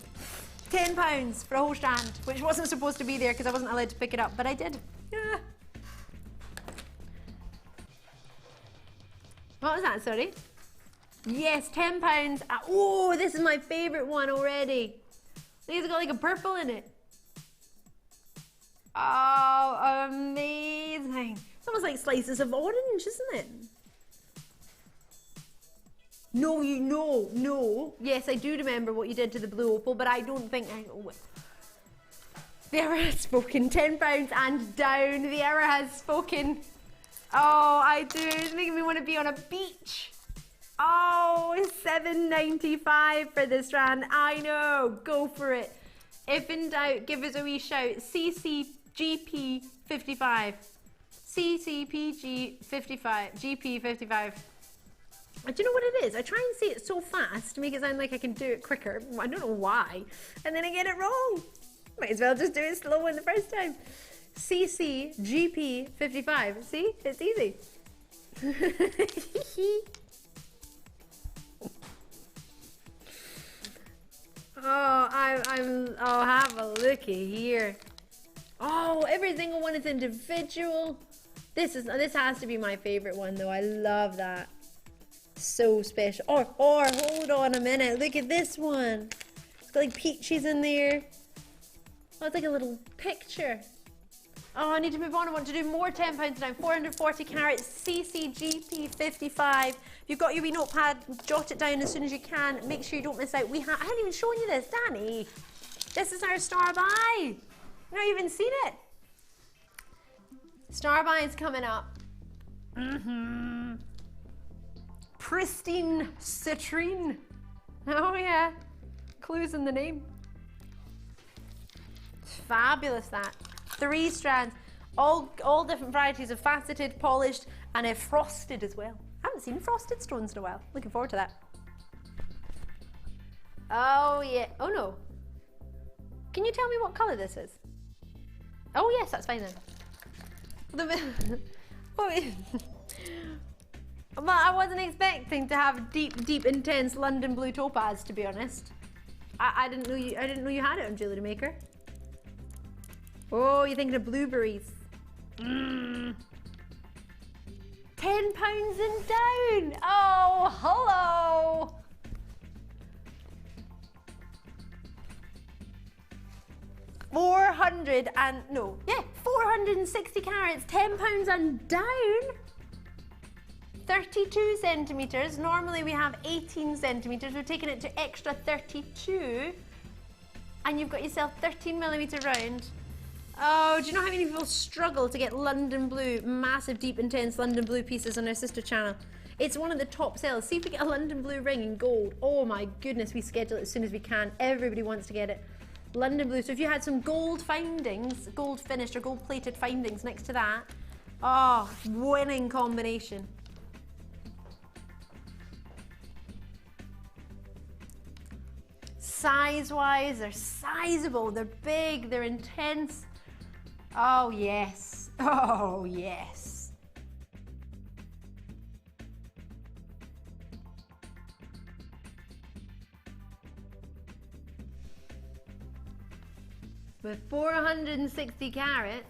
for a whole strand, which wasn't supposed to be there because I wasn't allowed to pick it up, but I did. Yeah. What was that, sorry? Yes, £10. Oh, this is my favourite one already. These have got like a purple in it. Oh, amazing. It's almost like slices of orange, isn't it? No, no. Yes, I do remember what you did to the blue opal, but I don't think I know it. The Era has spoken. £10 and down. The Era has spoken. Oh, I do. It's making me want to be on a beach. Oh, £7.95 for this strand. I know. Go for it. If in doubt, give us a wee shout. CCGP55. CCPG55. GP55. Do you know what it is? I try and say it so fast to make it sound like I can do it quicker. I don't know why. And then I get it wrong. Might as well just do it slow in the first time. CCGP55. See? It's easy. Oh, oh, have a looky here. Oh, every single one is individual. This has to be my favorite one though. I love that. So special. Or hold on a minute. Look at this one. It's got like peaches in there. Oh, it's like a little picture. Oh, I need to move on. I want to do more £10 now. 440 carats, CCGP55. If you've got your wee notepad, jot it down as soon as you can. Make sure you don't miss out. I haven't even shown you this, Danny. This is our star buy. You've not even seen it. Star buy is coming up. Pristine citrine. Oh yeah. Clues in the name. It's fabulous, that. 3 strands, all different varieties of faceted, polished, and frosted as well. I haven't seen frosted stones in a while. Looking forward to that. Oh yeah. Oh no. Can you tell me what colour this is? Oh yes, that's fine then. Well, I wasn't expecting to have deep, intense London blue topaz, to be honest. I didn't know you had it on JewelleryMaker. Oh, you're thinking of blueberries. £10 and down. Oh, hello. £460 carats, £10 and down. 32 centimetres. Normally we have 18 centimetres. We're taking it to extra 32. And you've got yourself 13mm round. Oh, do you know how many people struggle to get London blue, massive, deep, intense London blue pieces on our sister channel? It's one of the top sellers. See if we get a London blue ring in gold. Oh my goodness, we schedule it as soon as we can. Everybody wants to get it. London blue. So if you had some gold findings, gold finished or gold plated findings next to that, oh, winning combination. Size-wise, they're sizable, they're big, they're intense. Oh yes, oh yes. With 460 carats.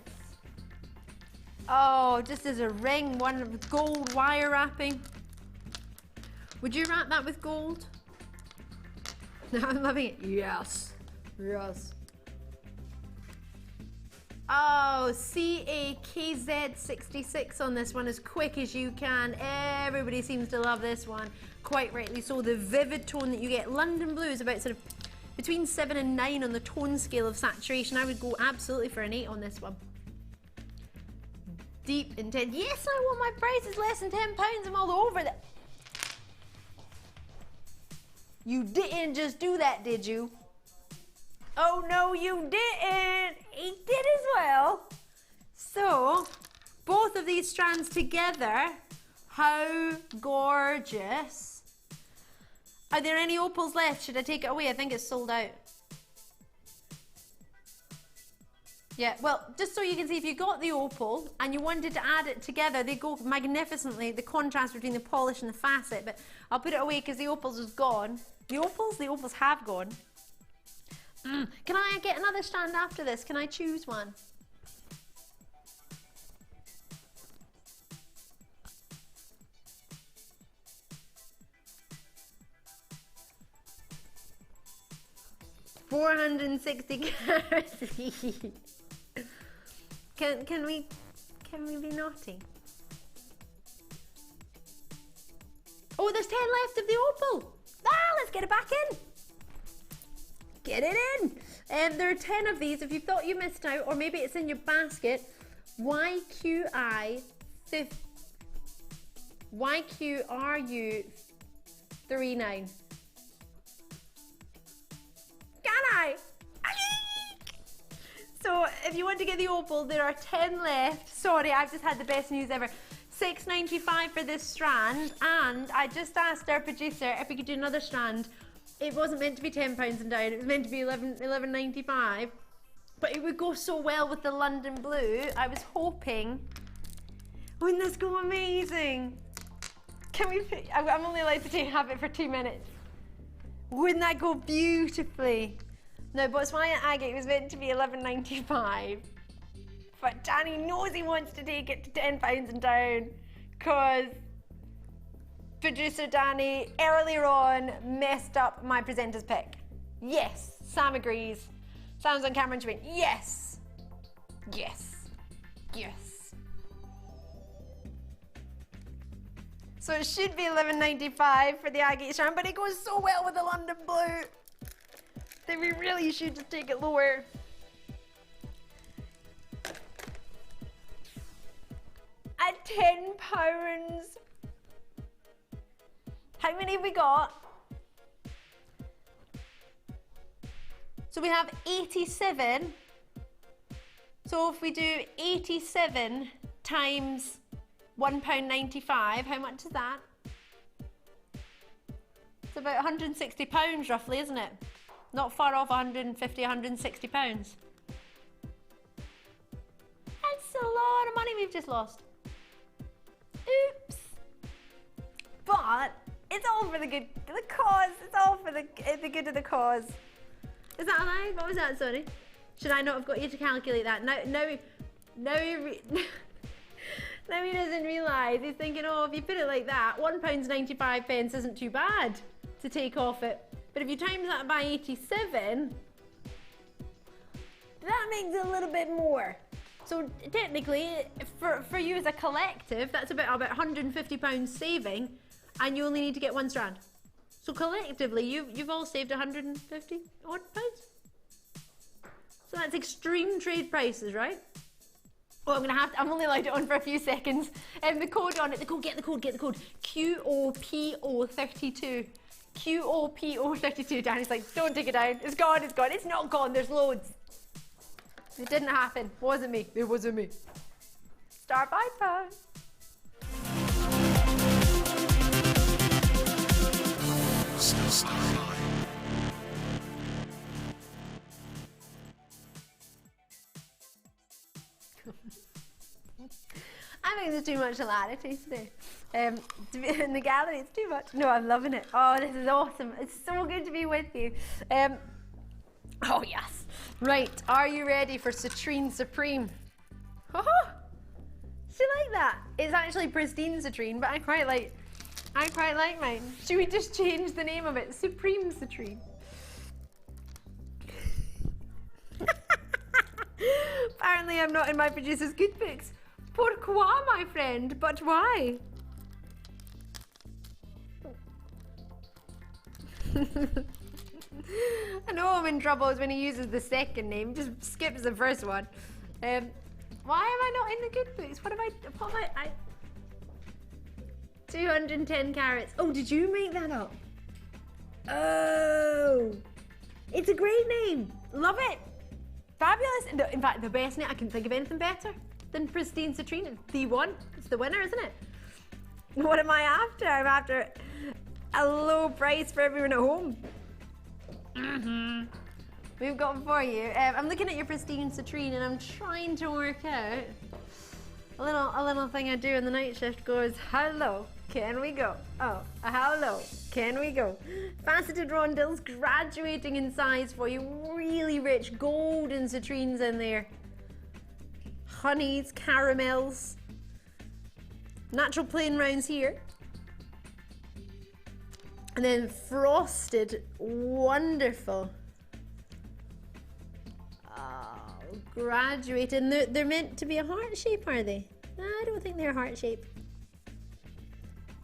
Oh, just as a ring, one with gold wire wrapping. Would you wrap that with gold? I'm loving it. Yes. Yes. Oh, CAKZ66 on this one, as quick as you can. Everybody seems to love this one. Quite rightly so. The vivid tone that you get. London blue is about sort of between 7 and 9 on the tone scale of saturation. I would go absolutely for an 8 on this one. Deep, intense. Yes, I want my prices less than £10. I'm all over that. You didn't just do that, did you? Oh no, you didn't. He did as well. So, both of these strands together, how gorgeous. Are there any opals left? Should I take it away? I think it's sold out. Yeah, well, just so you can see, if you got the opal and you wanted to add it together, they go magnificently, the contrast between the polish and the facet, but I'll put it away because the opals is gone. The opals have gone. Can I get another strand after this? Can I choose one? $460 carats. Can we be naughty? Oh, there's 10 left of the opal. Ah, let's get it back in. Get it in. There are 10 of these. If you thought you missed out, or maybe it's in your basket, YQRU39. Can I? So if you want to get the opal, there are 10 left. Sorry, I've just had the best news ever. $6.95 for this strand, and I just asked our producer if we could do another strand. It wasn't meant to be £10 and down, it was meant to be $11.95, but it would go so well with the London blue. I was hoping, wouldn't this go amazing? Can we put, I'm only allowed to have it for 2 minutes. Wouldn't that go beautifully? No, Botswana agate was meant to be $11.95. But Danny knows he wants to take it to £10 and down, because producer Danny earlier on messed up my presenter's pick. Yes, Sam agrees. Sam's on camera and she went, yes, yes, yes. So it should be $11.95 for the agate strand, but it goes so well with the London blue that we really should just take it lower. At £10. How many have we got? So we have 87. So if we do 87 times £1.95, how much is that? It's about £160 roughly, isn't it? Not far off 150, £160. That's a lot of money we've just lost. Oops. But it's all for the good, the cause. It's all for the good of the cause. Is that allowed? What was that, sorry? Should I not have got you to calculate that? No, he doesn't realise. He's thinking, oh, if you put it like that, £1.95 isn't too bad to take off it. But if you times that by 87, that makes it a little bit more. So technically, for you as a collective, that's about £150 saving, and you only need to get one strand. So collectively, you've all saved 150 odd pounds. So that's extreme trade prices, right? Oh, I'm only allowed it on for a few seconds. The code on it, get the code. QOPO32. QOPO32. Danny's like, don't take it down. It's gone. It's not gone. There's loads. It didn't happen. Wasn't me. It wasn't me. Start bypass. I think there's too much hilarity today. To be in the gallery, it's too much. No, I'm loving it. Oh, this is awesome. It's so good to be with you. Oh, yes. Right, are you ready for Citrine Supreme? Oh, do you like that? It's actually pristine citrine, but I quite like mine. Should we just change the name of it? Supreme Citrine. Apparently I'm not in my producer's good books. Pourquoi, my friend? But why? I know I'm in trouble when he uses the second name, just skips the first one. Why am I not in the good books? What am I 210 carats. Oh, did you make that up? Oh, it's a great name. Love it. Fabulous. In fact, the best name, I can't think of anything better than Pristine Citrine. The one. It's the winner, isn't it? What am I after? I'm after a low price for everyone at home. We've got for you. I'm looking at your Pristine Citrine and I'm trying to work out a little thing I do in the night shift goes, how low can we go? Oh, how low can we go? Faceted rondelles graduating in size for you. Really rich golden citrines in there. Honeys, caramels. Natural plain rounds here. And then frosted, wonderful. Oh, graduated. And they're meant to be a heart shape, are they? No, I don't think they're heart shape.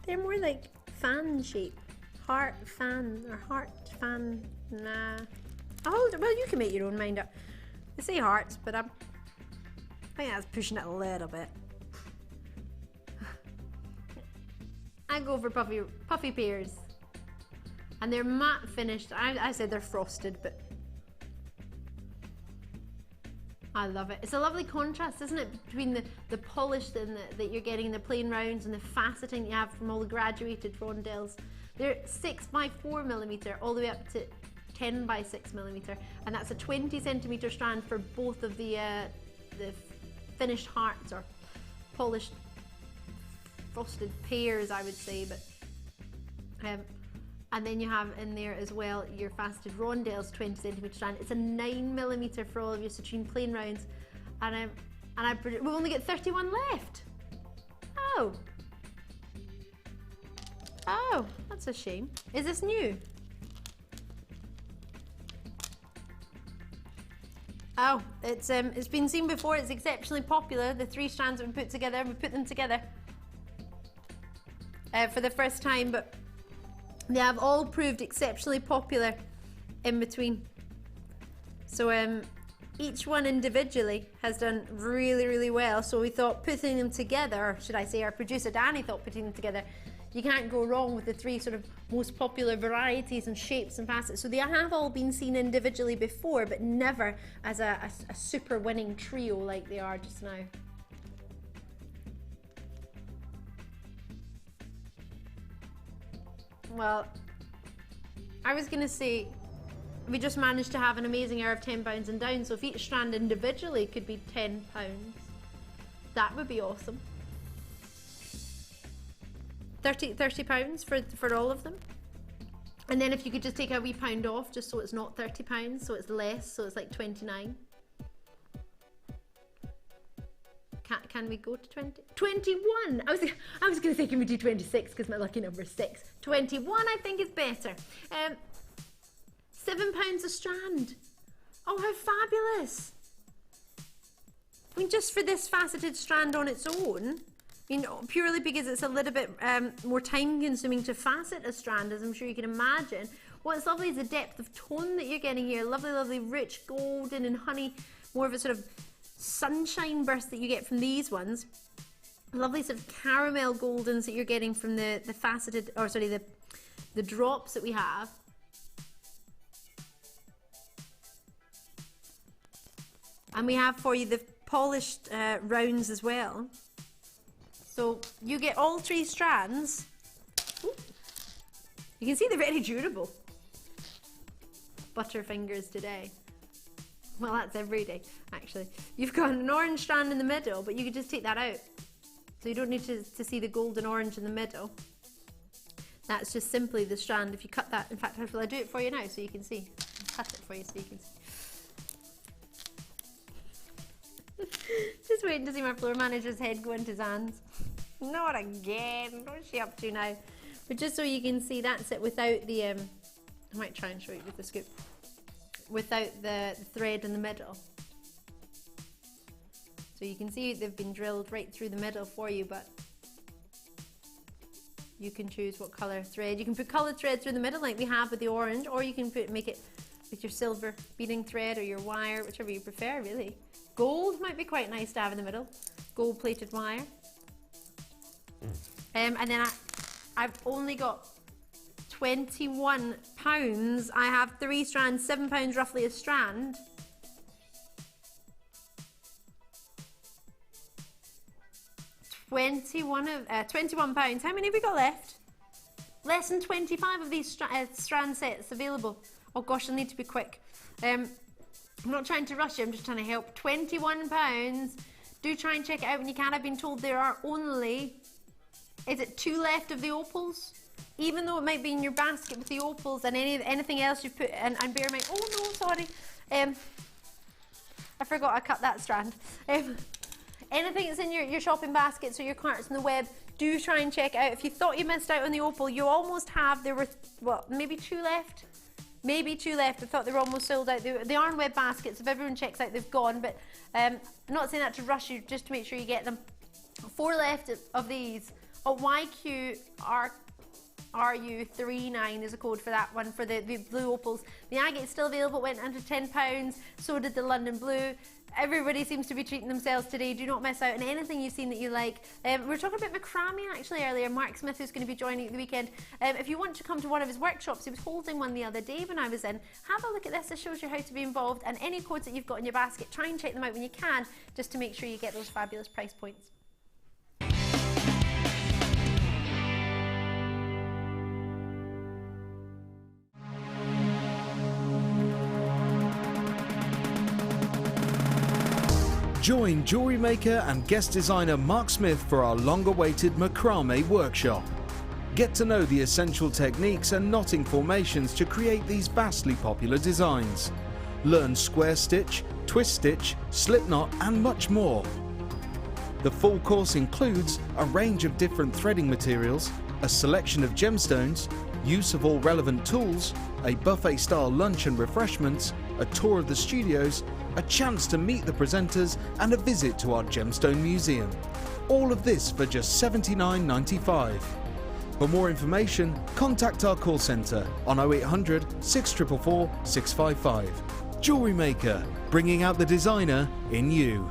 They're more like fan shape. Heart fan or heart fan. Nah. Oh, well, you can make your own mind up. They say hearts, but I think that's pushing it a little bit. I go for puffy pears. And they're matte finished. I said they're frosted, but I love it. It's a lovely contrast, isn't it, between the polish that you're getting in the plain rounds and the faceting you have from all the graduated rondelles. They're 6x4mm all the way up to 10x6mm, and that's a 20cm strand for both of the finished hearts or polished frosted pears, I would say, but and then you have in there as well your faceted rondelles 20cm strand. It's a 9mm for all of your citrine plain rounds, and we've only got 31 left. Oh, that's a shame. Is this new? Oh, it's been seen before. It's exceptionally popular. The 3 strands that we put together, we put them together for the first time, but they have all proved exceptionally popular in between. So each one individually has done really, really well. So we thought putting them together, or should I say our producer Danny thought putting them together, you can't go wrong with the 3 sort of most popular varieties and shapes and facets. So they have all been seen individually before, but never as a super winning trio like they are just now. Well, I was going to say, we just managed to have an amazing hour of £10 and down, so if each strand individually could be £10, that would be awesome. £30 for all of them. And then if you could just take a wee pound off, just so it's not £30, so it's less, so it's like 29. Can we go to 20? 21! I was going to say, can we do 26 because my lucky number is 6. 21 I think is better. £7 a strand. Oh, how fabulous. I mean, just for this faceted strand on its own, you know, purely because it's a little bit more time consuming to facet a strand, as I'm sure you can imagine, What's lovely is the depth of tone that you're getting here. Lovely, lovely, rich golden and honey, more of a sort of sunshine burst that you get from these ones. Lovely sort of caramel goldens that you're getting from the faceted, or sorry, the drops that we have. And we have for you the polished rounds as well. So you get all 3 strands. Ooh. You can see they're very durable. Butterfingers today. Well, that's every day, actually. You've got an orange strand in the middle, but you could just take that out. So you don't need to see the golden orange in the middle. That's just simply the strand. If you cut that, in fact, I'll do it for you now so you can see. I'll cut it for you so you can see. Just waiting to see my floor manager's head go into his hands. Not again. What's she up to now? But just so you can see, that's it without the, I might try and show you with the scoop, without the thread in the middle. So you can see they've been drilled right through the middle for you, but you can choose what colour thread. You can put coloured thread through the middle like we have with the orange, or you can make it with your silver beading thread or your wire, whichever you prefer, really. Gold might be quite nice to have in the middle, gold plated wire. And then I've only got £21. I have 3 strands, £7 roughly a strand. £21. How many have we got left? Less than 25 of these strand sets available. Oh gosh, I need to be quick. I'm not trying to rush you, I'm just trying to help. £21. Do try and check it out when you can. I've been told there are only, is it 2 left of the opals? Even though it might be in your basket with the opals and anything else you've put, and bear in mind, oh no, sorry. I forgot I cut that strand. Anything that's in your shopping baskets or your carts on the web, do try and check it out. If you thought you missed out on the opal, you almost have. There were, what, maybe 2 left? Maybe 2 left. I thought they were almost sold out. They are in web baskets. If everyone checks out, they've gone. But I'm not saying that to rush you, just to make sure you get them. 4 left of these. Oh, YQRU39 is a code for that one, for the blue opals. The agate is still available, went under £10. So did the London blue. Everybody seems to be treating themselves today. Do not miss out on anything you've seen that you like. We were talking about macrame actually earlier. Mark Smith, who's going to be joining at the weekend. If you want to come to one of his workshops, he was holding one the other day when I was in. Have a look at this. It shows you how to be involved, and any codes that you've got in your basket, try and check them out when you can, just to make sure you get those fabulous price points. Join JewelleryMaker and guest designer Mark Smith for our long-awaited macrame workshop. Get to know the essential techniques and knotting formations to create these vastly popular designs. Learn square stitch, twist stitch, slip knot and much more. The full course includes a range of different threading materials, a selection of gemstones, use of all relevant tools, a buffet-style lunch and refreshments, a tour of the studios, a chance to meet the presenters and a visit to our gemstone museum. All of this for just $79.95. For more information, contact our call centre on 0800 644 655. JewelleryMaker, bringing out the designer in you.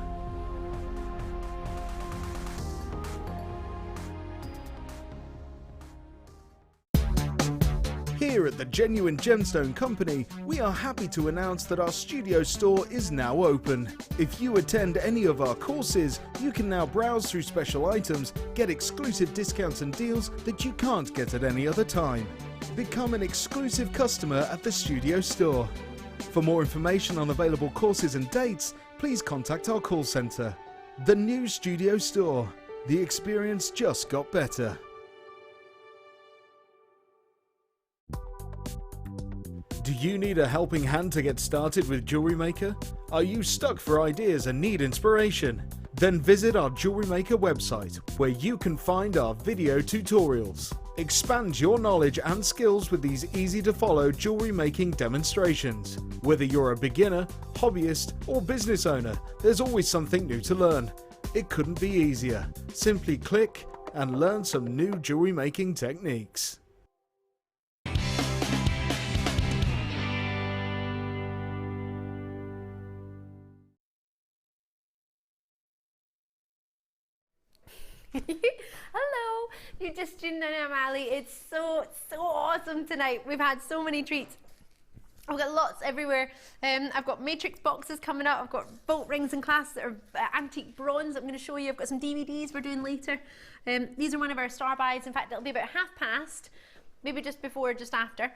Here at the Genuine Gemstone Company, we are happy to announce that our studio store is now open. If you attend any of our courses, you can now browse through special items, get exclusive discounts and deals that you can't get at any other time. Become an exclusive customer at the studio store. For more information on available courses and dates, please contact our call centre. The new studio store. The experience just got better. Do you need a helping hand to get started with JewelleryMaker? Are you stuck for ideas and need inspiration? Then visit our JewelleryMaker website, where you can find our video tutorials. Expand your knowledge and skills with these easy-to-follow jewellery making demonstrations. Whether you're a beginner, hobbyist, or business owner, there's always something new to learn. It couldn't be easier. Simply click and learn some new jewellery making techniques. Hello, you just tuned in. I'm Ali. It's so awesome tonight. We've had so many treats. I've got lots everywhere. I've got matrix boxes coming up. I've got bolt rings and clasps that are antique bronze. I'm going to show you. I've got some DVDs we're doing later. These are one of our star buys. In fact, it'll be about past, maybe just before, just after.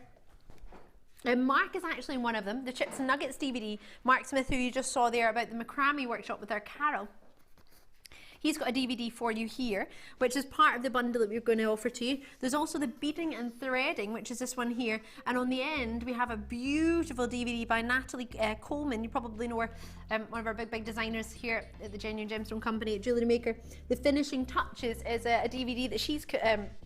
Mark is actually in one of them, the Chips and Nuggets DVD. Mark Smith, who you just saw there about the macrame workshop with our Carol. He's got a DVD for you here, which is part of the bundle that we're going to offer to you. There's also the beading and threading, which is this one here. And on the end, we have a beautiful DVD by Natalie Coleman. You probably know her, one of our big designers here at the Genuine Gemstone Company at JewelleryMaker. The Finishing Touches is a DVD that she's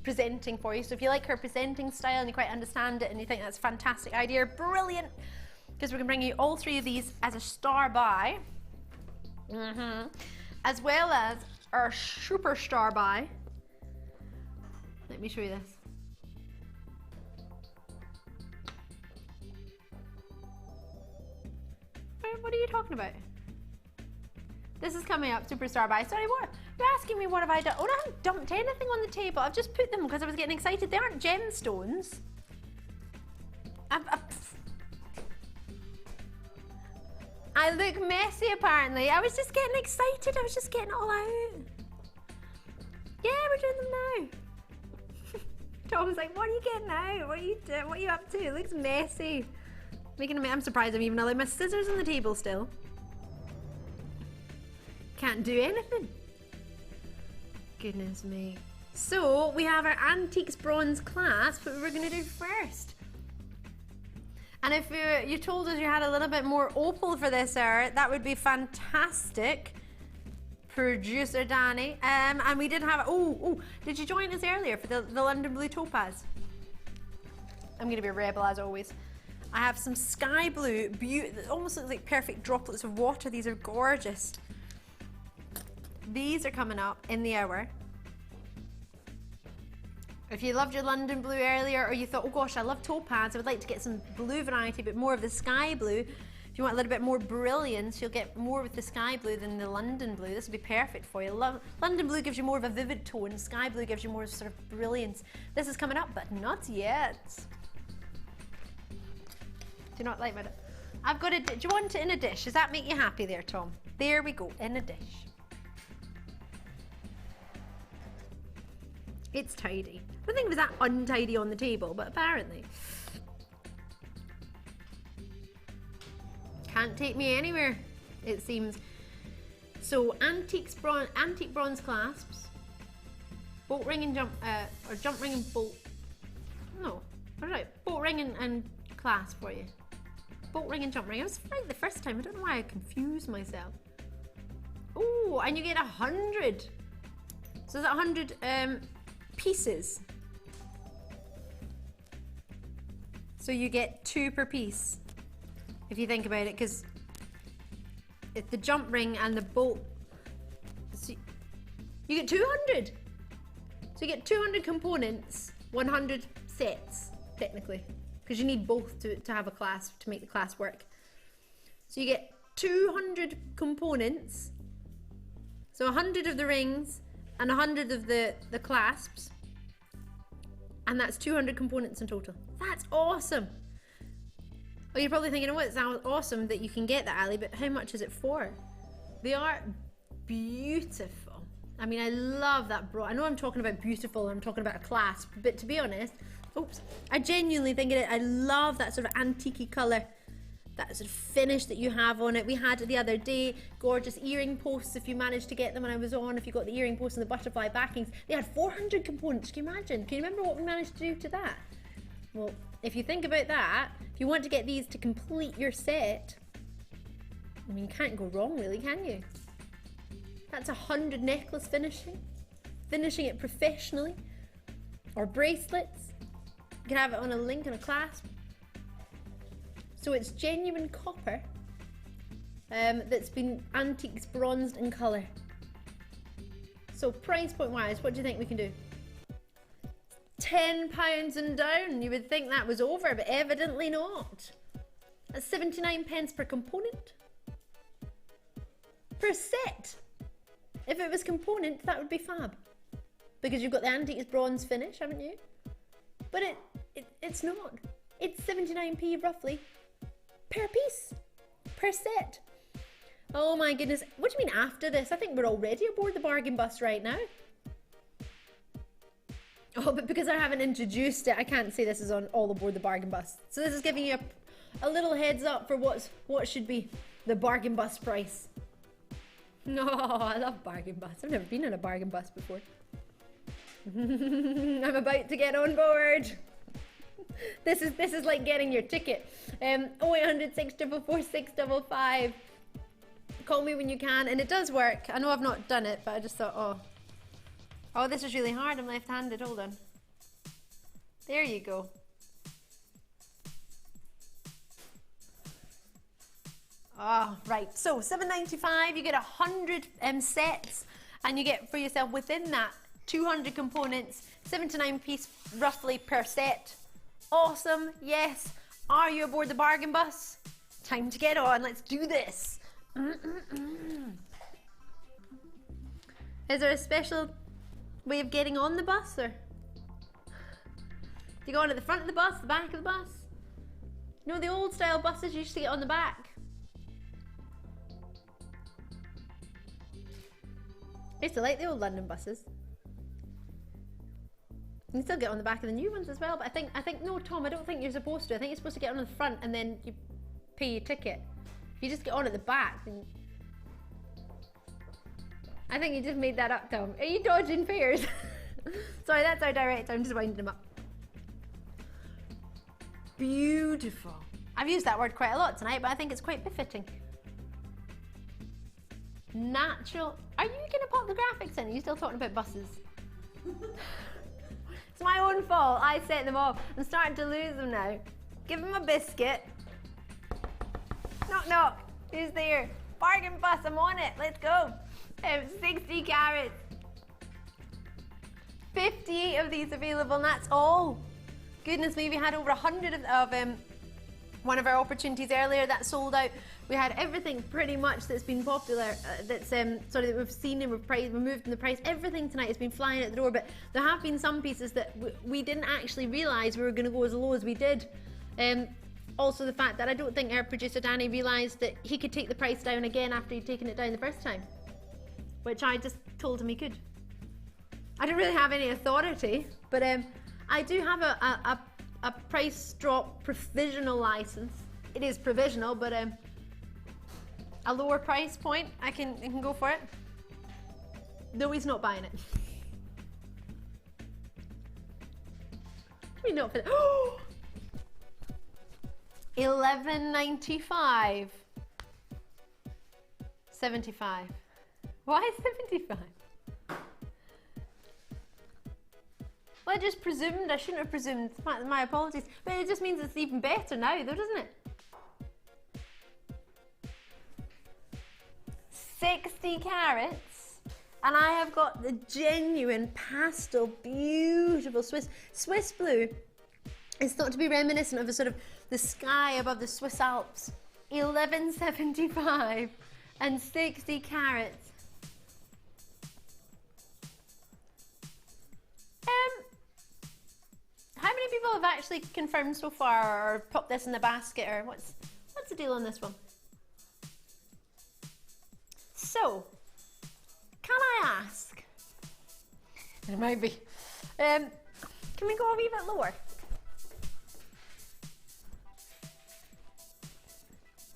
presenting for you. So if you like her presenting style and you quite understand it and you think that's a fantastic idea, brilliant, because we're going to bring you all three of these as a star buy. As well as our superstar buy. Let me show you this. What are you talking about? This is coming up, superstar buy. Sorry, what? You're asking me what have I done? Oh, no, I haven't dumped anything on the table. I've just put them because I was getting excited. They aren't gemstones. I look messy apparently. I was just getting excited. I was just getting it all out. Yeah, we're doing them now. Tom's like, what are you getting out? What are you doing? What are you up to? It looks messy. I'm surprised I'm even allowed my scissors on the table still. Can't do anything. Goodness me. So we have our antiques bronze clasp, but we're going to do first. And if you told us you had a little bit more opal for this hour, that would be fantastic. Producer Danny. And we did have, did you join us earlier for the London Blue Topaz? I'm gonna be a rebel as always. I have some sky blue, almost looks like perfect droplets of water. These are gorgeous. These are coming up in the hour. If you loved your London blue earlier, or you thought, oh gosh, I love topaz, I would like to get some blue variety, but more of the sky blue. If you want a little bit more brilliance, you'll get more with the sky blue than the London blue. This would be perfect for you. London blue gives you more of a vivid tone, sky blue gives you more sort of brilliance. This is coming up, but not yet. Do you not like my, I've got a, do you want it in a dish? Does that make you happy there, Tom? There we go, in a dish. It's tidy. I don't think it was that untidy on the table, but apparently. Can't take me anywhere, it seems. So antique bronze clasps, bolt ring and jump ring and bolt. No, all right, bolt ring and clasp for you. Bolt ring and jump ring. I was right the first time. I don't know why I confused myself. Oh, and you get 100. So there's 100 pieces. So you get 2 per piece, if you think about it, because it's the jump ring and the bolt. So you get 200. So you get 200 components, 100 sets, technically, because you need both to have a clasp, to make the clasp work. So you get 200 components, so 100 of the rings and 100 of the clasps, and that's 200 components in total. That's awesome. Oh, you're probably thinking, oh, it sounds awesome that you can get that, Ali, but how much is it for? They are beautiful. I mean, I love that I know I'm talking about beautiful, I'm talking about a clasp, but to be honest, I genuinely think I love that sort of antique-y colour, that sort of finish that you have on it. We had the other day gorgeous earring posts, if you managed to get them when I was on, if you got the earring posts and the butterfly backings. They had 400 components, can you imagine? Can you remember what we managed to do to that? Well, if you think about that, if you want to get these to complete your set, I mean, you can't go wrong really, can you? That's 100 necklace finishing it professionally, or bracelets. You can have it on a link and a clasp. So it's genuine copper that's been antiques bronzed in colour. So price point wise, what do you think we can do? £10 and down. You would think that was over, but evidently not. That's 79 pence per component. Per set. If it was component, that would be fab. because you've got the antiques bronze finish, haven't you? But it's not. It's 79p roughly per piece, per set. Oh my goodness. What do you mean after this? I think we're already aboard the bargain bus right now. Oh, but because I haven't introduced it, I can't say this is on all aboard the bargain bus. So this is giving you a little heads up for what should be the bargain bus price. No, I love bargain bus. I've never been on a bargain bus before. I'm about to get on board. This is like getting your ticket. 0800 644 655. Call me when you can, and it does work. I know I've not done it, but I just thought, oh, this is really hard. I'm left-handed. Hold on. There you go. Oh, right. So $7.95. You get 100 sets, and you get for yourself within that 200 components, 7 to 9 piece roughly per set. Awesome. Yes. Are you aboard the bargain bus? Time to get on. Let's do this. Is there a special way of getting on the bus, or do you go on at the front of the bus, the back of the bus? You know, the old style buses used to get on the back. I used to like the old London buses. You can still get on the back of the new ones as well, but I think no, Tom, I don't think you're supposed to. I think you're supposed to get on the front and then you pay your ticket. If you just get on at the back, then I think you just made that up, Tom. Are you dodging fares? Sorry, that's our director. I'm just winding him up. Beautiful. I've used that word quite a lot tonight, but I think it's quite befitting. Natural. Are you going to pop the graphics in? Are you still talking about buses? It's my own fault. I set them off. I'm starting to lose them now. Give him a biscuit. Knock, knock. Who's there? Bargain bus. I'm on it. Let's go. 60 carats. 58 of these available, and that's all. Goodness me, we had over 100 of one of our opportunities earlier that sold out. We had everything pretty much that's been popular, that we've seen and we've moved in the price. Everything tonight has been flying at the door, but there have been some pieces that we didn't actually realise we were going to go as low as we did. Also the fact that I don't think our producer Danny realised that he could take the price down again after he'd taken it down the first time, which I just told him he could. I don't really have any authority, but I do have a price drop provisional license. It is provisional, but a lower price point, I can go for it. No, he's not buying it. We not for oh, $11.95. 75. Why 75? Well, I just presumed. I shouldn't have presumed. My apologies. But it just means it's even better now, though, doesn't it? 60 carats. And I have got the genuine pastel, beautiful Swiss blue. It's thought to be reminiscent of a sort of the sky above the Swiss Alps. 11.75 and 60 carats. How many people have actually confirmed so far, or popped this in the basket, or what's the deal on this one? So, can I ask? It might be. Can we go a wee bit lower?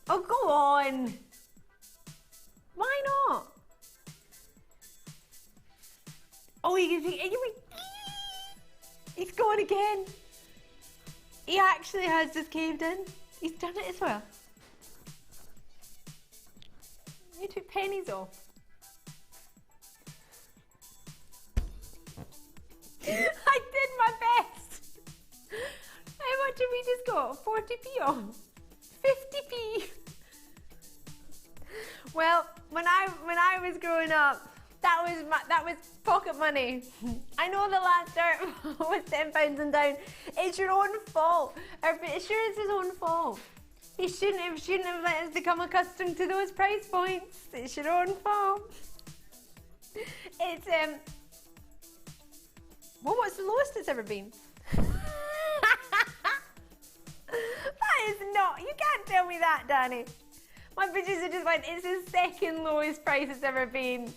Oh, go on. Why not? Oh, he's going again. He actually has just caved in. He's done it as well. You took pennies off. I did my best. How much have we just got? 40p off. 50p. Well, when I was growing up, that was pocket money. I know the last dirt was £10 and down. It's your own fault. Sure, it's his own fault. He shouldn't have let us become accustomed to those price points. It's your own fault. It's Well, what's the lowest it's ever been? That is not, you can't tell me that, Danny. My producer just went, it's the second lowest price it's ever been.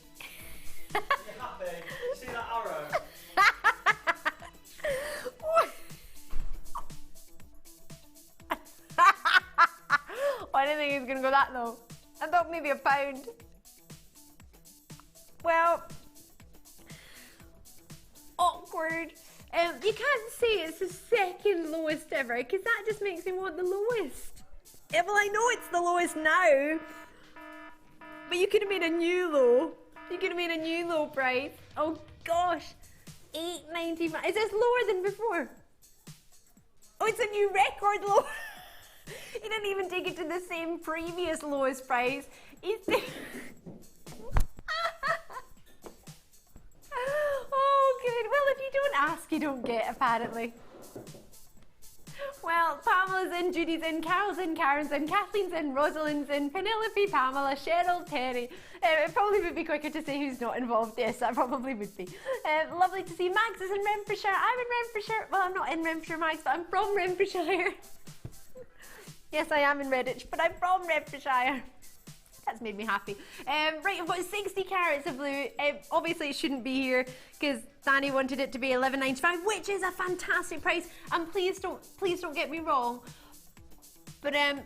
You're happy? You see that arrow? I didn't think it was going to go that low. I thought maybe £1. Well, awkward. You can't say it's the second lowest ever, because that just makes me want the lowest. Yeah, well, I know it's the lowest now, but you could have made a new low. You could have made a new low price. Oh gosh, £8.95. Is this lower than before? Oh, it's a new record low. He didn't even take it to the same previous lowest price. He's oh, good. Well, if you don't ask, you don't get, apparently. Well, Pamela's in, Judy's in, Carol's in, Karen's in, Kathleen's in, Rosalind's in, Penelope, Pamela, Cheryl, Terry. It probably would be quicker to say who's not involved. Yes, that probably would be. Lovely to see Max is in Renfrewshire. I'm in Renfrewshire. Well, I'm not in Renfrewshire, Max, but I'm from Renfrewshire. Yes, I am in Redditch, but I'm from Renfrewshire. That's made me happy. Right, I've got 60 carats of blue. Obviously, it shouldn't be here because Danny wanted it to be $11.95, which is a fantastic price. And please don't get me wrong. But there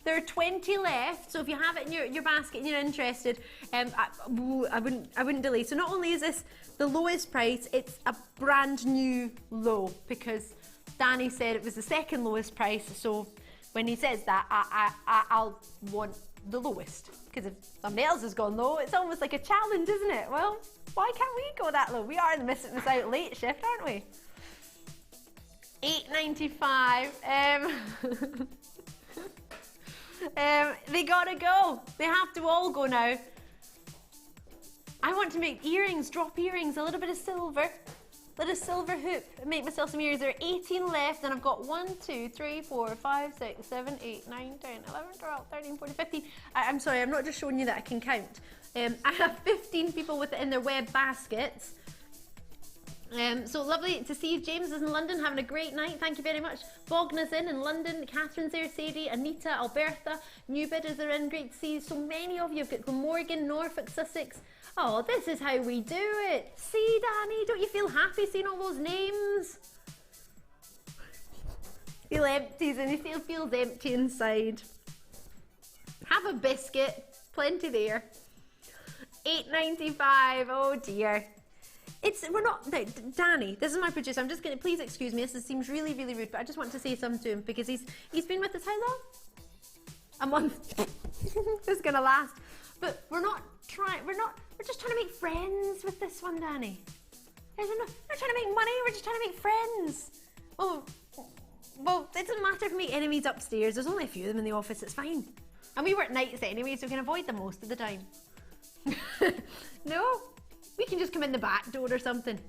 are 20 left. So if you have it in your basket and you're interested, I wouldn't delay. So not only is this the lowest price, it's a brand new low because Danny said it was the second lowest price. So when he says that, I'll want the lowest. Because if somebody else has gone low, it's almost like a challenge, isn't it? Well, why can't we go that low? We are in the Miss It Miss Out late shift, aren't we? $8.95. They gotta go. They have to all go now. I want to make earrings, drop earrings, a little bit of silver. Little silver hoop and make myself some earrings. There are 18 left and I've got 1, 2, 3, 4, 5, 6, 7, 8, 9, 10, 11, 12, 13, 14, 15. I'm sorry, I'm not just showing you that I can count. I have 15 people with it in their web baskets. So lovely to see you. James is in London having a great night. Thank you very much. Bogna's in London. Catherine's there. Sadie, Anita, Alberta. New bidders are in. Great to see you. So many of you. I've got Glamorgan, Norfolk, Sussex. Oh, this is how we do it. See, Danny, don't you feel happy seeing all those names? Feel empty, and you feels empty inside. Have a biscuit. Plenty there. $8.95. Oh dear. We're not, no, Danny, this is my producer. I'm just going to, please excuse me, this seems really, really rude, but I just want to say something to him because he's been with us how long? A month. This is going to last. But we're just trying to make friends with this one, Danny. We're not trying to make money, we're just trying to make friends. Well, it doesn't matter if we make enemies upstairs. There's only a few of them in the office, it's fine. And we work nights anyway, so we can avoid them most of the time. No? We can just come in the back door or something.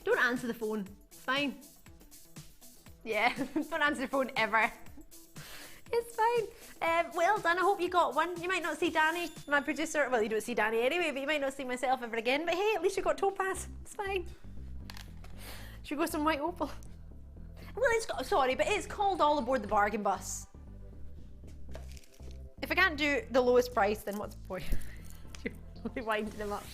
Don't answer the phone. It's fine. Yeah, don't answer the phone ever. It's fine. Well done. I hope you got one. You might not see Danny, my producer. Well, you don't see Danny anyway, but you might not see myself ever again. But hey, at least you got topaz. It's fine. Should we go some white opal? Well, sorry, but it's called All Aboard the Bargain Bus. If I can't do the lowest price, then what's the point? You're winding them up.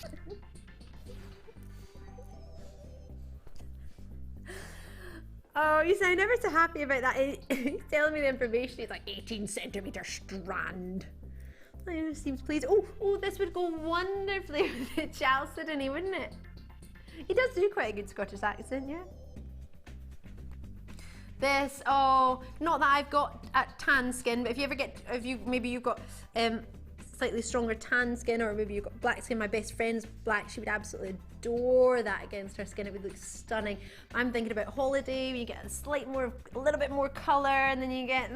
Oh, you sound ever so happy about that. He's telling me the information. It's like 18 centimetre strand. He seems pleased. Oh, this would go wonderfully with the Chalcedony, wouldn't it? He does do quite a good Scottish accent, yeah. This, oh, not that I've got tan skin, but maybe you've got slightly stronger tan skin, or maybe you've got black skin. My best friend's black. She would absolutely adore that against her skin. It would look stunning. I'm thinking about holiday, when you get a little bit more colour, and then you get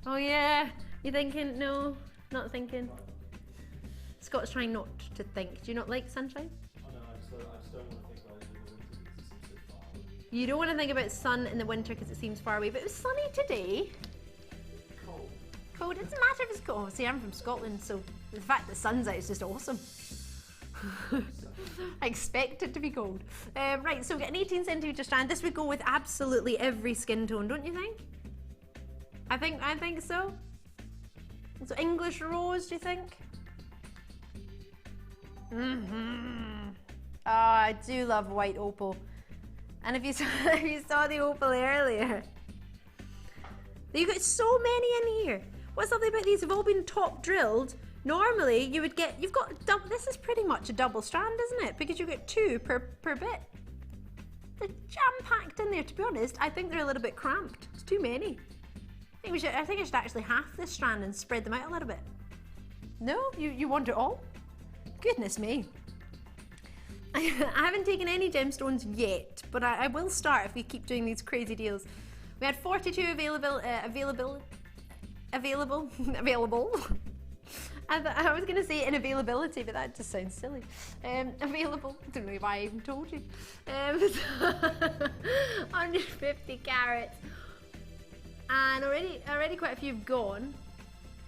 Oh yeah, you thinking? No, not thinking. Scott's trying not to think. Do you not like sunshine? Oh no, I just don't want to think about it in the winter because it seems so far away. You don't want to think about sun in the winter because it seems far away, but it was sunny today. Cold. It doesn't matter if it's cold. See, I'm from Scotland, so the fact that the sun's out is just awesome. I expect it to be gold. Right, so we've got an 18 centimetre strand. This would go with absolutely every skin tone, don't you think? I think so. So English rose, do you think? Oh, I do love white opal. And if you saw the opal earlier, you got so many in here. What's something about these? They've all been top drilled. Normally, you've got double. This is pretty much a double strand, isn't it? Because you get 2 per bit. They're jam-packed in there. To be honest, I think they're a little bit cramped. It's too many. I think I should actually half this strand and spread them out a little bit. No, you want it all? Goodness me. I haven't taken any gemstones yet, but I will start if we keep doing these crazy deals. We had 42 available. I was going to say in availability, but that just sounds silly. Available, I don't know why I even told you. 150 carats. And already quite a few have gone.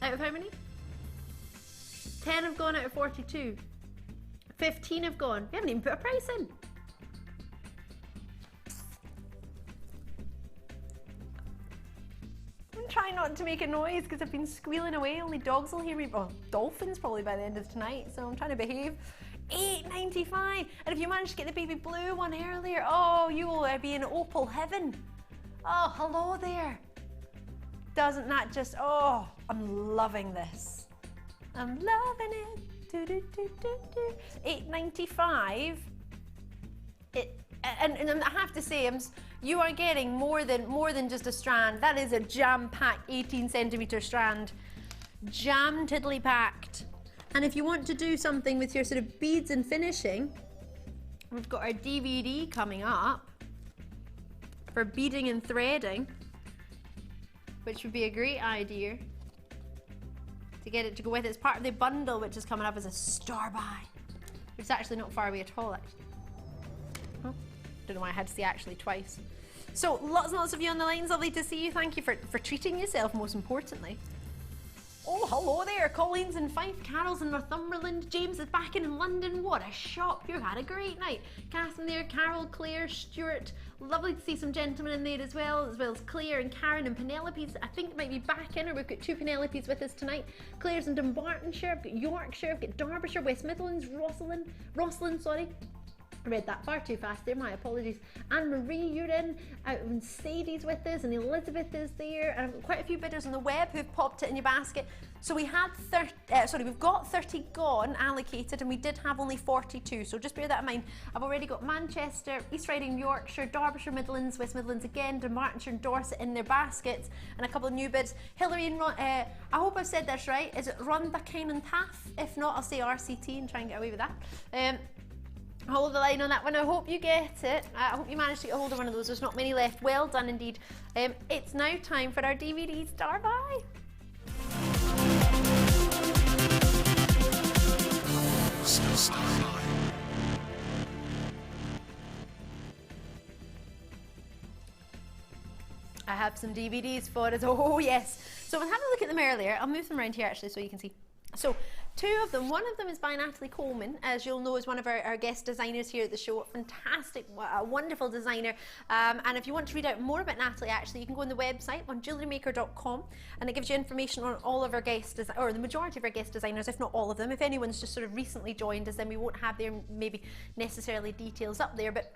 Out of how many? 10 have gone out of 42. 15 have gone. We haven't even put a price in. I'm trying not to make a noise because I've been squealing away. Only dogs will hear me. Oh, dolphins probably by the end of tonight, so I'm trying to behave. $8.95. And if you managed to get the baby blue one earlier, oh, you will be in opal heaven. Oh, hello there. Doesn't that just, oh, I'm loving this. I'm loving it. $8.95. And I have to say, you are getting more than just a strand. That is a jam-packed 18 centimetre strand, jam tiddly packed. And if you want to do something with your sort of beads and finishing, we've got our DVD coming up for beading and threading, which would be a great idea to get it to go with it. It's part of the bundle which is coming up as a star buy, which is actually not far away at all, actually. Oh, don't know why I had to say actually twice. So lots and lots of you on the lines. Lovely to see you. Thank you for treating yourself, most importantly. Oh, hello there. Colleen's in Fife, Carol's in Northumberland, James is back in London. What a shock. You've had a great night. Catherine there, Carol, Claire, Stuart. Lovely to see some gentlemen in there as well as Claire and Karen and Penelope's. I think might be back in, or we've got 2 Penelopes with us tonight. Claire's in Dumbartonshire, I've got Yorkshire, I've got Derbyshire, West Midlands, Rosslyn, sorry. I read that far too fast there, my apologies. Anne Marie, you're in, and Sadie's with us, and Elizabeth is there, and I've got quite a few bidders on the web who've popped it in your basket. So we had we've got 30 gone allocated, and we did have only 42, so just bear that in mind. I've already got Manchester, East Riding, Yorkshire, Derbyshire, Midlands, West Midlands again, Dunbartonshire and Dorset in their baskets, and a couple of new bids. Hilary and I hope I've said this right, is it Rundakine and Taff? If not, I'll say RCT and try and get away with that. Hold the line on that one. I hope you get it. I hope you managed to get hold of one of those. There's not many left. Well done indeed. It's now time for our DVD star buy. I have some DVDs for us. Oh yes. So we'll have a look at them earlier. I'll move them around here actually so you can see. So 2 of them, one of them is by Natalie Coleman, as you'll know is one of our guest designers here at the show. Fantastic, wonderful designer. And if you want to read out more about Natalie, actually, you can go on the website on JewelleryMaker.com, and it gives you information on all of our guest or the majority of our guest designers, if not all of them. If anyone's just sort of recently joined us, then we won't have their maybe necessarily details up there, but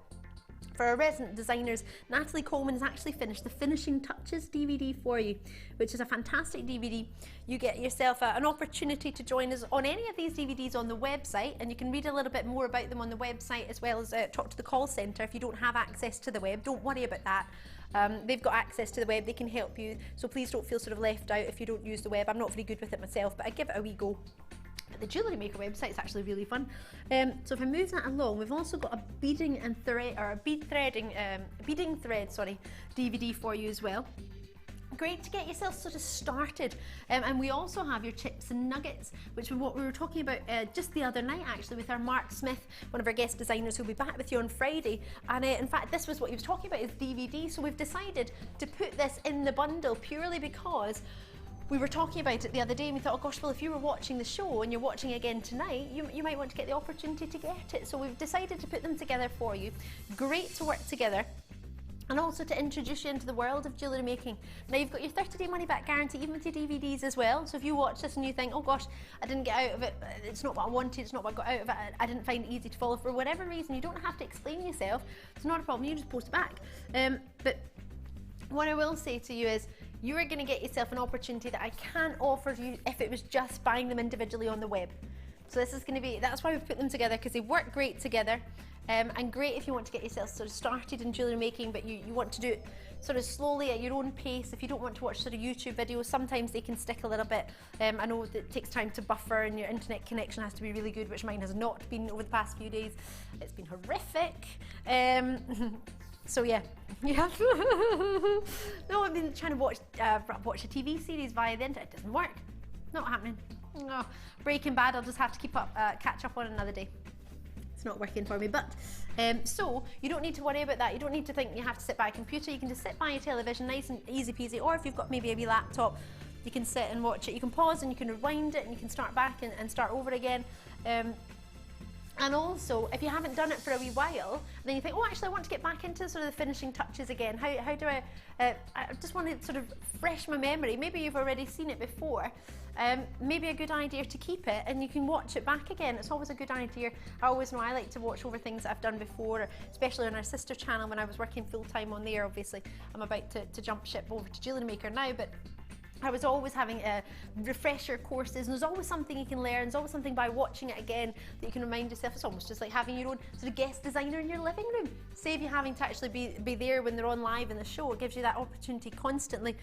for our resident designers, Natalie Coleman has actually finished the Finishing Touches DVD for you, which is a fantastic DVD. You get yourself an opportunity to join us on any of these DVDs on the website, and you can read a little bit more about them on the website, as well as talk to the call centre if you don't have access to the web. Don't worry about that. They've got access to the web, they can help you, so please don't feel sort of left out if you don't use the web. I'm not very good with it myself, but I give it a wee go. But the Jewellery Maker website is actually really fun. So if I move that along, we've also got a beading and beading thread, DVD for you as well. Great to get yourself sort of started. And we also have your chips and nuggets, which is what we were talking about just the other night actually with our Mark Smith, one of our guest designers who'll be back with you on Friday. And in fact, this was what he was talking about, is DVD. So we've decided to put this in the bundle purely because we were talking about it the other day and we thought, oh gosh, well if you were watching the show and you're watching again tonight, you might want to get the opportunity to get it. So we've decided to put them together for you. Great to work together. And also to introduce you into the world of jewellery making. Now you've got your 30-day money-back guarantee, even with your DVDs as well. So if you watch this and you think, oh gosh, I didn't get out of it, it's not what I wanted, it's not what I got out of it, I didn't find it easy to follow for whatever reason, you don't have to explain yourself. It's not a problem, you just post it back. But what I will say to you is, you are going to get yourself an opportunity that I can't offer you if it was just buying them individually on the web. So this is going to be, that's why we've put them together, because they work great together. And great if you want to get yourself sort of started in jewellery making, but you want to do it sort of slowly at your own pace. If you don't want to watch sort of YouTube videos, sometimes they can stick a little bit. I know that it takes time to buffer and your internet connection has to be really good, which mine has not been over the past few days. It's been horrific. So yeah. No, I've been trying to watch a TV series via the internet. It doesn't work. Not happening. No. Breaking Bad, I'll just have to catch up on another day. It's not working for me, but so you don't need to worry about that. You don't need to think you have to sit by a computer. You can just sit by your television, nice and easy peasy. Or if you've got maybe a wee laptop, you can sit and watch it. You can pause and you can rewind it and you can start back and start over again. And also, if you haven't done it for a wee while, then you think, oh, actually, I want to get back into sort of the finishing touches again. How do I just want to sort of refresh my memory. Maybe you've already seen it before. Maybe a good idea to keep it and you can watch it back again. It's always a good idea. I always know I like to watch over things that I've done before, especially on our sister channel when I was working full-time on there. Obviously, I'm about to jump ship over to JewelleryMaker now, but I was always having refresher courses, and there's always something you can learn. There's always something by watching it again that you can remind yourself. It's almost just like having your own sort of guest designer in your living room. Save you having to actually be there when they're on live in the show. It gives you that opportunity constantly.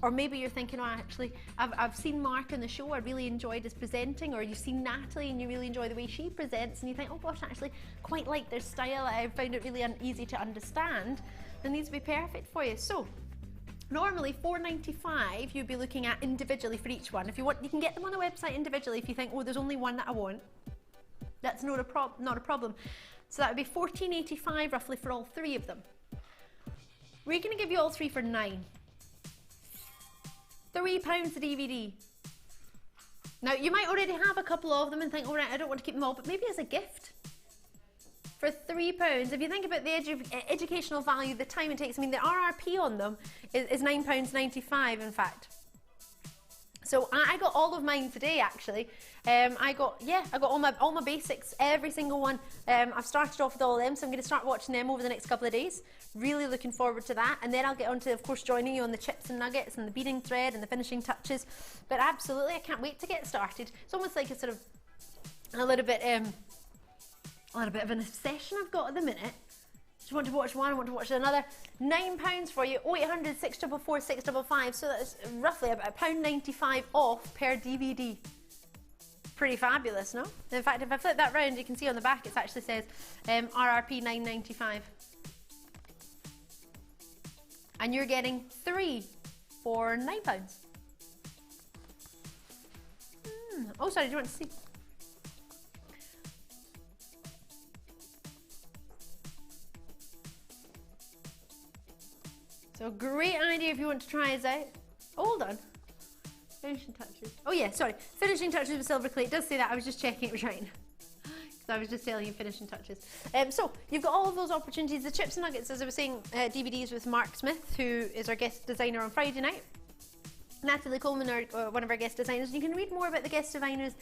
Or maybe you're thinking, oh, actually, I've seen Mark on the show, I really enjoyed his presenting, or you've seen Natalie and you really enjoy the way she presents, and you think, oh gosh, actually quite like their style, I found it really easy to understand. Then these would be perfect for you. So, normally $4.95 you'd be looking at individually for each one. If you want, you can get them on the website individually if you think, oh, there's only one that I want. That's not a problem. So that would be $14.85 roughly for all three of them. We're going to give you all three for £9. £3 a DVD. Now, you might already have a couple of them and think, all right, I don't want to keep them all, but maybe as a gift. For £3, if you think about the educational value, the time it takes, I mean, the RRP on them is £9.95 in fact. So I got all of mine today actually. I got all my basics, every single one. I've started off with all of them, so I'm going to start watching them over the next couple of days. Really looking forward to that, and then I'll get on to, of course, joining you on the chips and nuggets and the beading thread and the finishing touches. But absolutely, I can't wait to get started. It's almost like a sort of a little bit of an obsession I've got at the minute. Just want to watch one, I want to watch another. £9 for you, 0800 644 655, so that's roughly about £1.95 off per DVD. Pretty fabulous, no? In fact, if I flip that round, you can see on the back it actually says RRP $9.95. And you're getting 3 for £9. Oh, sorry, do you want to see? So great idea if you want to try us out. Hold on. Finishing touches. Oh yeah, sorry. Finishing touches with silver clay. It does say that. I was just checking it was right. Because I was just telling you finishing touches. So you've got all of those opportunities. The chips and nuggets, as I was saying, DVDs with Mark Smith, who is our guest designer on Friday night. Natalie Coleman, one of our guest designers. You can read more about the guest designers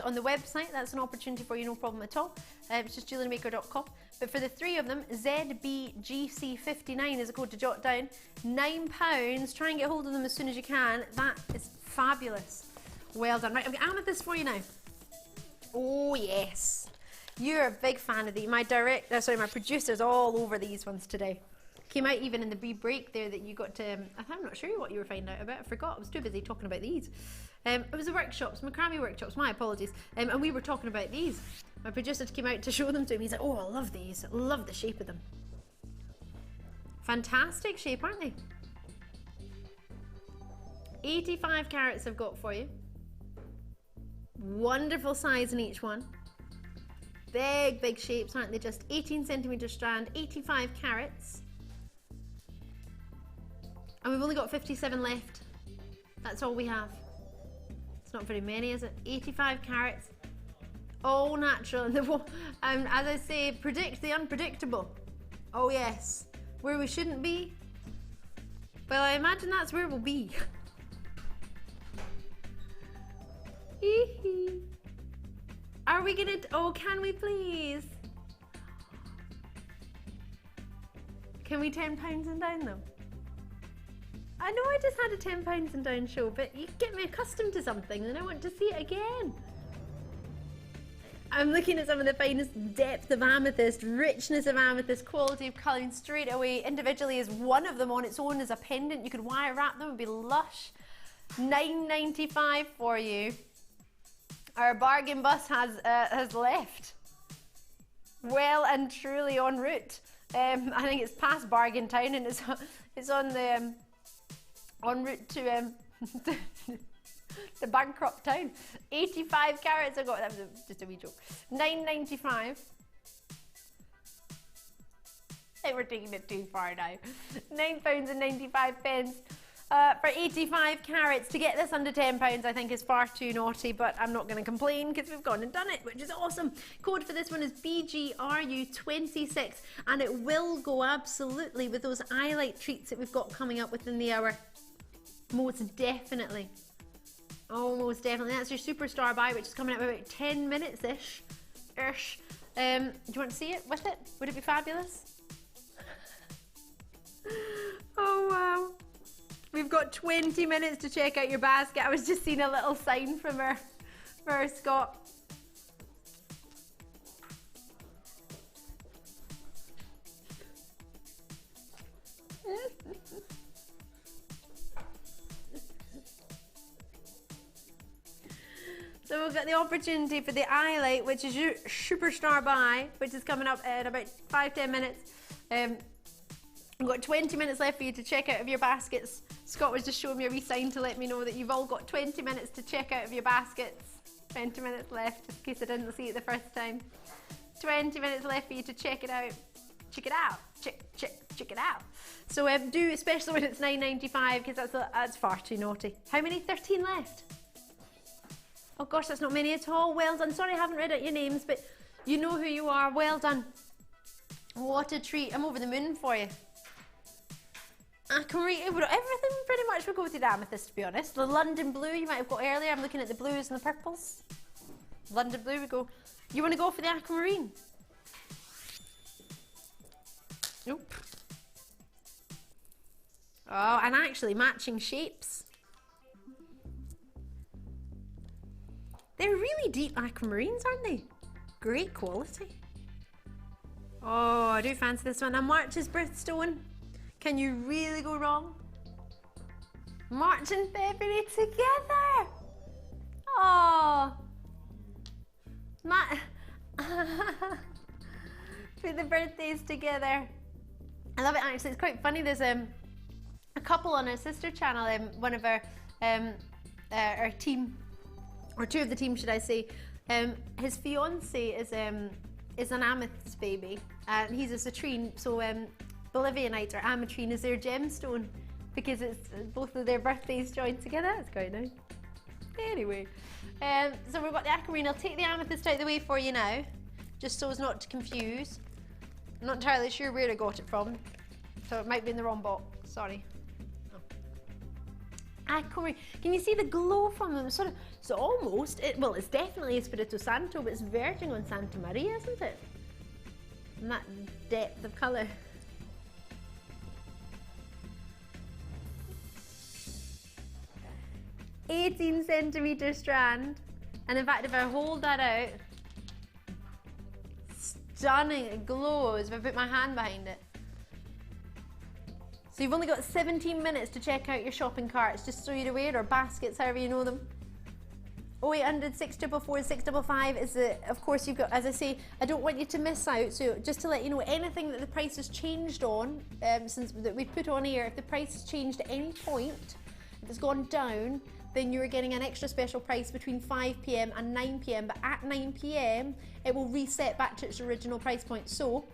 on the website. That's an opportunity for you, no problem at all. It's just JewelleryMaker.com. But for the three of them, ZBGC59 is a code to jot down. £9. Try and get hold of them as soon as you can. That is fabulous. Well done. Right, I've got amethyst for you now. Oh yes, you're a big fan of these. My producer's all over these ones today. Came out even in the wee break there that you got to, I'm not sure what you were finding out about, I forgot, I was too busy talking about these. It was the workshops, macrame workshops, my apologies, and we were talking about these. My producer came out to show them to me, he's like, oh, I love these, I love the shape of them. Fantastic shape, aren't they? 85 carats I've got for you. Wonderful size in each one. Big shapes, aren't they? Just 18 centimetre strand, 85 carats. And we've only got 57 left. That's all we have. It's not very many, is it? 85 carats, all natural. And as I say, predict the unpredictable. Oh yes, where we shouldn't be. Well, I imagine that's where we'll be. Are we gonna, oh, can we please? Can we £10 and down them? I know I just had a £10 and down show, but you get me accustomed to something and I want to see it again. I'm looking at some of the finest depth of amethyst, richness of amethyst, quality of colouring straight away. Individually as one of them on its own as a pendant. You could wire wrap them, it would be lush. £9.95 for you. Our bargain bus has left. Well and truly en route. I think it's past Bargain Town and it's on the en route to the bankrupt town. 85 carats I got. That was just a wee joke. £9.95. Hey, we're taking it too far now. £9.95. For 85 carats. To get this under £10 I think is far too naughty, but I'm not going to complain because we've gone and done it, which is awesome. Code for this one is BGRU26 and it will go absolutely with those Iolite treats that we've got coming up within the hour. Most definitely. Oh, most definitely. That's your superstar buy, which is coming up in about 10 minutes-ish. Do you want to see it with it? Would it be fabulous? Oh, wow. We've got 20 minutes to check out your basket. I was just seeing a little sign from her Scott. So we've got the opportunity for the Iolite, which is your superstar buy, which is coming up in about 5-10 minutes. We've got 20 minutes left for you to check out of your baskets. Scott was just showing me a wee sign to let me know that you've all got 20 minutes to check out of your baskets. 20 minutes left, just in case I didn't see it the first time. 20 minutes left for you to check it out. Check it out. Check it out. So do, especially when it's £9.95, because that's far too naughty. How many? 13 left. Oh gosh, that's not many at all. Well done. Sorry I haven't read out your names, but you know who you are. Well done. What a treat. I'm over the moon for you. I can read everything pretty much will go with the amethyst, to be honest. The London blue you might have got earlier. I'm looking at the blues and the purples. London blue we go. You want to go for the aquamarine? Nope. Oh, and actually matching shapes. They're really deep aquamarines, aren't they? Great quality. Oh, I do fancy this one. And March's birthstone. Can you really go wrong? March and February together. Oh, put the birthdays together. I love it. Actually, it's quite funny. There's a couple on our sister channel. One of our team, or two of the team, should I say? His fiance is an amethyst baby, and he's a citrine. So Bolivianite or ametrine is their gemstone because it's both of their birthdays joined together. That's quite nice. Anyway, so we've got the aquamarine. I'll take the amethyst out of the way for you now, just so as not to confuse. I'm not entirely sure where I got it from, so it might be in the wrong box. Sorry. Oh. Aquamarine. Can you see the glow from them? Sort of. So almost. Well, it's definitely Espirito Santo, but it's verging on Santa Maria, isn't it? And that depth of colour. $18cm strand, and in fact if I hold that out, stunning, it glows if I put my hand behind it. So you've only got 17 minutes to check out your shopping carts, just so you're aware, or baskets, however you know them. 0800 644 655 is of course you've got, as I say, I don't want you to miss out, so just to let you know, anything that the price has changed on, since that we've put on here, if the price has changed at any point, if it's gone down, then you're getting an extra special price between 5 PM and 9 PM, but at 9 PM it will reset back to its original price point. So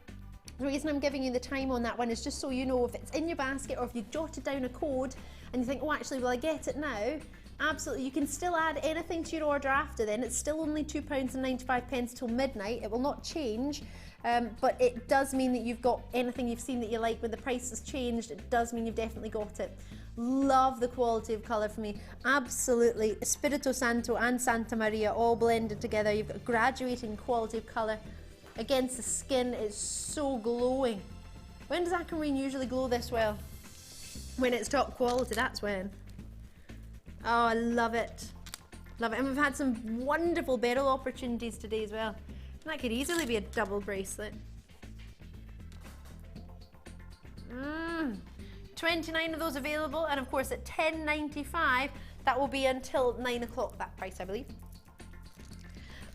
the reason I'm giving you the time on that one is just so you know if it's in your basket or if you jotted down a code and you think, oh, actually, will I get it now? Absolutely, you can still add anything to your order after then. It's still only £2.95 till midnight. It will not change, but it does mean that you've got anything you've seen that you like. When the price has changed, it does mean you've definitely got it. Love the quality of colour for me. Absolutely, Spirito Santo and Santa Maria all blended together. You've got graduating quality of colour against the skin. It's so glowing. When does aquamarine usually glow this well? When it's top quality, that's when. Oh, I love it. Love it. And we've had some wonderful beryl opportunities today as well. And that could easily be a double bracelet. 29 of those available, and of course at $10.95, that will be until 9 o'clock, that price, I believe.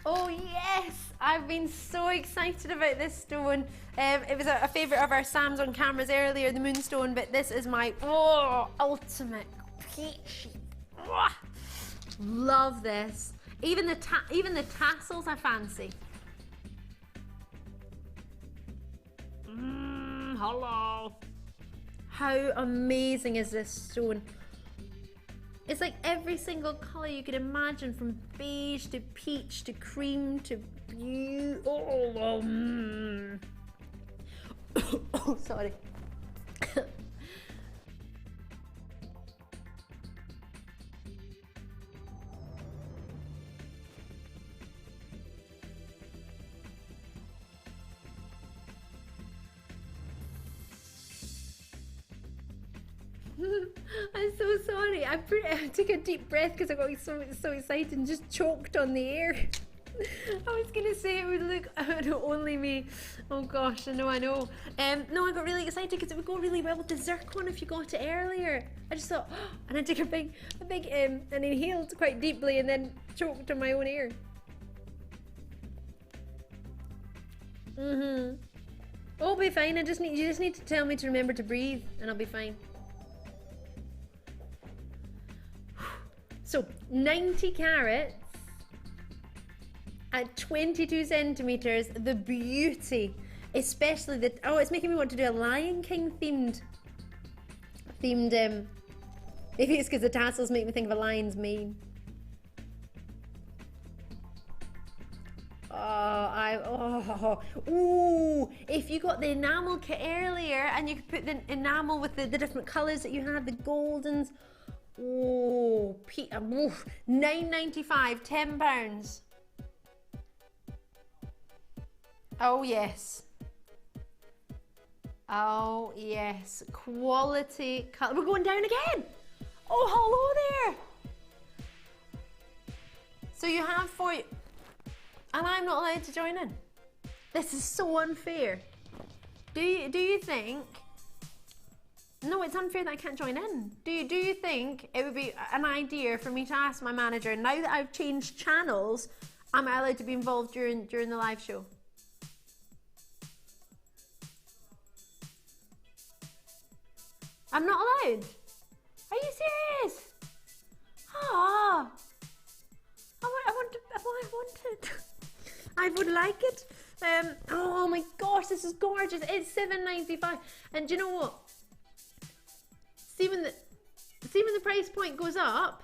Oh yes, I've been so excited about this stone. It was a favourite of our Sam's on cameras earlier, the moonstone, but this is my ultimate peachy. Love this. Even the tassels I fancy. Hello. How amazing is this stone? It's like every single colour you could imagine, from beige to peach to cream to blue. Oh, sorry. I'm so sorry. I took a deep breath because I got so excited and just choked on the air. I was gonna say it would look only me. Oh gosh, I know. No, I got really excited because it would go really well with the zircon if you got it earlier. I just thought, and I took a big and inhaled quite deeply and then choked on my own air. I'll be fine. You just need to tell me to remember to breathe, and I'll be fine. So 90 carats at 22 centimeters. The beauty, especially it's making me want to do a Lion King themed. Maybe it's because the tassels make me think of a lion's mane. If you got the enamel kit earlier and you could put the enamel with the different colours that you had, the goldens. $9.95, £10. Oh yes. Oh yes. Quality colour. We're going down again. Oh, hello there. So you have and I'm not allowed to join in. This is so unfair. Do you think? No, it's unfair that I can't join in. Do you think it would be an idea for me to ask my manager, now that I've changed channels, am I allowed to be involved during the live show? I'm not allowed? Are you serious? Ah, I want it. I would like it. Oh my gosh, this is gorgeous. It's $7.95, and do you know what? See when the price point goes up,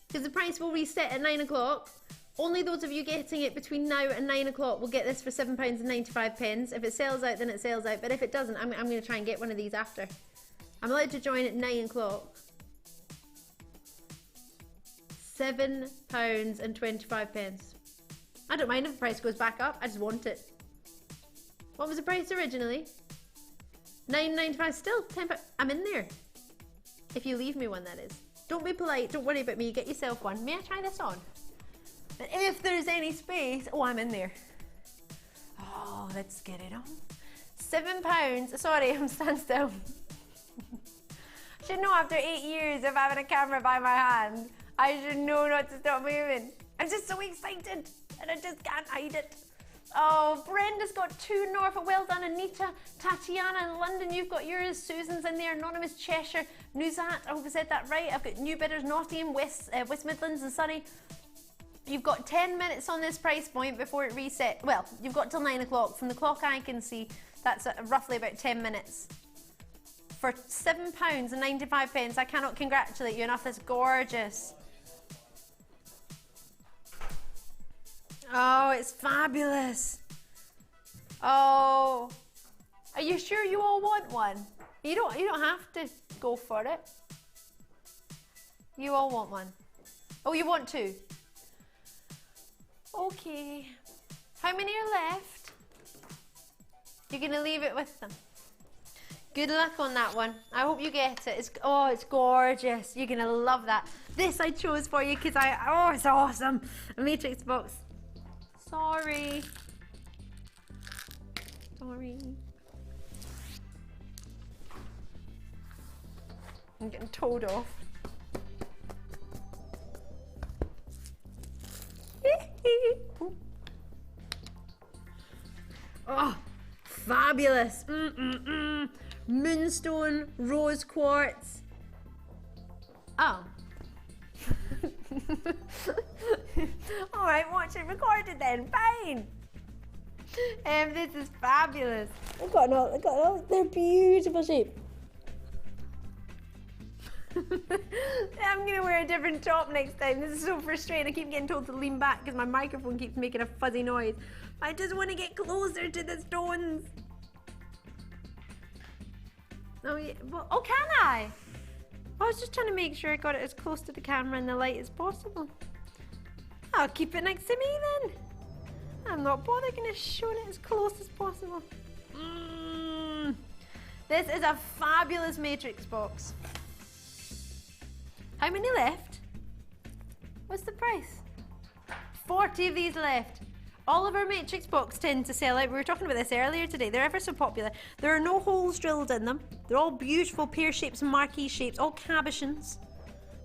because the price will reset at 9 o'clock. Only those of you getting it between now and 9 o'clock will get this for £7.95. If it sells out, then it sells out. But if it doesn't, I'm going to try and get one of these after. I'm allowed to join at 9 o'clock. £7.25. I don't mind if the price goes back up. I just want it. What was the price originally? $9.95, still £10. I'm in there. If you leave me one, that is. Don't be polite, don't worry about me, get yourself one. May I try this on? And if there's any space, I'm in there. Oh, let's get it on. £7, sorry, I'm standing still. Should know after 8 years of having a camera by my hand, I should know not to stop moving. I'm just so excited, and I just can't hide it. Oh, Brenda's got 2 Norfolk. Well done, Anita. Tatiana in London, you've got yours. Susan's in there. Anonymous Cheshire. Nuzat, I hope I said that right. I've got New Bidders, Nottingham, West Midlands and Surrey. You've got 10 minutes on this price point before it resets. Well, you've got till 9 o'clock. From the clock I can see, that's roughly about 10 minutes. for £7.95. I cannot congratulate you enough. It's gorgeous. Oh, it's fabulous. Oh, are you sure you all want one? You don't have to go for it. You all want one. Oh, you want two? Okay. How many are left? You're gonna leave it with them. Good luck on that one. I hope you get it. It's gorgeous. You're gonna love that. This I chose for you because it's awesome. A matrix box. Sorry. I'm getting told off. Oh, fabulous. Moonstone, rose quartz. Oh. All right, watch it recorded then. Fine. This is fabulous. Look at all, they're beautiful shape. I'm gonna wear a different top next time. This is so frustrating. I keep getting told to lean back because my microphone keeps making a fuzzy noise. I just want to get closer to the stones. Oh yeah. Well, oh, can I? I was just trying to make sure I got it as close to the camera and the light as possible. I'll keep it next to me then. I'm not bothering to show it as close as possible. This is a fabulous matrix box. How many left? What's the price? 40 of these left. All of our matrix boxes tend to sell out. We were talking about this earlier today. They're ever so popular. There are no holes drilled in them. They're all beautiful pear shapes and marquee shapes, all cabochons,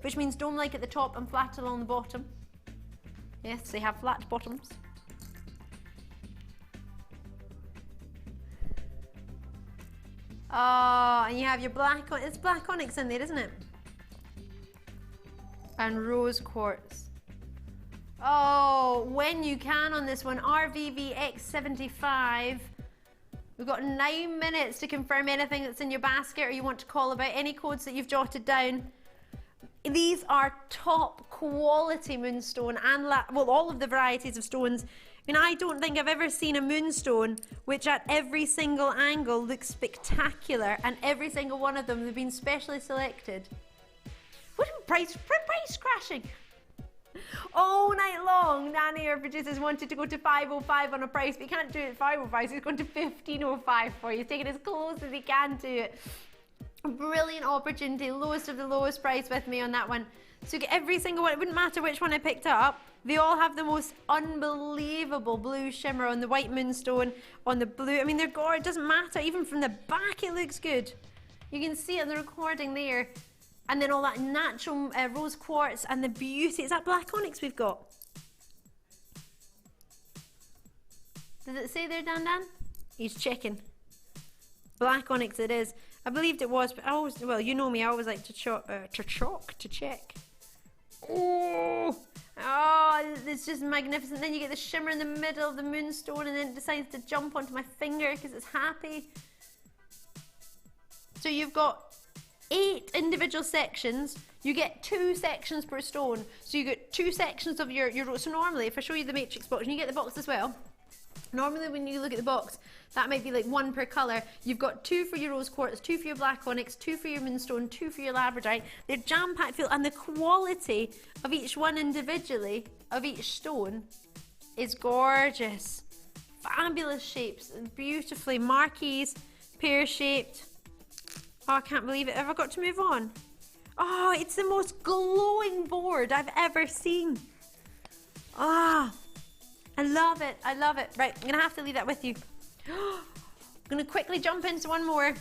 which means dome-like at the top and flat along the bottom. Yes, they have flat bottoms. Oh, and you have your black, it's black onyx in there, isn't it? And rose quartz. Oh, when you can on this one, RVVX75. We've got 9 minutes to confirm anything that's in your basket or you want to call about, any codes that you've jotted down. These are top quality moonstone and all of the varieties of stones. I mean, I don't think I've ever seen a moonstone which at every single angle looks spectacular, and every single one of them have been specially selected. What price crashing? All night long, Nanny, our producers, wanted to go to 505 on a price, but he can't do it at 505, so he's going to 1505 for you. He's taking it as close as he can to it. Brilliant opportunity, lowest of the lowest price with me on that one. So you get every single one, it wouldn't matter which one I picked up. They all have the most unbelievable blue shimmer on the white moonstone, on the blue. I mean, they're gorgeous, it doesn't matter. Even from the back, it looks good. You can see it in the recording there. And then all that natural rose quartz and the beauty. Is that black onyx we've got? Does it say there, Dan? He's checking. Black onyx it is. I believed it was, but I always, well, you know me, I always like to check. Oh, it's just magnificent. Then you get the shimmer in the middle of the moonstone, and then it decides to jump onto my finger because it's happy. So you've got 8 individual sections. You get 2 sections per stone. So you get 2 sections of your so normally, if I show you the matrix box, and you get the box as well, normally when you look at the box, that might be like 1 per colour. You've got 2 for your rose quartz, 2 for your black onyx, 2 for your moonstone, 2 for your labradorite. They're jam-packed full, and the quality of each one individually, of each stone, is gorgeous. Fabulous shapes, beautifully marquees, pear-shaped. Oh, I can't believe it. Have I got to move on? Oh, it's the most glowing board I've ever seen. Ah, I love it. I love it. Right, I'm going to have to leave that with you. I'm going to quickly jump into one more.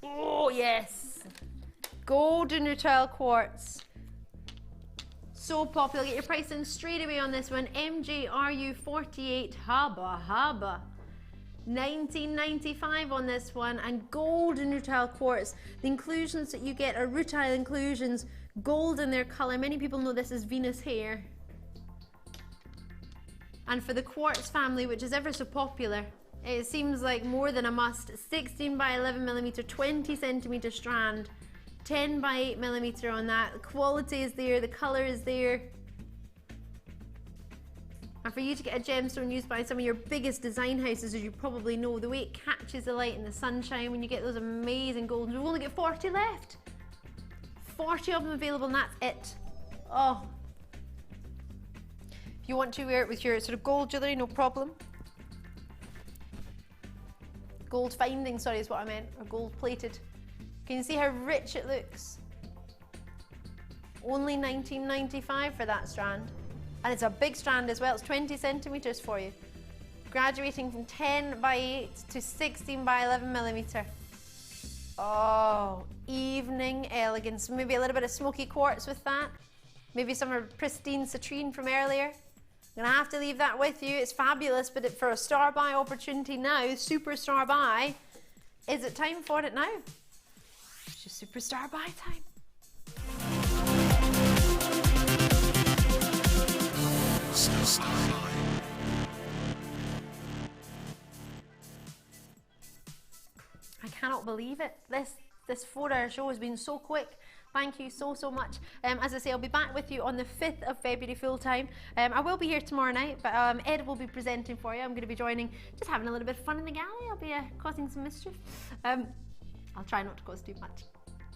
Oh, yes. Golden rutile quartz. So popular. Get your price in straight away on this one. MJRU48. Haba. 19.95 on this one, and golden rutile quartz. The inclusions that you get are rutile inclusions, gold in their colour. Many people know this as Venus hair. And for the quartz family, which is ever so popular, It seems like more than a must. 16 by 11 millimeter, 20 centimeter strand, 10 by 8 millimeter on that. The quality is there, the color is there. And for you to get a gemstone used by some of your biggest design houses, as you probably know, the way it catches the light and the sunshine when you get those amazing golds. We've only got 40 left. 40 of them available and that's it. Oh. If you want to wear it with your sort of gold jewellery, no problem. Gold finding, sorry, is what I meant, or gold plated. Can you see how rich it looks? Only $19.95 for that strand. And it's a big strand as well, it's 20 centimeters for you. Graduating from 10 by 8 to 16 by 11 millimeter. Oh, evening elegance. Maybe a little bit of smoky quartz with that. Maybe some of pristine citrine from earlier. I'm gonna have to leave that with you. It's fabulous, but for a star buy opportunity now, super star buy, is it time for it now? It's just super star buy time. I cannot believe it. This 4-hour show has been so quick. Thank you so much. As I say, I'll be back with you on the 5th of February full time. I will be here tomorrow night, but Ed will be presenting for you. I'm going to be joining, just having a little bit of fun in the gallery. I'll be causing some mischief. I'll try not to cause too much.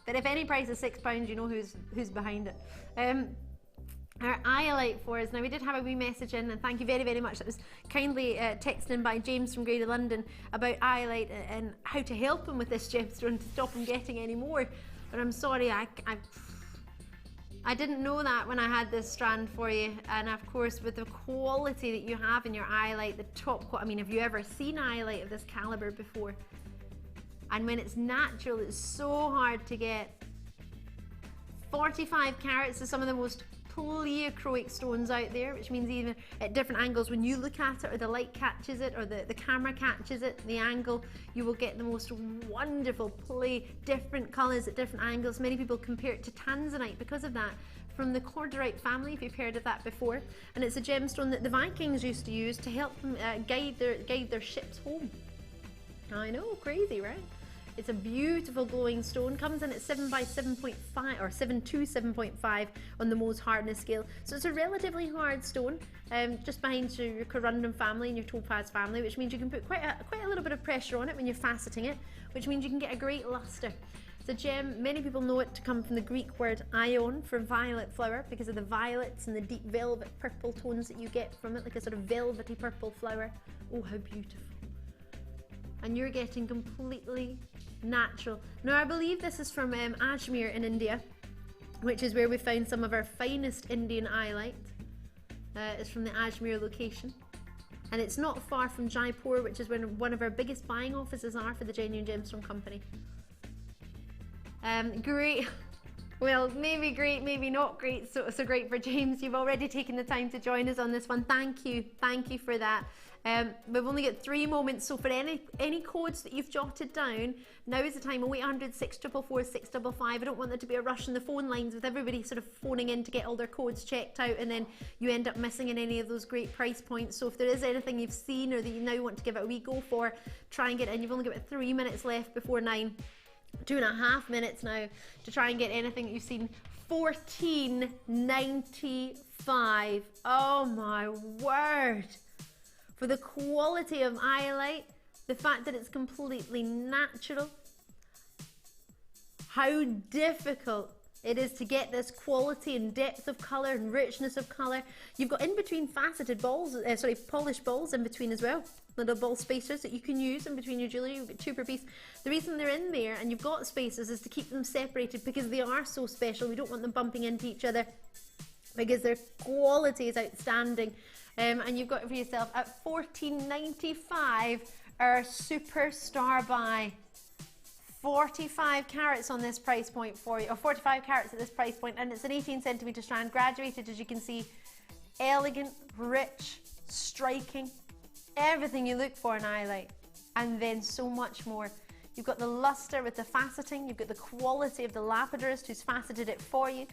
But if any price is £6, you know who's behind it. Our Iolite for us. Now we did have a wee message in, and thank you very much. That was kindly texted in by James from Greater London about Iolite and how to help him with this gemstone to stop him getting any more. But I'm sorry, I didn't know that when I had this strand for you. And of course, with the quality that you have in your Iolite, the top quality, I mean, have you ever seen Iolite of this caliber before? And when it's natural, it's so hard to get. 45 carats is some of the most pleochroic stones out there, which means even at different angles, when you look at it or the light catches it or the camera catches it, the angle, you will get the most wonderful different colours at different angles. Many people compare it to tanzanite because of that, from the cordierite family, if you've heard of that before. And it's a gemstone that the Vikings used to use to help them guide their ships home. I know, crazy, right? It's a beautiful glowing stone, comes in at 7 by 7.5 or 7 to 7.5 on the Mohs hardness scale. So it's a relatively hard stone, just behind your corundum family and your topaz family, which means you can put quite a little bit of pressure on it when you're faceting it, which means you can get a great luster. It's a gem, many people know it to come from the Greek word ion for violet flower, because of the violets and the deep velvet purple tones that you get from it, like a sort of velvety purple flower. Oh, how beautiful. And you're getting completely natural. Now I believe this is from Ajmer in India, which is where we found some of our finest Indian Iolite. It's from the Ajmer location. And it's not far from Jaipur, which is where one of our biggest buying offices are for the Genuine Gemstone Company. Great. Well, maybe great, maybe not great. So great for James. You've already taken the time to join us on this one. Thank you for that. We've only got 3 moments, so for any codes that you've jotted down, now is the time. 0800 644 655. I don't want there to be a rush in the phone lines with everybody sort of phoning in to get all their codes checked out, and then you end up missing in any of those great price points. So if there is anything you've seen or that you now want to give it a wee go for, try and get it in. You've only got about 3 minutes left before 9. 2.5 minutes now to try and get anything that you've seen. $14.95. Oh my word. For the quality of Iolite, the fact that it's completely natural, how difficult it is to get this quality and depth of colour and richness of colour. You've got in between faceted balls, polished balls in between as well. Little ball spacers that you can use in between your jewellery. You've got 2 per piece. The reason they're in there and you've got spacers is to keep them separated, because they are so special. We don't want them bumping into each other, because their quality is outstanding. And you've got it for yourself at $14.95, our superstar buy. 45 carats on this price point for you, or 45 carats at this price point, and it's an 18 centimetre strand, graduated, as you can see, elegant, rich, striking, everything you look for in Iolite, and then so much more. You've got the luster with the faceting, you've got the quality of the lapidurist who's faceted it for you,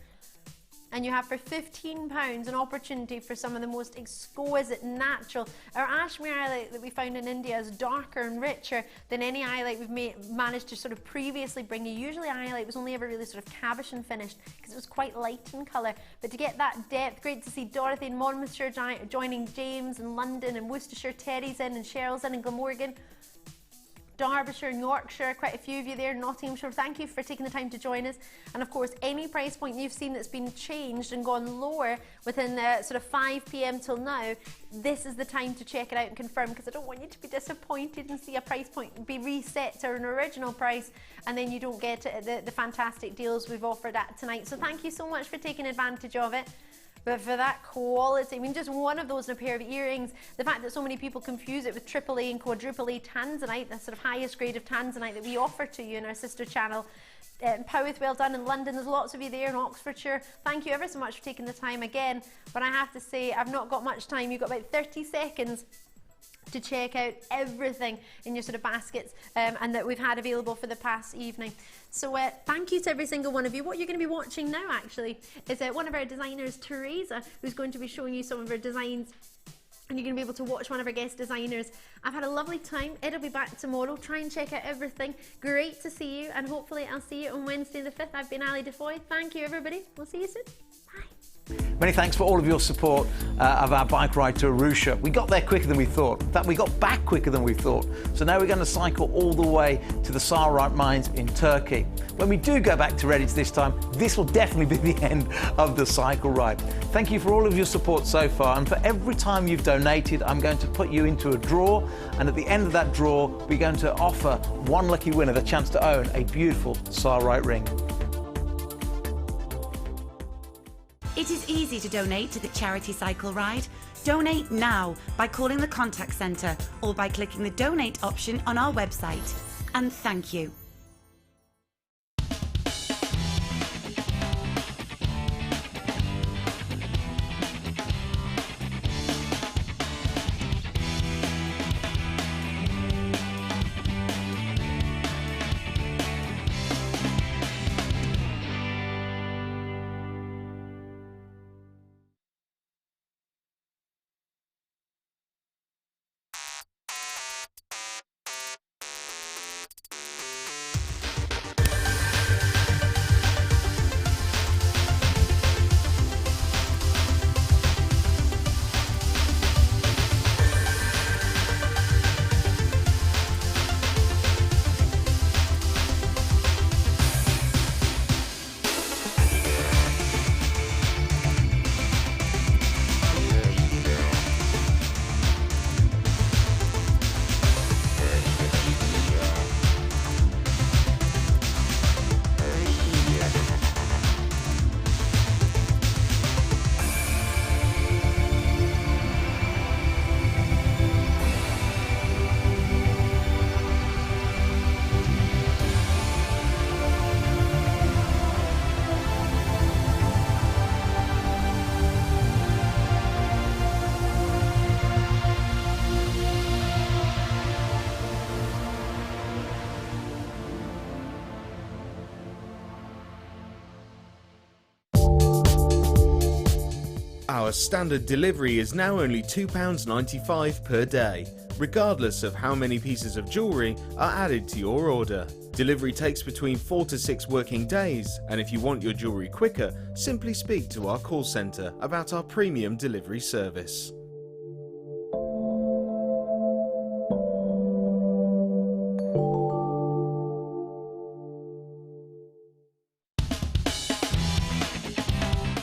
and you have for £15 an opportunity for some of the most exquisite natural. Our Ashmere iolite that we found in India is darker and richer than any iolite we've managed to sort of previously bring you. Usually iolite was only ever really sort of cabochon finished because it was quite light in colour, but to get that depth, great to see Dorothy in Monmouthshire joining James in London, and Worcestershire, Terry's in, and Cheryl's in, and Glamorgan, Derbyshire and Yorkshire, quite a few of you there, Nottinghamshire, thank you for taking the time to join us. And of course, any price point you've seen that's been changed and gone lower within the sort of 5 p.m. till now, this is the time to check it out and confirm, because I don't want you to be disappointed and see a price point be reset to an original price and then you don't get the fantastic deals we've offered at tonight. So thank you so much for taking advantage of it. But for that quality, I mean, just one of those in a pair of earrings, the fact that so many people confuse it with AAA and quadruple A tanzanite, the sort of highest grade of tanzanite that we offer to you in our sister channel. Powith, well done in London, there's lots of you there in Oxfordshire. Thank you ever so much for taking the time again. But I have to say, I've not got much time, you've got about 30 seconds to check out everything in your sort of baskets and that we've had available for the past evening. So thank you to every single one of you. What you're going to be watching now actually is one of our designers, Teresa, who's going to be showing you some of her designs, and you're going to be able to watch one of our guest designers. I've had a lovely time. Ed will be back tomorrow. Try and check out everything. Great to see you, and hopefully I'll see you on Wednesday the 5th. I've been Ali Defoy. Thank you everybody. We'll see you soon. Bye. Many thanks for all of your support of our bike ride to Arusha. We got there quicker than we thought. In fact, we got back quicker than we thought. So now we're going to cycle all the way to the Saharite mines in Turkey. When we do go back to Redditch this time, this will definitely be the end of the cycle ride. Thank you for all of your support so far, and for every time you've donated, I'm going to put you into a draw, and at the end of that draw, we're going to offer one lucky winner the chance to own a beautiful Saharite ring. It is easy to donate to the charity cycle ride. Donate now by calling the contact centre or by clicking the donate option on our website. And thank you. Our standard delivery is now only £2.95 per day, regardless of how many pieces of jewellery are added to your order. Delivery takes between 4 to 6 working days, and if you want your jewellery quicker, simply speak to our call centre about our premium delivery service.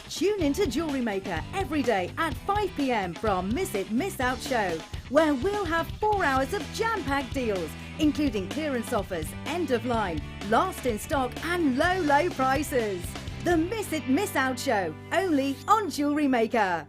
Tune into Jewellery Maker every day at 5 p.m. from Miss It, Miss Out show, where we'll have 4 hours of jam-packed deals, including clearance offers, end of line, last in stock and low, low prices. The Miss It, Miss Out show, only on Jewellery Maker.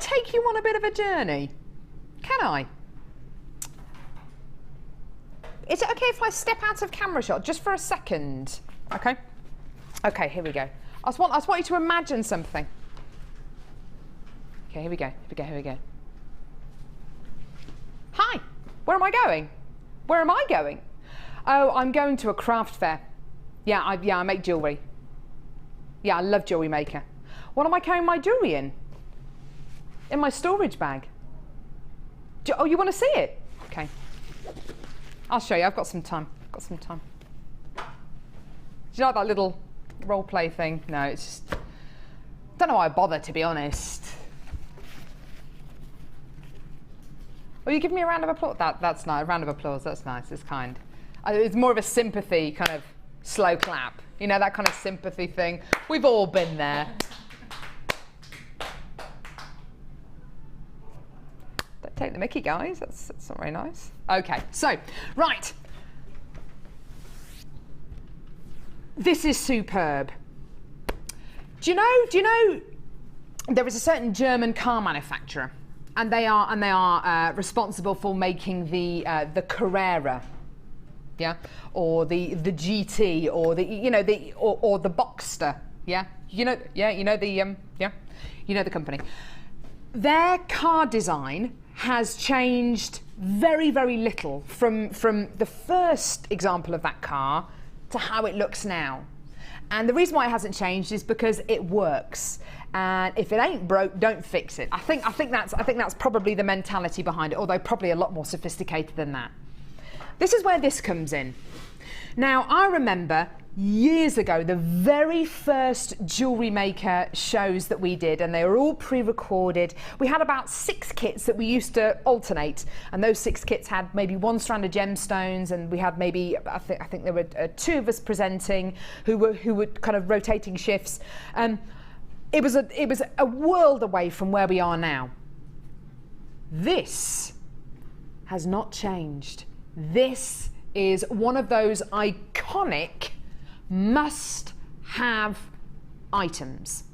Take you on a bit of a journey, can I? Is it okay if I step out of camera shot just for a second? Okay. Okay, here we go. I just want you to imagine something. Okay, here we go. Hi, where am I going? Where am I going? Oh, I'm going to a craft fair. Yeah, I make jewellery. Yeah, I love JewelleryMaker. What am I carrying my jewellery in? In my storage bag. Oh, you want to see it? Okay. I'll show you. I've got some time. Do you like that little role play thing? No, it's just... don't know why I bother, to be honest. Well, you give me a round of applause. That's nice. A round of applause. That's nice. It's kind. It's more of a sympathy kind of slow clap. You know, that kind of sympathy thing. We've all been there. Don't take the mickey, guys. That's not very nice. Okay, so, right. This is superb. Do you know there is a certain German car manufacturer, and they are responsible for making the Carrera, yeah, or the GT, or the or the Boxster, yeah, you know the company. Their car design has changed very, very little from the first example of that car to how it looks now. And the reason why it hasn't changed is because it works. And if it ain't broke, don't fix it. I think that's probably the mentality behind it, although probably a lot more sophisticated than that. This is where this comes in. Now, I remember years ago, the very first JewelleryMaker shows that we did, and they were all pre-recorded. We had about 6 kits that we used to alternate, and those 6 kits had maybe 1 strand of gemstones, and we had maybe, I think there were 2 of us presenting who were kind of rotating shifts. It was a world away from where we are now. This has not changed. This is one of those iconic must-have items.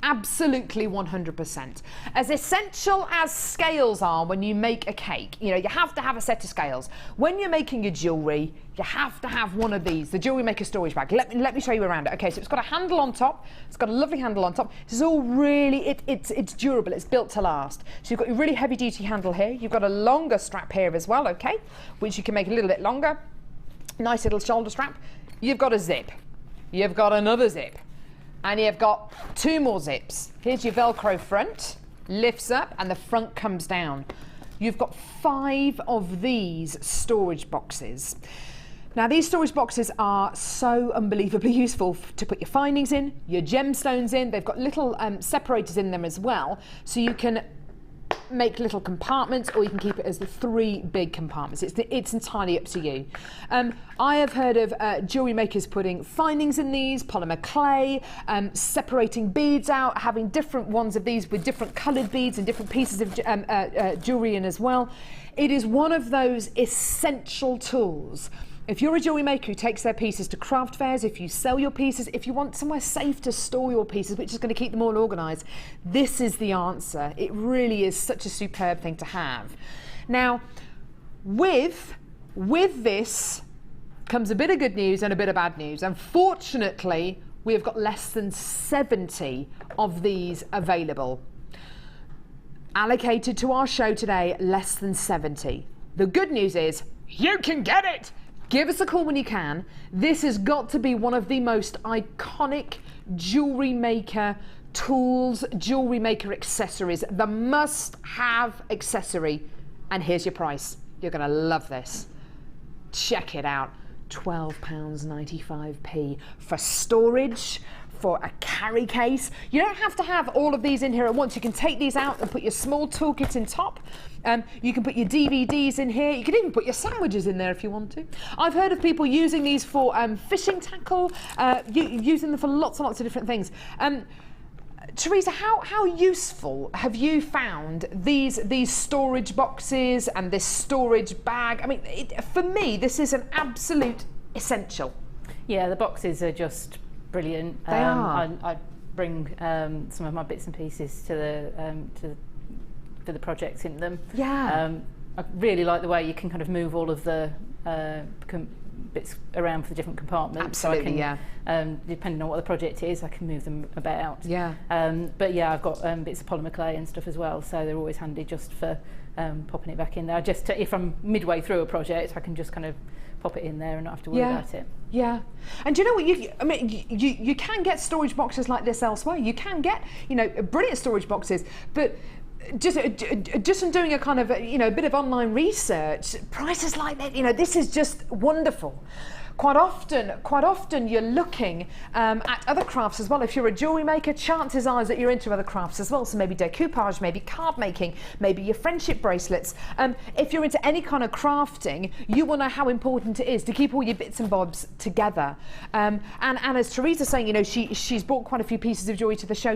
Absolutely 100%. As essential as scales are when you make a cake, you have to have a set of scales. When you're making your jewellery, you have to have one of these, the JewelleryMaker storage bag. Let me show you around it. Okay, so it's got a handle on top. It's got a lovely handle on top. This is all really, it's durable. It's built to last. So you've got your really heavy-duty handle here. You've got a longer strap here as well, okay, which you can make a little bit longer. Nice little shoulder strap. You've got a zip. You've got another zip. And you've got 2 more zips. Here's your Velcro front, lifts up, and the front comes down. You've got 5 of these storage boxes. Now, these storage boxes are so unbelievably useful to put your findings in, your gemstones in. They've got little separators in them as well, so you can make little compartments, or you can keep it as the 3 big compartments. It's entirely up to you. I have heard of jewellery makers putting findings in these, polymer clay, separating beads out, having different ones of these with different coloured beads and different pieces of jewellery in as well. It is one of those essential tools. If you're a jewellery maker who takes their pieces to craft fairs, if you sell your pieces, if you want somewhere safe to store your pieces, which is going to keep them all organised, this is the answer. It really is such a superb thing to have. Now, with this comes a bit of good news and a bit of bad news. Unfortunately, we have got less than 70 of these available. Allocated to our show today, less than 70. The good news is, you can get it! Give us a call when you can. This has got to be one of the most iconic JewelleryMaker tools, JewelleryMaker accessories, the must-have accessory. And here's your price. You're going to love this. Check it out. £12.95p for storage, for a carry case. You don't have to have all of these in here at once. You can take these out and put your small toolkit in top. You can put your DVDs in here. You can even put your sandwiches in there if you want to. I've heard of people using these for fishing tackle, using them for lots and lots of different things. Teresa, how useful have you found these storage boxes and this storage bag? I mean, for me, this is an absolute essential. Yeah, the boxes are just brilliant. They are. I bring some of my bits and pieces to the projects in them. Yeah. I really like the way you can kind of move all of the bits around for the different compartments. Absolutely, so I can, depending on what the project is, I can move them about. Yeah. But yeah, I've got bits of polymer clay and stuff as well, so they're always handy just for popping it back in there. Just if I'm midway through a project, I can just kind of pop it in there and not have to worry about it. Yeah, and do you know what? I mean, you can get storage boxes like this elsewhere. You can get, you know, brilliant storage boxes, but just in doing a kind of, you know, a bit of online research, prices like that, you know, this is just wonderful. Quite often you're looking at other crafts as well. If you're a jewellery maker, chances are that you're into other crafts as well. So maybe decoupage, maybe card making, maybe your friendship bracelets. If you're into any kind of crafting, you will know how important it is to keep all your bits and bobs together. And as Teresa's saying, you know, she's brought quite a few pieces of jewellery to the show